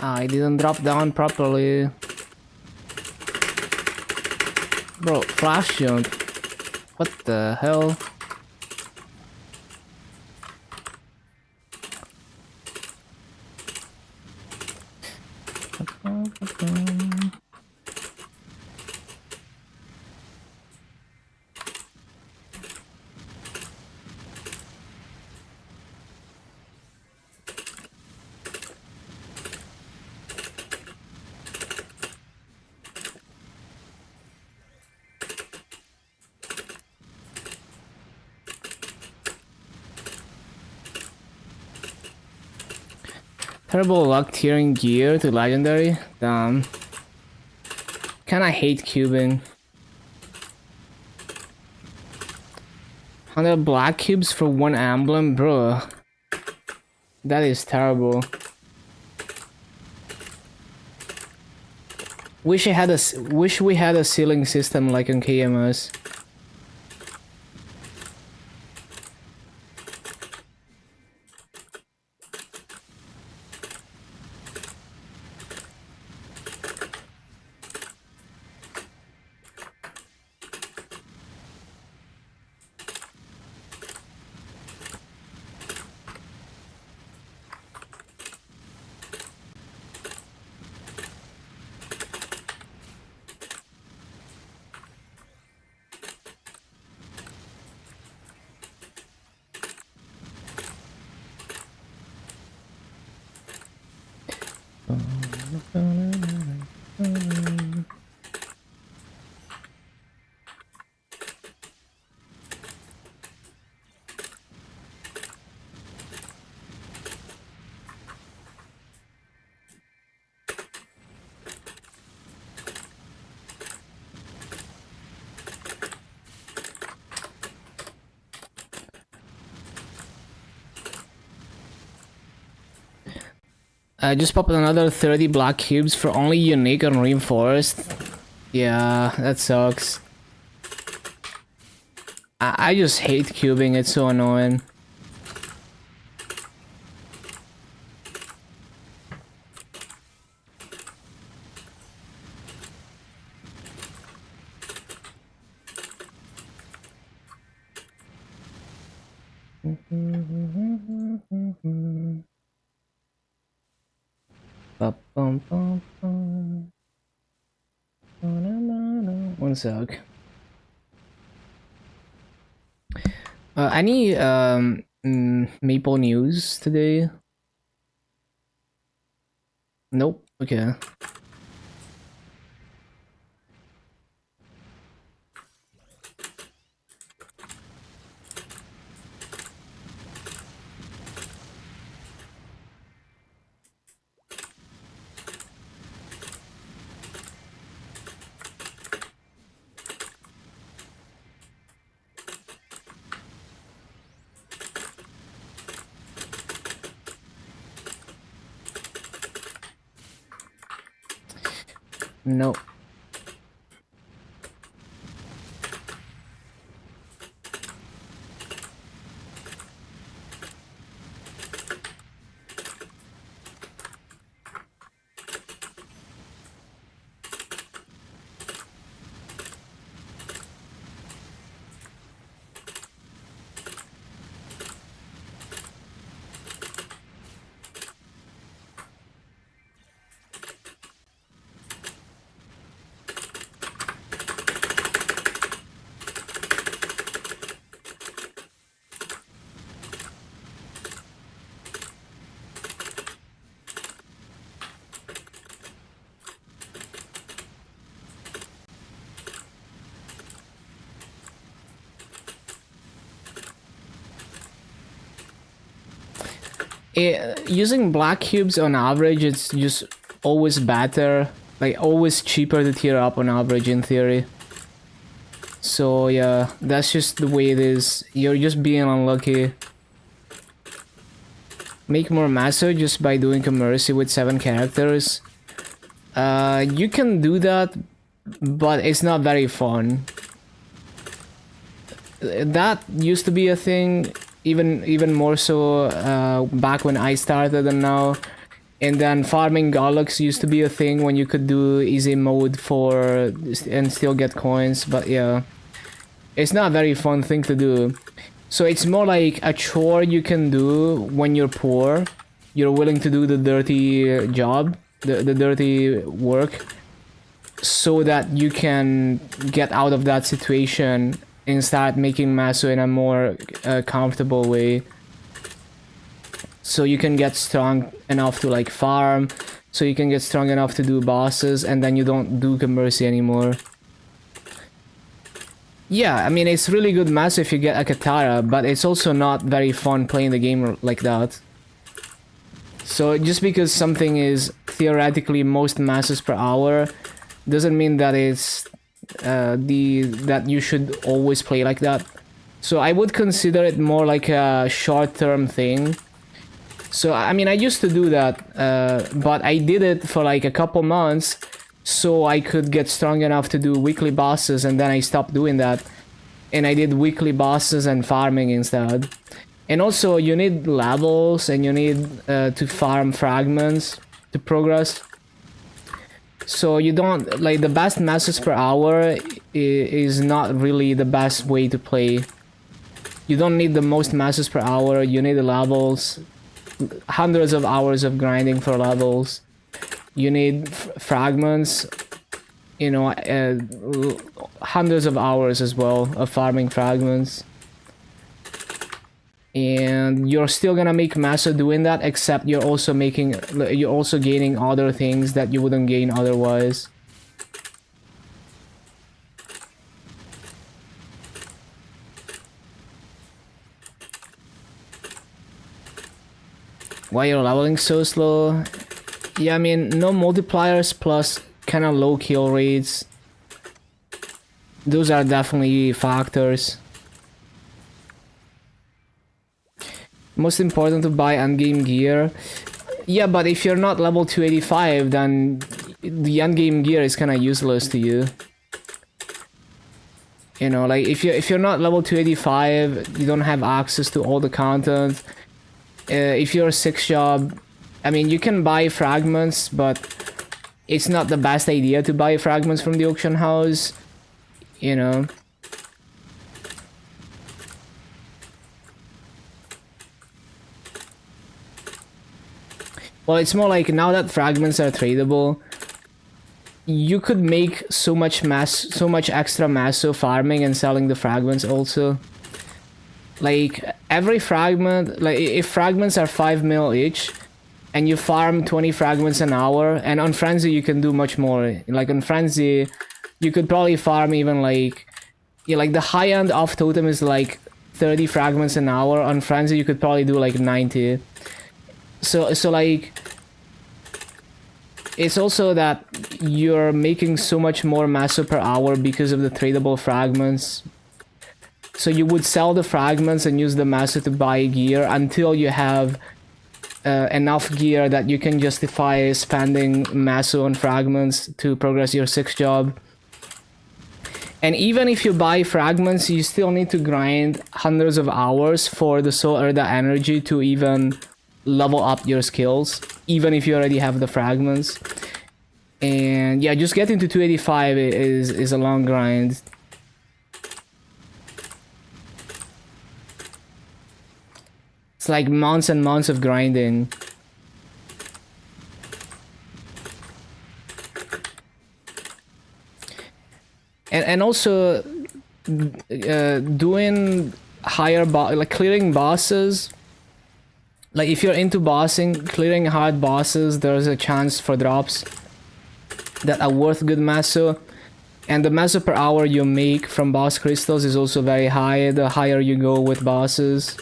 I didn't drop down properly. Bro, flash jump. What the hell? Terrible luck tiering gear to legendary? Damn. Kinda hate cubing. 100 black cubes for one emblem? Bro. That is terrible. Wish we had a ceiling system like on KMS. I just popped another 30 black cubes for only unique and reinforced. Yeah, that sucks. I just hate cubing, it's so annoying. One sec. Any Maple news today? Nope. Okay. Nope. Using black cubes on average, it's just always better, like always cheaper to tier up on average in theory. So yeah, that's just the way it is. You're just being unlucky. Make more maso just by doing commercy with 7 characters. You can do that, but it's not very fun. That used to be a thing, even more so back when I started and now. And then farming Galax used to be a thing when you could do easy mode and still get coins, but yeah. It's not a very fun thing to do. So it's more like a chore you can do when you're poor. You're willing to do the dirty job, the dirty work, so that you can get out of that situation and start making Maso in a more comfortable way. So you can get strong enough to like farm, so you can get strong enough to do bosses, and then you don't do Mercy anymore. Yeah, I mean, it's really good Maso if you get a Katara, but it's also not very fun playing the game like that. So just because something is theoretically most Masos per hour doesn't mean that it's that you should always play like that. So I would consider it more like a short-term thing. So I mean, I used to do that, but I did it for like a couple months so I could get strong enough to do weekly bosses, and then I stopped doing that and I did weekly bosses and farming instead. And also you need levels and you need to farm fragments to progress. So you don't, like, the best masses per hour is not really the best way to play. You don't need the most masses per hour, you need the levels, hundreds of hours of grinding for levels. You need fragments, you know, hundreds of hours as well of farming fragments. and you're still gonna make massa doing that, except you're also gaining other things that you wouldn't gain otherwise. Why you're leveling so slow? Yeah, I mean, no multipliers plus kind of low kill rates. Those are definitely factors. Most important to buy endgame gear. Yeah, but if you're not level 285, then the endgame gear is kind of useless to you. You know, like if you're not level 285, you don't have access to all the content. If you're a 6 job, I mean, you can buy fragments, but it's not the best idea to buy fragments from the auction house, you know. Well, it's more like now that fragments are tradable, you could make so much extra masso farming and selling the fragments also. Like every fragment, like if fragments are 5 mil each, and you farm 20 fragments an hour, and on Frenzy you can do much more. Like on Frenzy, you could probably farm even like, yeah, like the high end off totem is like 30 fragments an hour. On Frenzy you could probably do like 90. So like, it's also that you're making so much more masso per hour because of the tradable fragments. So you would sell the fragments and use the masso to buy gear until you have enough gear that you can justify spending masso on fragments to progress your 6 job. And even if you buy fragments, you still need to grind hundreds of hours for the soul or the energy to even level up your skills, even if you already have the fragments. And yeah, just getting to 285 is a long grind. It's like months and months of grinding. And also doing higher like clearing bosses. Like if you're into bossing, clearing hard bosses, there's a chance for drops that are worth good masso. And the masso per hour you make from boss crystals is also very high the higher you go with bosses.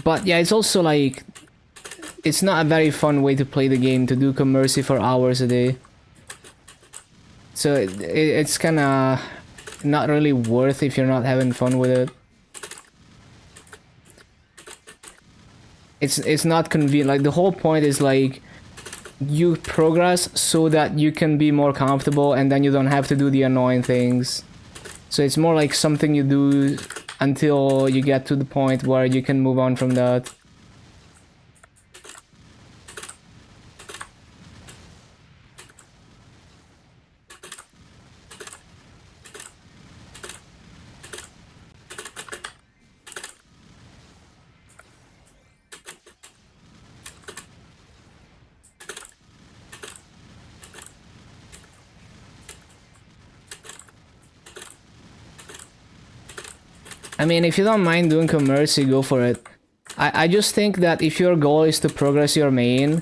But yeah, it's also like, it's not a very fun way to play the game, to do Commercy for hours a day. So it's kinda not really worth if you're not having fun with it. It's not convenient. Like the whole point is like, you progress so that you can be more comfortable and then you don't have to do the annoying things. So it's more like something you do until you get to the point where you can move on from that. I mean, if you don't mind doing Commercy, go for it. I just think that if your goal is to progress your main,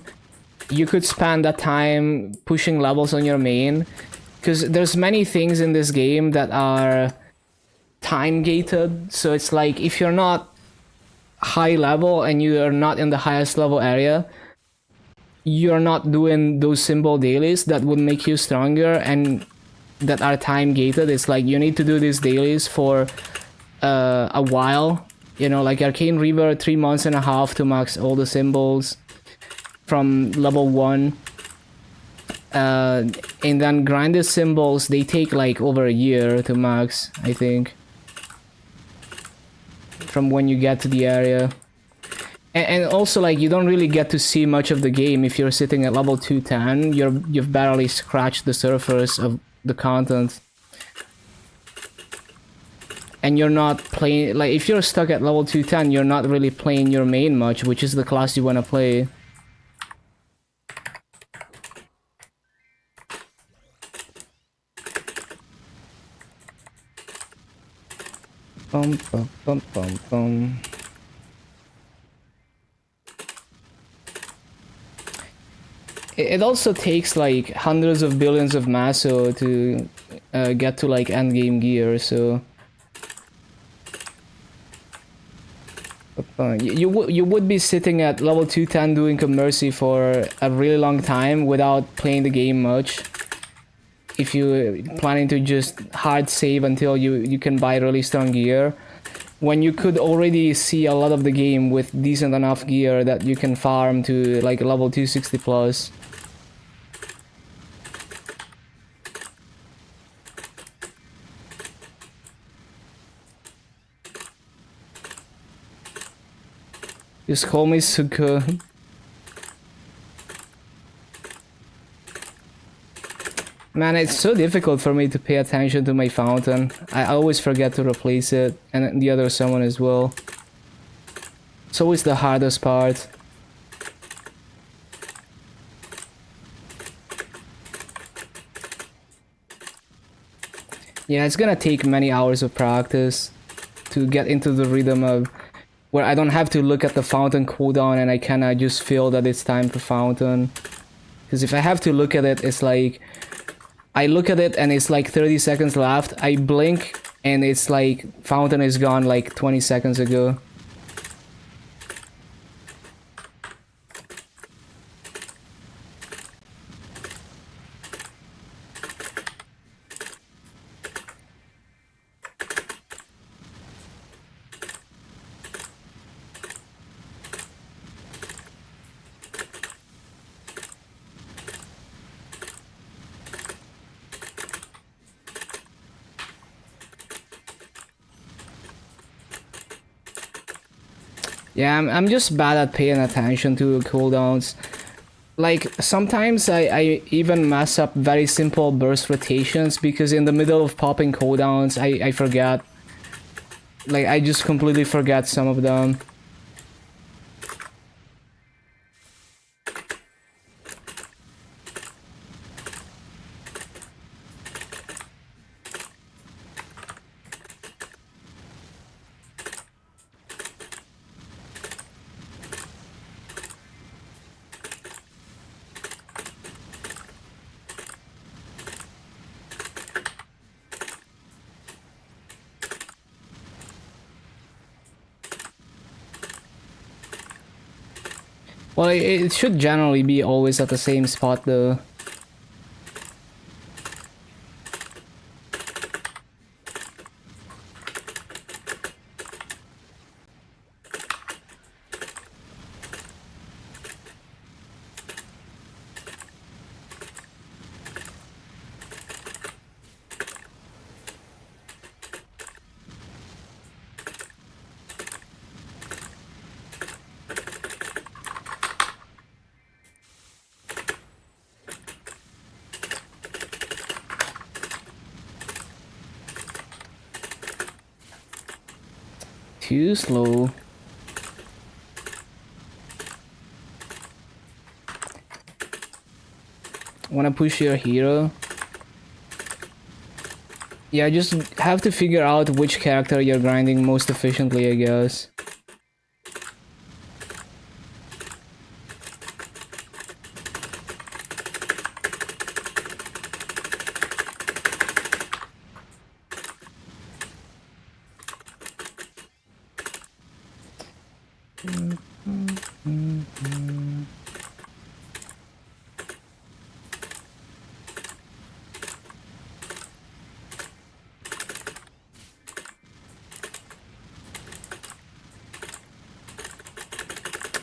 you could spend that time pushing levels on your main. Because there's many things in this game that are time gated. So it's like, if you're not high level and you are not in the highest level area, you're not doing those simple dailies that would make you stronger and that are time gated. It's like you need to do these dailies for a while, you know, like Arcane Reaver, 3 months and a half to max all the symbols from level 1. And then grinded symbols, they take like over a year to max, I think, from when you get to the area. And also, like, you don't really get to see much of the game if you're sitting at level 210. You've barely scratched the surface of the content. And you're not playing, like, if you're stuck at level 210, you're not really playing your main much, which is the class you want to play. Bum, bum, bum, bum, bum. It also takes like hundreds of billions of maso to get to like end game gear, so you would be sitting at level 210 doing Commercy for a really long time without playing the game much. If you planning to just hard save until you can buy really strong gear, when you could already see a lot of the game with decent enough gear that you can farm to like level 260 plus. Just call me Suka. Man, it's so difficult for me to pay attention to my fountain. I always forget to replace it, and the other summon as well. It's always the hardest part. Yeah, it's gonna take many hours of practice to get into the rhythm of where I don't have to look at the fountain cooldown and I kinda just feel that it's time for fountain. Because if I have to look at it, it's like I look at it and it's like 30 seconds left. I blink and it's like fountain is gone like 20 seconds ago. Yeah, I'm just bad at paying attention to cooldowns. Like, sometimes I even mess up very simple burst rotations because in the middle of popping cooldowns, I forget. Like, I just completely forget some of them. Well, it should generally be always at the same spot though. Too slow. Wanna push your hero? Yeah, just have to figure out which character you're grinding most efficiently, I guess.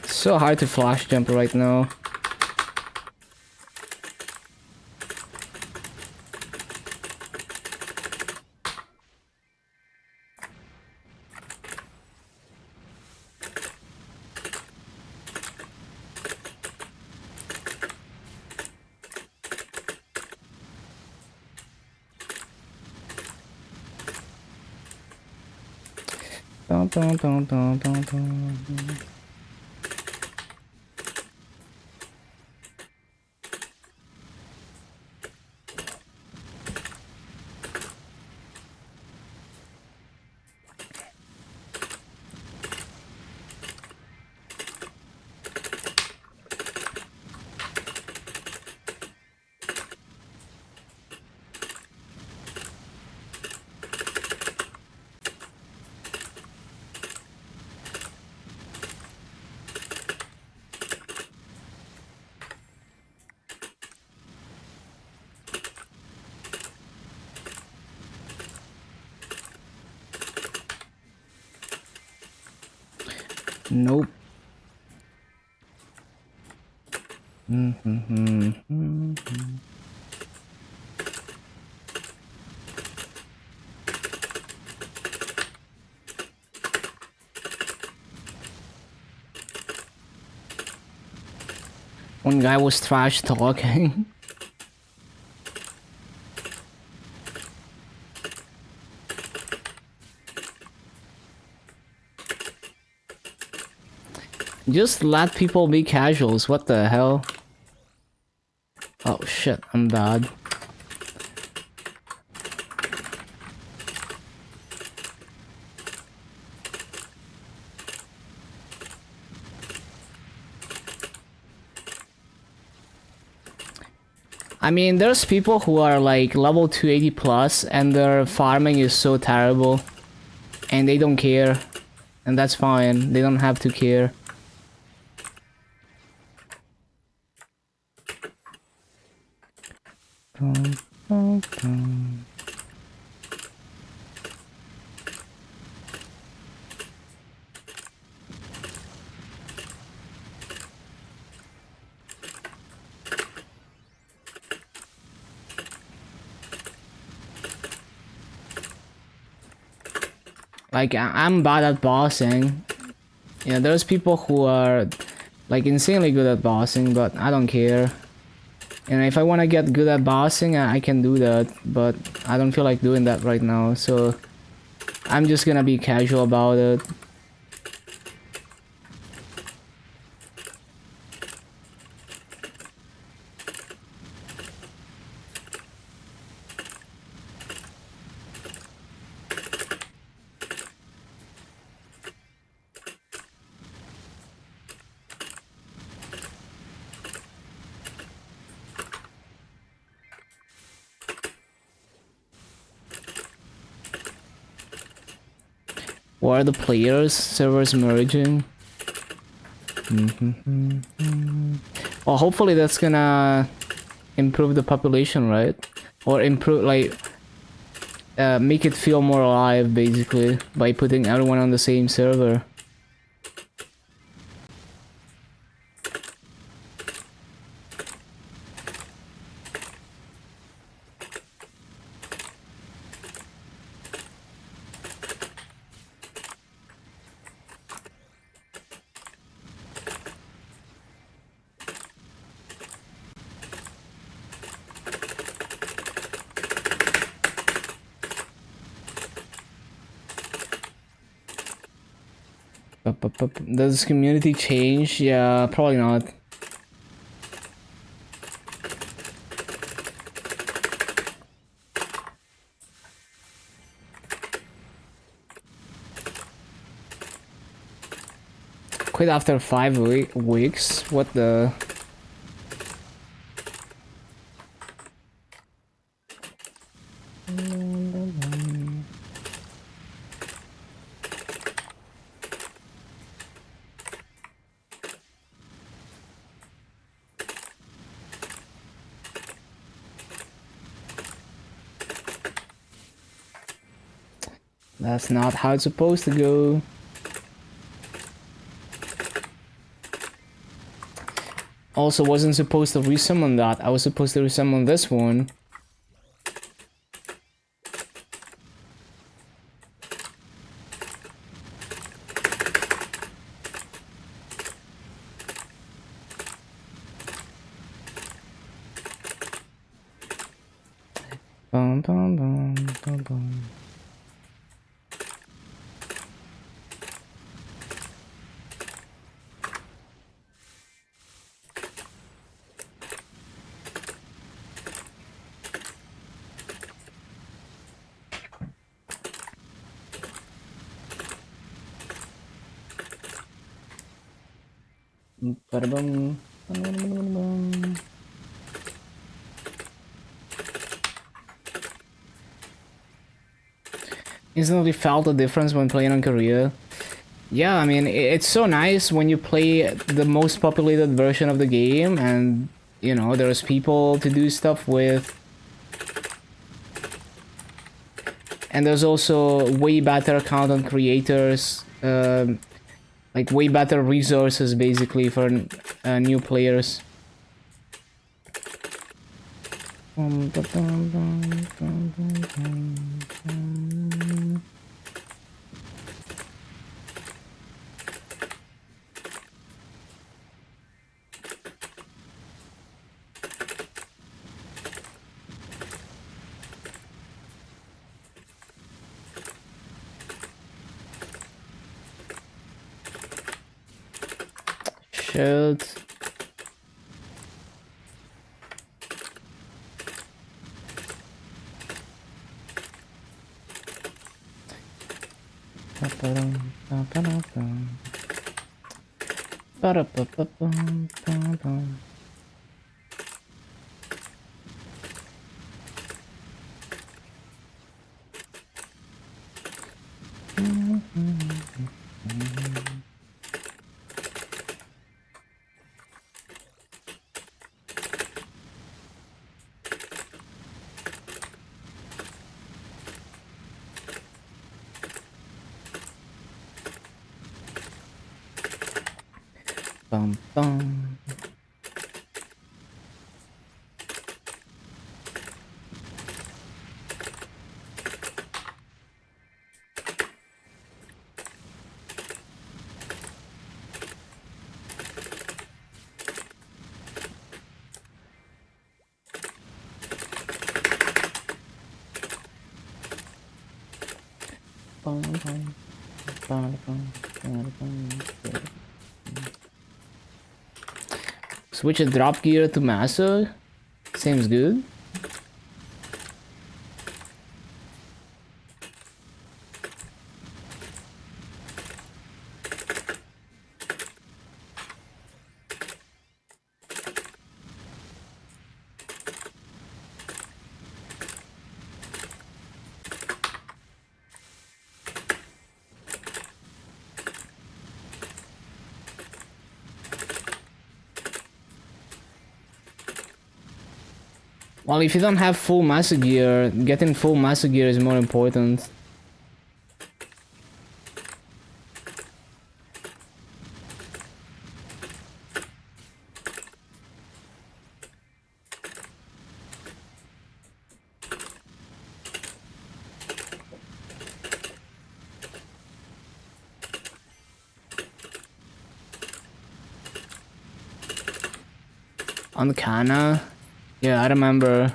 So hard to flash jump right now. Dun, dun, dun, dun, dun, dun. Nope. One guy was trash talking. Just let people be casuals, what the hell? Oh shit, I'm bad. I mean, there's people who are like level 280 plus and their farming is so terrible and they don't care, and that's fine, they don't have to care. Like, I'm bad at bossing. Yeah, there's people who are like insanely good at bossing, but I don't care. And if I want to get good at bossing, I can do that, but I don't feel like doing that right now, so I'm just gonna be casual about it. Where are the players? Servers merging. Well, hopefully that's gonna improve the population, right? Or improve, like, make it feel more alive, basically, by putting everyone on the same server. Does community change? Yeah, probably not. Quit after 5 weeks? What the... That's not how it's supposed to go. Also, wasn't supposed to resummon that. I was supposed to resummon this one. Bum, bum, bum, bum, bum. Ba-da-bum. Ba-da-bum. Instantly felt the difference when playing on Korea. Yeah, I mean, it's so nice when you play the most populated version of the game and, you know, there's people to do stuff with. And there's also way better content creators. Like way better resources basically for new players. Shit. Bum bum. Switch a drop gear to master. Seems good. Well, if you don't have full master gear, getting full master gear is more important. On Kana? Yeah, I remember.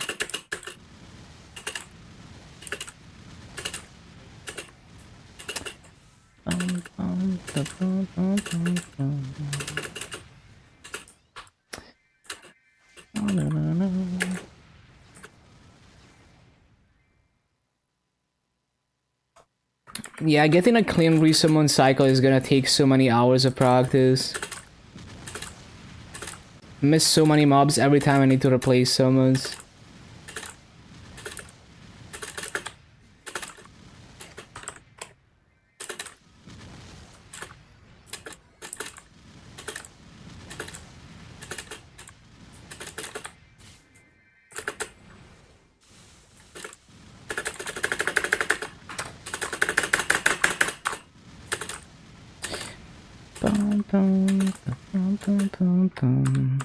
Yeah, getting a clean resummon cycle is gonna take so many hours of practice. Miss so many mobs every time I need to replace summons. Bum, bum, bum, bum, bum, bum.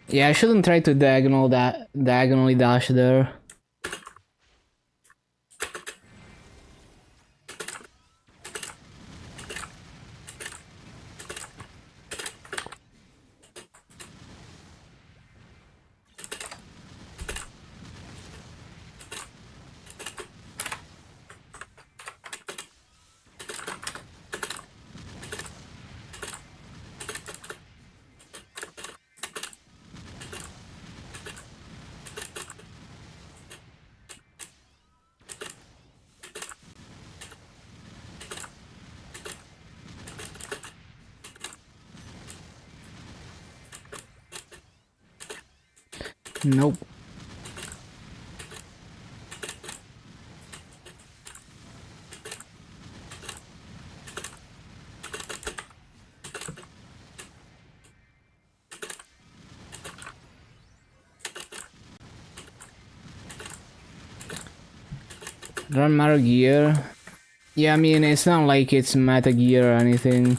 Yeah, I shouldn't try to diagonally dash there. Nope. Doesn't matter gear. Yeah, I mean, it's not like it's meta gear or anything.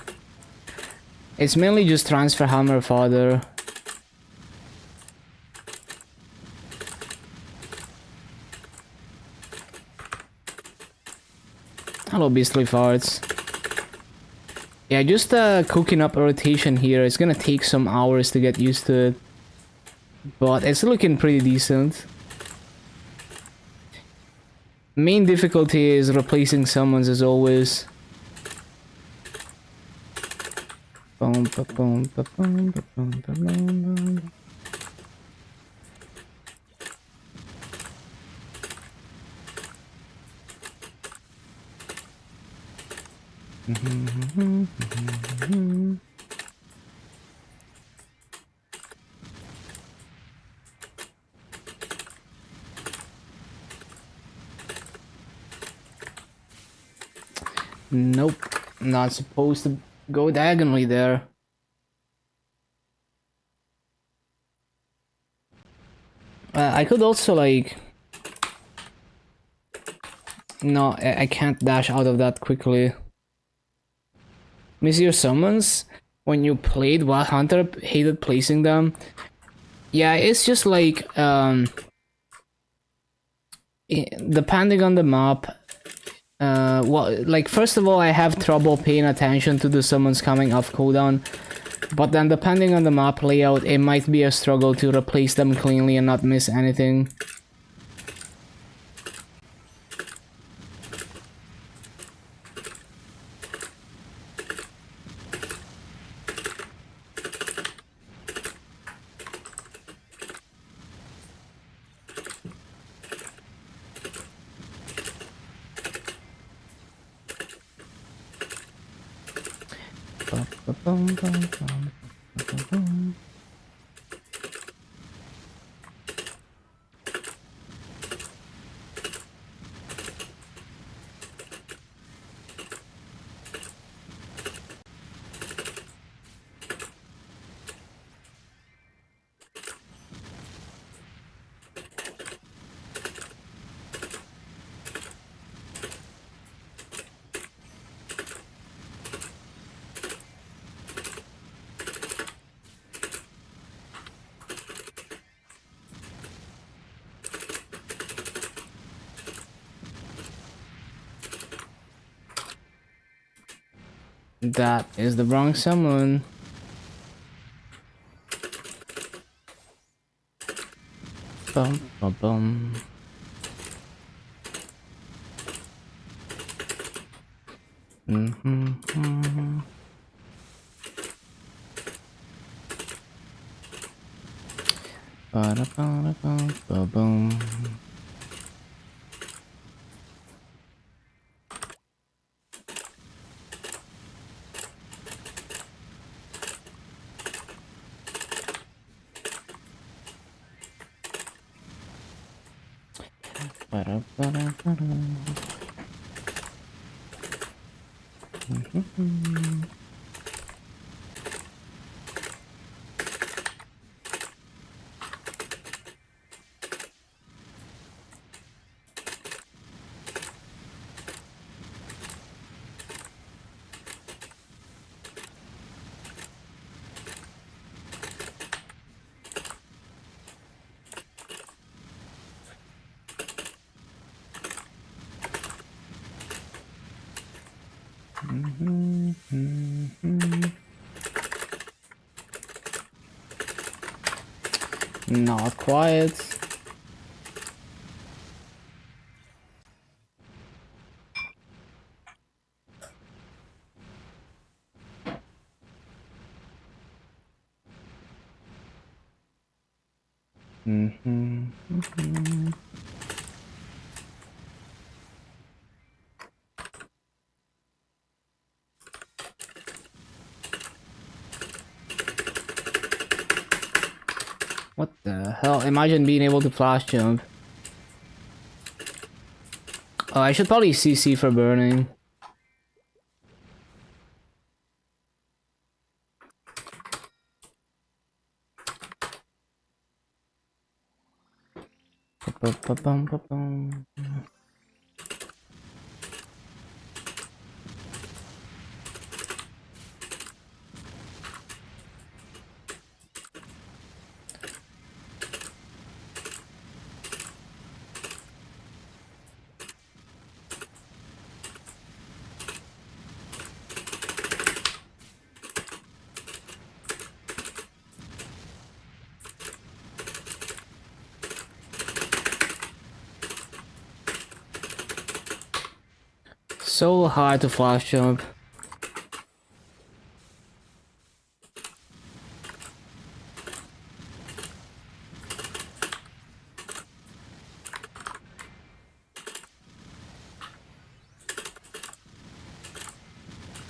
It's mainly just transfer hammer fodder. Hello, beastly farts. Yeah, just cooking up a rotation here. It's gonna take some hours to get used to it. But it's looking pretty decent. Main difficulty is replacing summons as always. Boom, ba, boom, ba, boom, ba, boom, ba, boom, boom. Nope, not supposed to go diagonally there. I could also like... No, I can't dash out of that quickly. Miss your summons? When you played while Hunter hated placing them? Yeah, it's just like... depending on the map... well, like, first of all, I have trouble paying attention to the summons coming off cooldown. But then depending on the map layout, it might be a struggle to replace them cleanly and not miss anything. That is the wrong summon. Bum bum bum. Ba-da-ba-da-ba-ba-boom. Not quiet. What the hell? Imagine being able to flash jump. Oh, I should probably CC for burning. So hard to flash jump.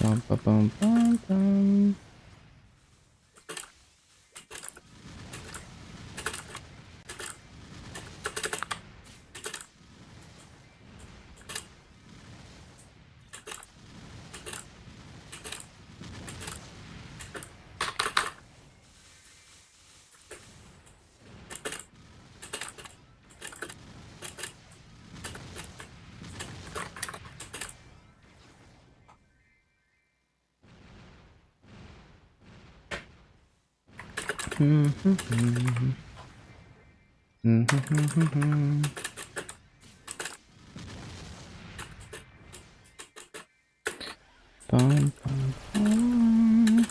Bum, bum, bum, bum, bum. Bum, bum, bum.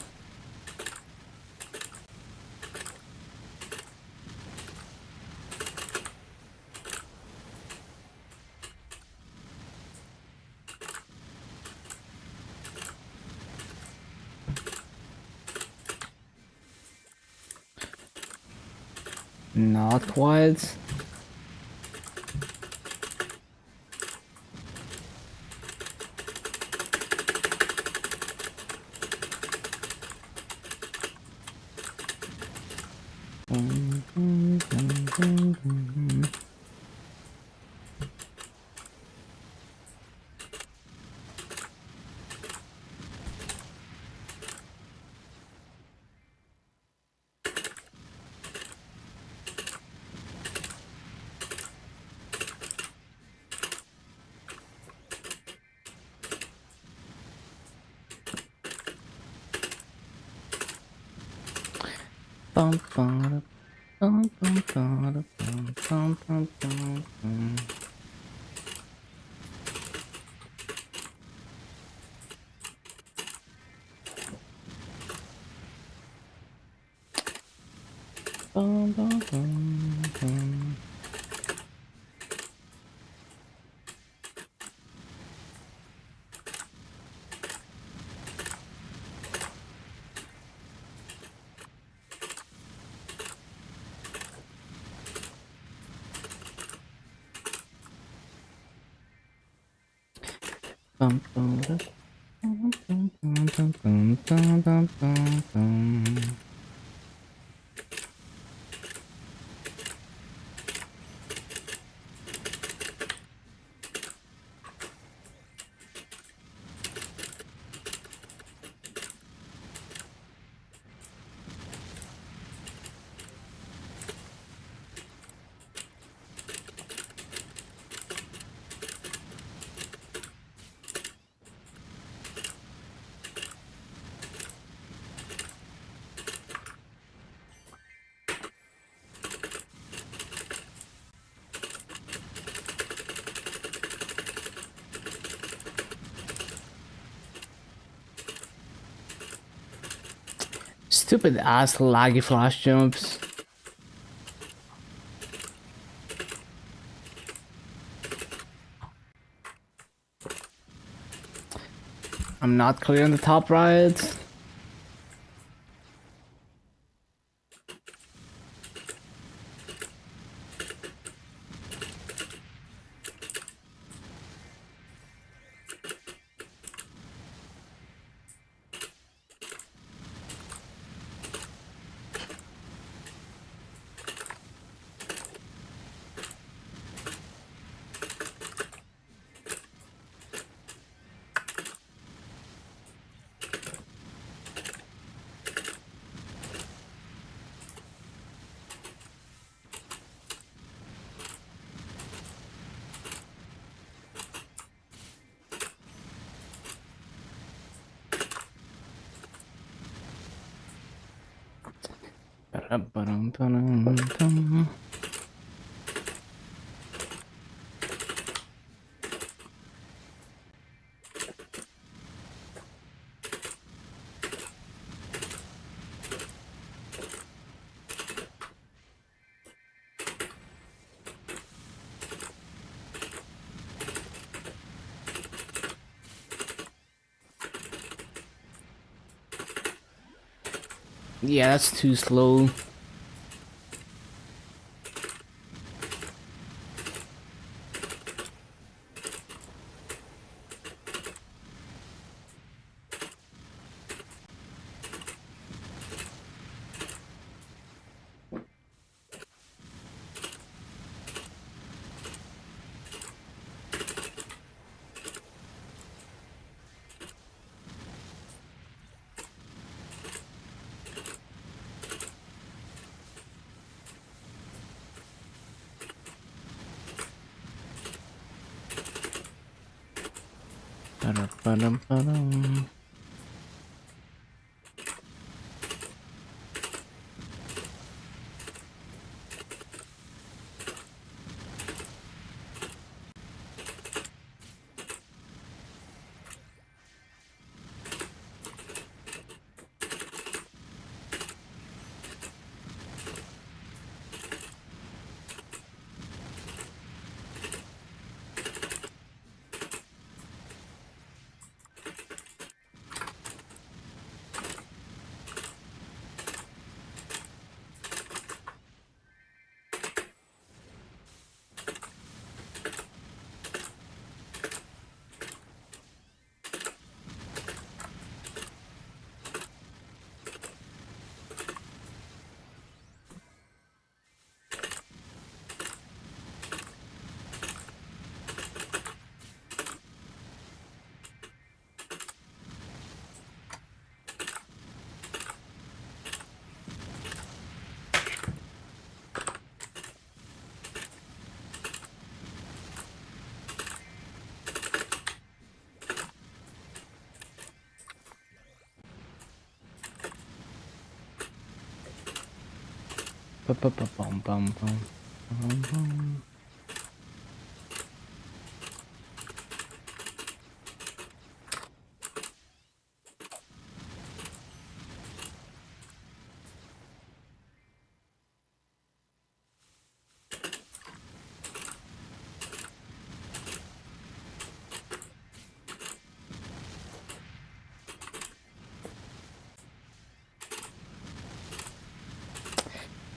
Not quiet. Bum, bum, bum, bum, bum, bum, bum, bum, bum, bum. Bum, bum, bum, bum. Bum, bum, bum, bum, bum, bum, bum, bum, bum, bum, bum. Stupid ass laggy flash jumps. I'm not clear on the top right. Yeah, that's too slow. Ba-dum-ba-dum-ba-dum. Ba-ba-ba-bum-bum-bum. Bum-bum.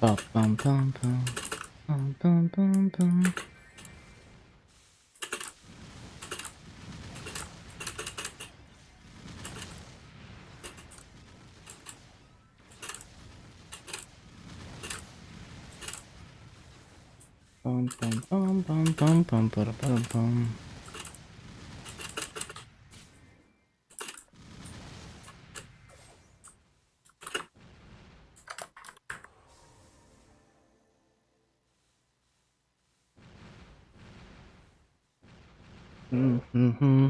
Ba-bum-bum-bum. Bum-bum-bum-bum. Bum-bum-bum-bum-bum-bum-bum-bum. Mm-hmm.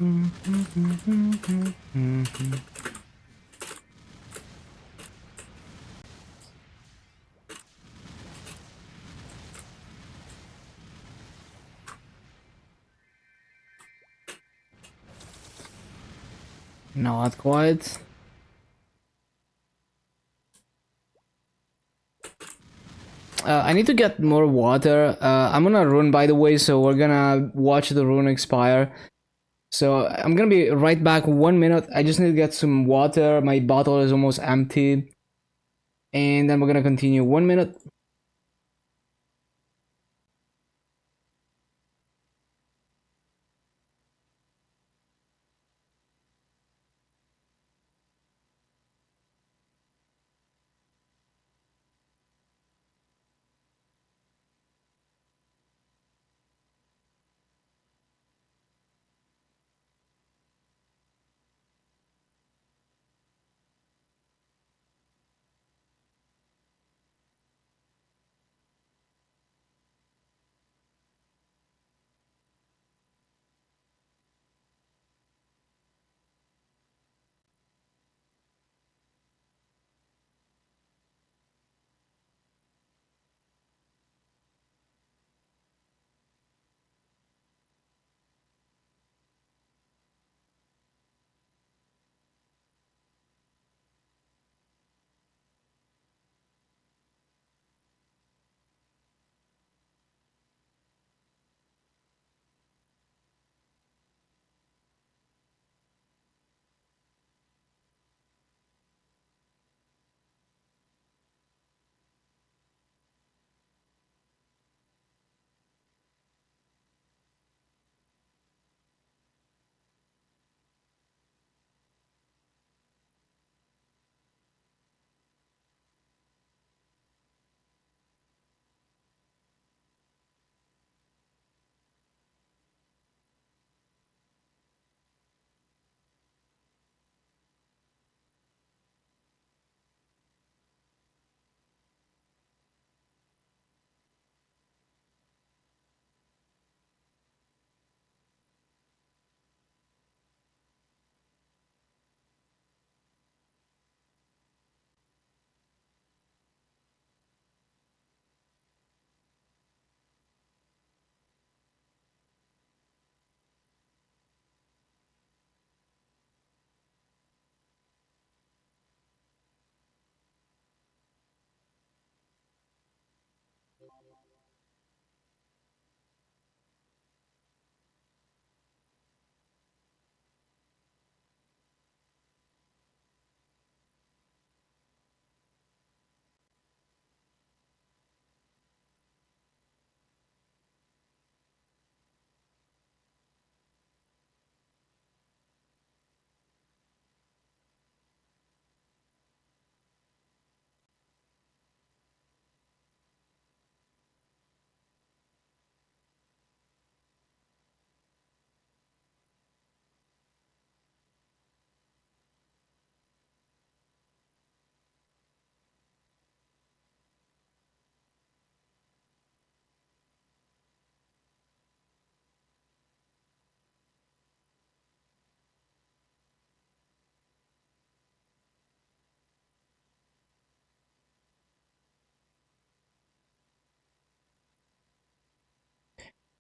Not quite. I need to get more water. I'm gonna run, by the way, so we're gonna watch the rune expire. So I'm gonna be right back. 1 minute. I just need to get some water. My bottle is almost empty. And then we're gonna continue. 1 minute.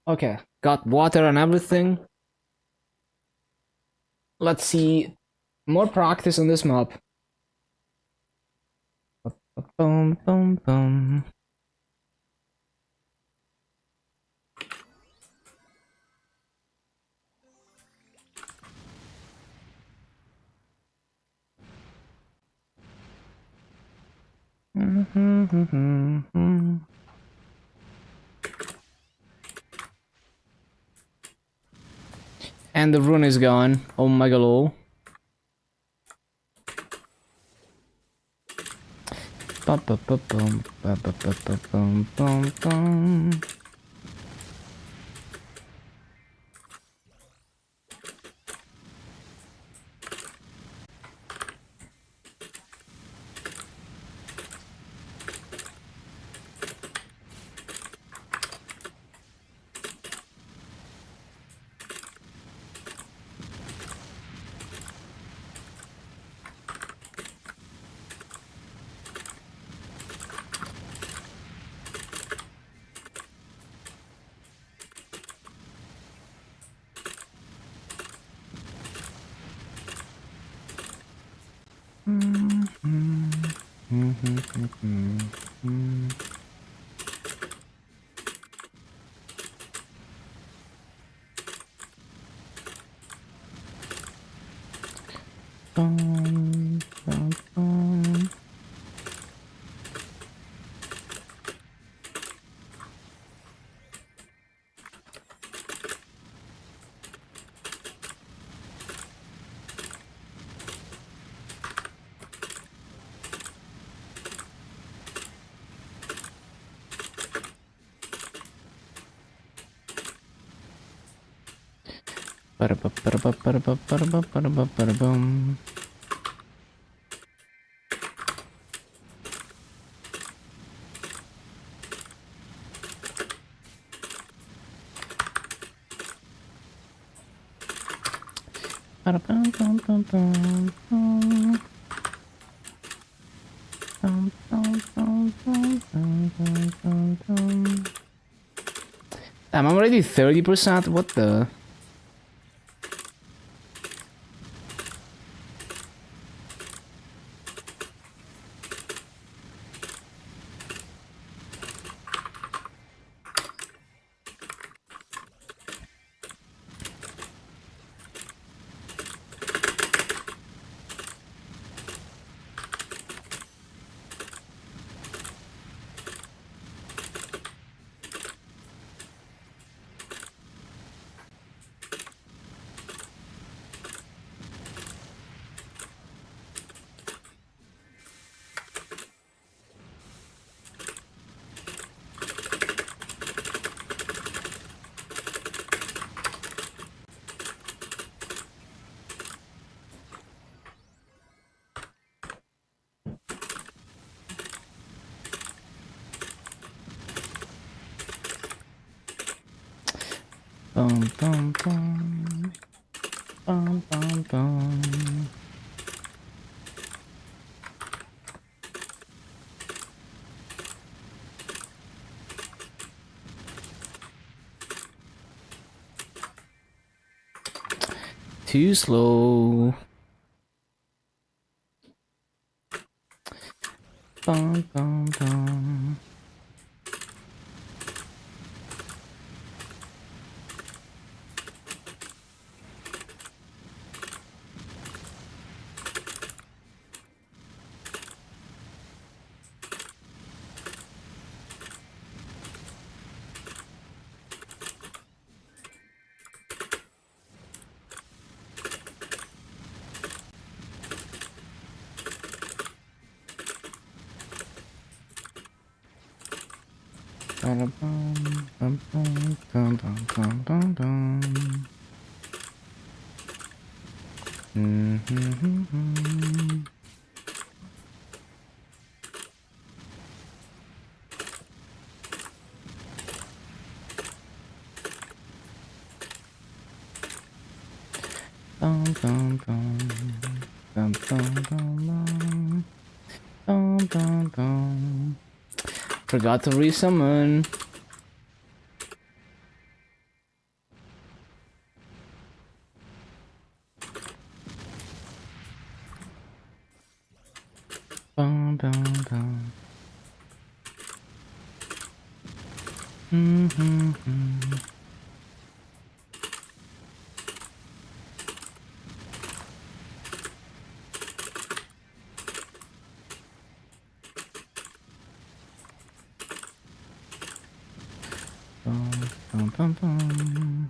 Okay, got water and everything. Let's see more practice on this map. Boom, boom, boom. And the rune is gone. Oh my god. Bum, bum, bum, bum, bum, bum, bum, bum, bum. Ba-da-ba-ba-da-ba-ba-da-ba-ba-da-ba-ba-da-ba-ba-da-bum. Ba-da-bum-bum-bum-bum-bum. Bum-bum-bum-bum-bum-bum-bum. Damn, I'm already 30%. What the? Bum bum bum. Bum bum bum. Too slow. Bum bum bum. Ba-da-bum-bum-bum-bum-bum-bum. Mm-hmm. Bum bum bum. Bum bum bum bum. Bum bum bum. Forgot to resummon. Bum bum bum. Mm-hmm. Bum bum bum bum.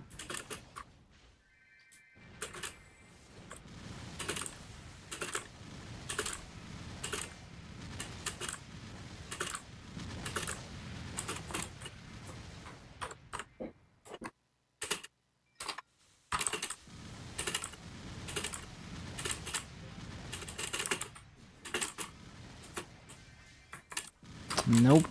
Nope.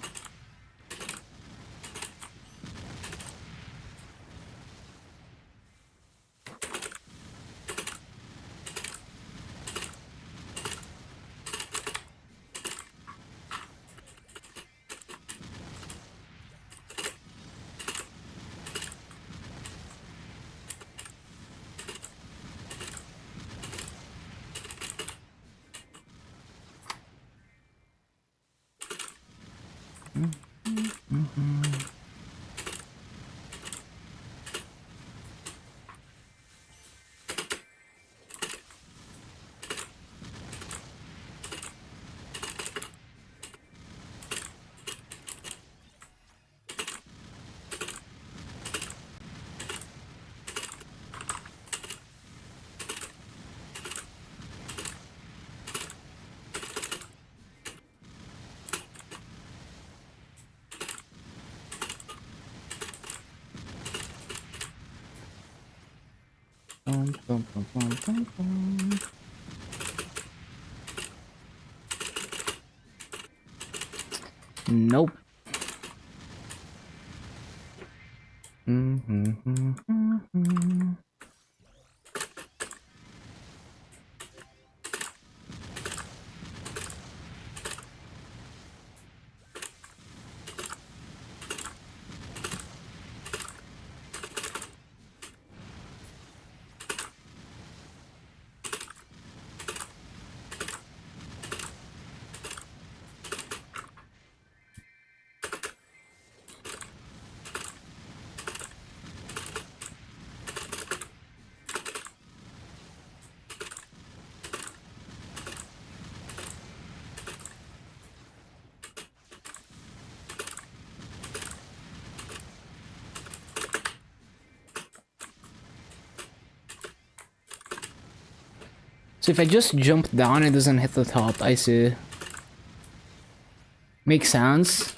Nope. So if I just jump down, it doesn't hit the top. I see. Makes sense.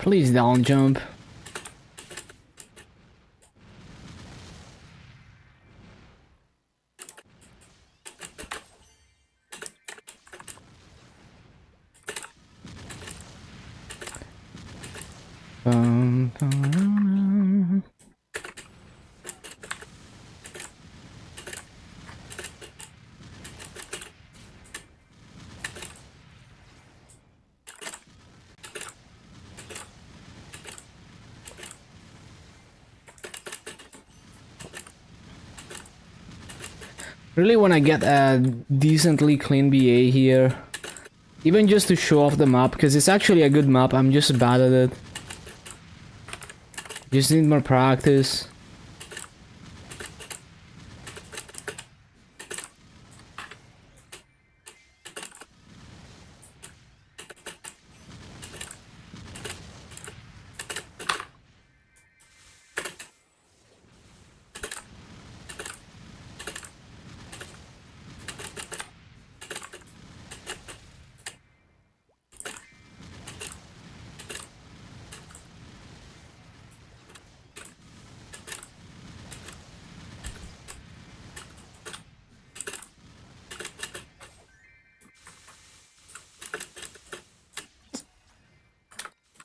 Please don't jump. Bum. Really want to get a decently clean BA here. Even just to show off the map, because it's actually a good map, I'm just bad at it. Just need more practice.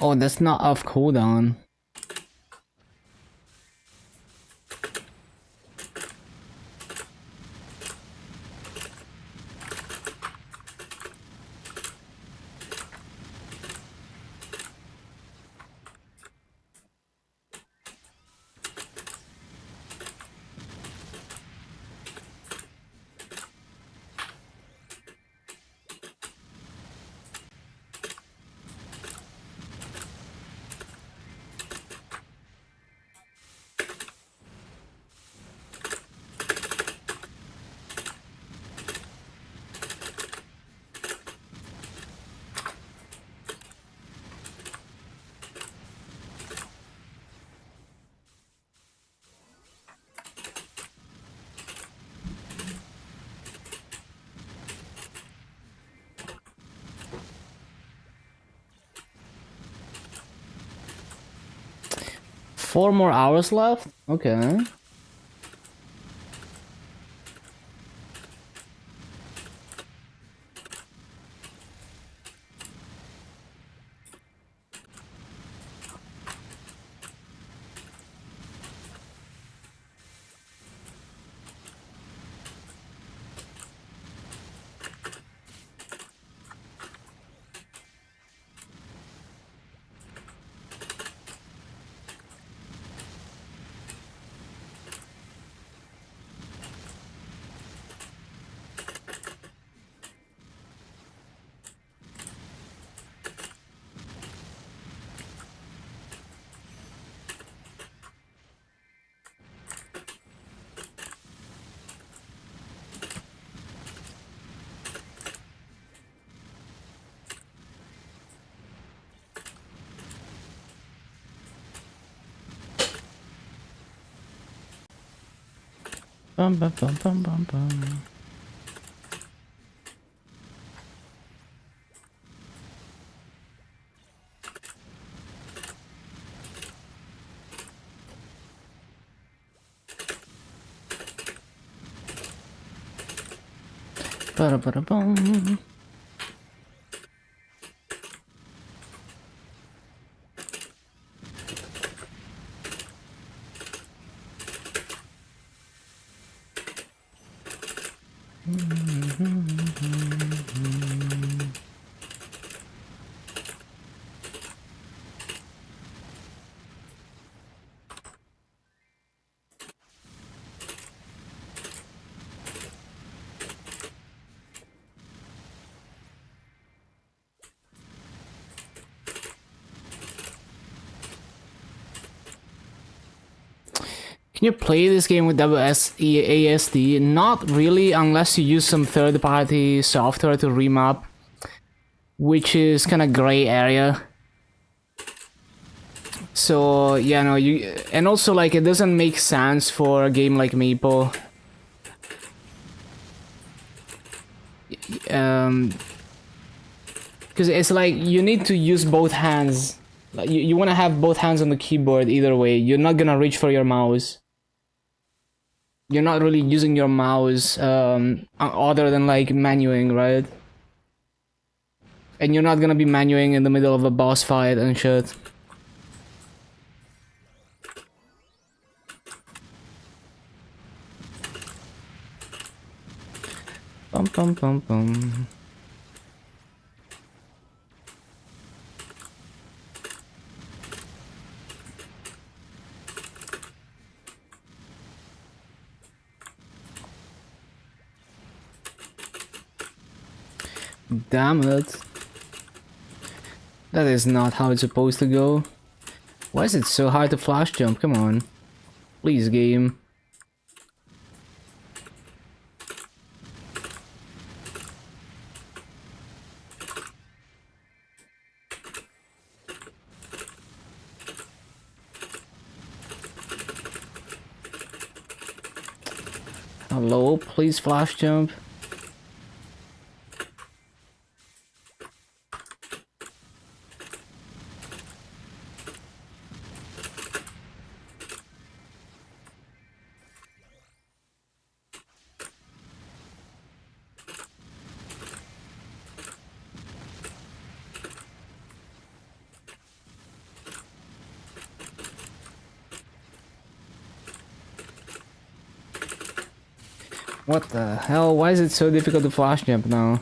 Oh, that's not off cooldown. Four more hours left? Okay. Bum bum bum bum bum bum. Ba ba bum. Can you play this game with WSASD? Not really, unless you use some third-party software to remap, which is kind of gray area. So yeah, no, and also like it doesn't make sense for a game like Maple. Because it's like you need to use both hands. Like, you want to have both hands on the keyboard either way. You're not gonna reach for your mouse. You're not really using your mouse other than like menuing, right? And you're not gonna be menuing in the middle of a boss fight and shit. Bum bum bum bum. Damn it. That is not how it's supposed to go. Why is it so hard to flash jump? Come on. Please, game. Hello, please flash jump. What the hell? Why is it so difficult to flash jump now?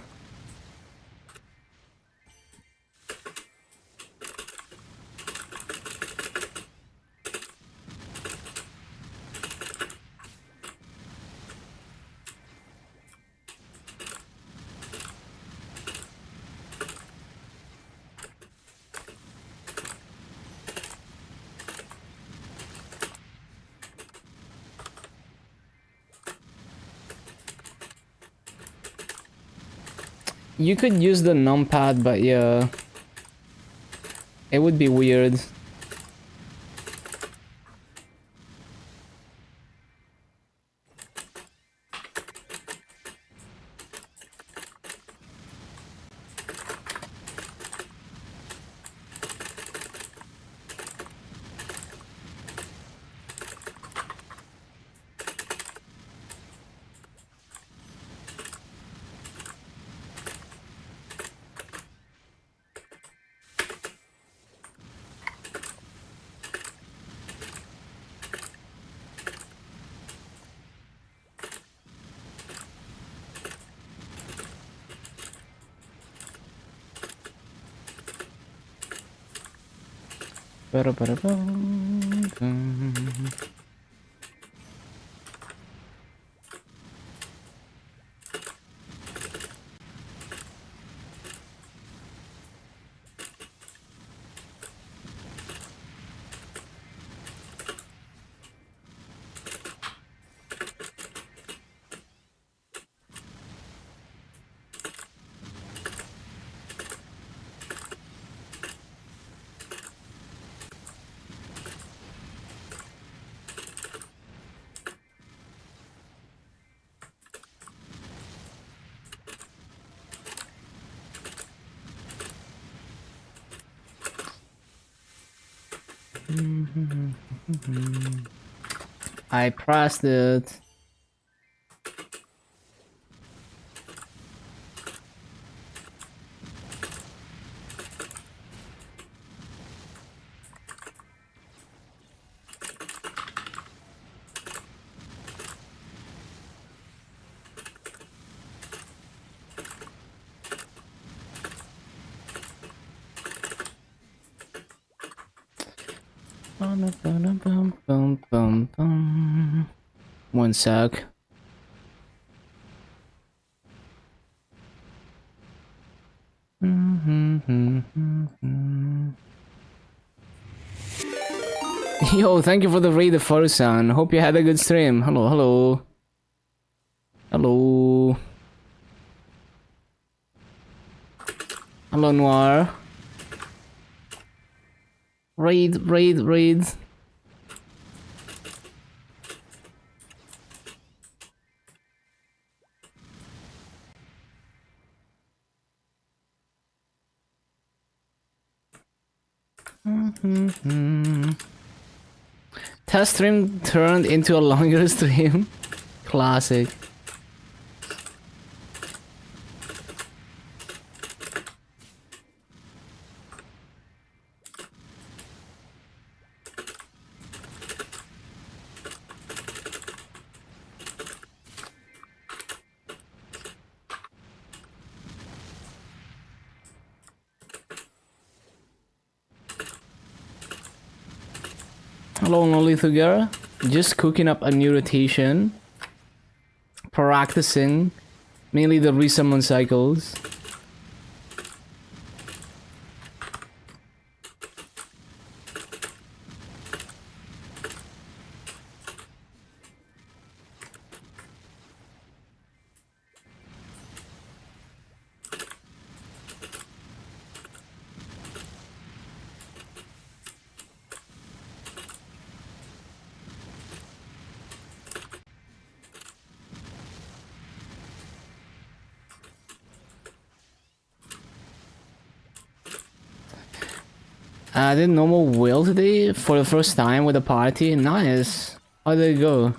You could use the numpad, but yeah. It would be weird. I pressed it. One sec. Yo, thank you for the raid, the Farsan. Hope you had a good stream. Hello, hello. Hello. Hello, Noir. Raid. Test stream turned into a longer stream. Classic. Hello, Nolithu Girl. Just cooking up a new rotation. Practicing. Mainly the resummon cycles. I did normal wheel today for the first time with a party. Nice. How did it go?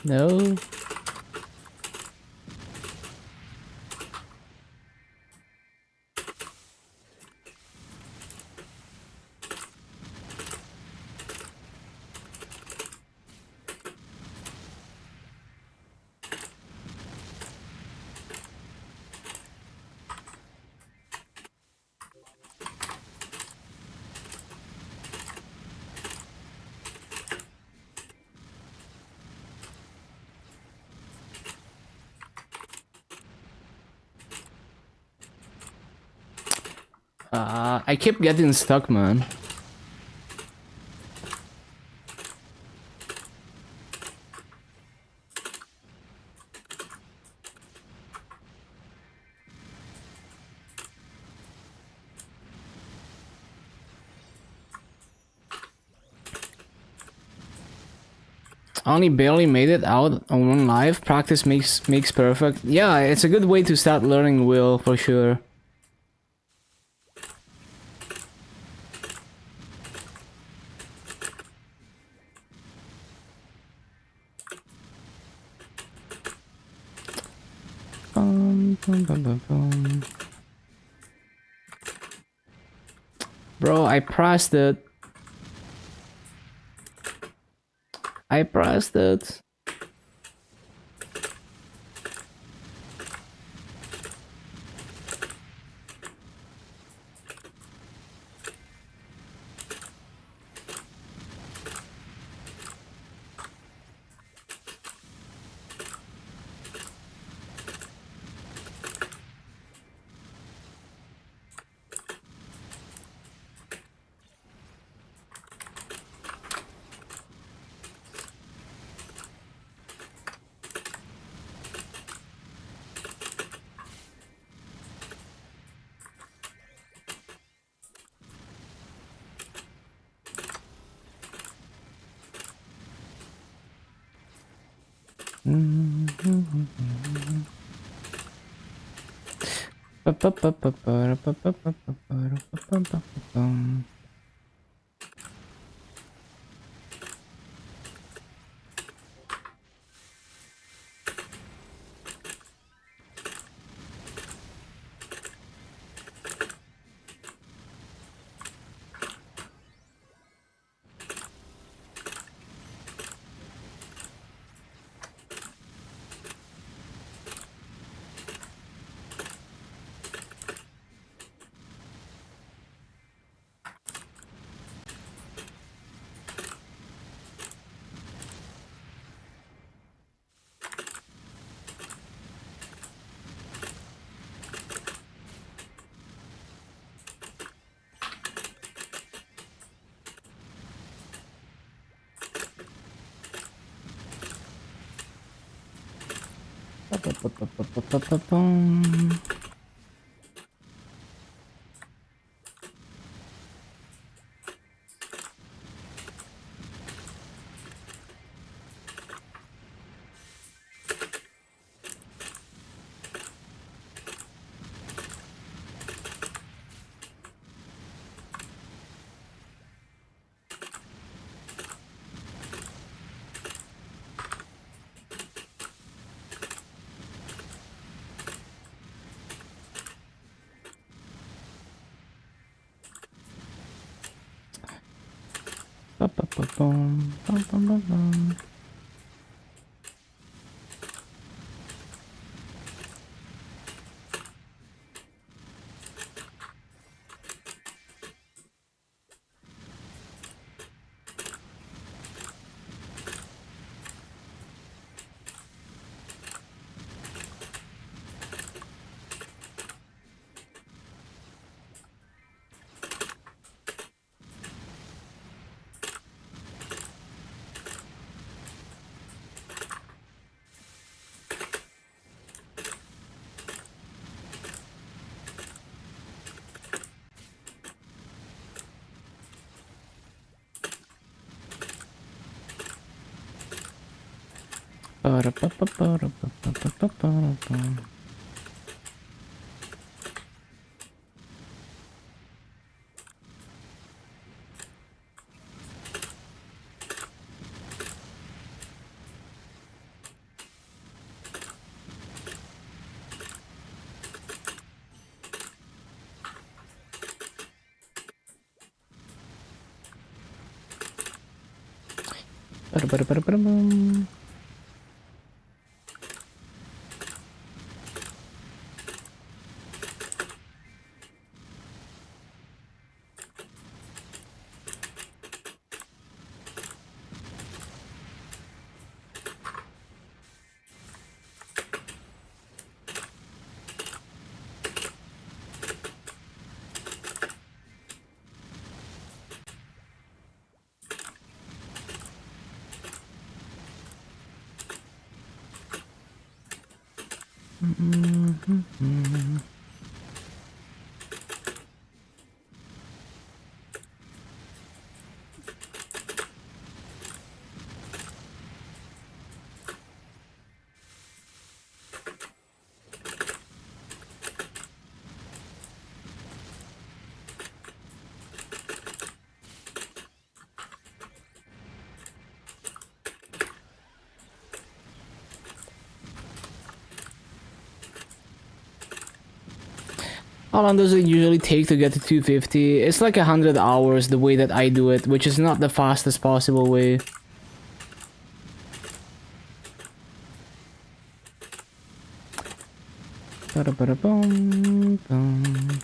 No. I keep getting stuck, man. I only barely made it out on one live. Practice makes perfect. Yeah, it's a good way to start learning wheel for sure. Bro, I pressed it. I pressed it. How long does it usually take to get to 250? It's like 100 hours the way that I do it, which is not the fastest possible way. Ba-da-ba-da-bum-bum.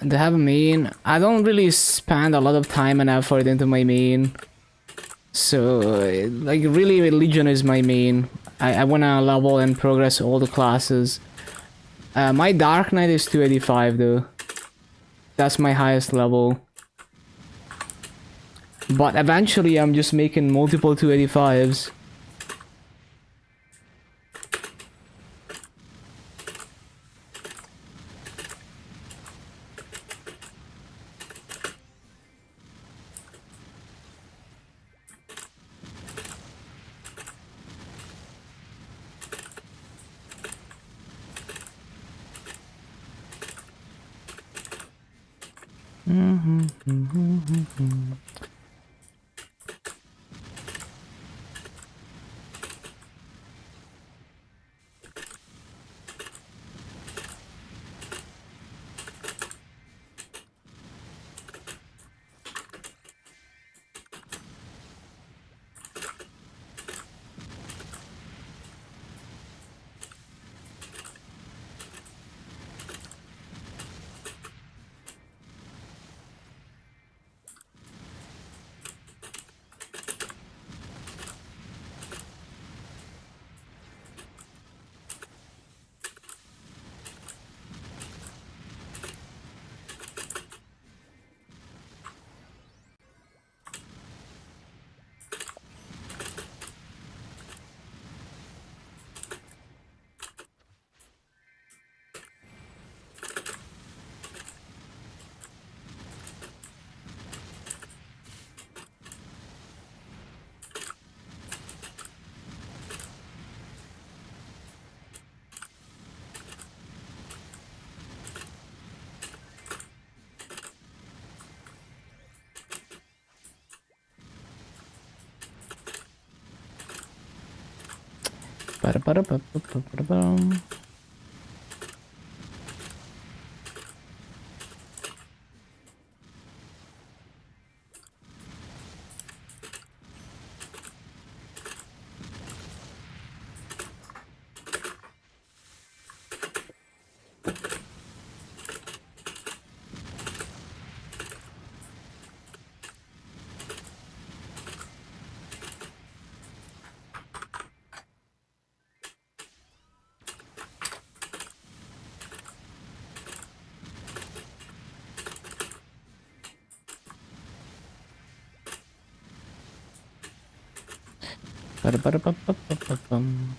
They have a main. I don't really spend a lot of time and effort into my main. So, like, really, Legion is my main. I wanna level and progress all the classes. My Dark Knight is 285 though. That's my highest level. But eventually I'm just making multiple 285s. Ba-da-ba-da-ba-ba-ba-ba-bum. Ba-da-ba-da-ba-ba-ba-bum.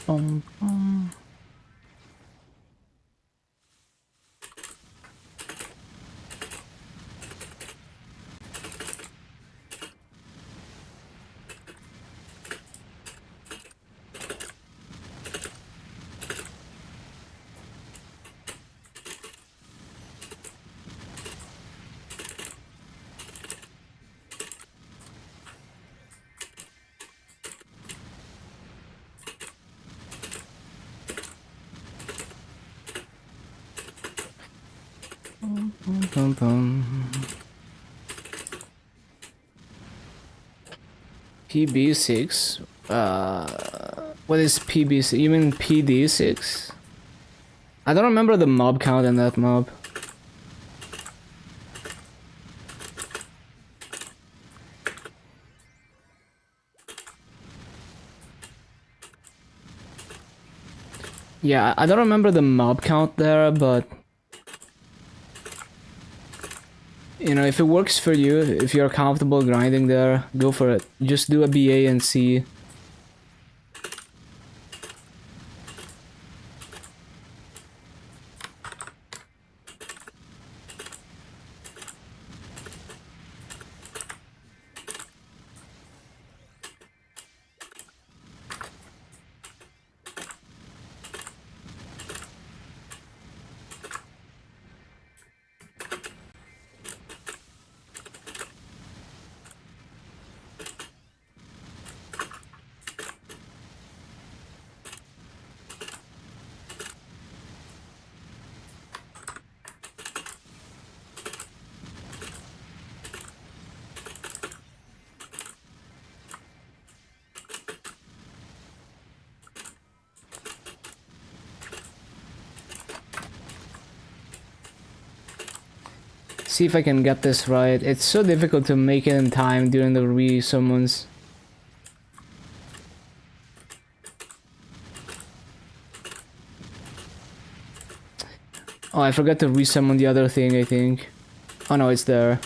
Bum, bum. Bum, bum. PB6. What is PB6? You mean PD6? I don't remember the mob count in that mob. Yeah, I don't remember the mob count there, but you know, if it works for you, if you're comfortable grinding there, go for it. Just do a BA and see. See if I can get this right. It's so difficult to make it in time during the re-summons. Oh, I forgot to resummon the other thing, I think. Oh no, it's there.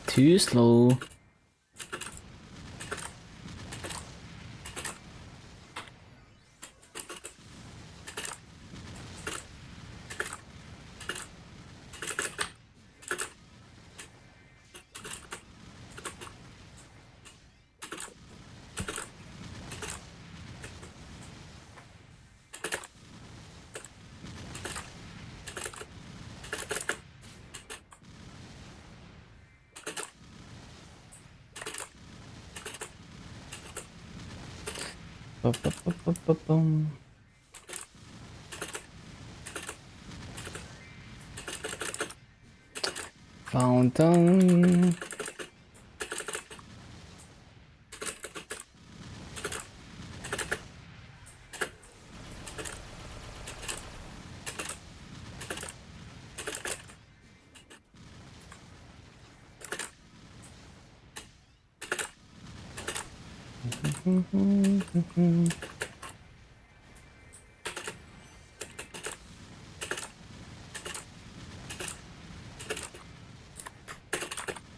Too slow. Ba-ba-ba-ba-ba-bum. Fountain.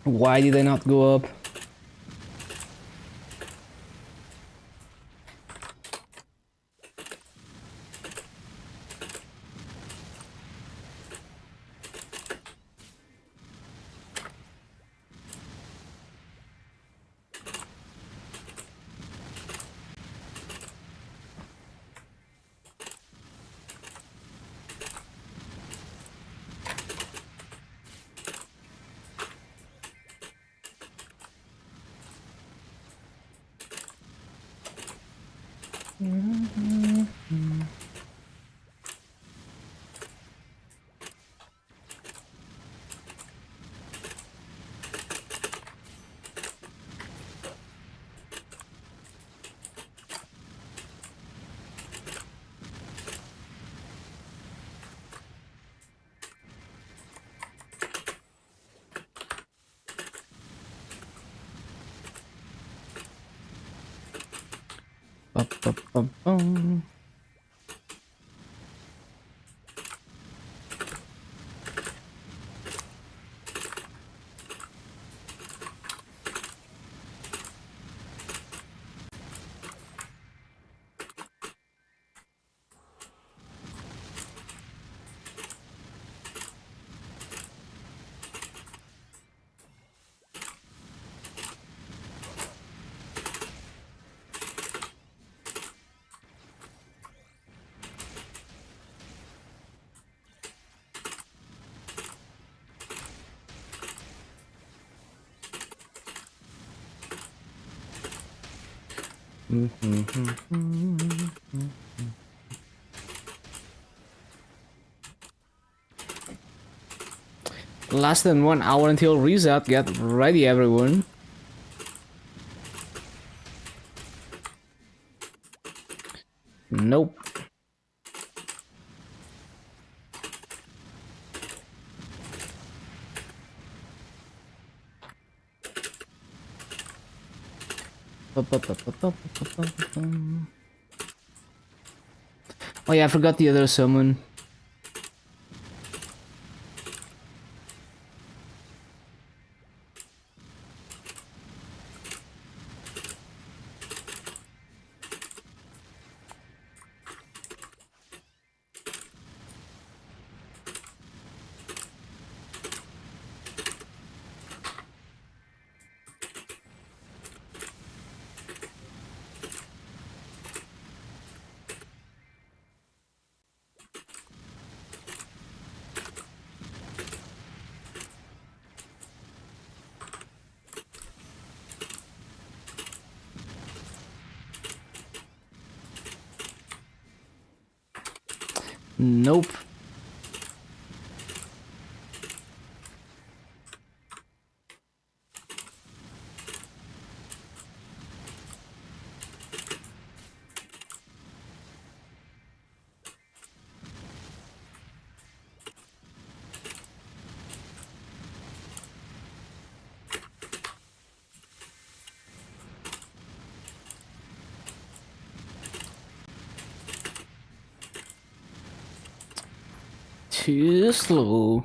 Why did I not go up? Ba-ba-ba-bum. Less than 1 hour until reset. Get ready, everyone. Nope. Oh yeah, I forgot the other summon. Nope. Too slow.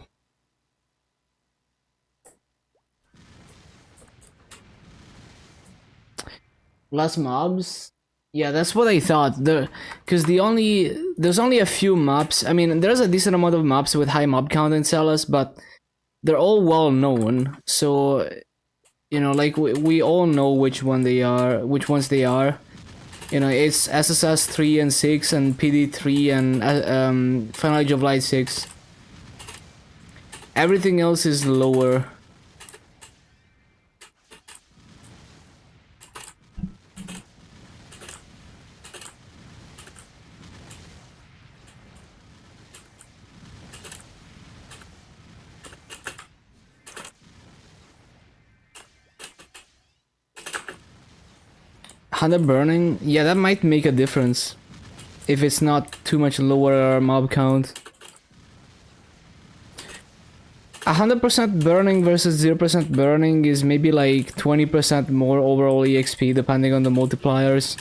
Less mobs? Yeah, that's what I thought. Because there's only a few mobs. I mean, there's a decent amount of mobs with high mob count in Celis, but they're all well known. So, you know, like we all know which ones they are. You know, it's SSS 3 and 6 and PD 3 and Final Age of Light 6. Everything else is lower. Hunter burning, yeah, that might make a difference if it's not too much lower mob count. 100% burning versus 0% burning is maybe like 20% more overall EXP depending on the multipliers.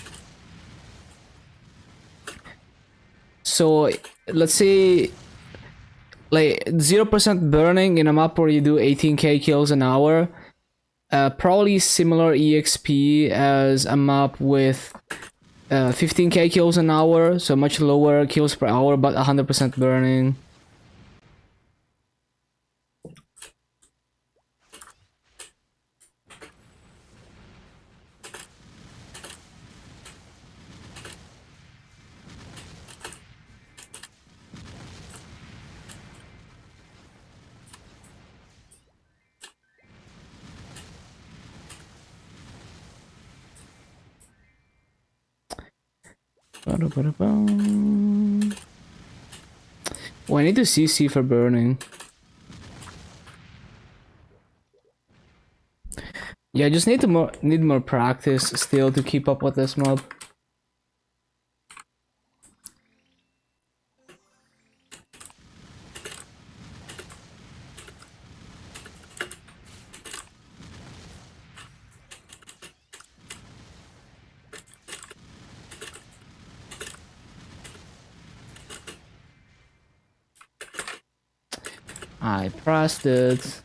So let's say like 0% burning in a map where you do 18k kills an hour, probably similar EXP as a map with 15k kills an hour, so much lower kills per hour but 100% burning. Oh, I need to CC for burning. Yeah, I just need more practice still to keep up with this mob. I pressed it.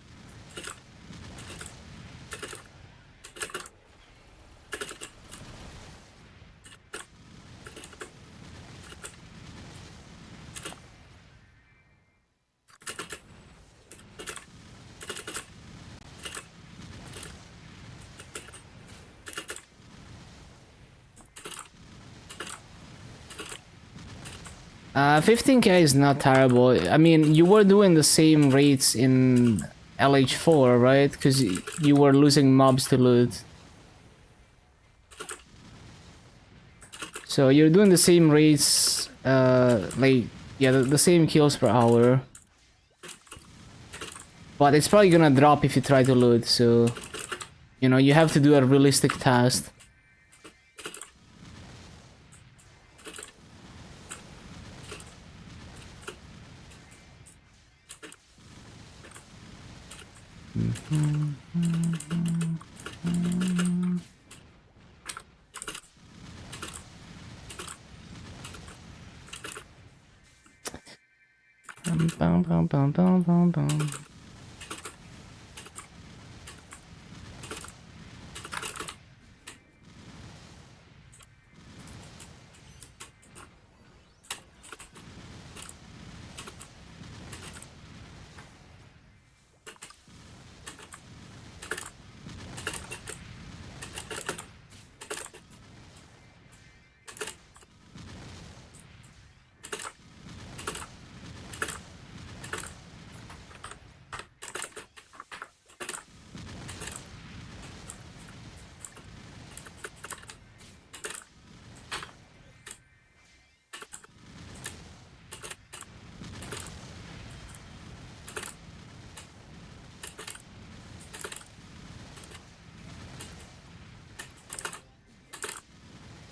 Uh, 15k is not terrible. I mean, you were doing the same rates in LH4, right? Because you were losing mobs to loot. So you're doing the same rates, like, yeah, the same kills per hour. But it's probably gonna drop if you try to loot, so... You know, you have to do a realistic task. Bum, bum, bum, bum, bum, bum.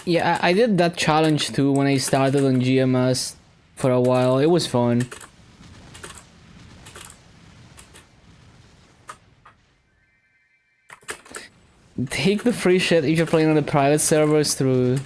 Yeah, I did that challenge too when I started on GMS for a while. It was fun. Take the free shit if you're playing on the private servers through.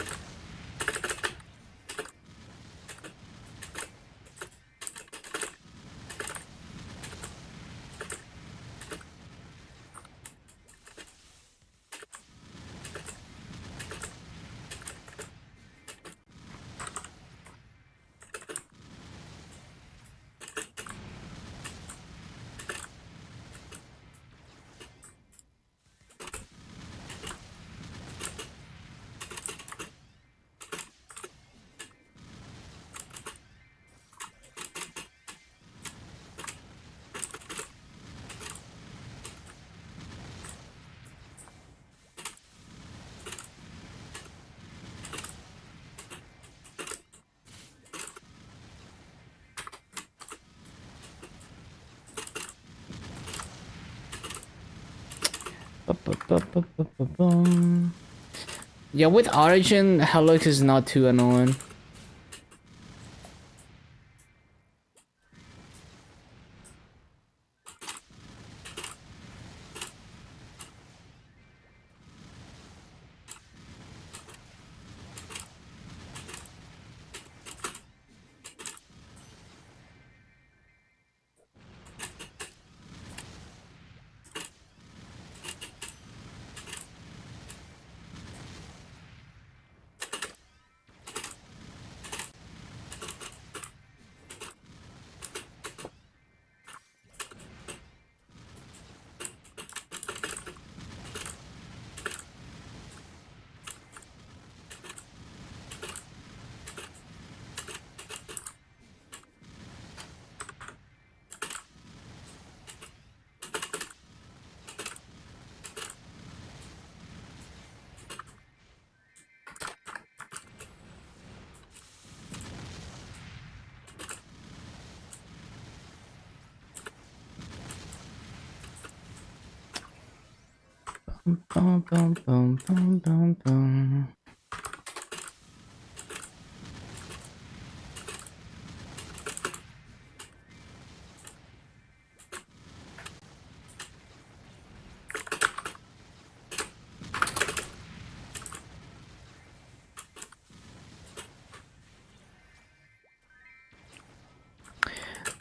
Ba-ba-ba-ba-ba-bum. Yeah, with Origin, Helix is not too annoying. Bum, bum, bum, bum, bum, bum.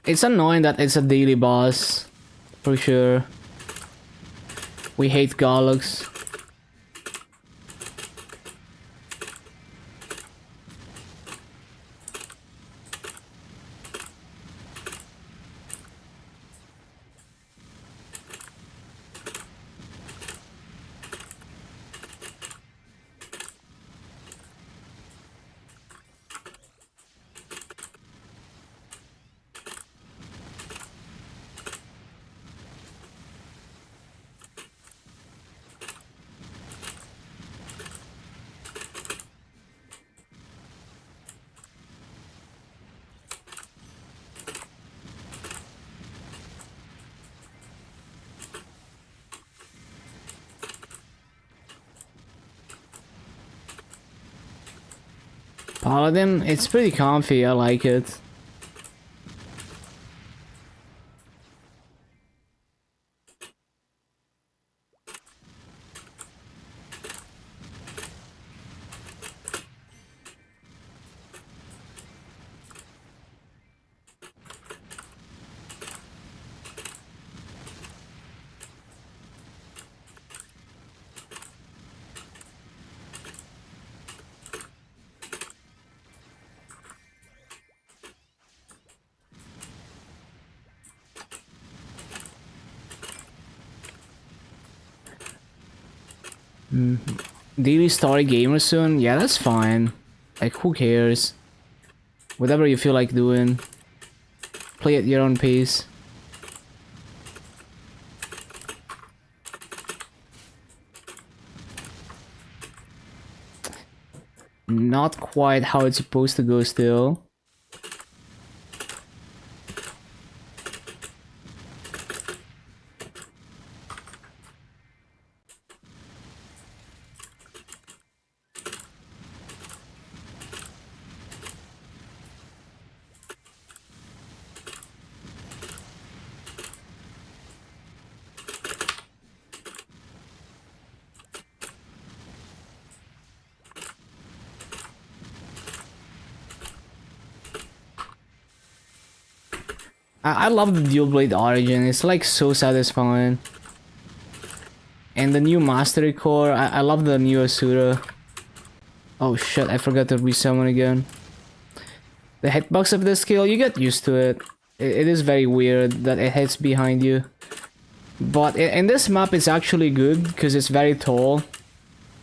It's annoying that it's a daily boss, for sure. We hate Garlux. Paladin, it's pretty comfy, I like it. Daily story gamer soon? Yeah, that's fine. Like, who cares? Whatever you feel like doing. Play at your own pace. Not quite how it's supposed to go still. I love the dual blade origin. It's like so satisfying. And the new mastery core. I love the new Asura. Oh shit! I forgot to resummon again. The hitbox of this skill, you get used to it. It is very weird that it hits behind you. But in this map, it's actually good because it's very tall.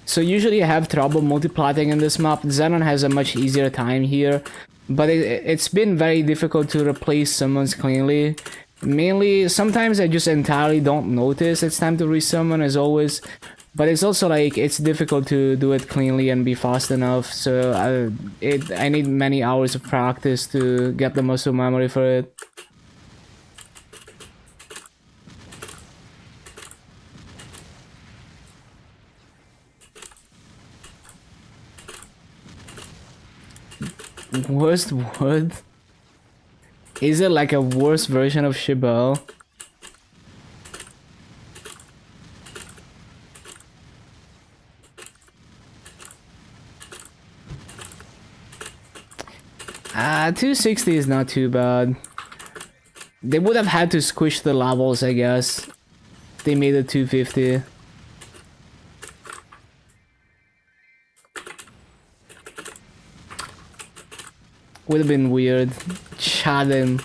So usually I have trouble multiplotting in this map. Xenon has a much easier time here. But it's been very difficult to replace summons cleanly. Mainly, sometimes I just entirely don't notice it's time to resummon as always. But it's also like, it's difficult to do it cleanly and be fast enough. So I need many hours of practice to get the muscle memory for it. Worst what? Is it like a worse version of Shibel? Ah, 260 is not too bad. They would have had to squish the levels, I guess. They made it 250. Would have been weird. Shot him.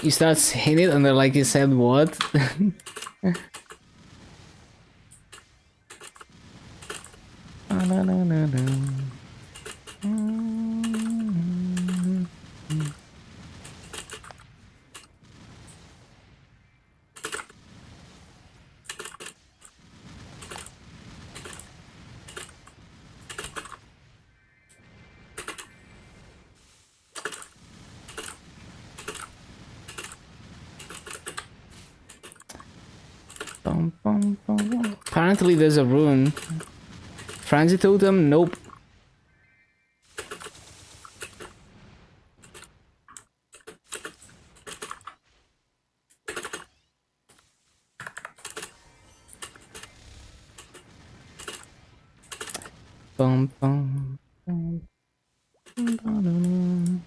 You start saying it and they're like, you said what? Apparently there's a rune. Frenzy totem? Nope. Bum, bum, bum, bum,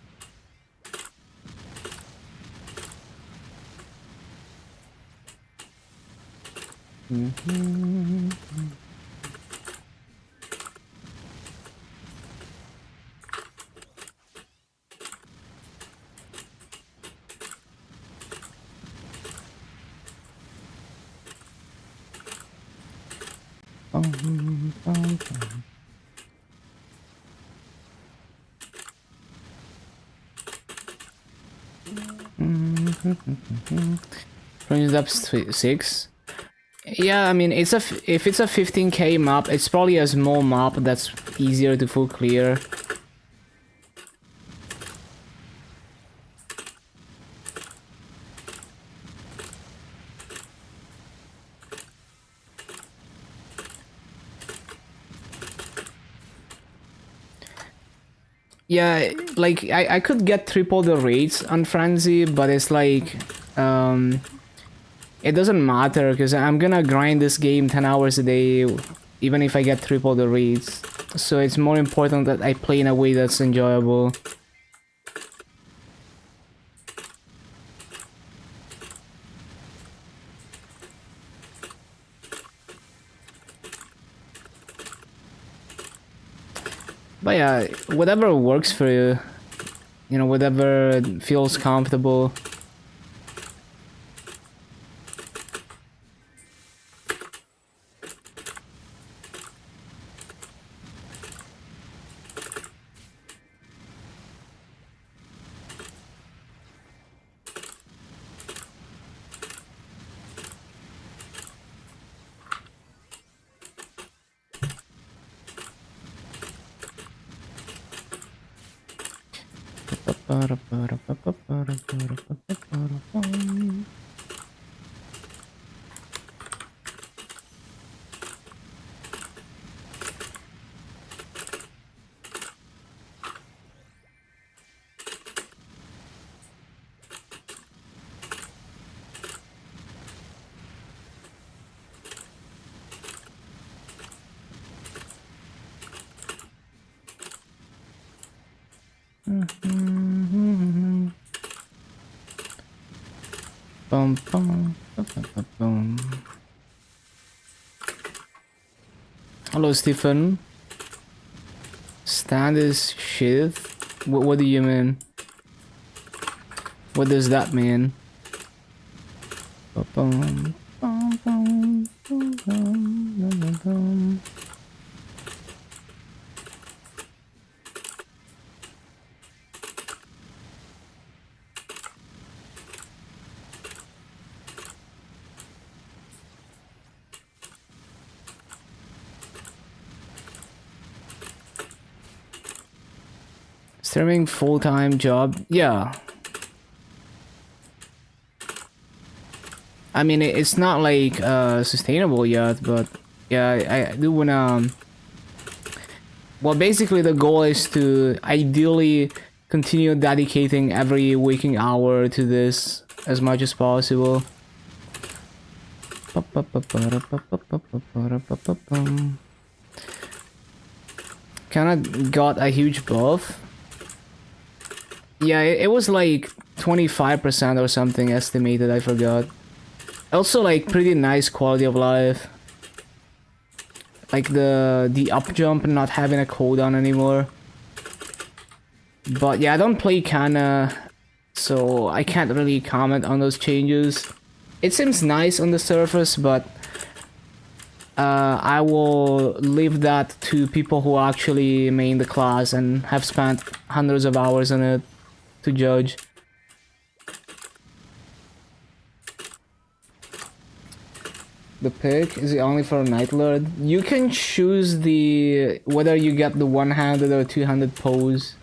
Range up 6. Yeah, I mean, if it's a 15k map, it's probably a small map that's easier to full clear. Yeah, like I could get triple the rates on Frenzy, but it's like it doesn't matter because I'm gonna grind this game 10 hours a day even if I get triple the rates. So it's more important that I play in a way that's enjoyable. But yeah, whatever works for you. You know, whatever feels comfortable. Bum, bum, bum, bum, bum. Hello, Stephen. Stand is shit? What do you mean? What does that mean? Bum, bum, bum, bum, bum, bum, bum. Streaming full-time job? Yeah. I mean, it's not like sustainable yet, but yeah, I do wanna. Well, basically, the goal is to ideally continue dedicating every waking hour to this as much as possible. Kinda got a huge buff. Yeah, it was like 25% or something estimated, I forgot. Also, like, pretty nice quality of life. Like the up jump and not having a cooldown anymore. But yeah, I don't play Kana, so I can't really comment on those changes. It seems nice on the surface, but I will leave that to people who actually main the class and have spent hundreds of hours on it to judge. The pick is it only for Night Lord? You can choose the whether you get the one-handed or two-handed pose.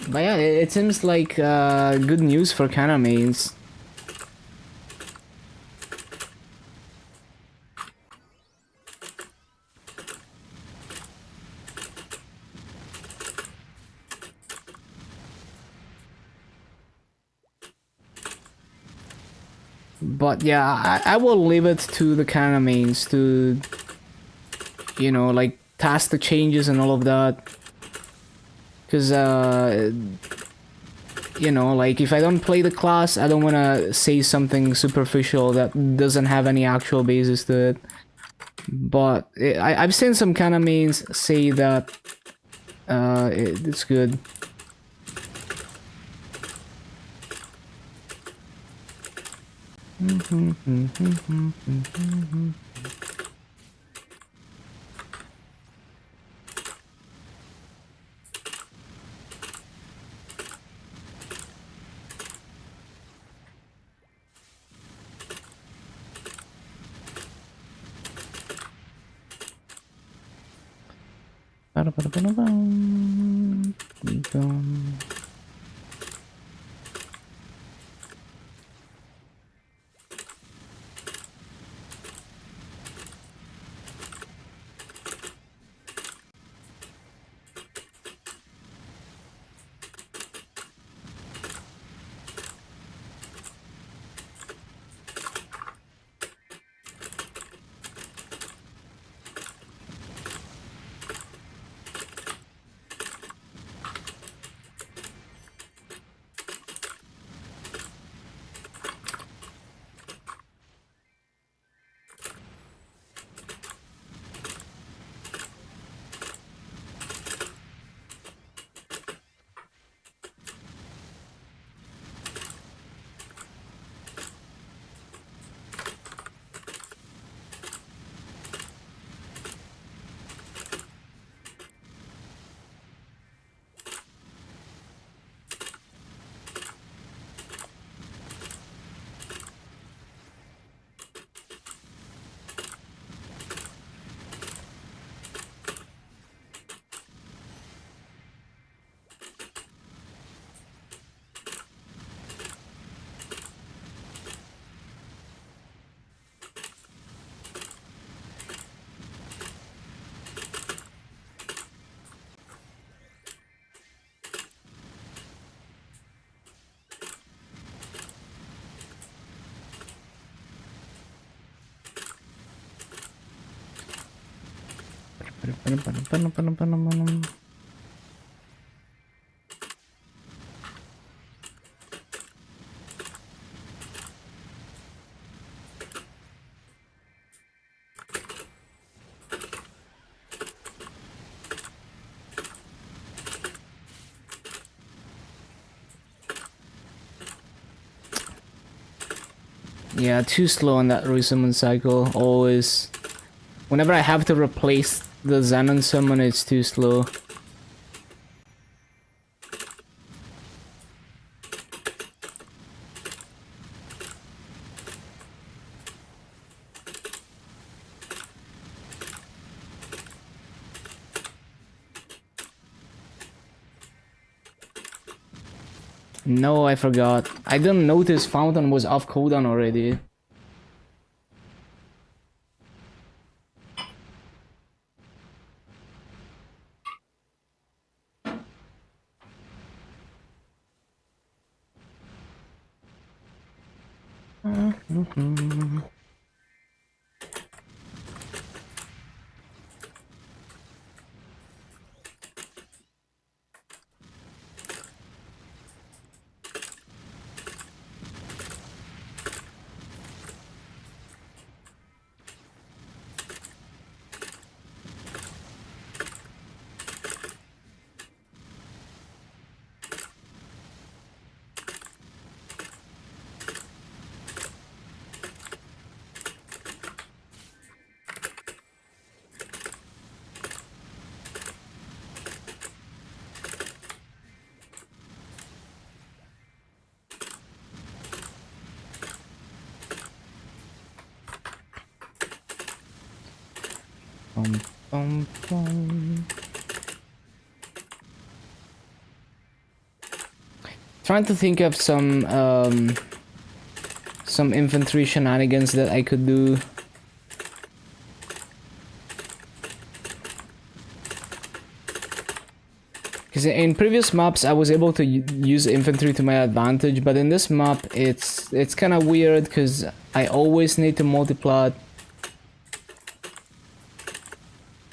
But yeah, it seems like good news for Kana mains. But yeah, I will leave it to the Kana mains to, you know, like task the changes and all of that. Because, you know, like if I don't play the class, I don't want to say something superficial that doesn't have any actual basis to it. But I've seen some Kana mains say that it's good. Yeah, too slow on that resummon cycle, always. Whenever I have to replace the xenon summon, it's too slow. No, I forgot. I didn't notice Fountain was off cooldown already. Bum, bum, bum. Trying to think of some infantry shenanigans that I could do. Because in previous maps I was able to use infantry to my advantage, but in this map it's kind of weird because I always need to multi-plot.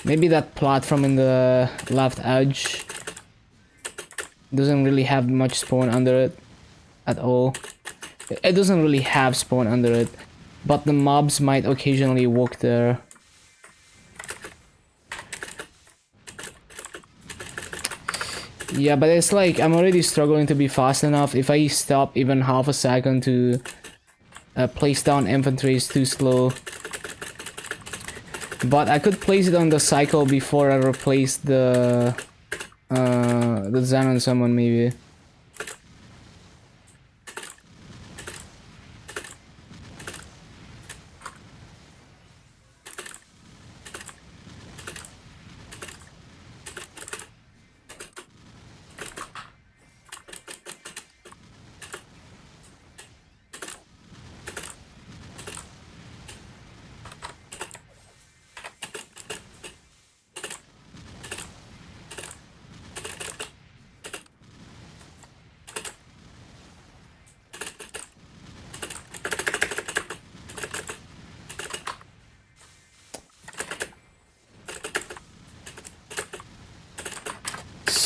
Maybe that platform in the left edge doesn't really have much spawn under it at all. It doesn't really have spawn under it, but the mobs might occasionally walk there. Yeah, but it's like I'm already struggling to be fast enough. If I stop even half a second to place down infantry, is too slow. But I could place it on the cycle before I replace the xenon summon maybe.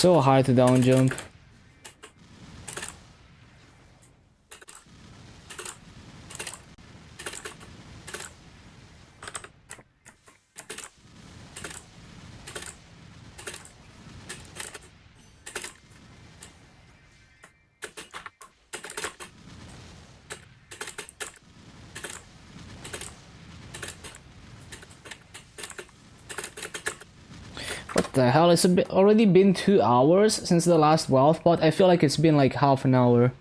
so hard to down jump. What the hell? It's already been 2 hours since the last wealth pot. I feel like it's been like half an hour.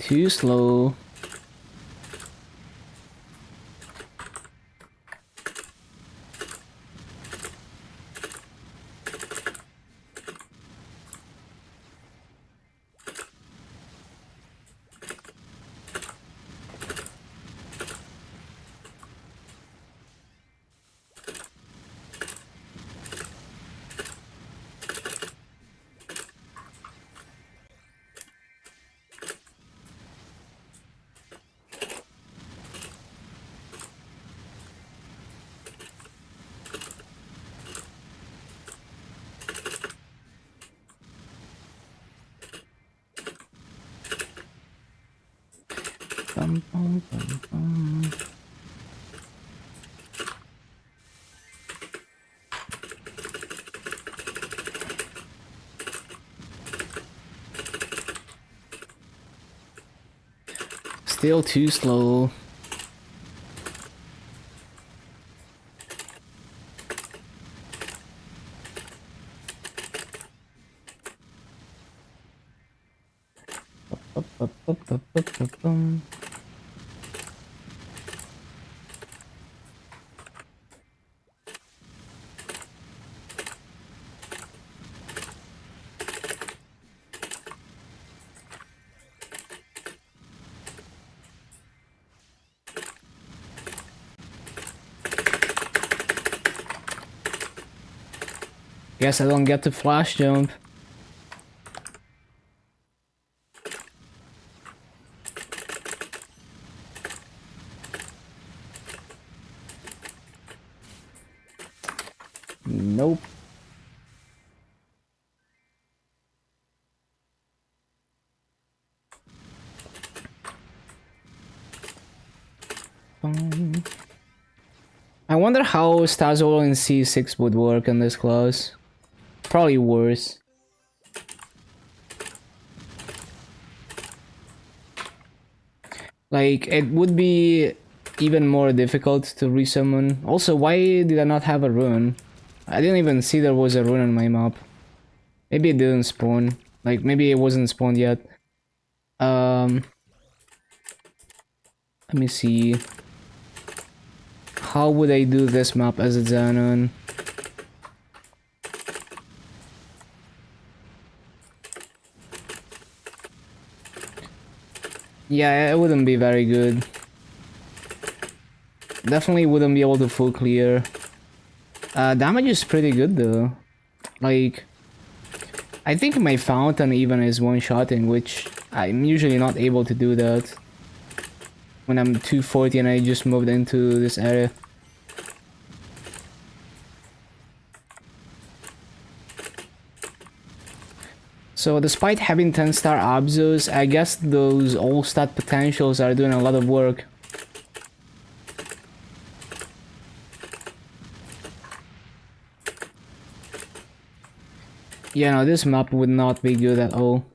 Too slow. Bum, bum, bum, bum. Still too slow. Bum. Guess I don't get to flash jump. Nope. I wonder how Stazol in C6 would work in this class. Probably worse. Like, it would be even more difficult to resummon. Also, why did I not have a rune? I didn't even see there was a rune on my map. Maybe it didn't spawn. Like, maybe it wasn't spawned yet. Let me see. How would I do this map as a xenon? Yeah, it wouldn't be very good. Definitely wouldn't be able to full clear. Damage is pretty good though. Like, I think my fountain even is one-shotting, which I'm usually not able to do that when I'm 240 and I just moved into this area. So despite having 10-star Abzos, I guess those all-stat potentials are doing a lot of work. Yeah, no, this map would not be good at all.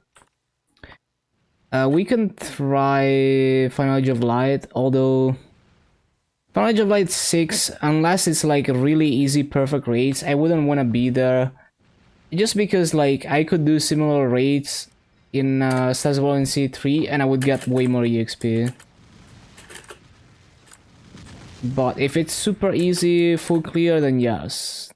We can try Final Edge of Light, although Final Edge of Light 6, unless it's like really easy perfect rates, I wouldn't want to be there. just because like I could do similar rates in Stazwell in C3 and I would get way more EXP. But if it's super easy, full clear, then yes.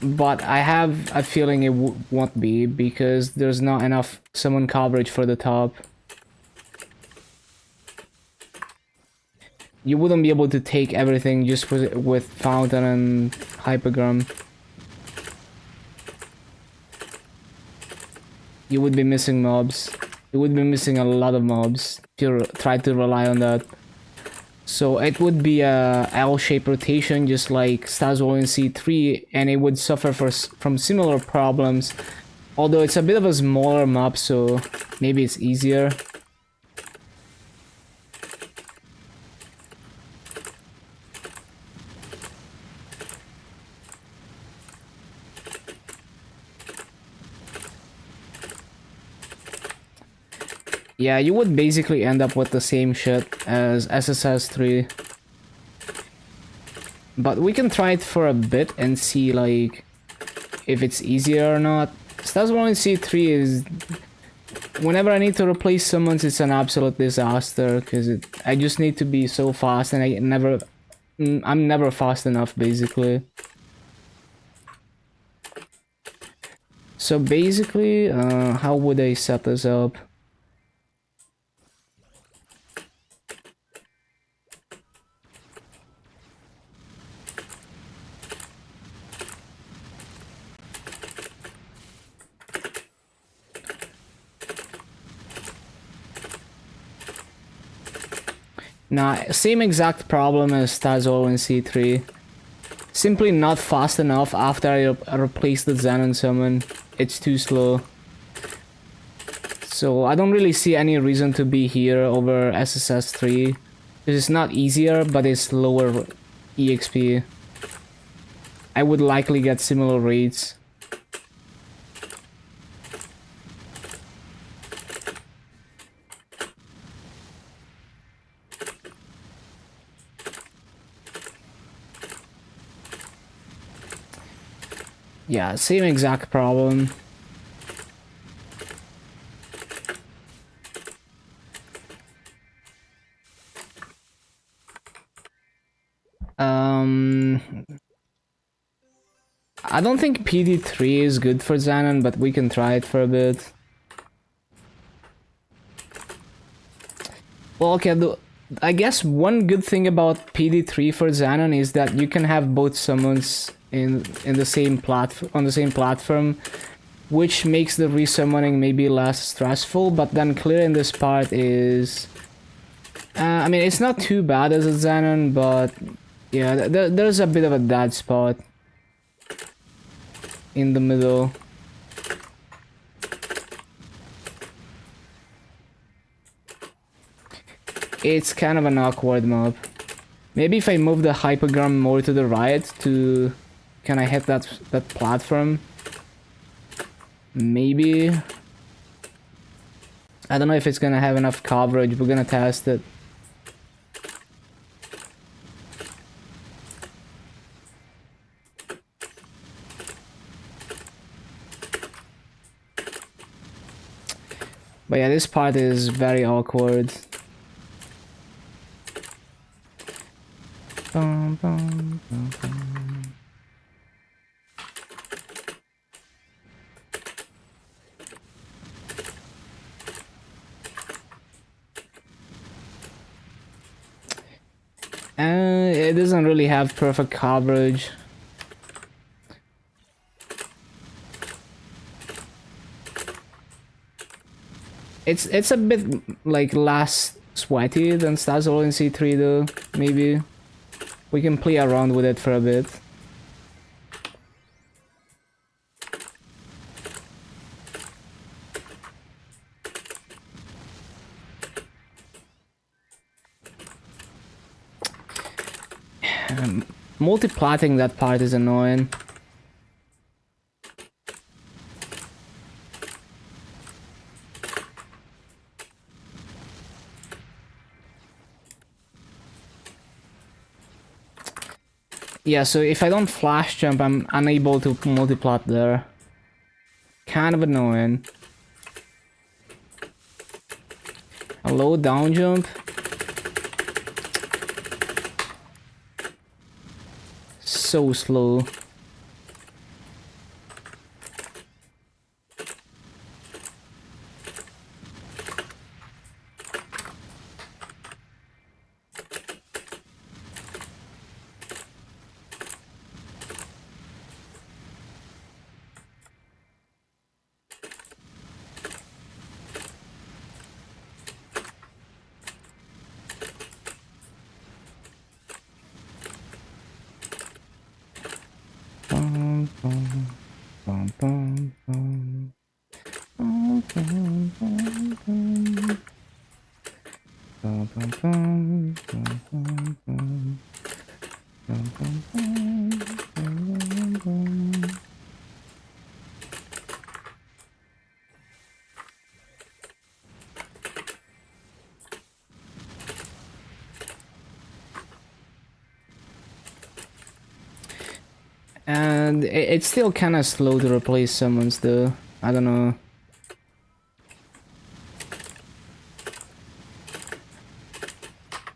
But I have a feeling it won't be because there's not enough summon coverage for the top. You wouldn't be able to take everything just with Fountain and Hypergram. You would be missing mobs. You would be missing a lot of mobs if you try to rely on that. So it would be a L-shaped rotation just like Stazwell in C3, and it would suffer from similar problems. Although it's a bit of a smaller map, so maybe it's easier. Yeah, you would basically end up with the same shit as SSS3. But we can try it for a bit and see like if it's easier or not. Stazwell in C3 is... Whenever I need to replace summons, it's an absolute disaster because I just need to be so fast and I'm never fast enough basically. So basically, how would I set this up? Nah, same exact problem as Stazwell in C3. Simply not fast enough after I replace the xenon summon. It's too slow. So I don't really see any reason to be here over SSS3. It's not easier, but it's lower EXP. I would likely get similar rates. Yeah, same exact problem. I don't think PD3 is good for Xenon, but we can try it for a bit. Well, okay, I guess one good thing about PD3 for Xenon is that you can have both summons in the same platform, which makes the resummoning maybe less stressful. But then clearing this part is, I mean, it's not too bad as a Xenon, but yeah, there's a bit of a dead spot in the middle. It's kind of an awkward mob. Maybe if I move the hypergram more to the right to... Can I hit that platform? Maybe. I don't know if it's gonna have enough coverage. We're gonna test it. But yeah, this part is very awkward. Bum, bum, bum, bum. It doesn't really have perfect coverage. It's a bit like less sweaty than Stazwell in C3 though, maybe. We can play around with it for a bit. Multi-platting that part is annoying. Yeah, so if I don't flash jump, I'm unable to multiplot there. Kind of annoying. A low down jump. So slow. Bum, bum, bum, bum, bum. Bum, bum, bum, bum. Bum, bum, bum, bum, bum, bum. Bum, bum, bum, bum, bum, bum. And it's still kind of slow to replace summons though. I don't know.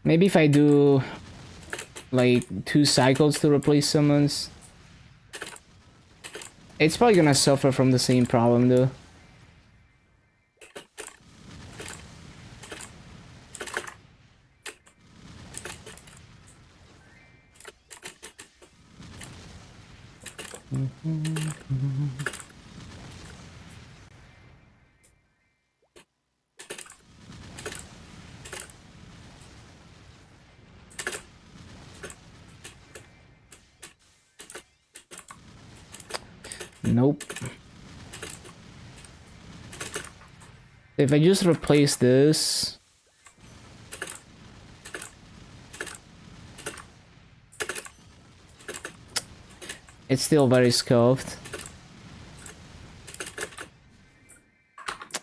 Maybe if I do like 2 cycles to replace summons, it's probably gonna suffer from the same problem though. Nope. If I just replace this, it's still very scuffed.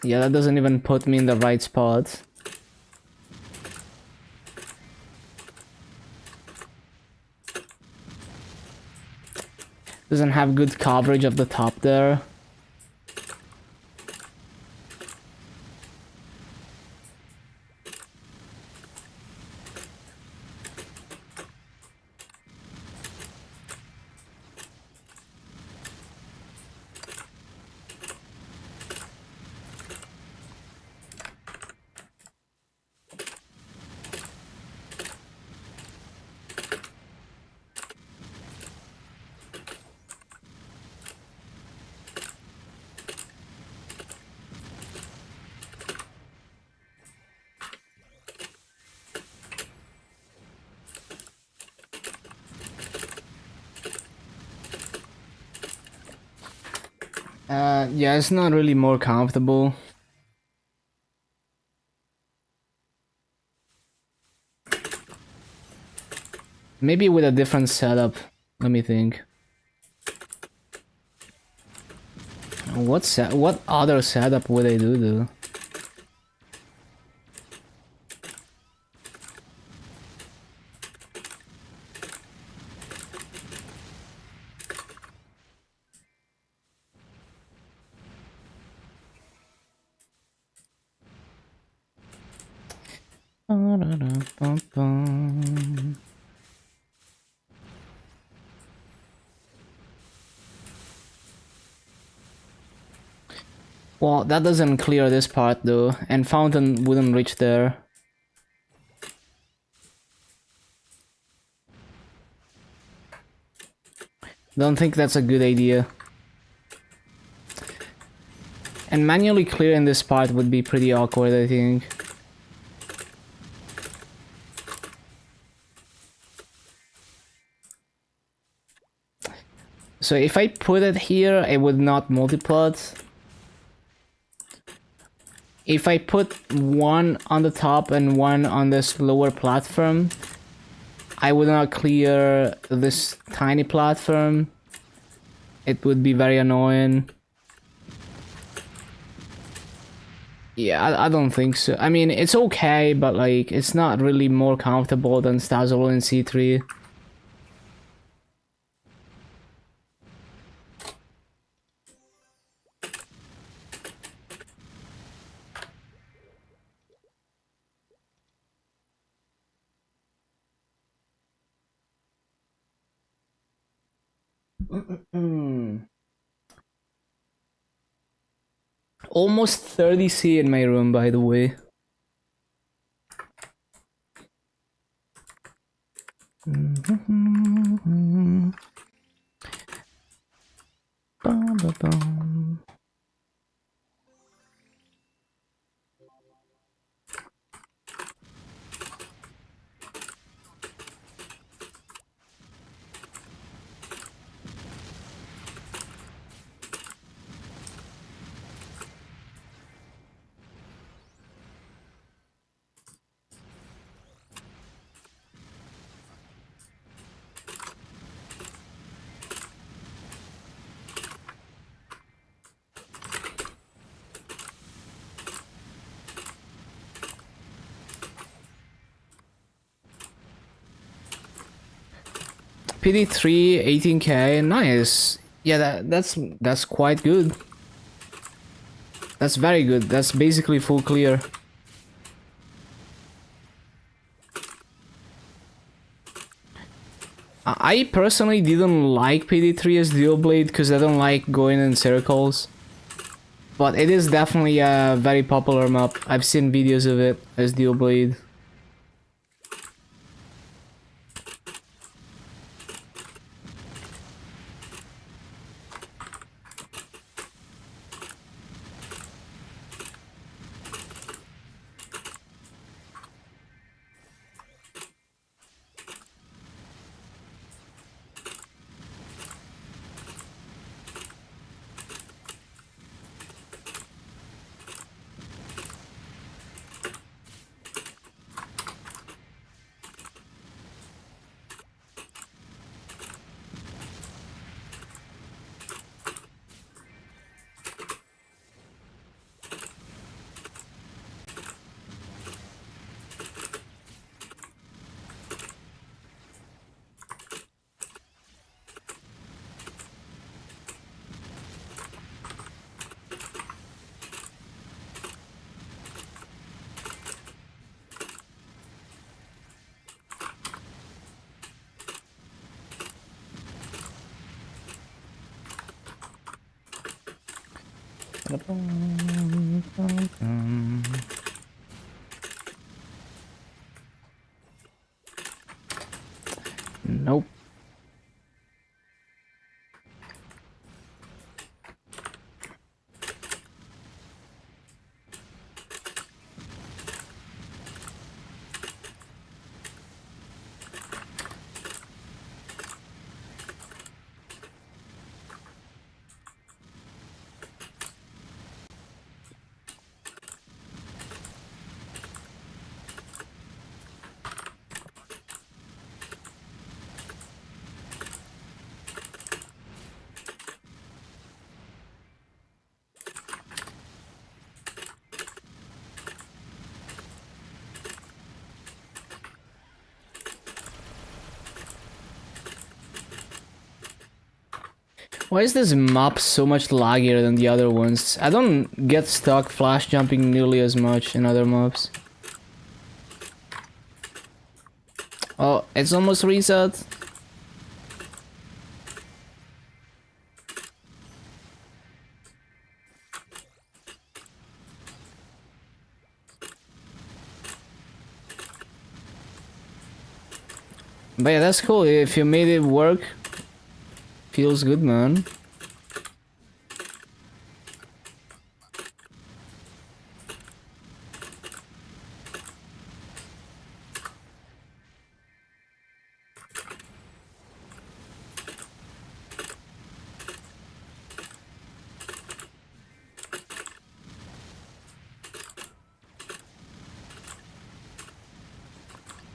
Yeah, that doesn't even put me in the right spot. Doesn't have good coverage of the top there. Yeah, it's not really more comfortable. Maybe with a different setup. Let me think. What other setup would I do though? Well, that doesn't clear this part though, and fountain wouldn't reach there. Don't think that's a good idea. And manually clearing this part would be pretty awkward, I think. So if I put it here, it would not multiplot. If I put one on the top and one on this lower platform, I would not clear this tiny platform. It would be very annoying. Yeah, I don't think so. I mean, it's okay, but like, it's not really more comfortable than Stazzle in C3. Almost 30C in my room, by the way. Bum, bum, bum. PD3 18K, nice. Yeah, that's quite good. That's very good. That's basically full clear. I personally didn't like PD3 as dual blade because I don't like going in circles. But it is definitely a very popular map. I've seen videos of it as dual blade. Nope. Why is this map so much laggier than the other ones? I don't get stuck flash jumping nearly as much in other maps. Oh, it's almost reset. But yeah, that's cool. If you made it work, feels good, man.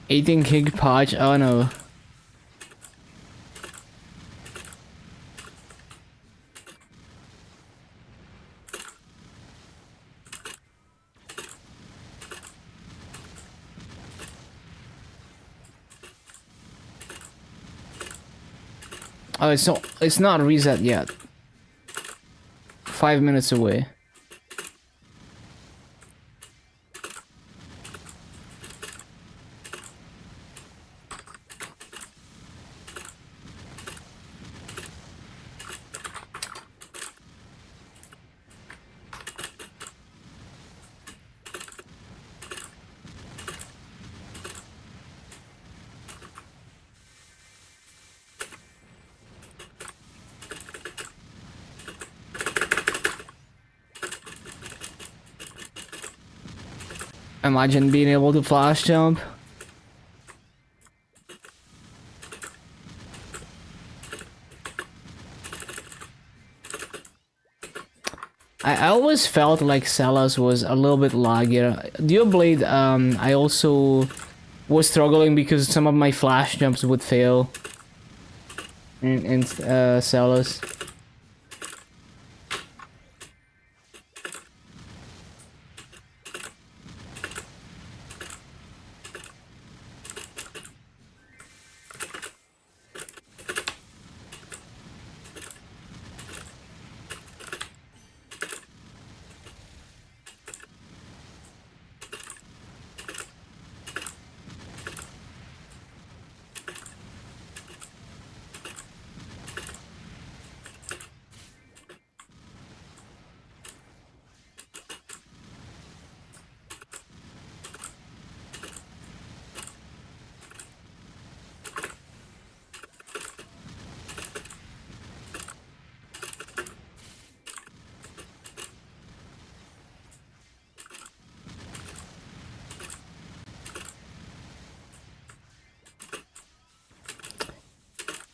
Eating gig patch. Oh no. Oh, it's not reset yet. 5 minutes away. Imagine being able to flash jump. I always felt like Celas was a little bit laggy. Duoblade, I also was struggling because some of my flash jumps would fail in Celas.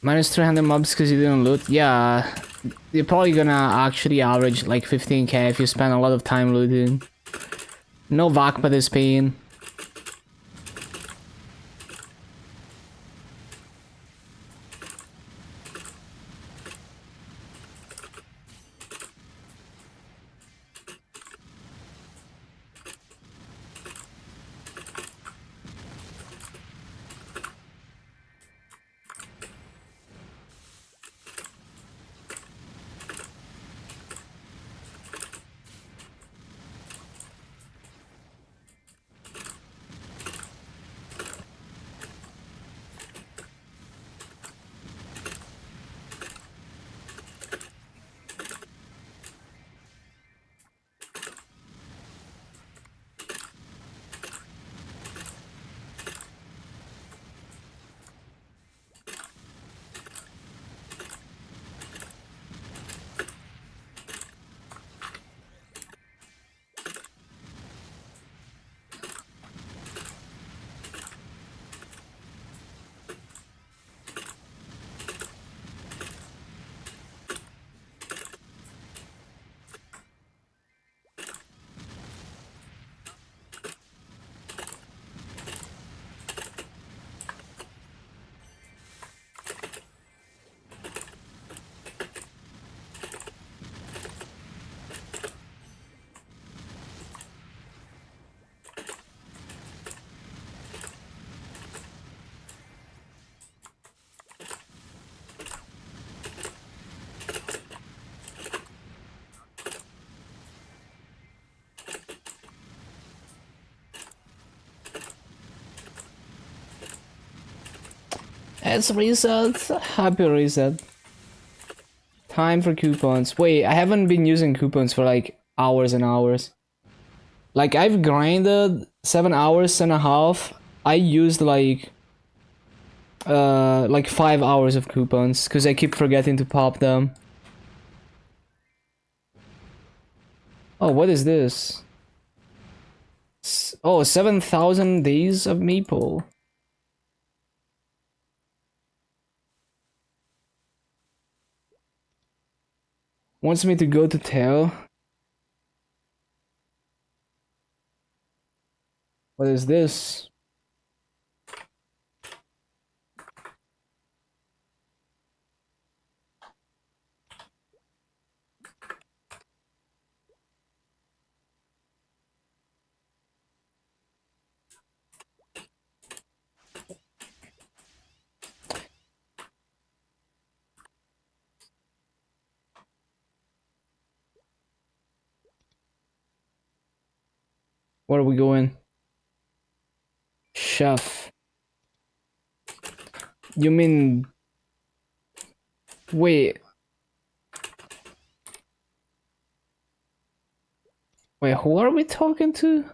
Minus 300 mobs because you didn't loot? Yeah, you're probably gonna actually average like 15k if you spend a lot of time looting. No Vakpa this pain. It's reset. Happy reset. Time for coupons. Wait, I haven't been using coupons for like hours and hours. Like I've grinded 7 hours and a half. I used like 5 hours of coupons because I keep forgetting to pop them. Oh, what is this? Oh, 7,000 days of Maple. Wants me to go to Tail. What is this? Where are we going? Chef. You mean... Wait. Wait, who are we talking to?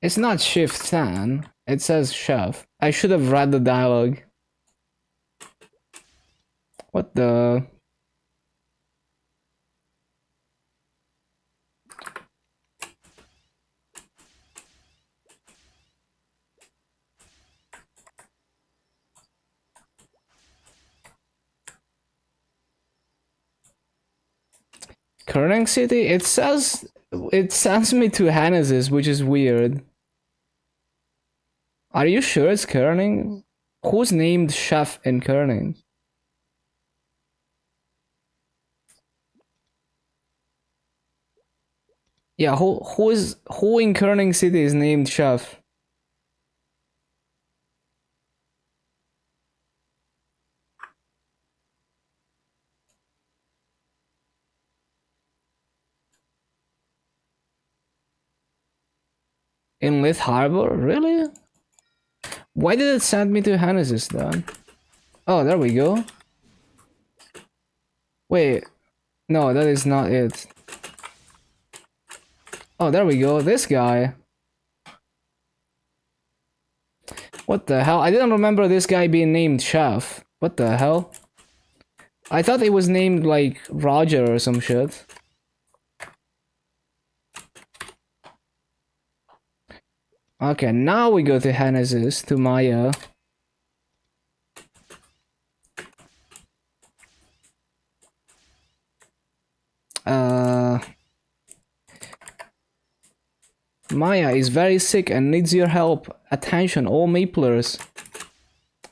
It's not Shift 10. It says Chef. I should have read the dialogue. What the... Kerning City? It sends me to Hannes's, which is weird. Are you sure it's Kerning? Who's named chef in Kerning? Yeah, who in Kerning City is named chef? In Lyth Harbor? Really? Why did it send me to Hannes's then? Oh, there we go. Wait, no, that is not it. Oh, there we go. This guy. What the hell? I didn't remember this guy being named Chef. What the hell? I thought he was named like Roger or some shit. Okay, now we go to Hannes's, to Maya. Maya is very sick and needs your help. Attention, all Maplers.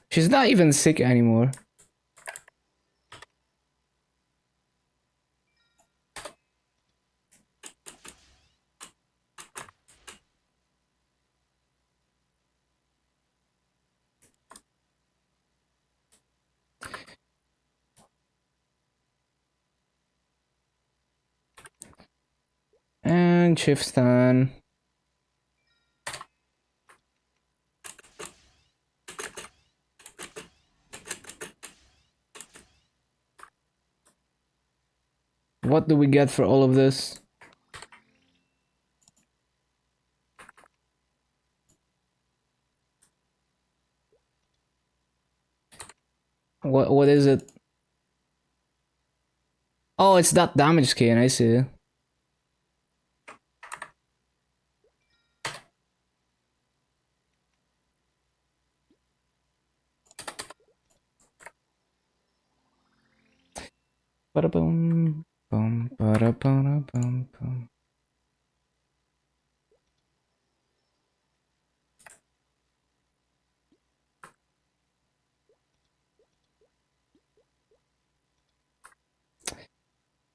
She's not even sick anymore. And Chifstan. What do we get for all of this? What is it? Oh, it's that damage skin, I see. Ba-da-boom, boom, ba-da-ba-da-bum, bum.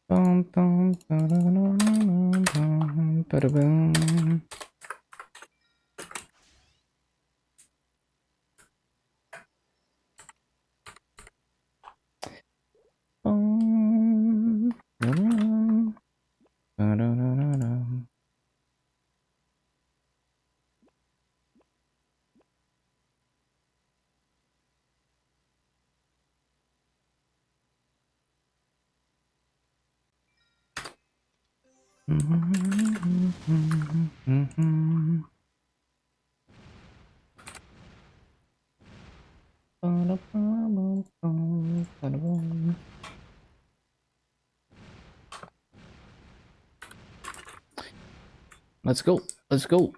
Bum, bum, ba-da-da-da-da-bum, ba-da-boom. Bum, ba-da-da, ba-da-da-da-da. Let's go. Let's go.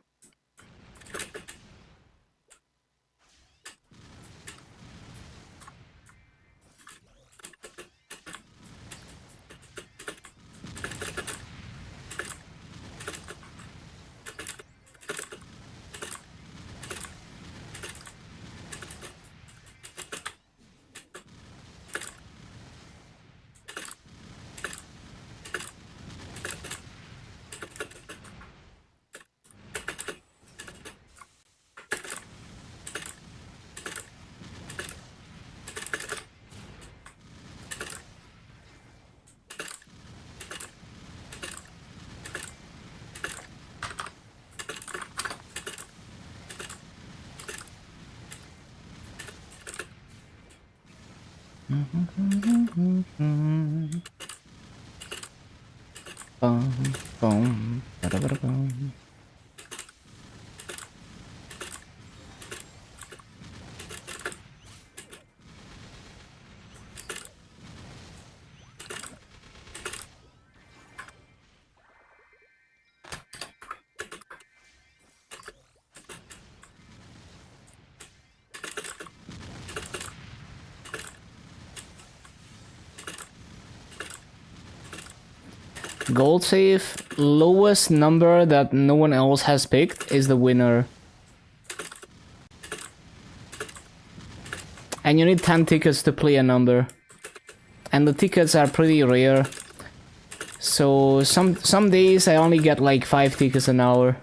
Bum, bum, ba-da-ba-da-bum. gold safe, lowest number that no one else has picked is the winner. And you need 10 tickets to play a number. And the tickets are pretty rare. So some days I only get like 5 tickets an hour.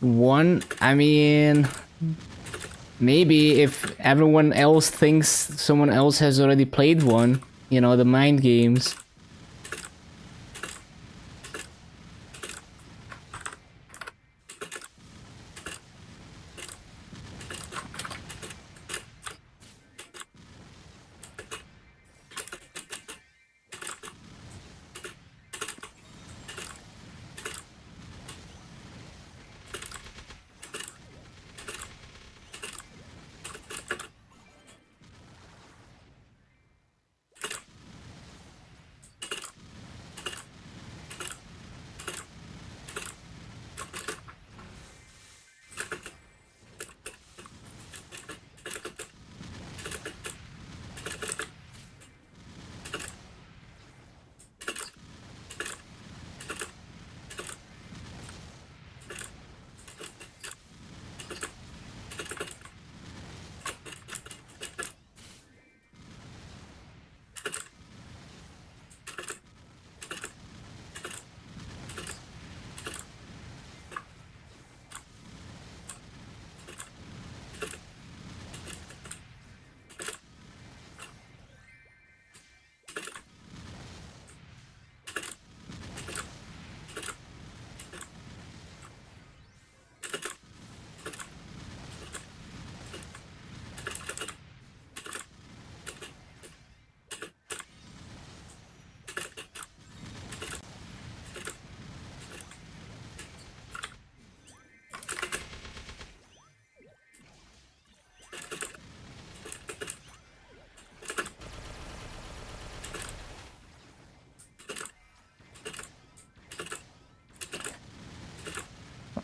One, I mean, maybe if everyone else thinks someone else has already played one, you know, the mind games.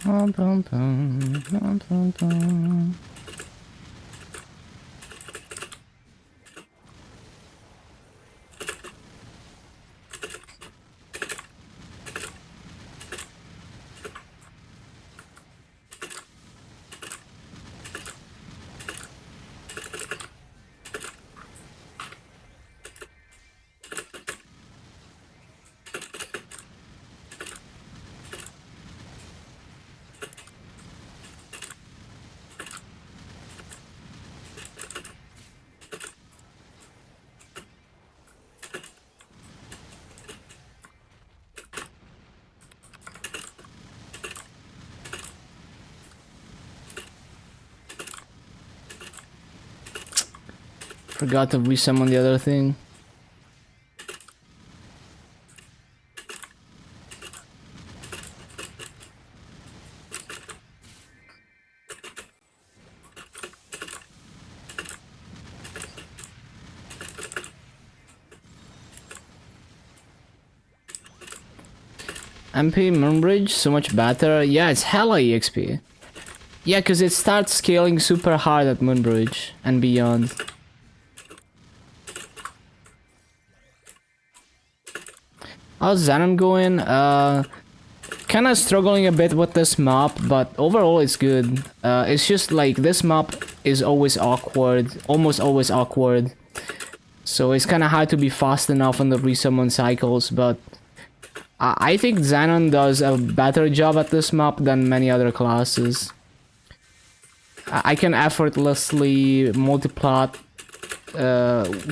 Dun, dun, dun, dun, dun, dun. Forgot to resummon the other thing. MP Moonbridge, so much better. Yeah, it's hella EXP. Yeah, because it starts scaling super hard at Moonbridge and beyond. How's Xenon going? Kinda struggling a bit with this map, but overall it's good. It's just like this map is always awkward, almost always awkward. So it's kinda hard to be fast enough on the resummon cycles, but I think Xenon does a better job at this map than many other classes. I can effortlessly multiplot,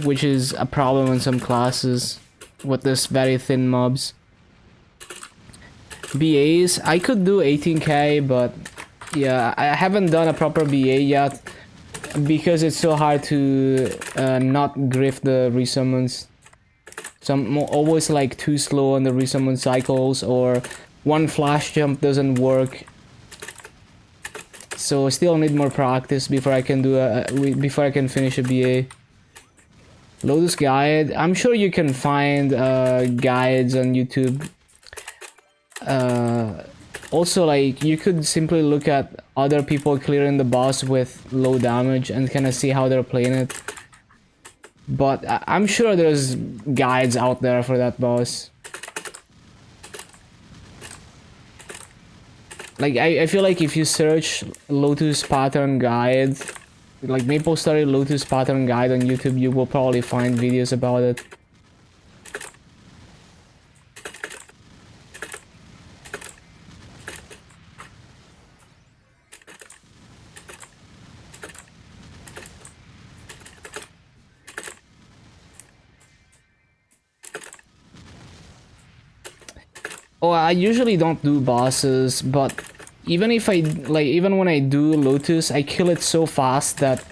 which is a problem in some classes with this very thin mobs. BAs, I could do 18k, but yeah, I haven't done a proper BA yet because it's so hard to not grift the resummons. So I'm always like too slow on the resummon cycles, or one flash jump doesn't work. So I still need more practice before I can do before I can finish a BA. Lotus guide. I'm sure you can find guides on YouTube. Also, like, you could simply look at other people clearing the boss with low damage and kind of see how they're playing it. But I'm sure there's guides out there for that boss. Like, I feel like if you search Lotus Pattern Guide, like Maple Story Lotus Pattern Guide on YouTube, you will probably find videos about it. Oh, I usually don't do bosses, but even if I, like, even when I do Lotus, I kill it so fast that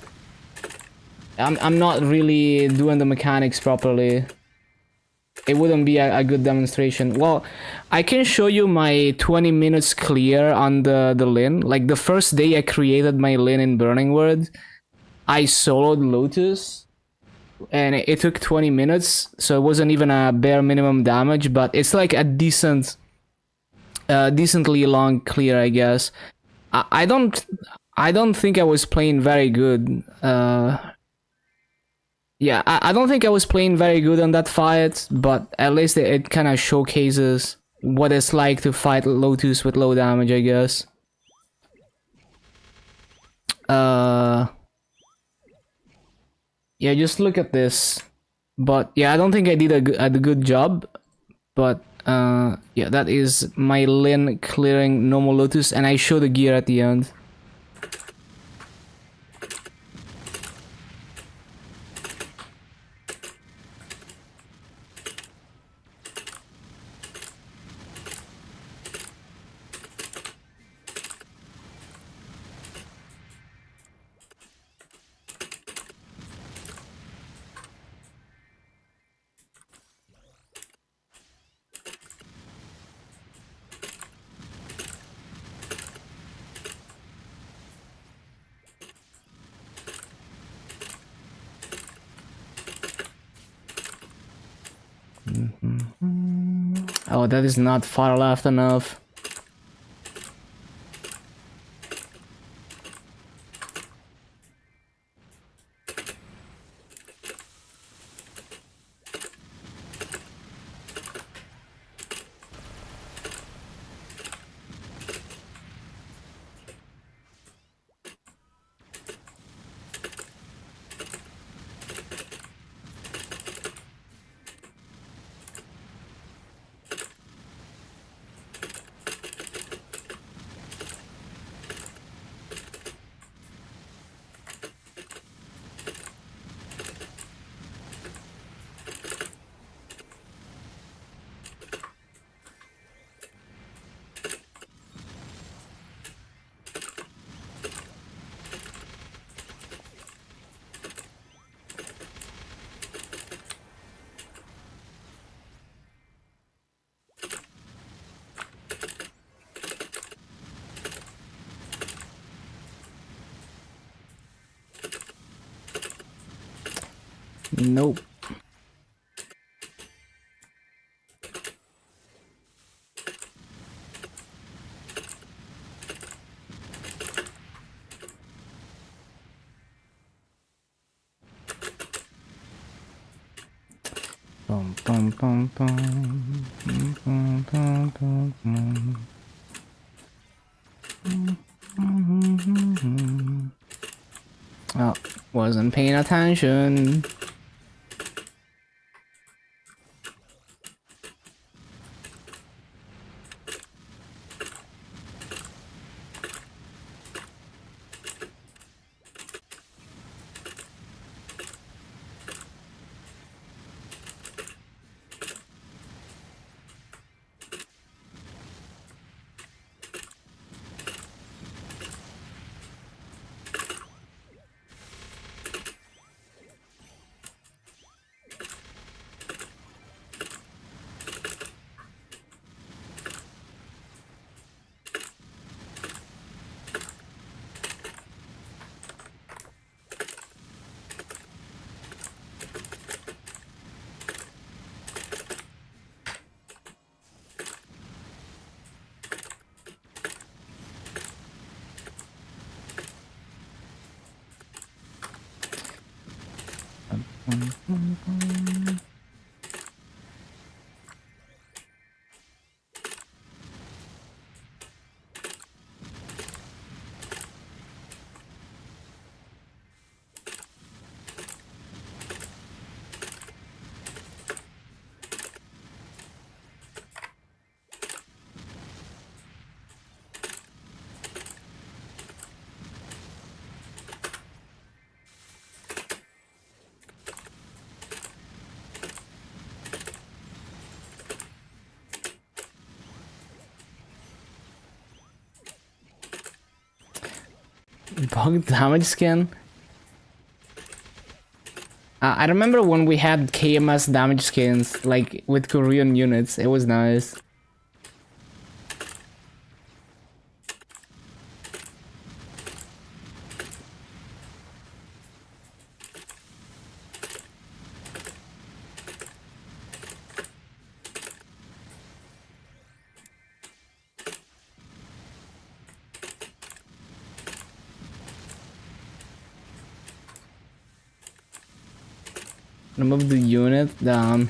I'm not really doing the mechanics properly. It wouldn't be a good demonstration. Well, I can show you my 20 minutes clear on the Lin. Like, the first day I created my Lin in Burning Wood, I soloed Lotus, and it took 20 minutes, so it wasn't even a bare minimum damage, but it's like a decently long clear, I guess. I don't think I was playing very good. Yeah, I don't think I was playing very good on that fight, but at least it kind of showcases what it's like to fight Lotus with low damage, I guess. Yeah, just look at this. But yeah, I don't think I did a good job. But yeah, that is my Lin clearing normal Lotus, and I show the gear at the end. Oh, that is not far left enough. Nope. Bum, bum, bum, bum. Bum, bum, bum, bum, bum. Oh, wasn't paying attention. Bug damage skin? I remember when we had KMS damage skins, like with Korean units, it was nice. Remove the unit, damn.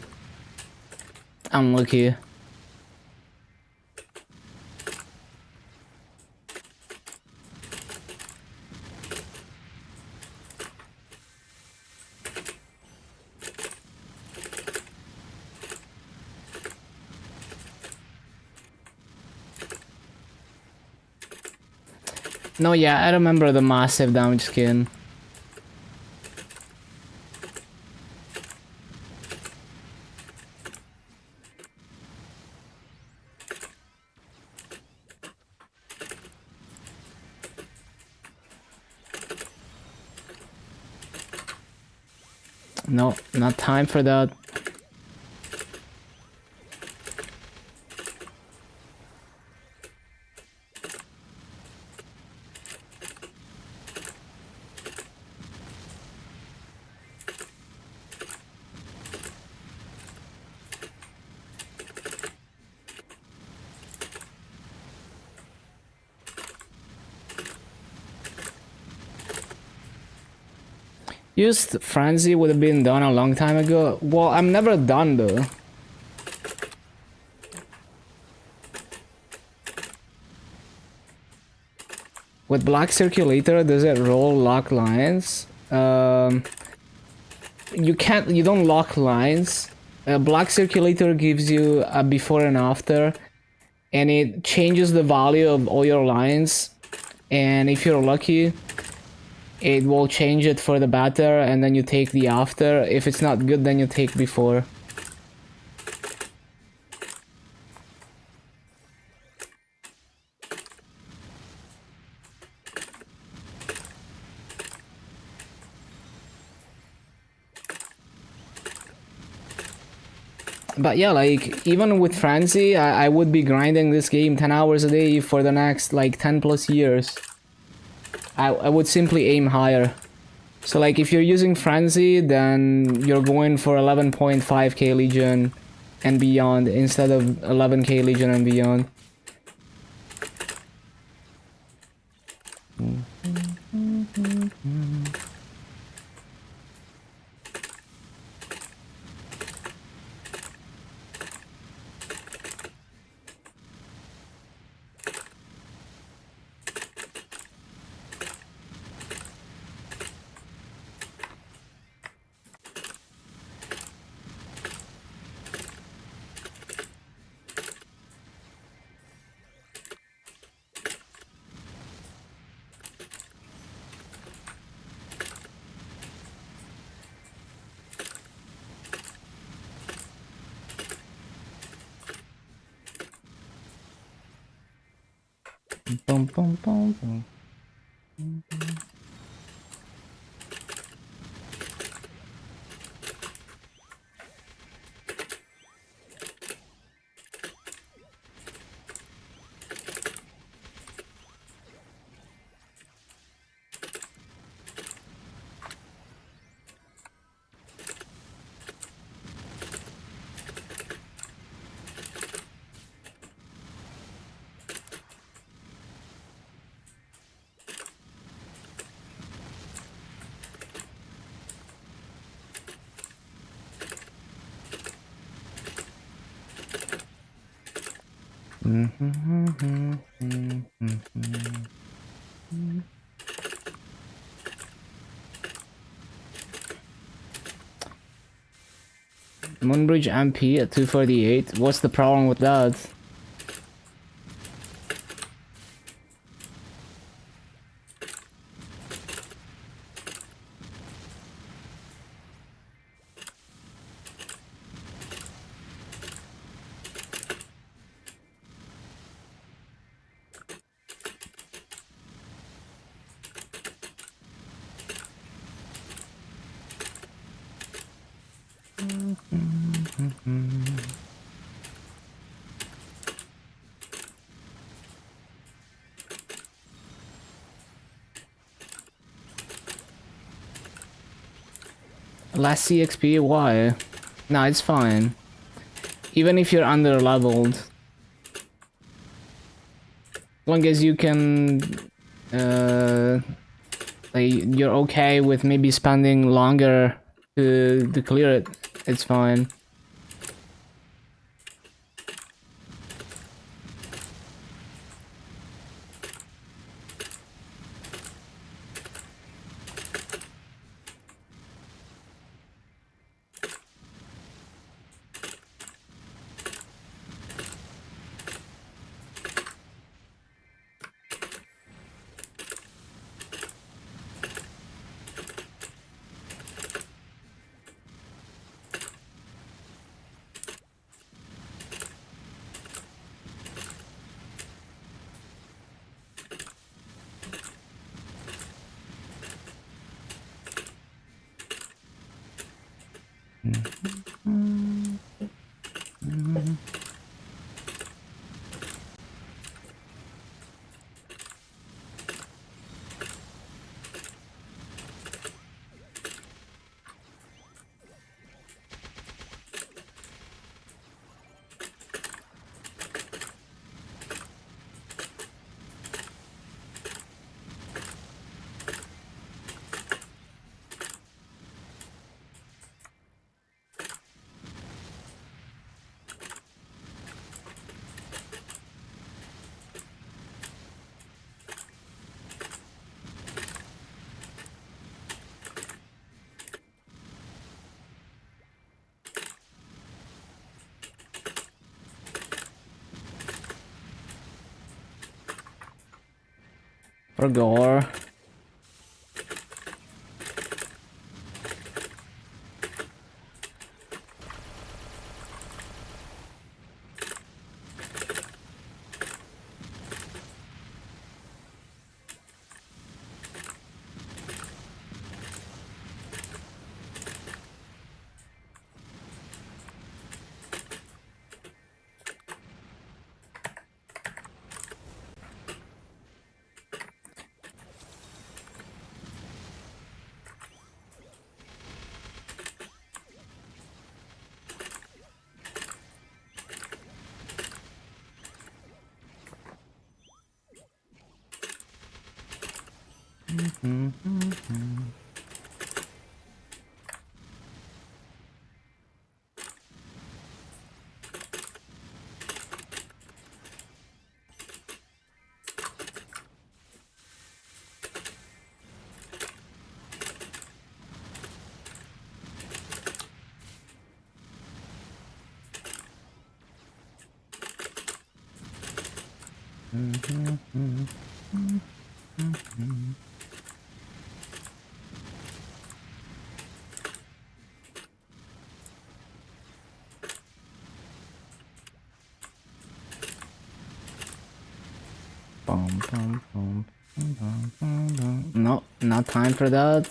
Unlucky. No, yeah, I remember the massive damage skin. No, not time for that. Used Frenzy would have been done a long time ago. Well, I'm never done though. With Black Circulator, does it roll lock lines? You don't lock lines. Black Circulator gives you a before and after, and it changes the value of all your lines. And if you're lucky, it will change it for the better, and then you take the after. If it's not good, then you take before. But yeah, like, even with Frenzy, I would be grinding this game 10 hours a day for the next, like, 10 plus years. I would simply aim higher. So, like, if you're using Frenzy, then you're going for 11.5k Legion and beyond instead of 11k Legion and beyond. Boom, boom, boom, boom. Moonbridge MP at 248. What's the problem with that? Last CXP? Why? No, it's fine. Even if you're under leveled. As long as you can like you're okay with maybe spending longer to clear it, it's fine. For gore. No, not time for that.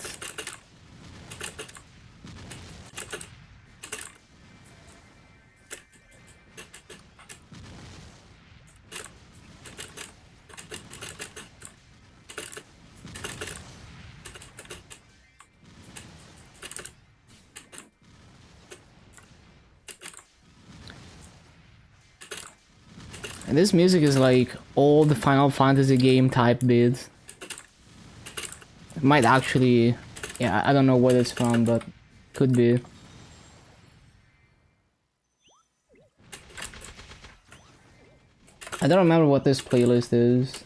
And this music is like old Final Fantasy game type beat. It might actually, yeah, I don't know what it's from, but could be. I don't remember what this playlist is.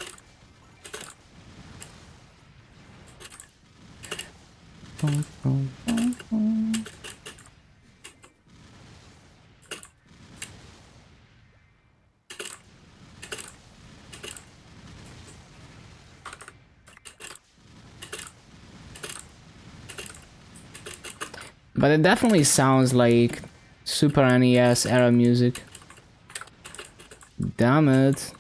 But it definitely sounds like Super NES era music. Damn it.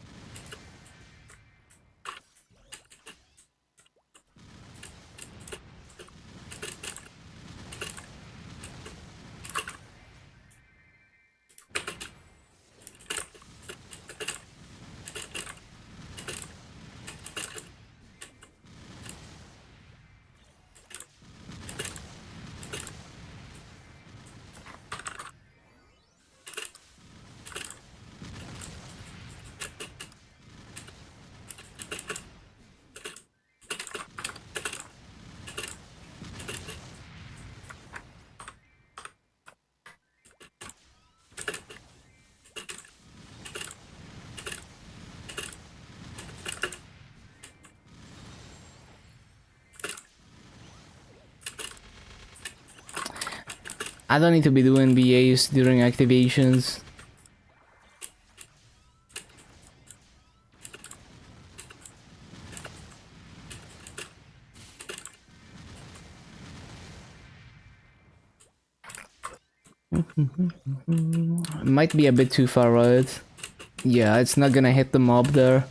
I don't need to be doing BAs during activations. It might be a bit too far, right? Yeah, it's not gonna hit the mob there.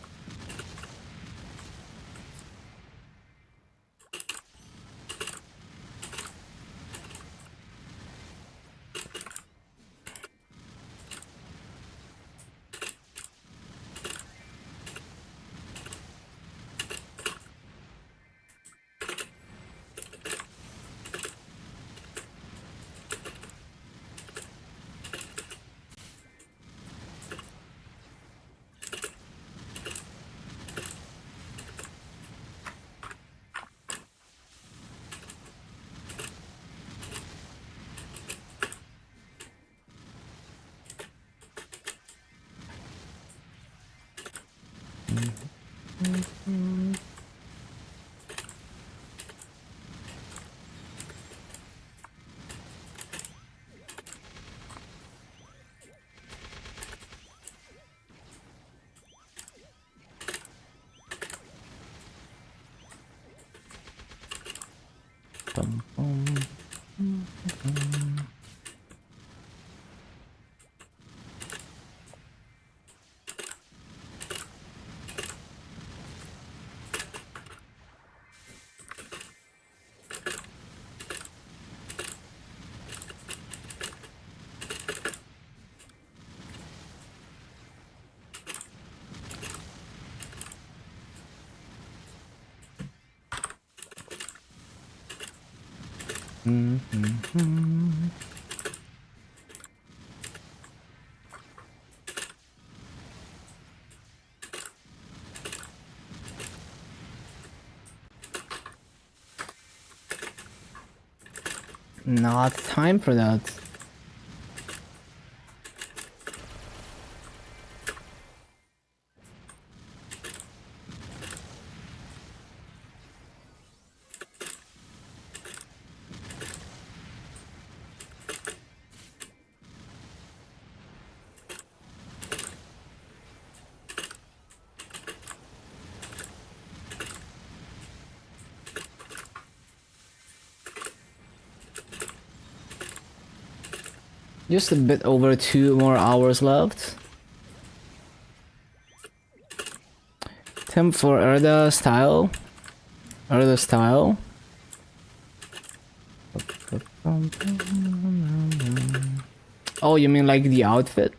Not time for that. Just a bit over 2 more hours left. Temp for Erda style. Erda style. Oh, you mean like the outfit?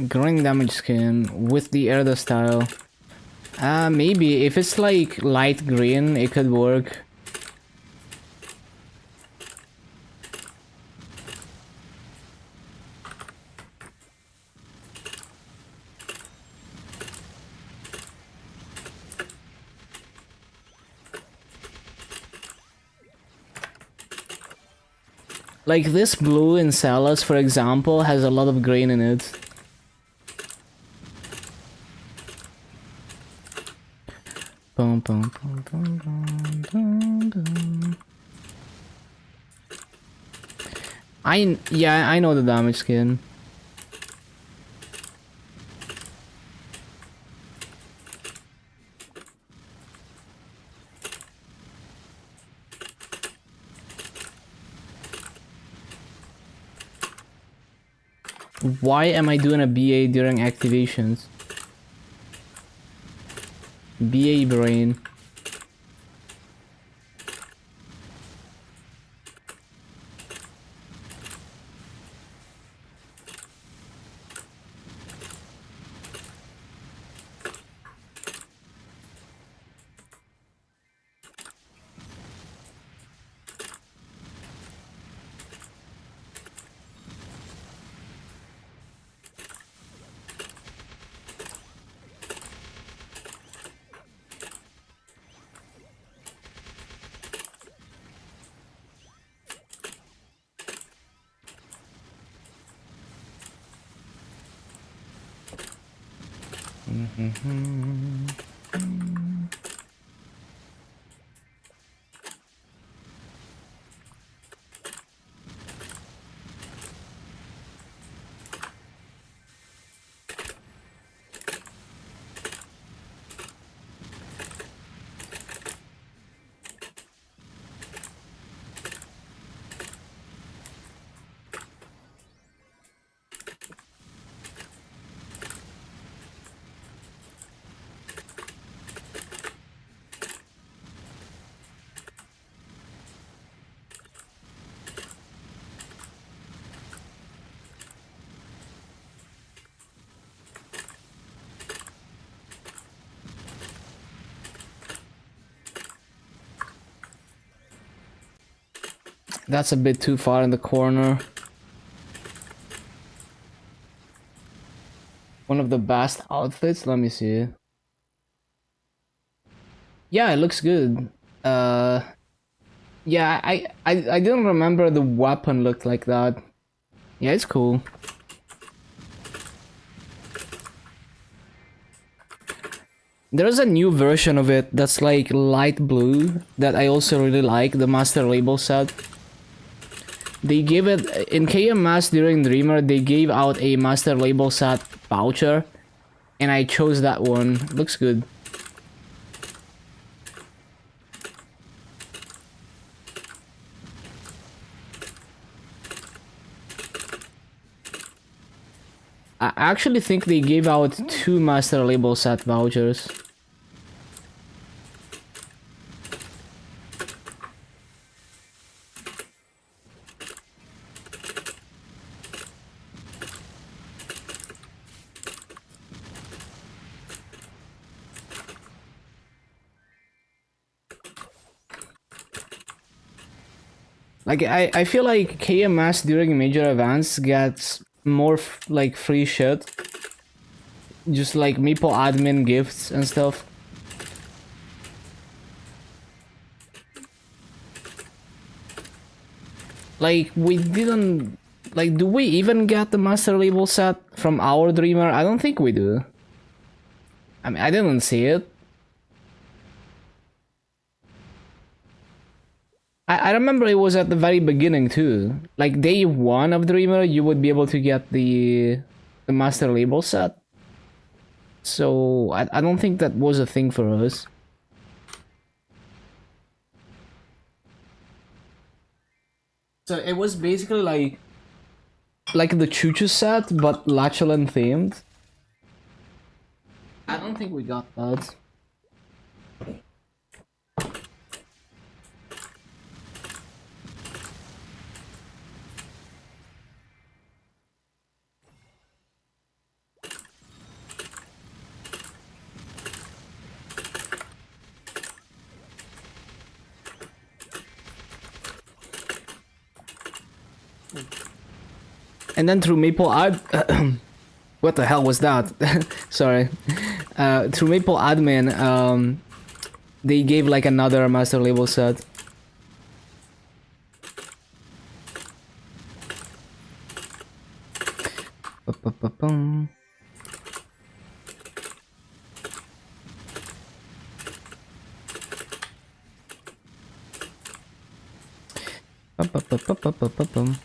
Growing damage skin with the Erda style. Maybe if it's like light green, it could work. Like this blue in Salas, for example, has a lot of green in it. Boom, boom, boom, boom, boom, boom, boom. Yeah, I know the damage skin. Why am I doing a BA during activations? BA brain. That's a bit too far in the corner. One of the best outfits, let me see. Yeah, it looks good. Yeah, I didn't remember the weapon looked like that. Yeah, it's cool. There's a new version of it that's like light blue that I also really like, the Master Label set. They gave it in KMS during Dreamer. They gave out a Master Label set voucher, and I chose that one. Looks good. I actually think they gave out 2 Master Label set vouchers. Like, I feel like KMS during major events gets more like free shit. Just like Meeple admin gifts and stuff. Like, we didn't... Like, do we even get the Master Label set from our Dreamer? I don't think we do. I mean, I didn't see it. I remember it was at the very beginning too. Like day 1 of Dreamer, you would be able to get the Master Label set. So I don't think that was a thing for us. So it was basically like the Choo Choo set, but Lachlan themed. I don't think we got that. And then through Maple Ad, what the hell was that? Sorry. Through Maple Admin, they gave like another master label set. Ba-ba-ba-bum. Ba-ba-ba-ba-ba-ba-bum.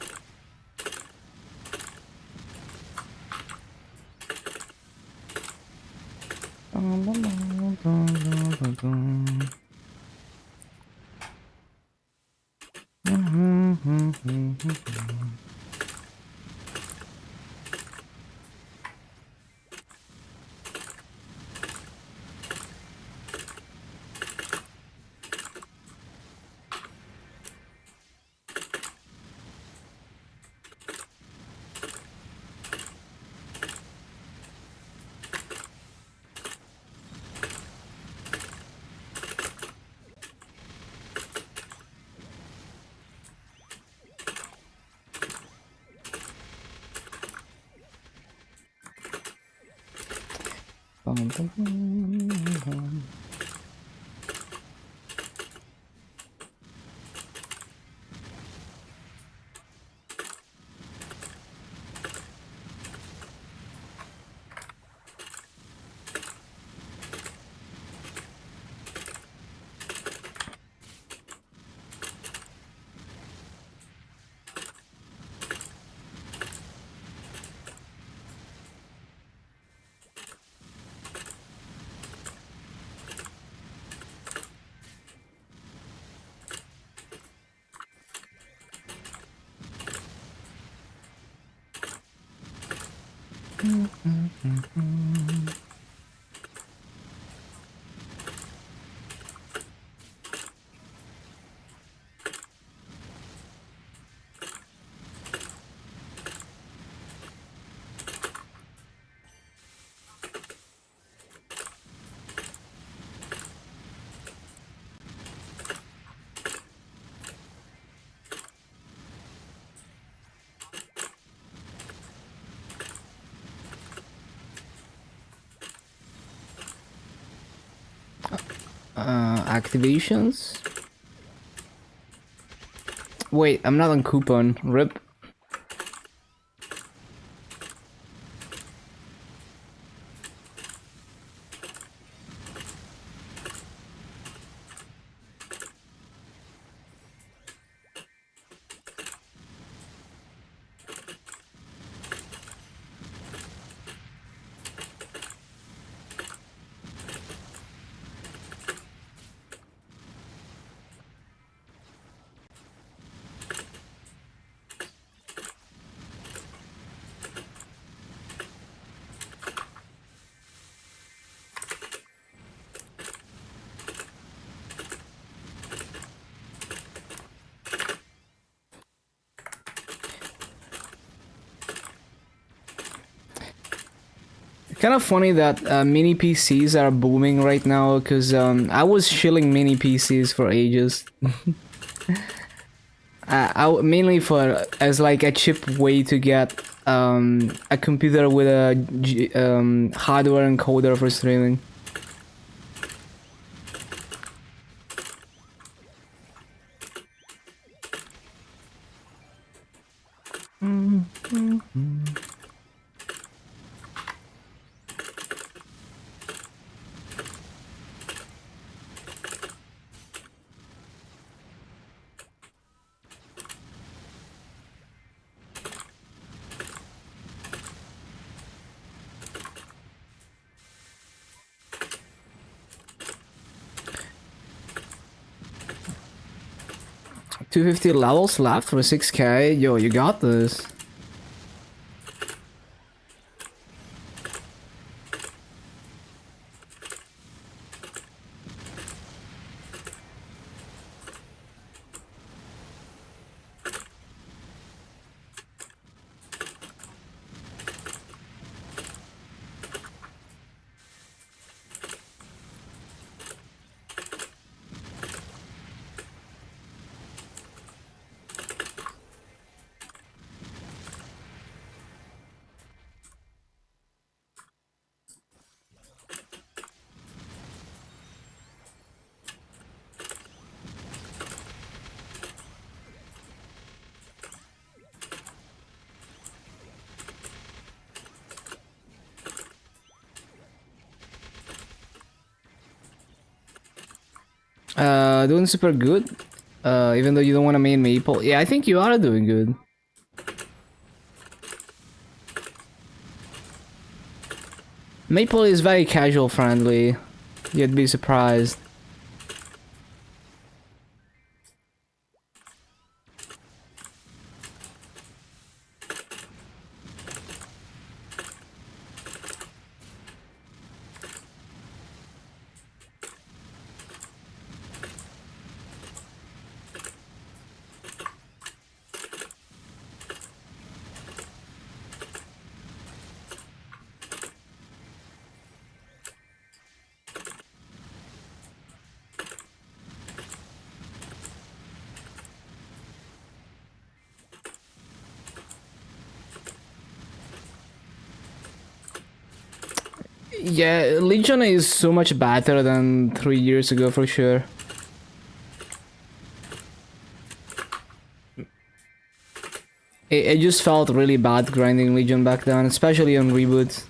Activations? Wait, I'm not on coupon. RIP. Kind of funny that mini PCs are booming right now because I was shilling mini PCs for ages. Mainly for as like a cheap way to get a computer with a hardware encoder for streaming. $250 levels left for 6K. Yo, you got this. Doing super good. Even though you don't want to main Maple. Yeah, I think you are doing good. Maple is very casual friendly. You'd be surprised. Yeah, Legion is so much better than 3 years ago for sure. It just felt really bad grinding Legion back then, especially on reboots.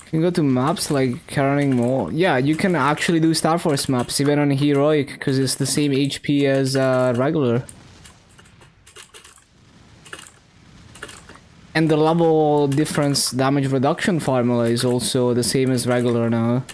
You can go to maps like carrying more. Yeah, you can actually do Star Force maps even on heroic because it's the same HP as regular. And the level difference damage reduction formula is also the same as regular now.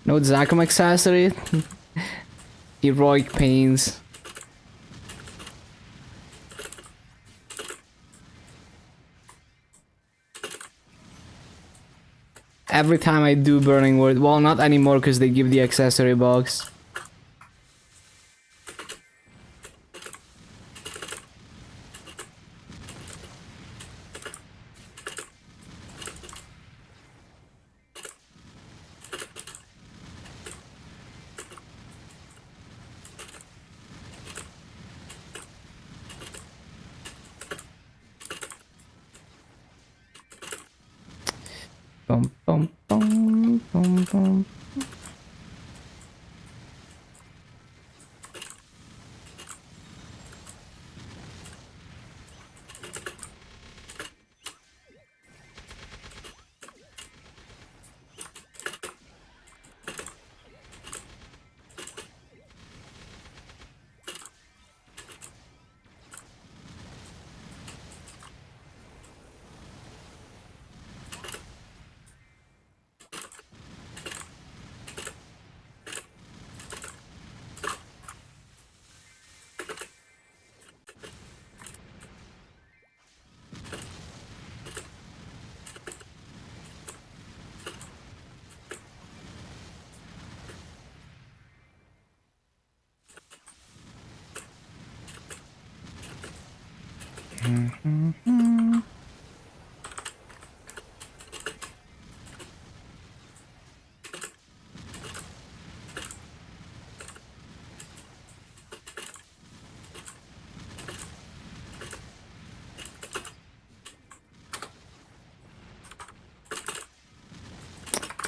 No Zakum accessory. Heroic pains. Every time I do Burning Word, well, not anymore because they give the accessory box. Bum bum bum bum bum.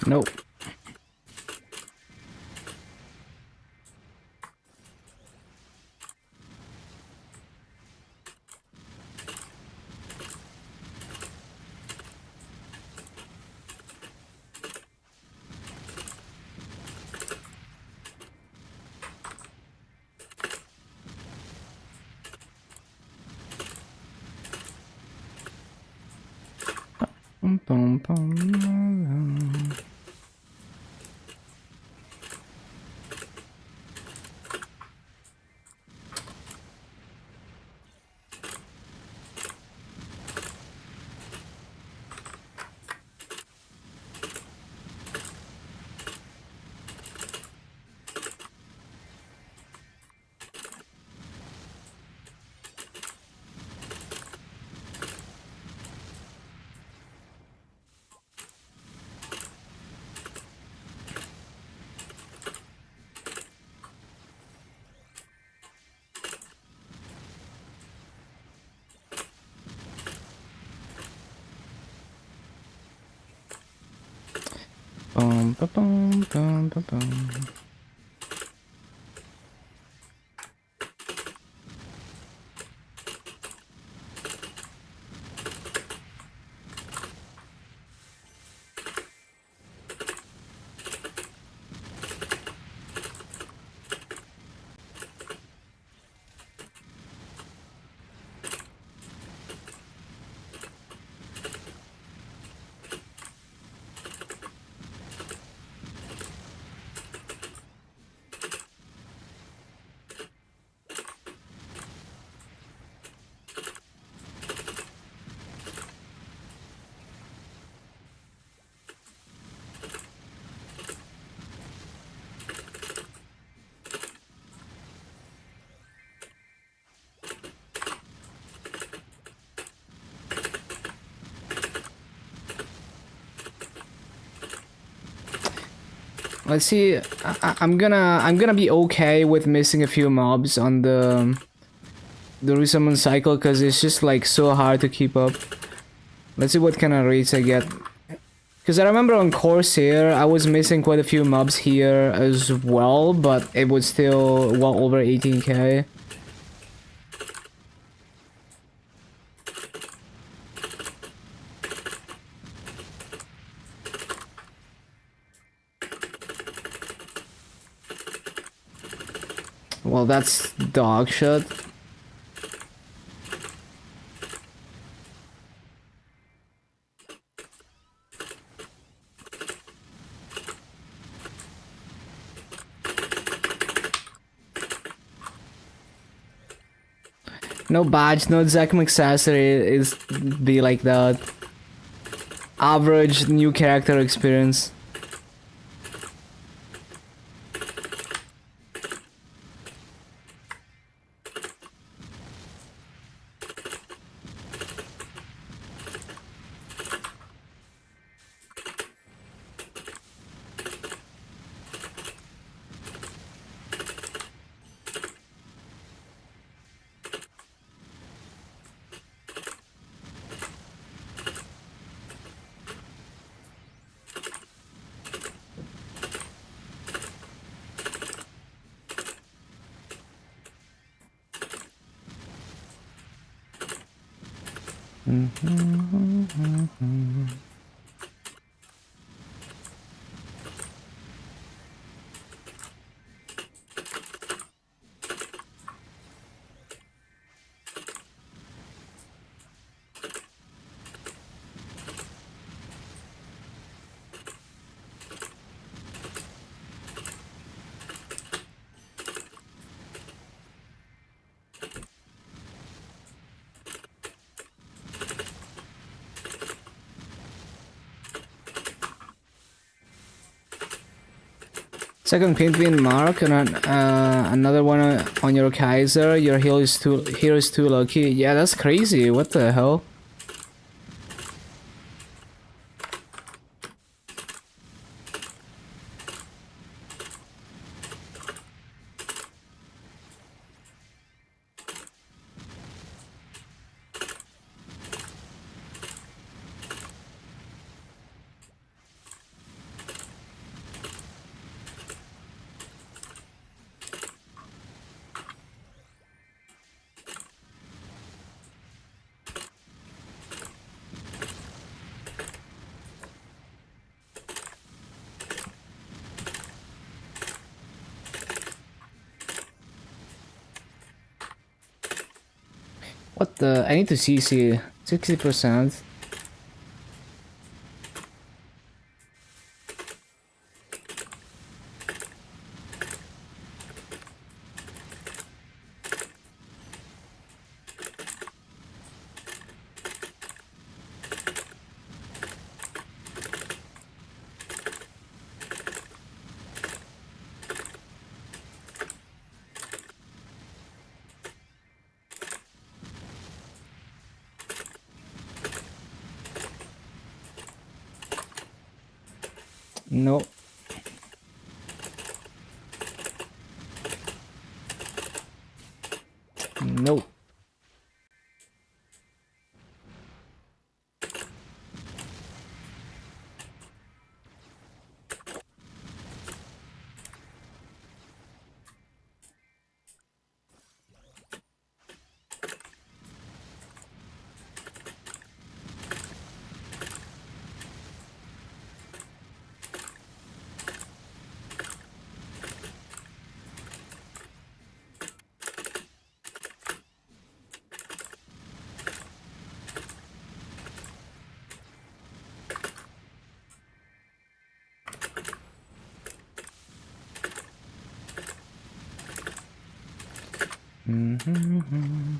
Nope. Bum, bum, bum. Bum, ba, bum, bum, ba, bum. Let's see. I'm gonna be okay with missing a few mobs on the resummon cycle because it's just like so hard to keep up. Let's see what kind of rates I get. Because I remember on Corsair I was missing quite a few mobs here as well, but it was still well over 18k. Well, that's dog shit. No badge, no Zack McSasser is be like that. Average new character experience. Second paint mark and another one on your Kaiser. Your hero is too lucky. Yeah, that's crazy. What the hell? What the? I need to CC 60%. No. No. Mm-hmm.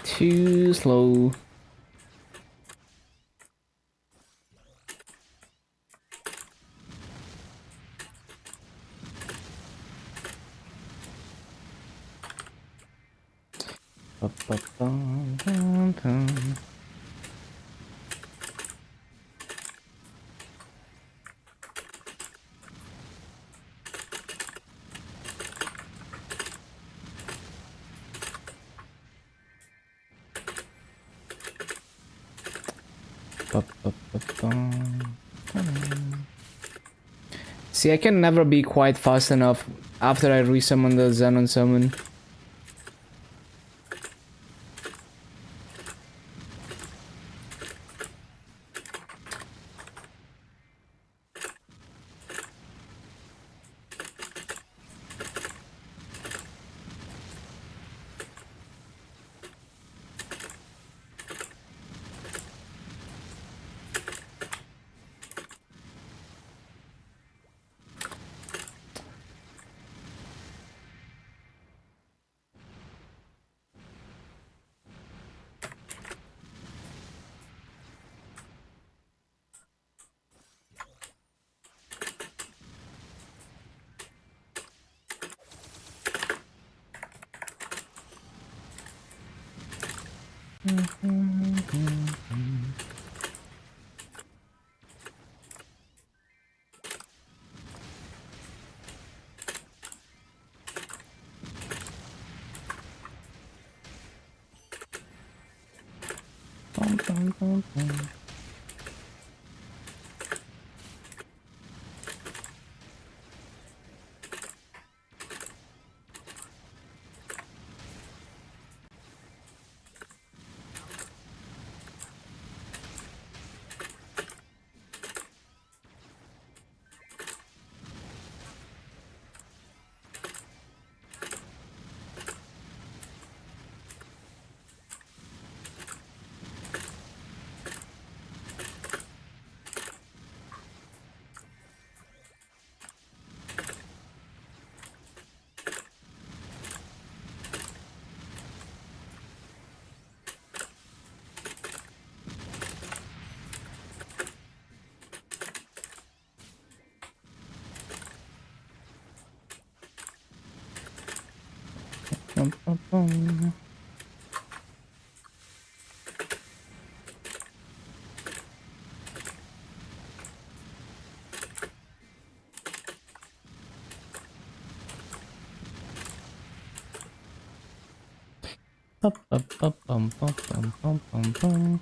Too slow. Ba-ba-bum-bum-bum. Ba-ba-ba-bum. See, I can never be quite fast enough after I resummon the xenon summon. Bum-bum-bum-bum. Bum-bum-bum. Ba-ba-ba-bum-bum-bum-bum-bum.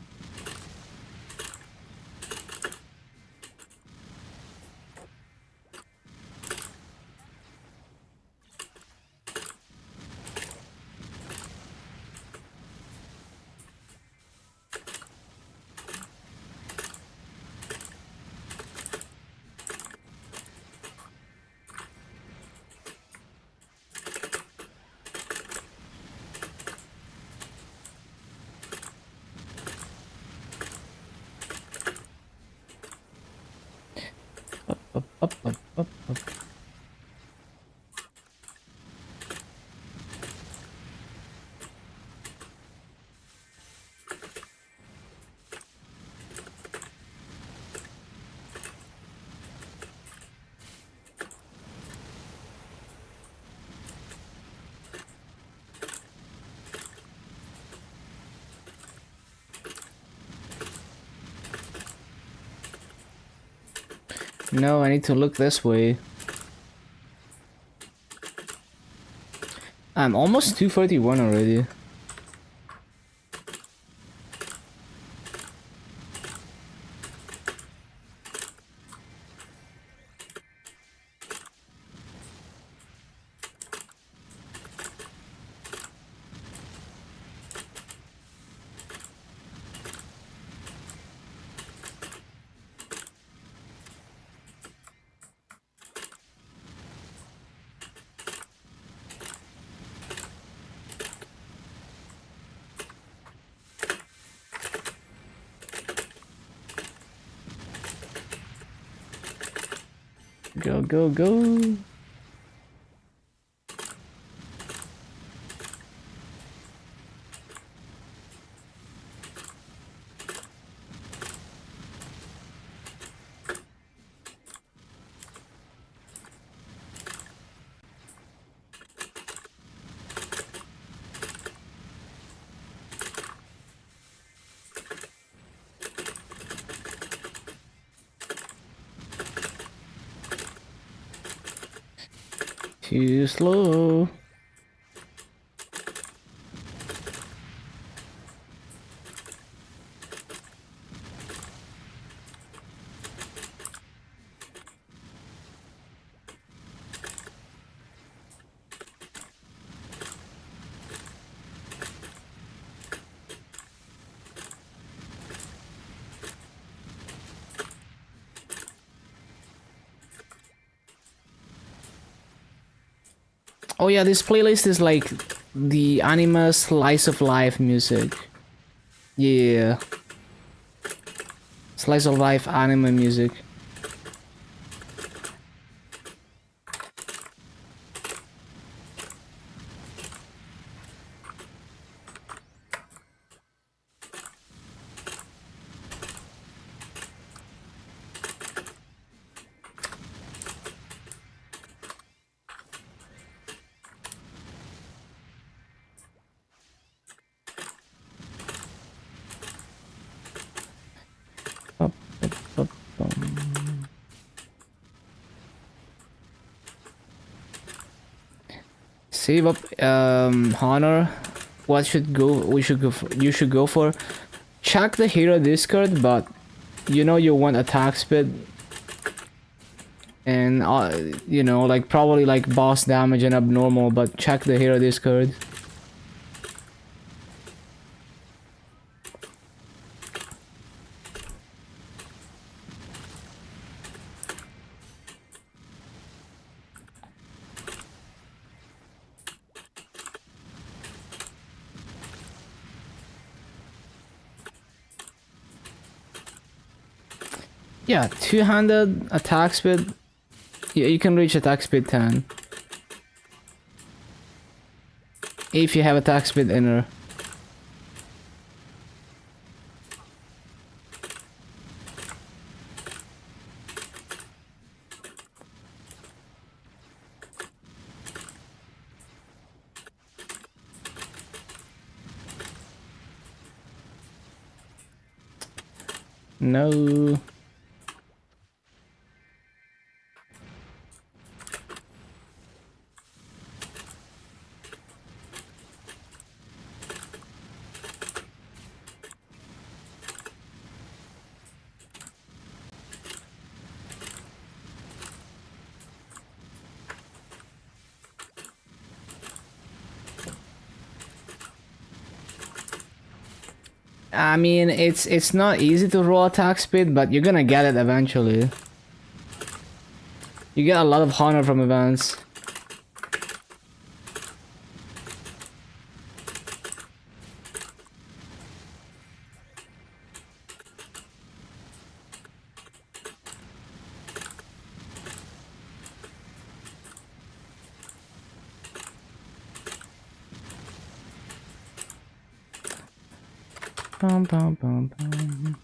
Up. No, I need to look this way. I'm almost 241 already. Go. Too slow. Oh yeah, this playlist is like the anime slice of life music. Yeah. Slice of life anime music. Up, up. Save up honor. What should go we should go for, you should go for? Check the hero discard, but you know you want attack speed and you know, like probably like boss damage and abnormal, but check the hero discard. Yeah, two-handed attack speed. Yeah, you can reach attack speed 10 if you have attack speed inner. No. I mean, it's not easy to roll attack speed, but you're gonna get it eventually. You get a lot of honor from events. bum, bum, bum, bum.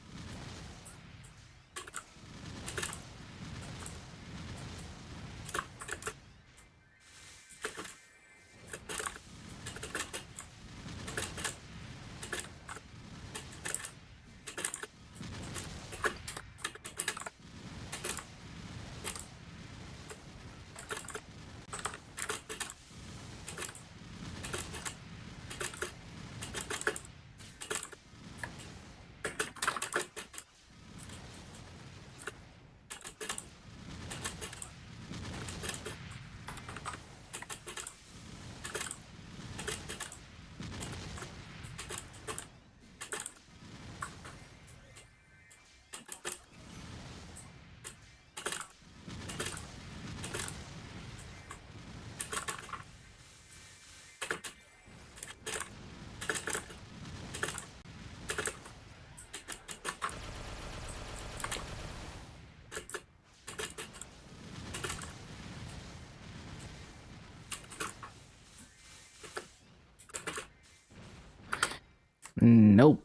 Nope.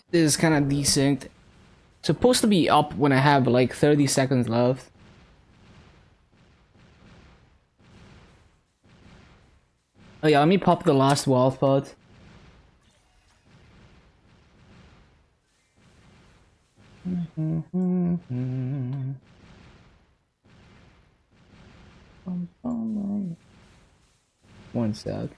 This is kind of decent. Supposed to be up when I have like 30 seconds left. Oh yeah, let me pop the last wall pot. One sec.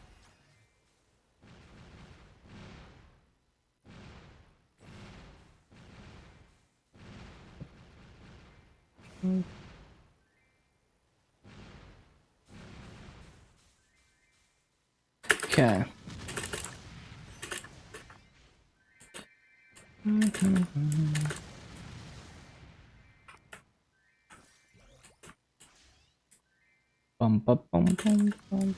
Okay. Bum, bum, bum, bum, bum.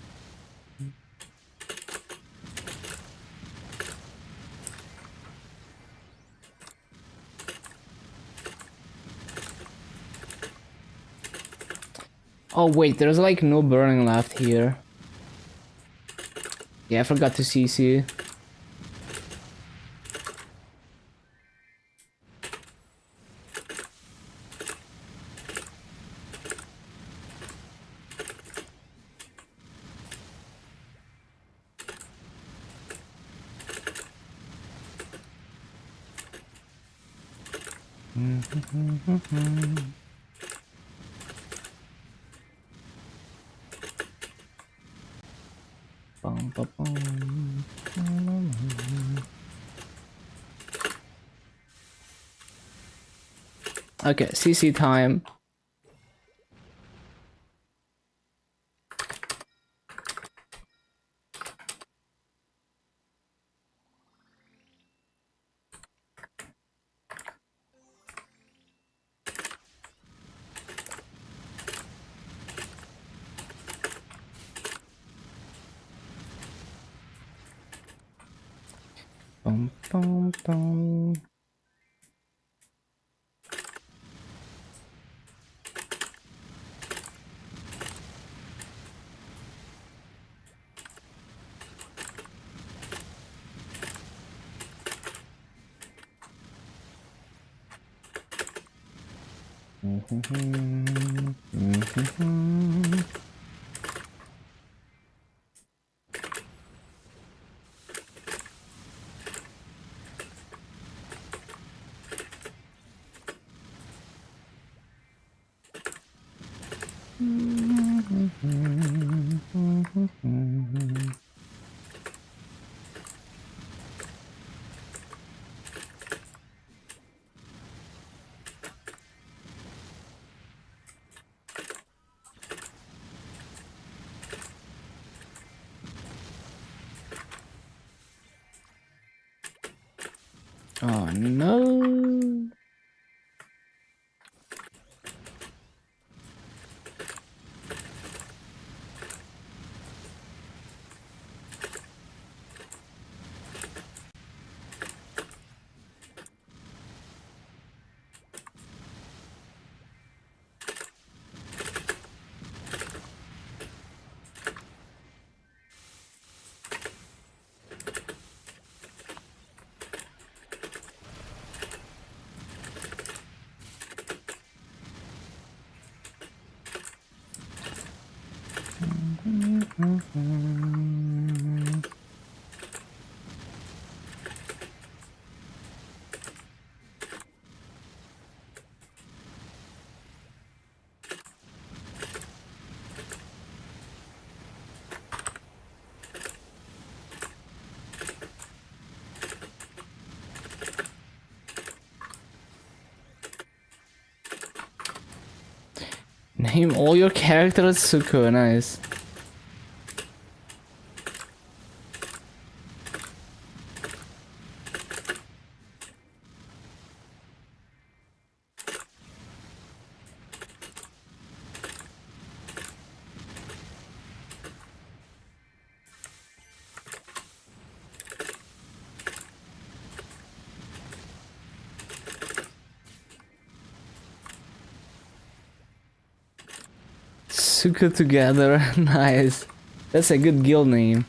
Oh wait, there's like no burning left here. Yeah, I forgot to CC. Bum, bum, bum. Okay, CC time. Bum, bum, bum. Oh no. Name all your characters Suko, nice. Suko together, nice. That's a good guild name.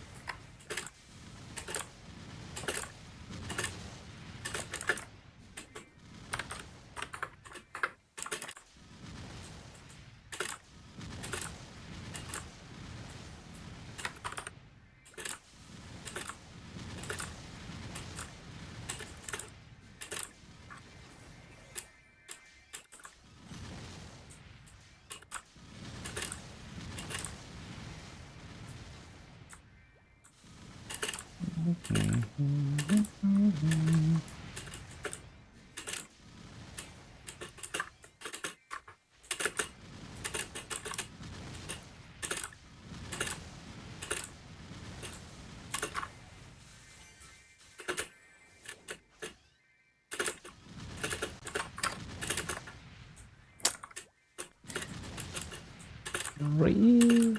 Really?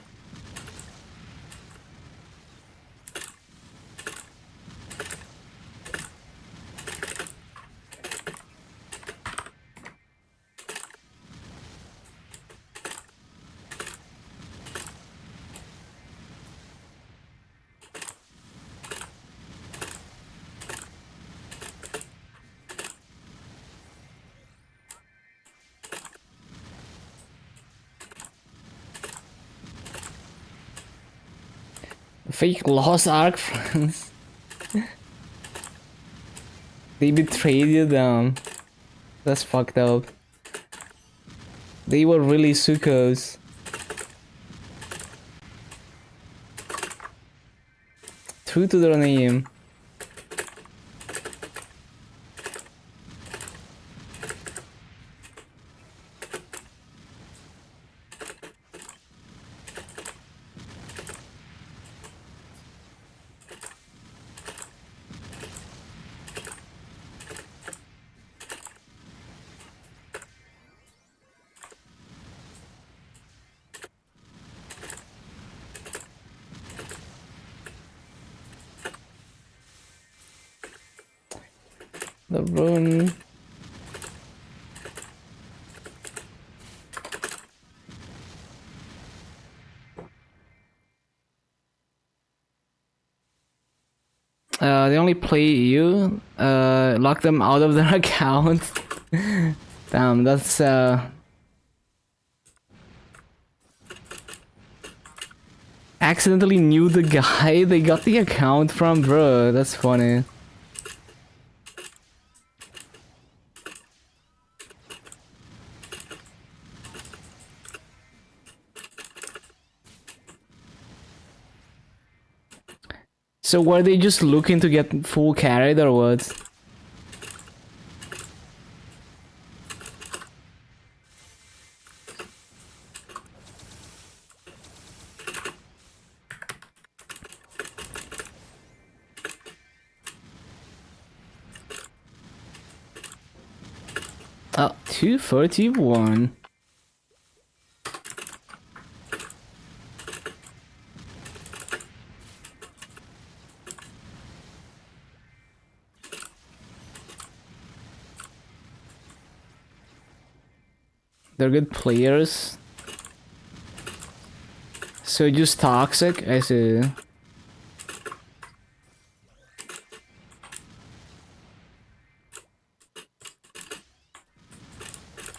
Fake lost arc friends. They betrayed you down. That's fucked up. They were really Sukos. True to their name. The rune. They only play you. Lock them out of their account. Damn, that's accidentally knew the guy they got the account from, bro. That's funny. So were they just looking to get full carried or what? Oh, 241. They're good players. So just toxic, I see.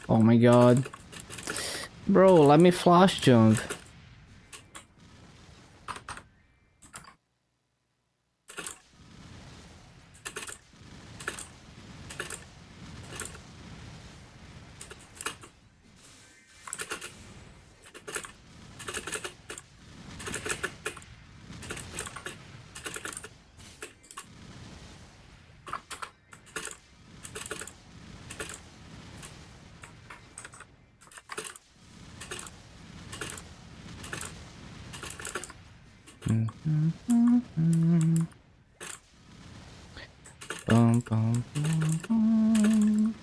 Oh my god. Bro, let me flash jump. Bum, bum, bum, bum.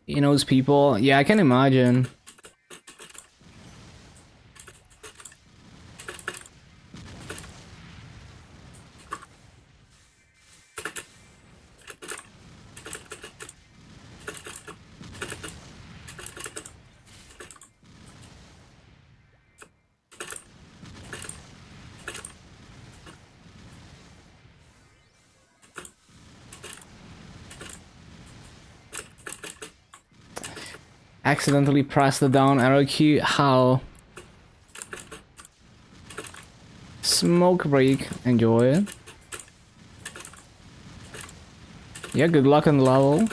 He knows people. Yeah, I can imagine. Accidentally press the down arrow key. How? Smoke break. Enjoy it. Yeah, good luck on the level.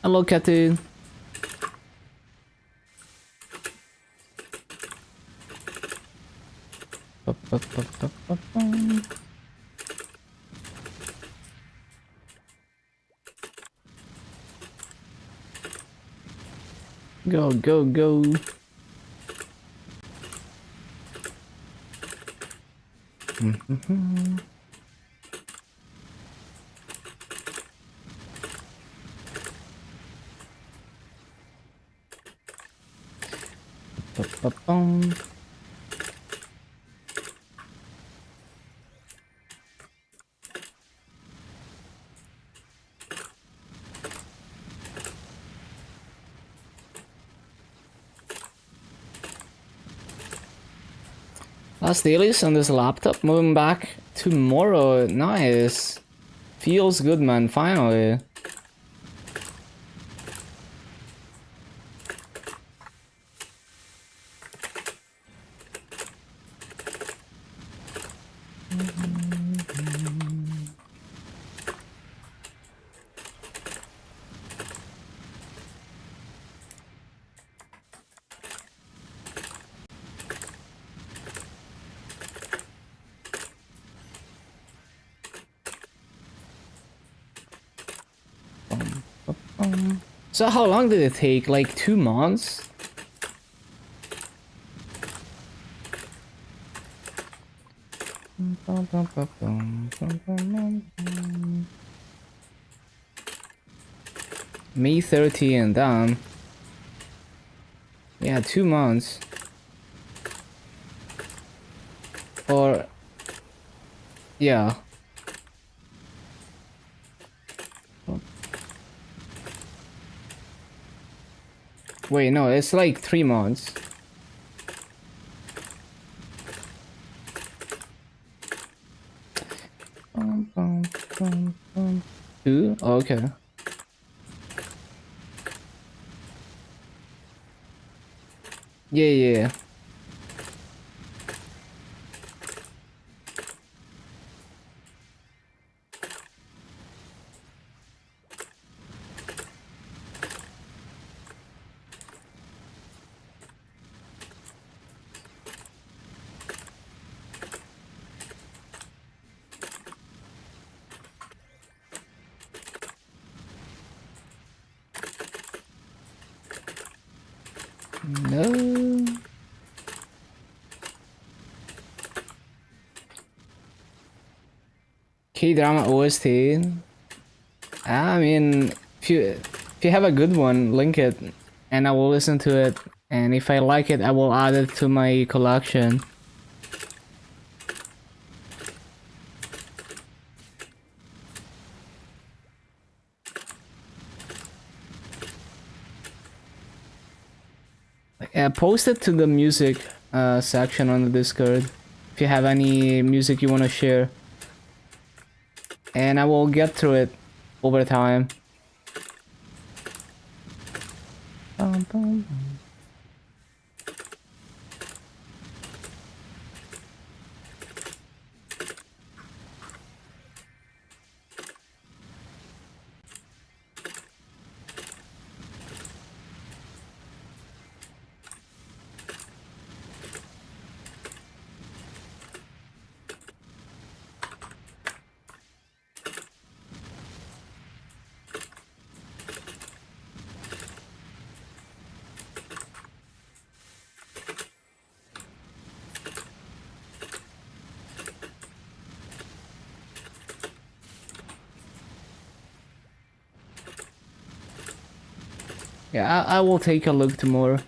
Hello, Catty. Go, go, go. Last dailies on this laptop. Moving back tomorrow. Nice. Feels good, man. Finally. So how long did it take? Like 2 months? May 30 and done. Yeah, 2 months. Or yeah. Wait, no, it's like 3 months. Two? Oh, okay. Yeah, yeah. No. K-drama OST. I mean, if you have a good one, link it, and I will listen to it. And if I like it, I will add it to my collection. Post it to the music section on the Discord. if you have any music you want to share. And I will get through it over time. Yeah, I will take a look tomorrow.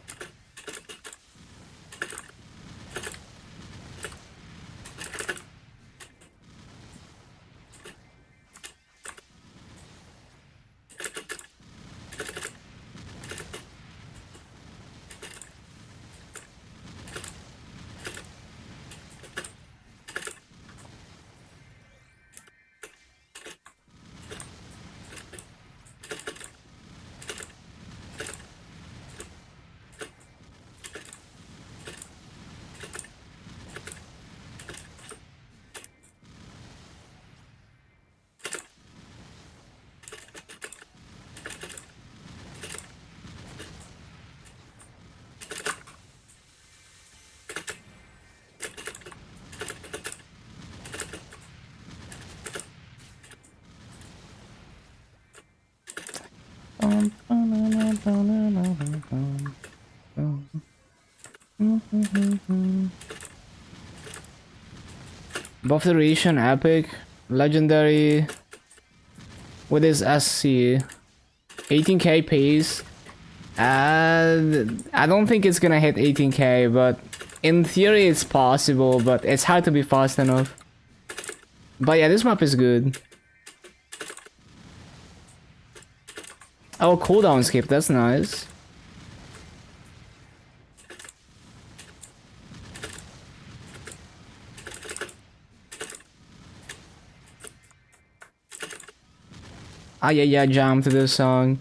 Buff duration, epic, legendary, with his SC, 18k pace. I don't think it's gonna hit 18k, but in theory it's possible, but it's hard to be fast enough. But yeah, this map is good. Oh, cooldown skip, that's nice. Ah, yeah, jump to this song.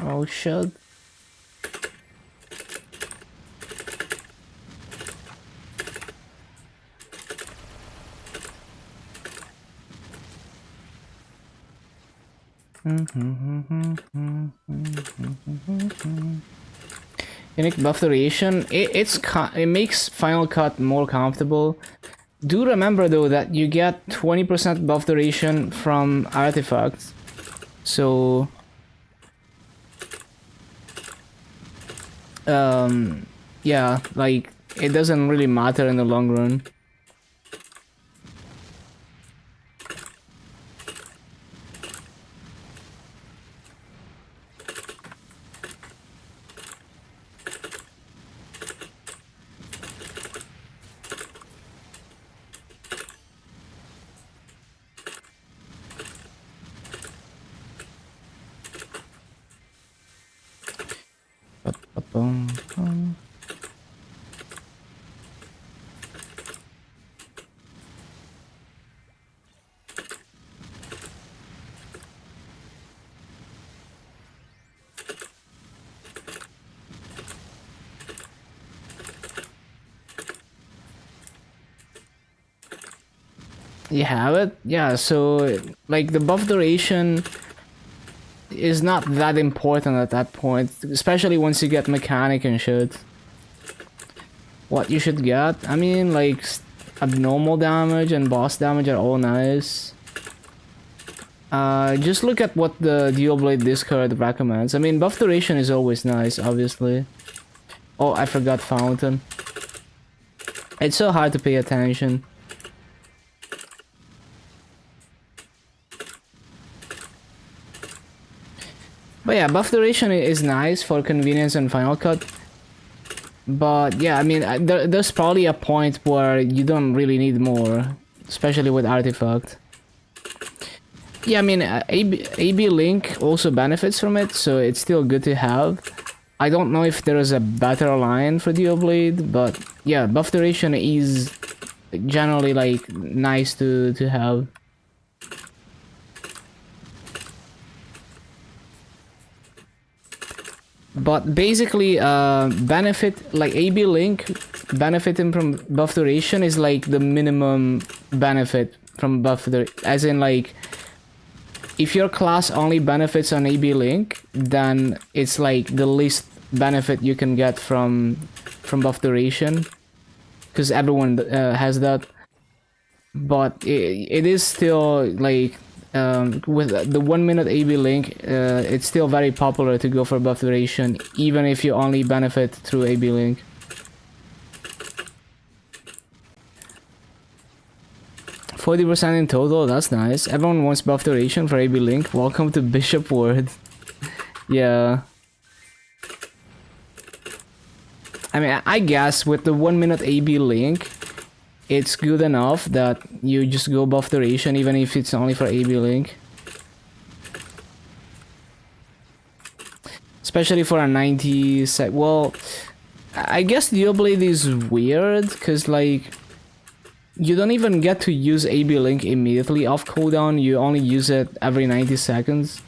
Oh shit. Unique buff duration. It makes Final Cut more comfortable. Do remember though that you get 20% buff duration from artifacts. So yeah, like it doesn't really matter in the long run. You have it? Yeah, so like the buff duration is not that important at that point, especially once you get mechanic and shit. What you should get? I mean, like abnormal damage and boss damage are all nice. Just look at what the Dual Blade Discard recommends. I mean, buff duration is always nice, obviously. Oh, I forgot Fountain. It's so hard to pay attention. But yeah, buff duration is nice for convenience and Final Cut. But yeah, I mean, there's probably a point where you don't really need more, especially with Artifact. Yeah, I mean, AB Link also benefits from it, so it's still good to have. I don't know if there is a better line for Dual Blade, but yeah, buff duration is generally like nice to have. But basically, benefit like AB Link benefiting from buff duration is like the minimum benefit from buff duration, as in like if your class only benefits on AB Link, then it's like the least benefit you can get from buff duration, because everyone has that. But it is still like with the 1 minute AB Link, it's still very popular to go for buff duration, even if you only benefit through AB Link. %40 in total, that's nice. Everyone wants buff duration for AB Link. Welcome to Bishop Ward. Yeah. I mean, I guess with the 1 minute AB Link, it's good enough that you just go buff duration even if it's only for AB Link. Especially for a 90 sec. Well, I guess Dual Blade is weird because like you don't even get to use AB Link immediately off cooldown. You only use it every 90 seconds.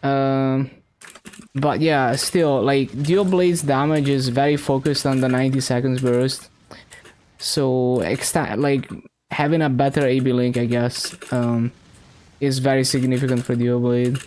But yeah, still like Dual Blade's damage is very focused on the 90 seconds burst. So like having a better AB Link, I guess, is very significant for Dual Blade.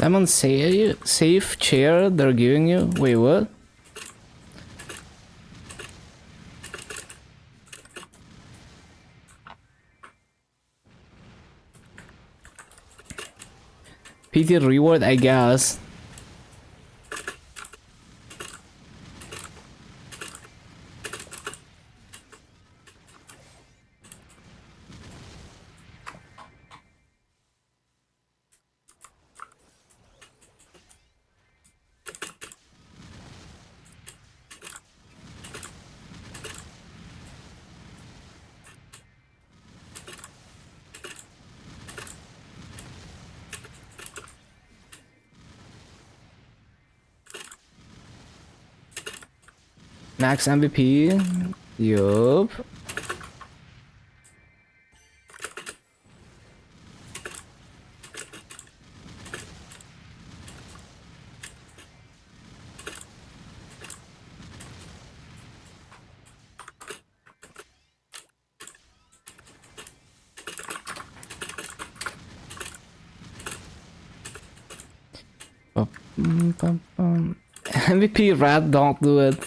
Lemon safe chair they're giving you? Wait, what? PT reward, I guess. Max MVP. Yup. MVP rat, don't do it.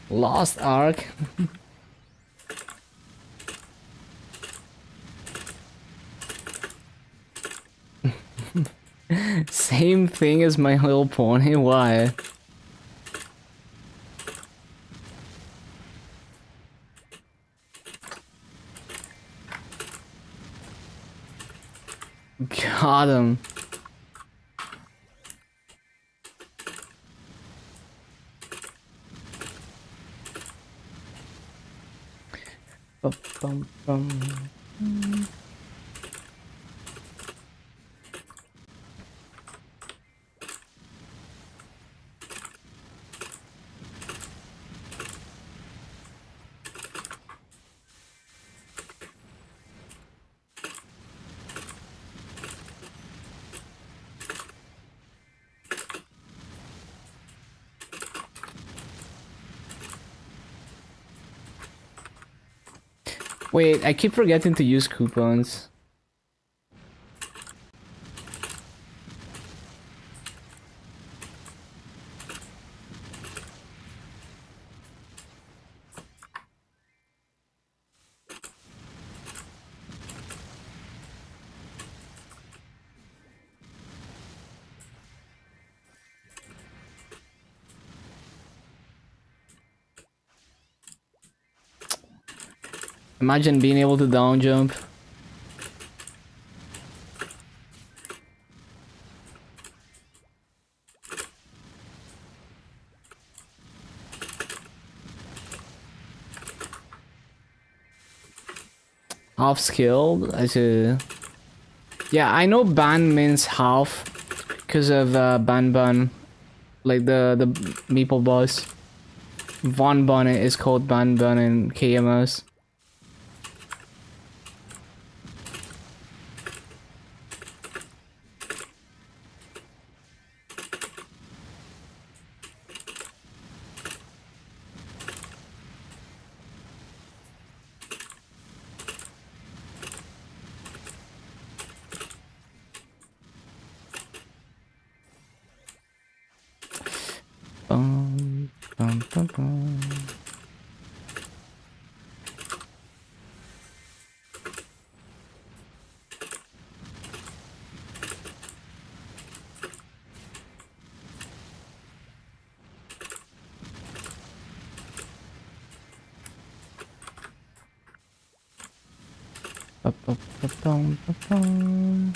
Lost Ark. Same thing as My Little Pony, why? Got him. Wait, I keep forgetting to use coupons. Imagine being able to down jump. Half skilled? I see. Yeah, I know ban means half because of ban bun. Like the meeple boss. Von Bun is called ban bun in KMS. Bum, bum, bum, bum. Bum, bum, bum, bum, bum.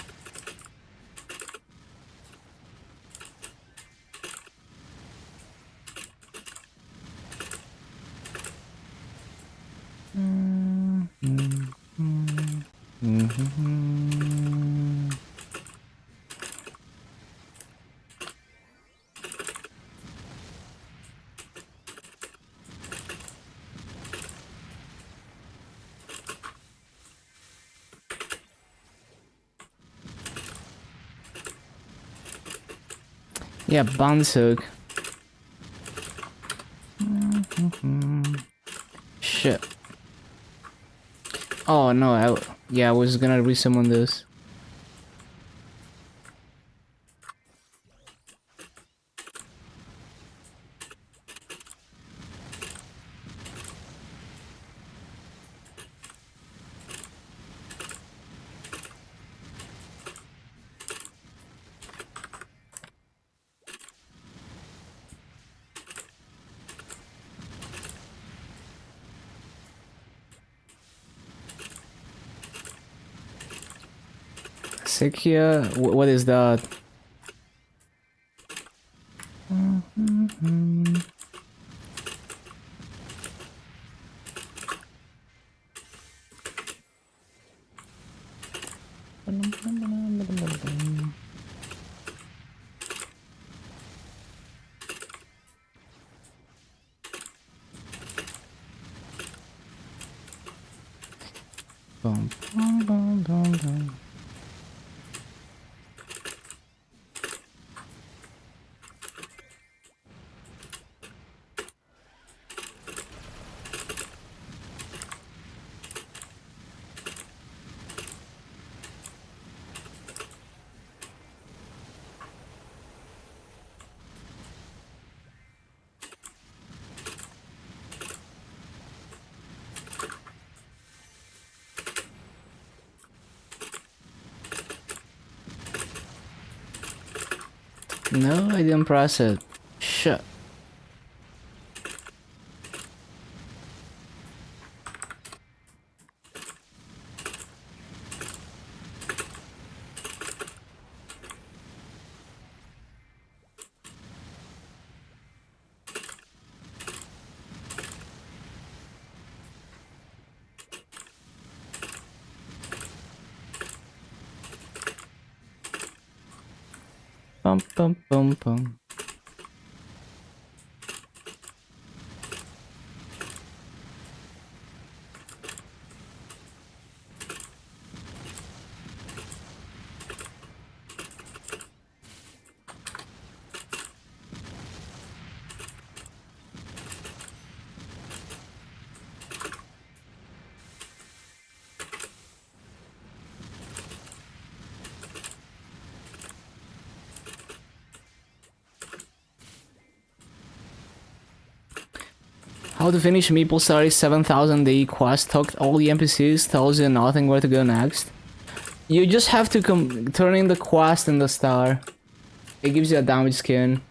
Yeah, Bansuk. Shit. Oh no, I was gonna resummon this. Exekia? What is that? Bum, bum, bum, bum, bum. No, I didn't press it. Shit. Bum bum bum bum. How to finish Meeple Story 7000 day quest. Talk to all the NPCs, tells you nothing where to go next. You just have to turn in the quest in the star. It gives you a damage skin.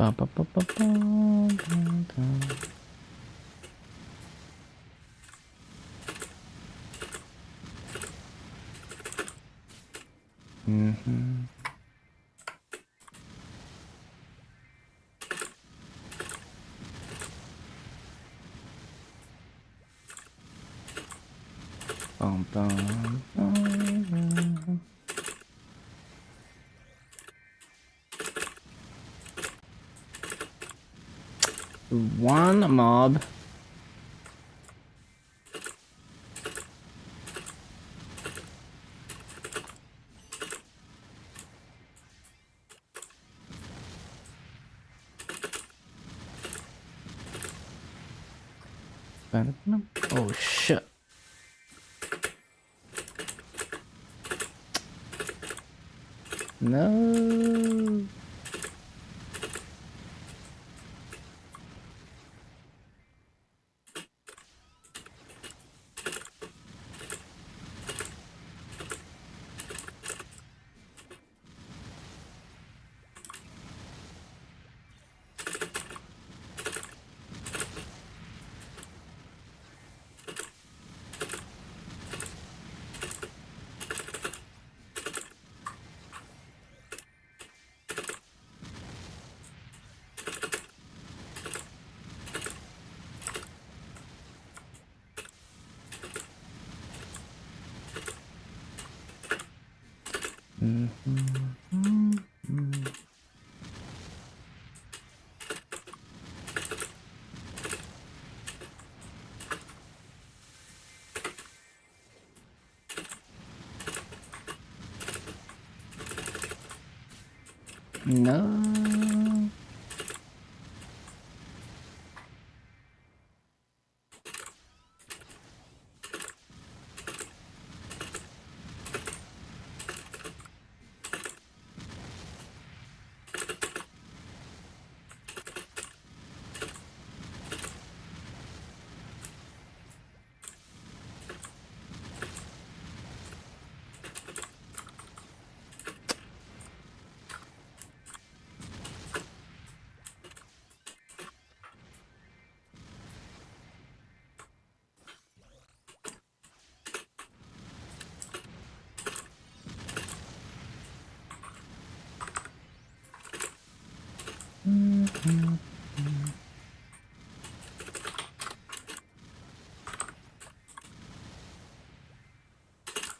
Ba, ba, ba, ba, ba, ba, ba. Bum, bum, bum. One mob. Oh shit. No. No.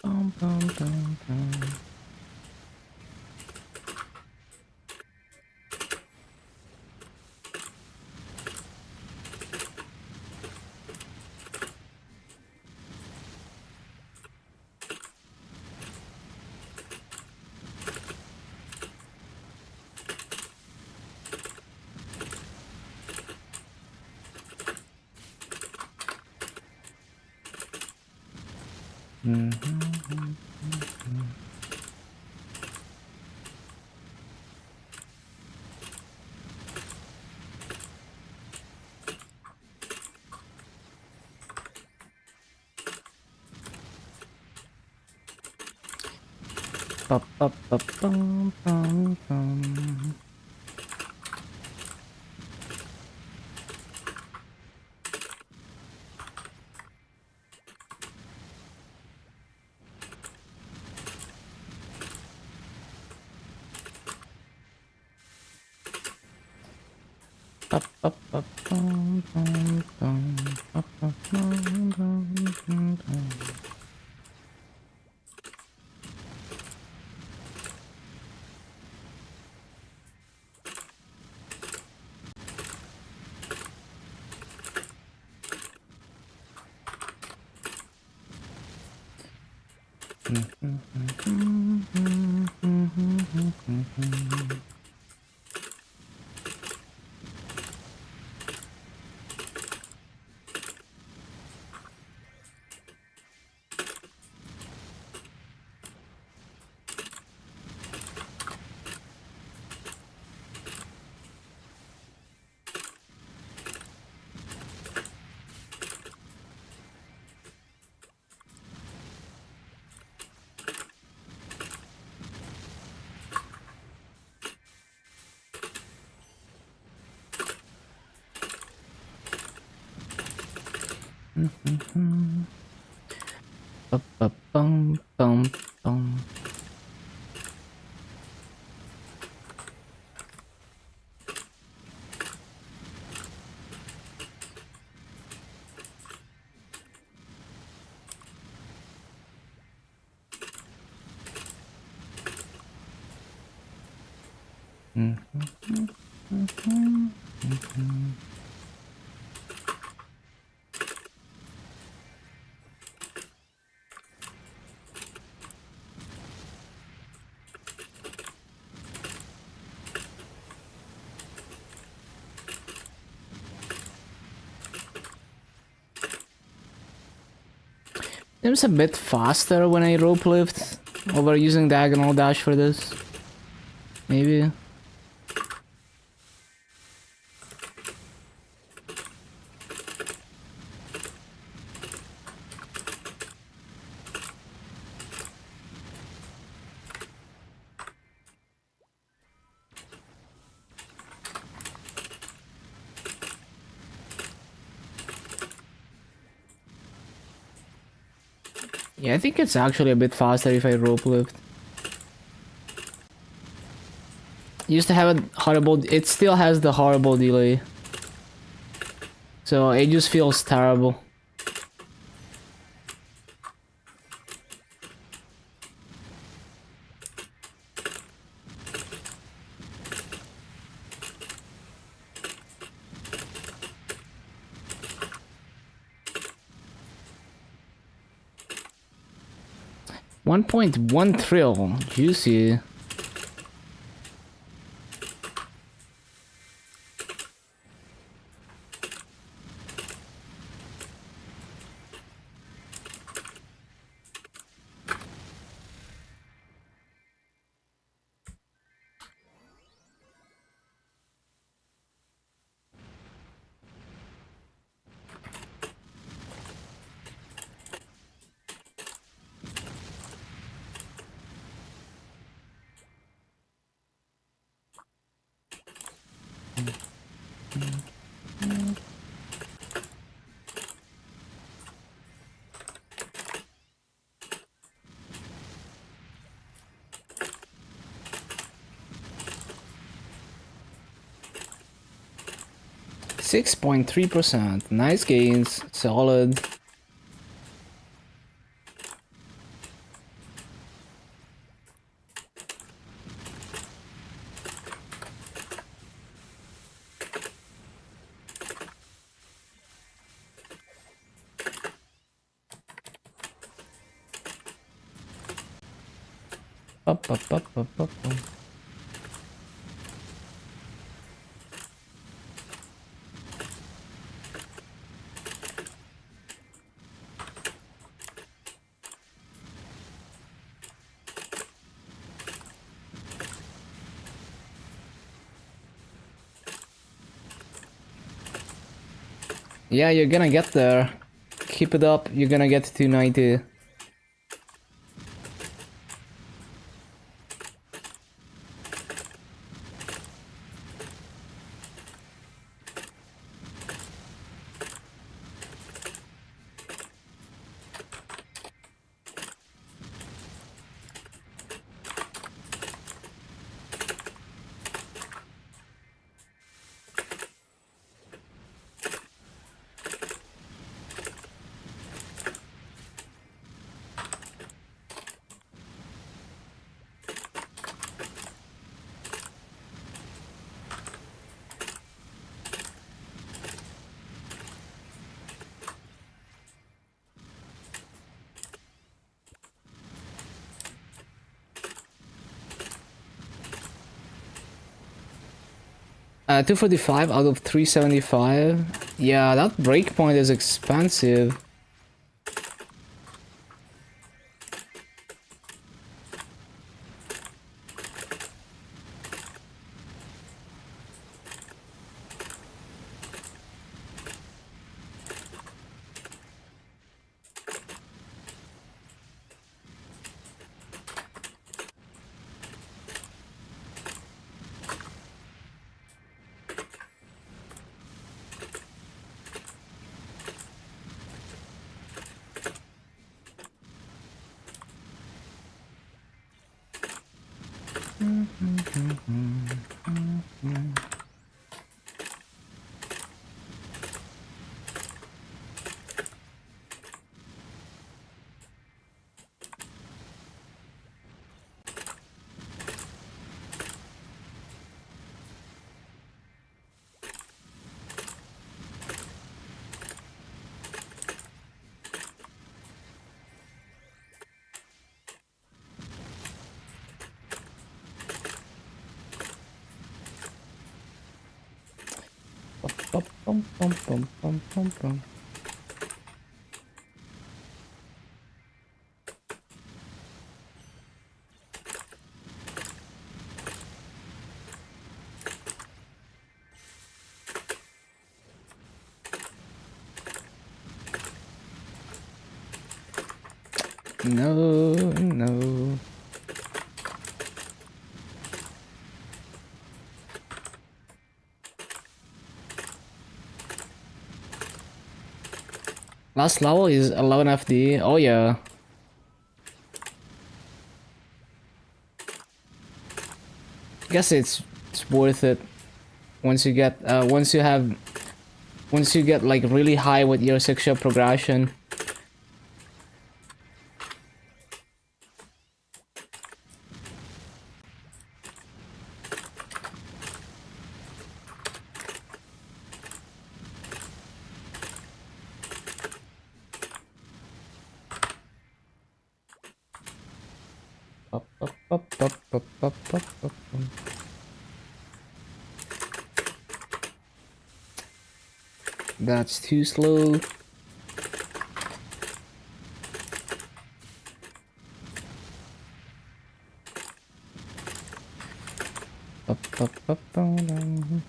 Bum, bum, bum, bum. Ba, ba, ba, bum, bum, bum. Ba, ba, ba, bum, bum, bum. Ba, ba, bum, bum, bum, bum. Ba, ba, bum, bum, bum. Seems a bit faster when I rope lift over using diagonal dash for this. Maybe. Yeah, I think it's actually a bit faster if I rope lift. Used to have a horrible, it still has the horrible delay. So it just feels terrible. $1.1 trill, juicy. 6.3%. Nice gains. Solid. Up, up, up, up, up, up. Yeah, you're gonna get there. Keep it up, you're gonna get to 290. Uh, 245 out of 375. Yeah, that breakpoint is expensive. Bum, bum, bum, bum, bum, bum, bum. No, no. Last level is 11 FD. Oh yeah. Guess it's worth it once you get once you get like really high with your sexual progression. Up, up, up, up, up, up, up, up. That's too slow. Up, up, up, down.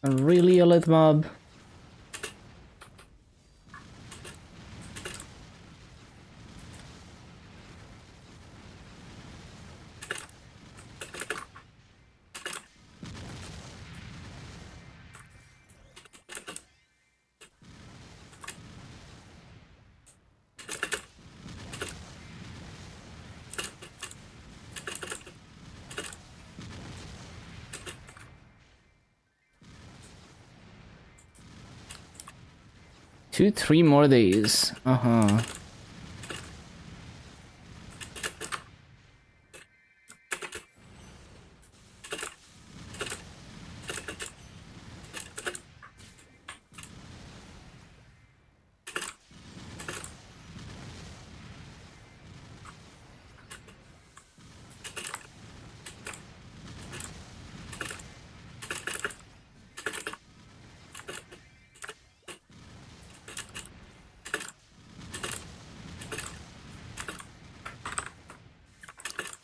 Really, a lit mob? 2-3 more days. Uh-huh.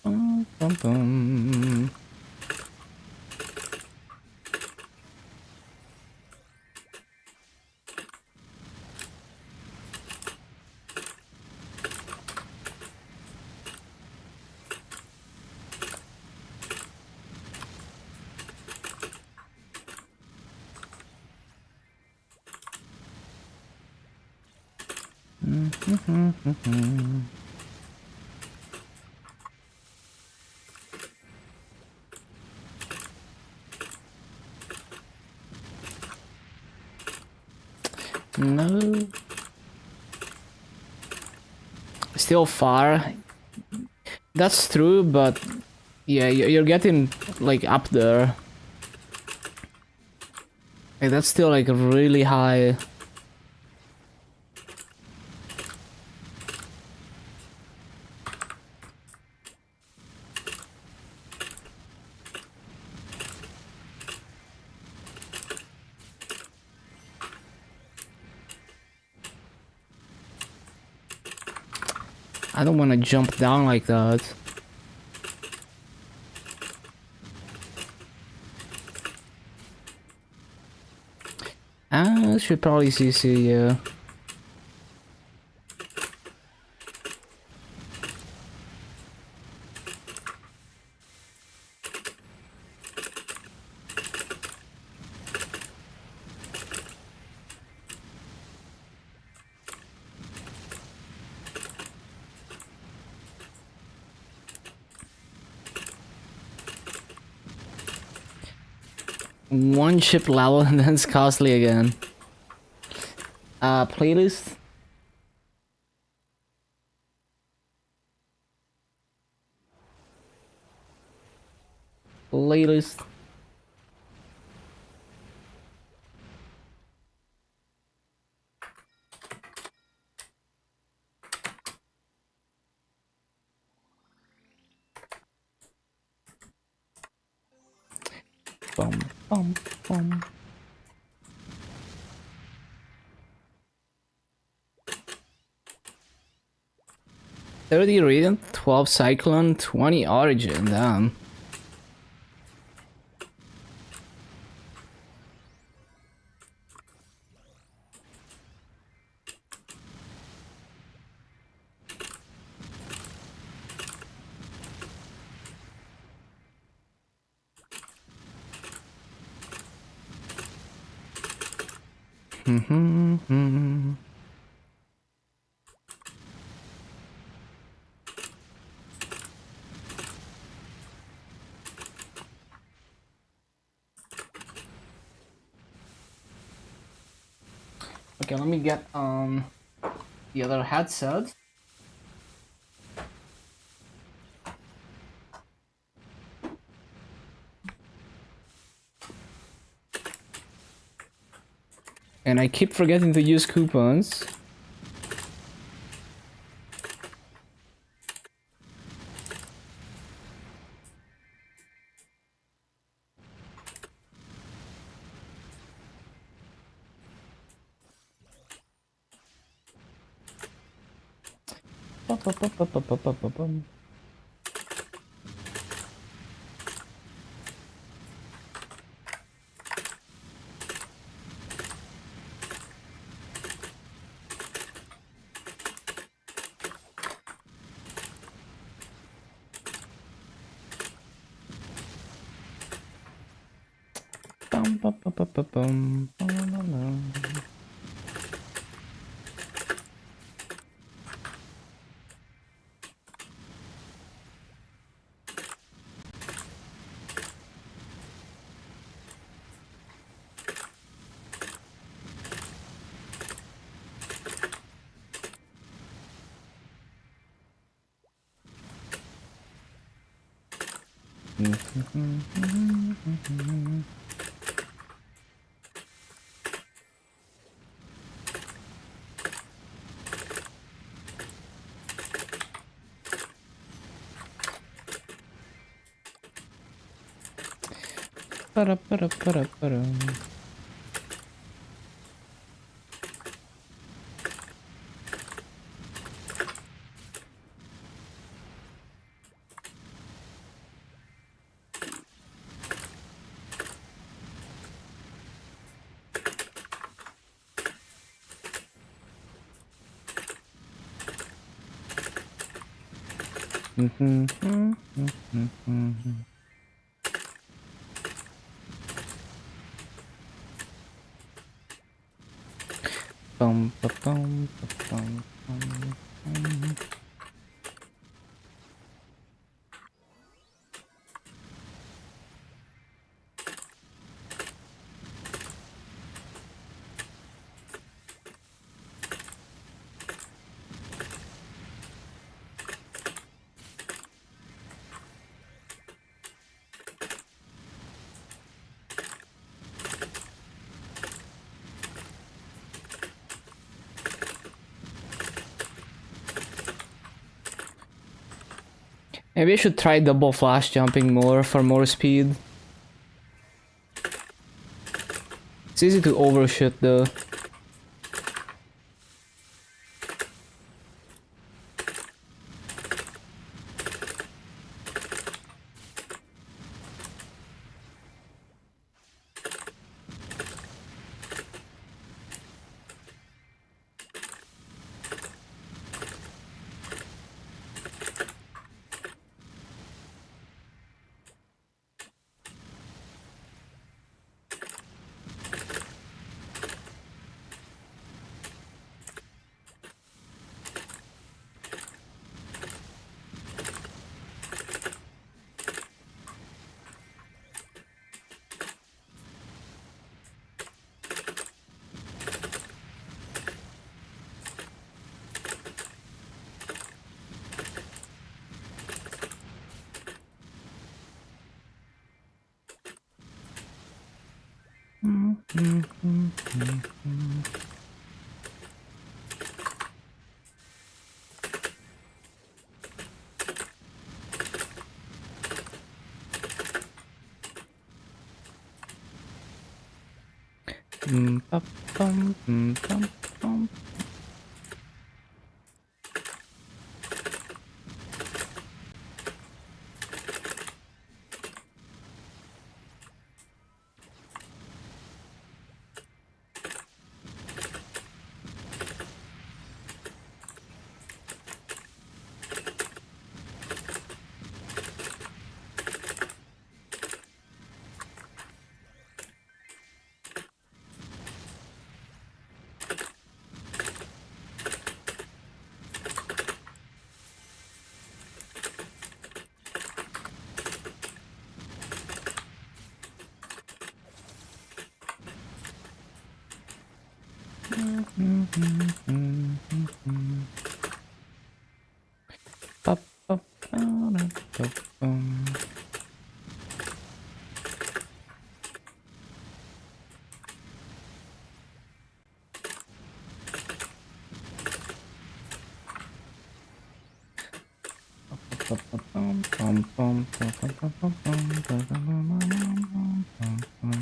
Bum, bum, bum. No. Still far. That's true, but yeah, you're getting like up there. Like that's still like really high. I don't want to jump down like that. I should probably CC, yeah. One chip level and then it's costly again. Playlist? Playlist? Bum, bum, bum. $30 Radiant, 12 Cyclone, 20 Origin, damn. Okay, let me get the other headset. And I keep forgetting to use coupons. Bum. Para. Bum, ba, bum, ba, bum, bum. Maybe I should try double flash jumping more for more speed. It's easy to overshoot though. Bum, bum, bum, bum. Ba, ba, ba, da, ba, bum. Bum, bum, bum, bum, bum, bum, bum, bum, bum, bum, bum, bum.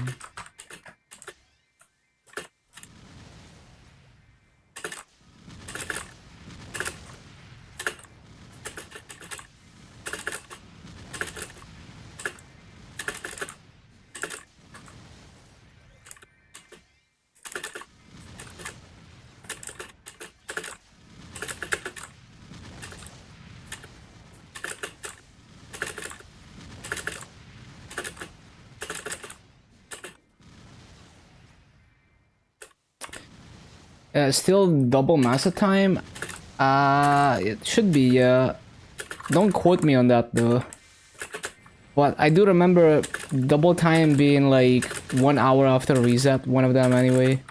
Still double master time? It should be, don't quote me on that though. But I do remember double time being like 1 hour after reset, one of them anyway.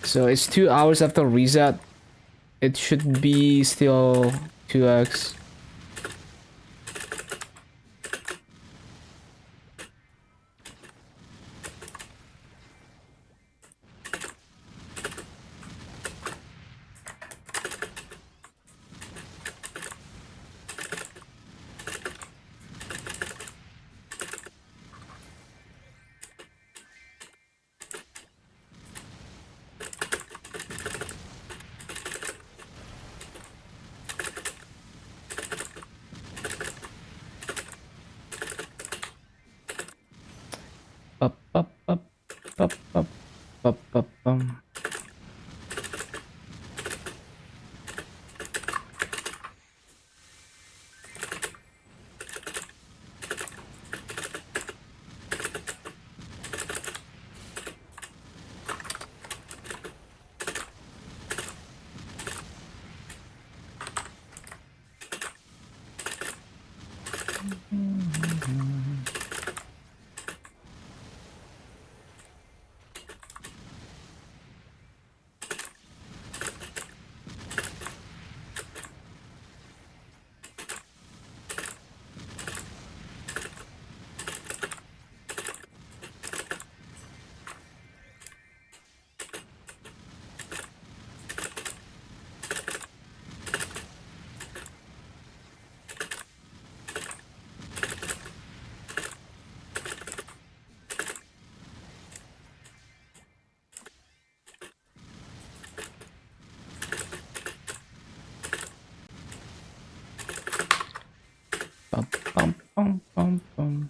So it's 2 hours after reset. It should be still 2x. Up, up, up, up, up, up, up, bum, bum, bum, bum, bum.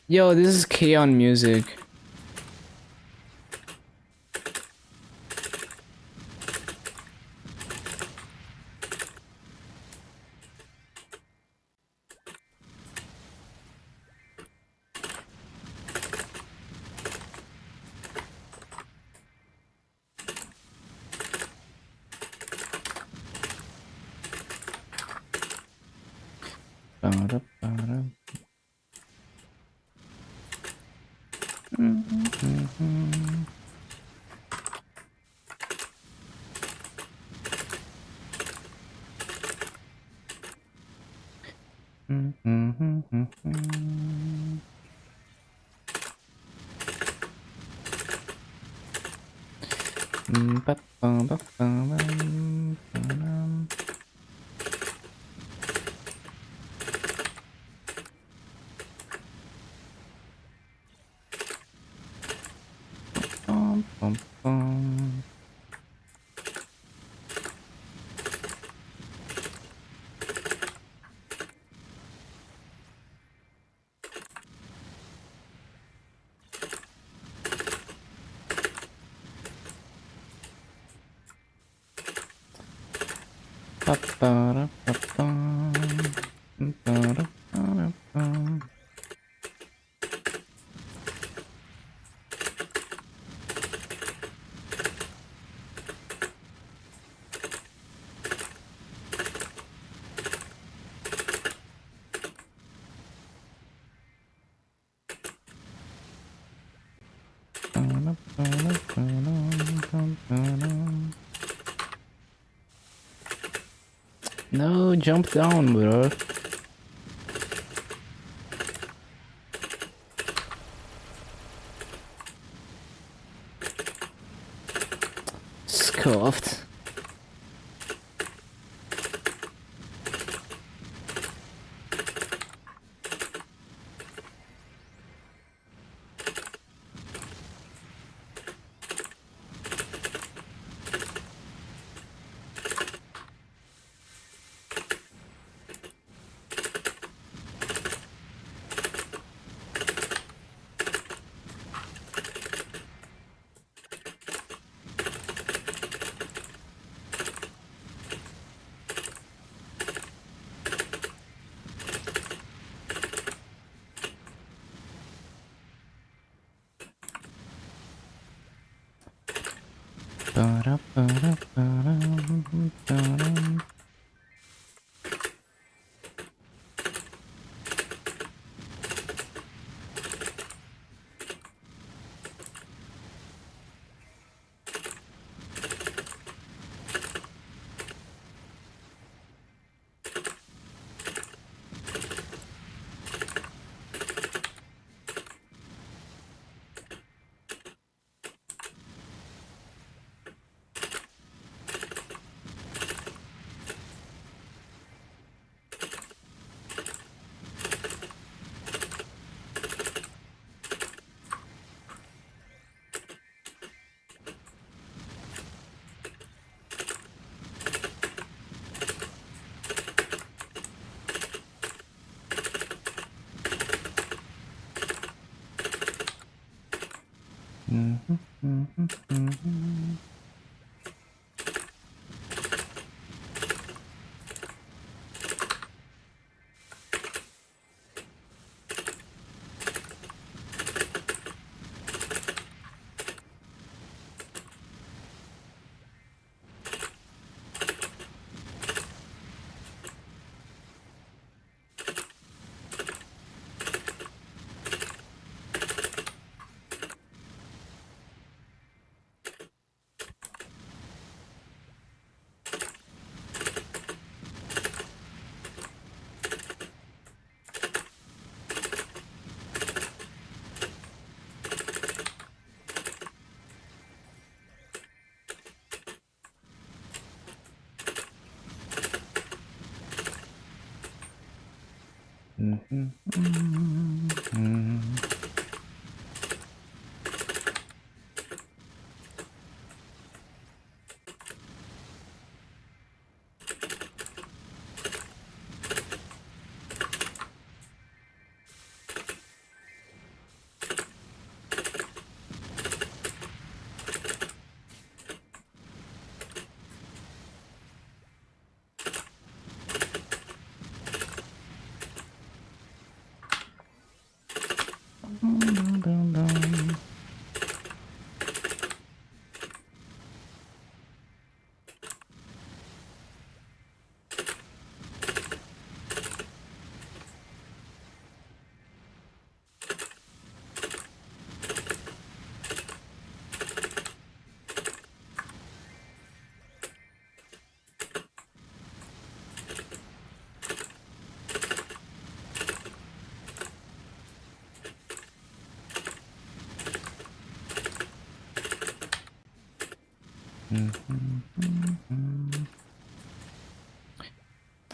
Yo, this is K-On music. Ba-da, ba-da. Bum, bum, bum. Ba-ba-da-ba-bum. Ba-da-ba-da-bum. Ba-da-ba-da-ba-dum. No, jump down, bro. Scuffed.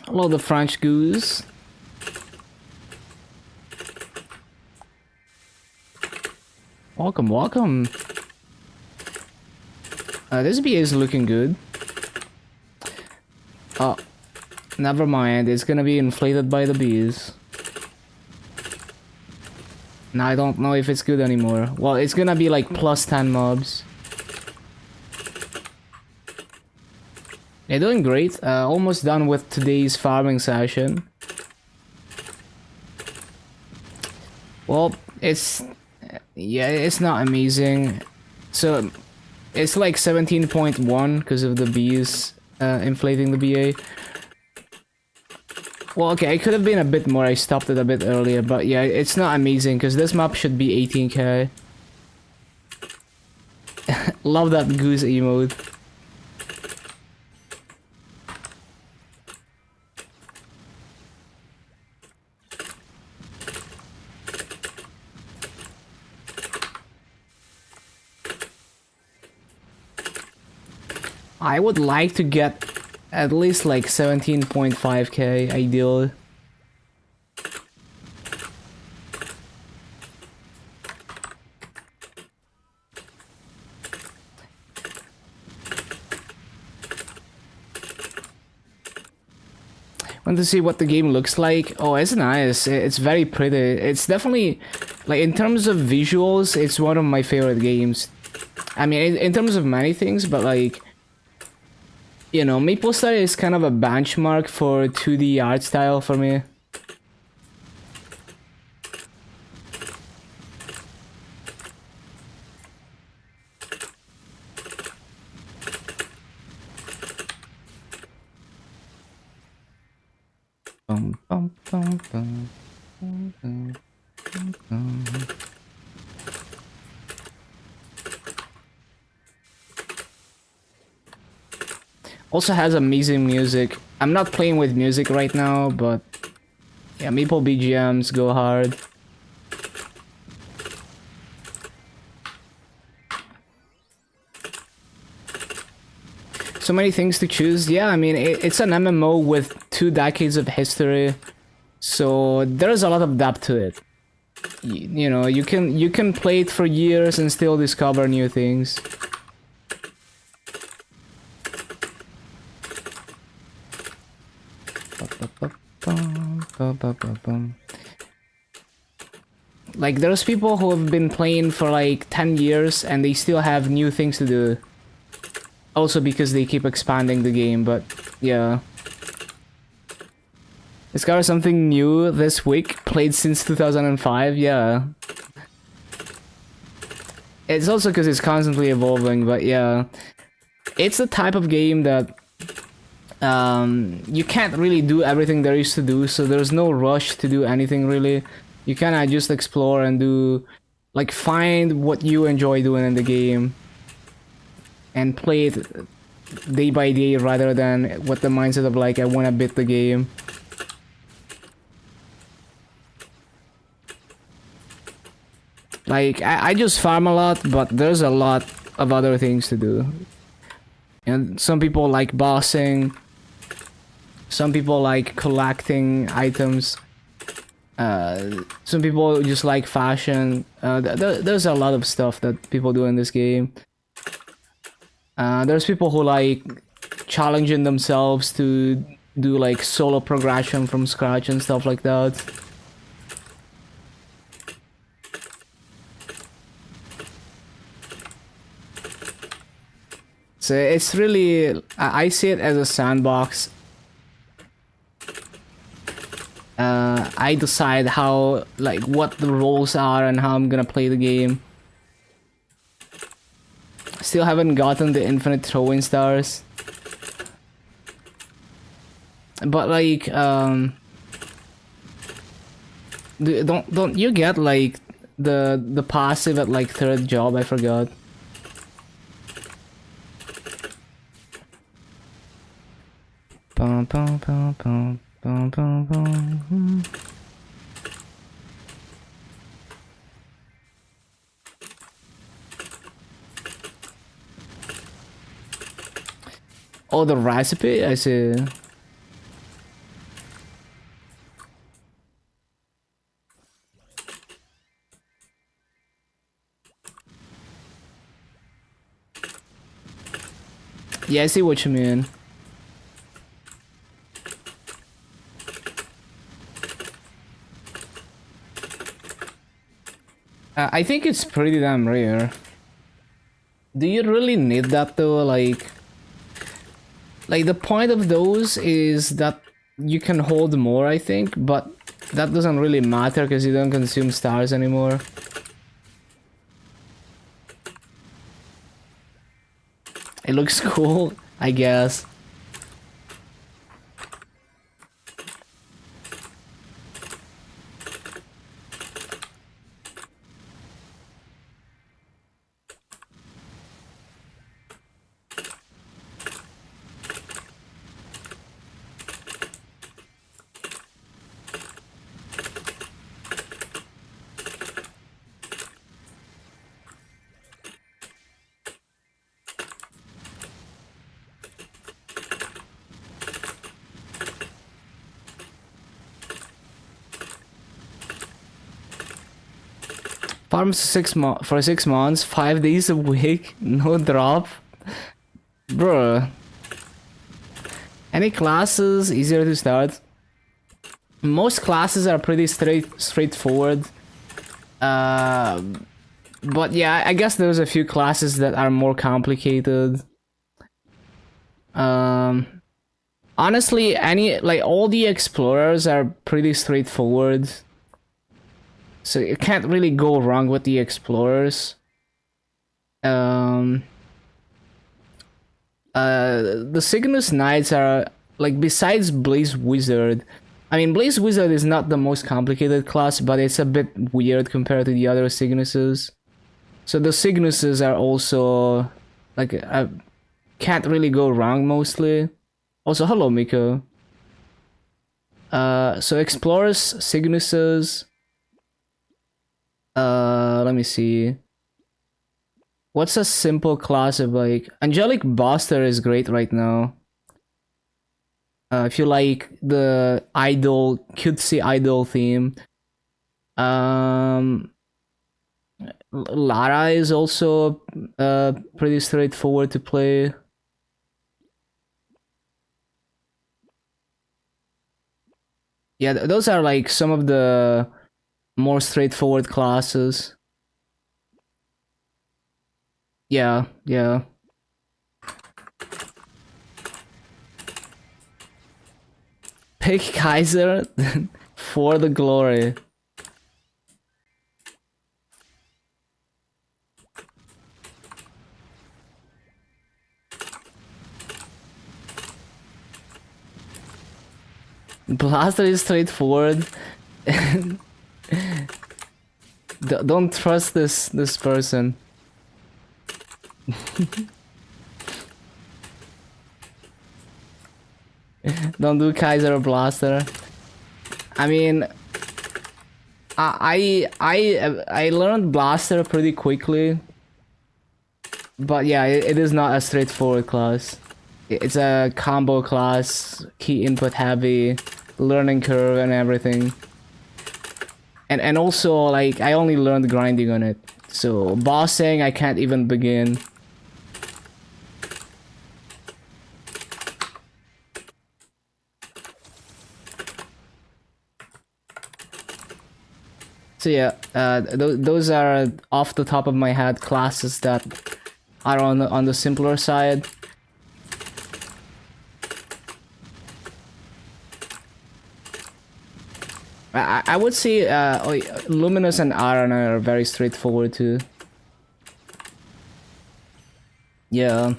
Hello, the French goose. Welcome, welcome. This BA is looking good. Oh, never mind. It's gonna be inflated by the bees. Now I don't know if it's good anymore. Well, it's gonna be like plus 10 mobs. They're doing great. Almost done with today's farming session. Well, yeah, it's not amazing. So it's like 17.1 because of the bees inflating the BA. Well, okay, it could have been a bit more. I stopped it a bit earlier, but yeah, it's not amazing because this map should be 18k. Love that goose emote. I would like to get at least like 17.5k ideally. Want to see what the game looks like? Oh, it's nice. It's very pretty. It's definitely, like, in terms of visuals, it's one of my favorite games. I mean, in terms of many things, but like, you know, MapleStory is kind of a benchmark for 2D art style for me. Bum, bum, bum, bum, bum, bum, bum, bum. Also has amazing music. I'm not playing with music right now, but yeah, Maple BGMs go hard. So many things to choose. Yeah, I mean, it's an MMO with 2 decades of history, so there's a lot of depth to it. You know, you can play it for years and still discover new things. Like, there's people who have been playing for like 10 years and they still have new things to do. Also because they keep expanding the game, but yeah. Discover something new this week, played since 2005, yeah. It's also because it's constantly evolving, but yeah. It's the type of game that you can't really do everything there is to do, so there's no rush to do anything really. You kinda just explore and do, like, find what you enjoy doing in the game and play it day by day rather than what the mindset of like, I wanna beat the game. Like, I just farm a lot, but there's a lot of other things to do. And some people like bossing, some people like collecting items, some people just like fashion. There's a lot of stuff that people do in this game. There's people who like challenging themselves to do like solo progression from scratch and stuff like that. So it's really, I see it as a sandbox. I decide how, like, what the roles are and how I'm gonna play the game. Still haven't gotten the infinite throwing stars. But like, don't you get like the passive at like 3rd job? I forgot. Bum, bum, bum, bum, bum, bum, bum. Oh, the recipe? I see. Yeah, I see what you mean. I think it's pretty damn rare. Do you really need that though? Like the point of those is that you can hold more, I think, but that doesn't really matter because you don't consume stars anymore. It looks cool, I guess. Farm for 6 months, 5 days a week, no drop. Bruh. Any classes easier to start? Most classes are pretty straightforward. But yeah, I guess there's a few classes that are more complicated. Honestly, all the explorers are pretty straightforward. So you can't really go wrong with the explorers. The Cygnus Knights are, like, besides Blaze Wizard. I mean, Blaze Wizard is not the most complicated class, but it's a bit weird compared to the other Cygnuses. So the Cygnuses are also, like, can't really go wrong mostly. Also, hello, Miko. So Explorers, Cygnuses. Let me see. What's a simple class of, like, Angelic Buster is great right now. If you like the idol, cutesy idol theme. Lara is also pretty straightforward to play. Yeah, those are like some of the more straightforward classes. Yeah, yeah. Pick Kaiser for the glory. Blaster is straightforward. Don't trust this person. Don't do Kaiser or Blaster. I mean, I learned Blaster pretty quickly, but yeah, it is not a straightforward class. It's a combo class, key input heavy, learning curve and everything. And also, like, I only learned grinding on it, so bossing I can't even begin. So yeah, those are off the top of my head classes that are on the simpler side. I would say Luminous and Arana are very straightforward too. Yeah.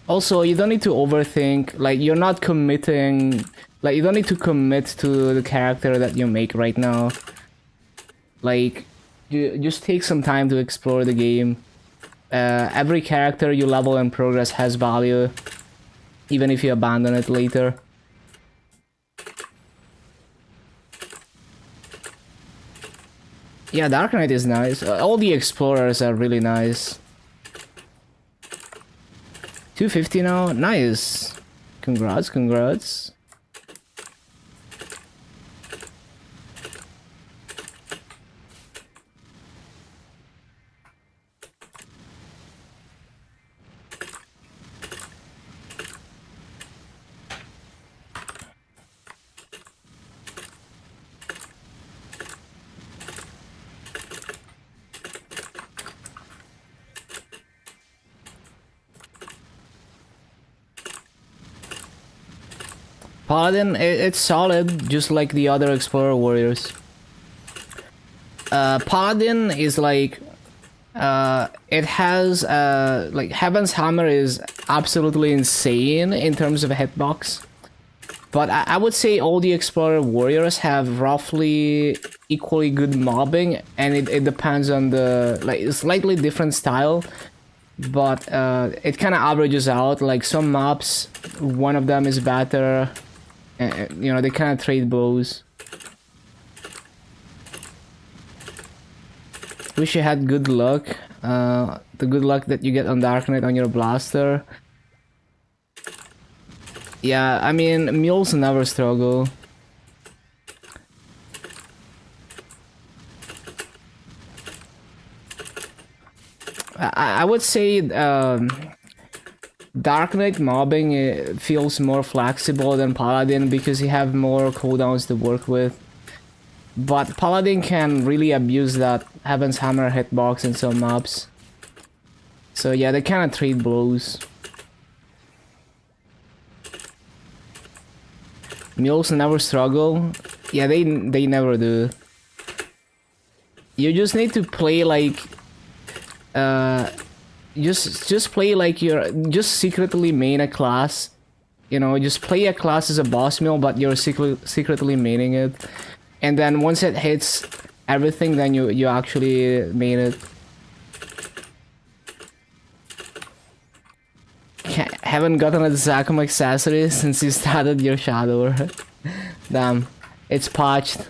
Also, you don't need to overthink, like, you're not committing, like, you don't need to commit to the character that you make right now. Like, you just take some time to explore the game. Every character you level and progress has value, even if you abandon it later. Yeah, Dark Knight is nice. All the explorers are really nice. 250 now? Nice. Congrats, congrats. Paladin, it's solid, just like the other Explorer Warriors. Paladin is like it has like Heaven's Hammer is absolutely insane in terms of hitbox, but I would say all the Explorer warriors have roughly equally good mobbing, and it depends on the like slightly different style, but it kind of averages out. Like some mobs, one of them is better, and you know they kind of trade blows. Wish you had good luck. The good luck that you get on Dark Knight on your blaster. Yeah, I mean, mules never struggle. I would say Dark Knight mobbing feels more flexible than Paladin because you have more cooldowns to work with. But Paladin can really abuse that Heaven's Hammer hitbox in some mobs. So yeah, they kind of trade blows. Mules never struggle. Yeah, they never do. You just need to play like just play like you're just secretly main a class. You know, just play a class as a boss mule, but you're secretly maining it. And then once it hits everything, then you actually main it. Haven't gotten a Zakum accessory since you started your Shadow. Damn, it's patched.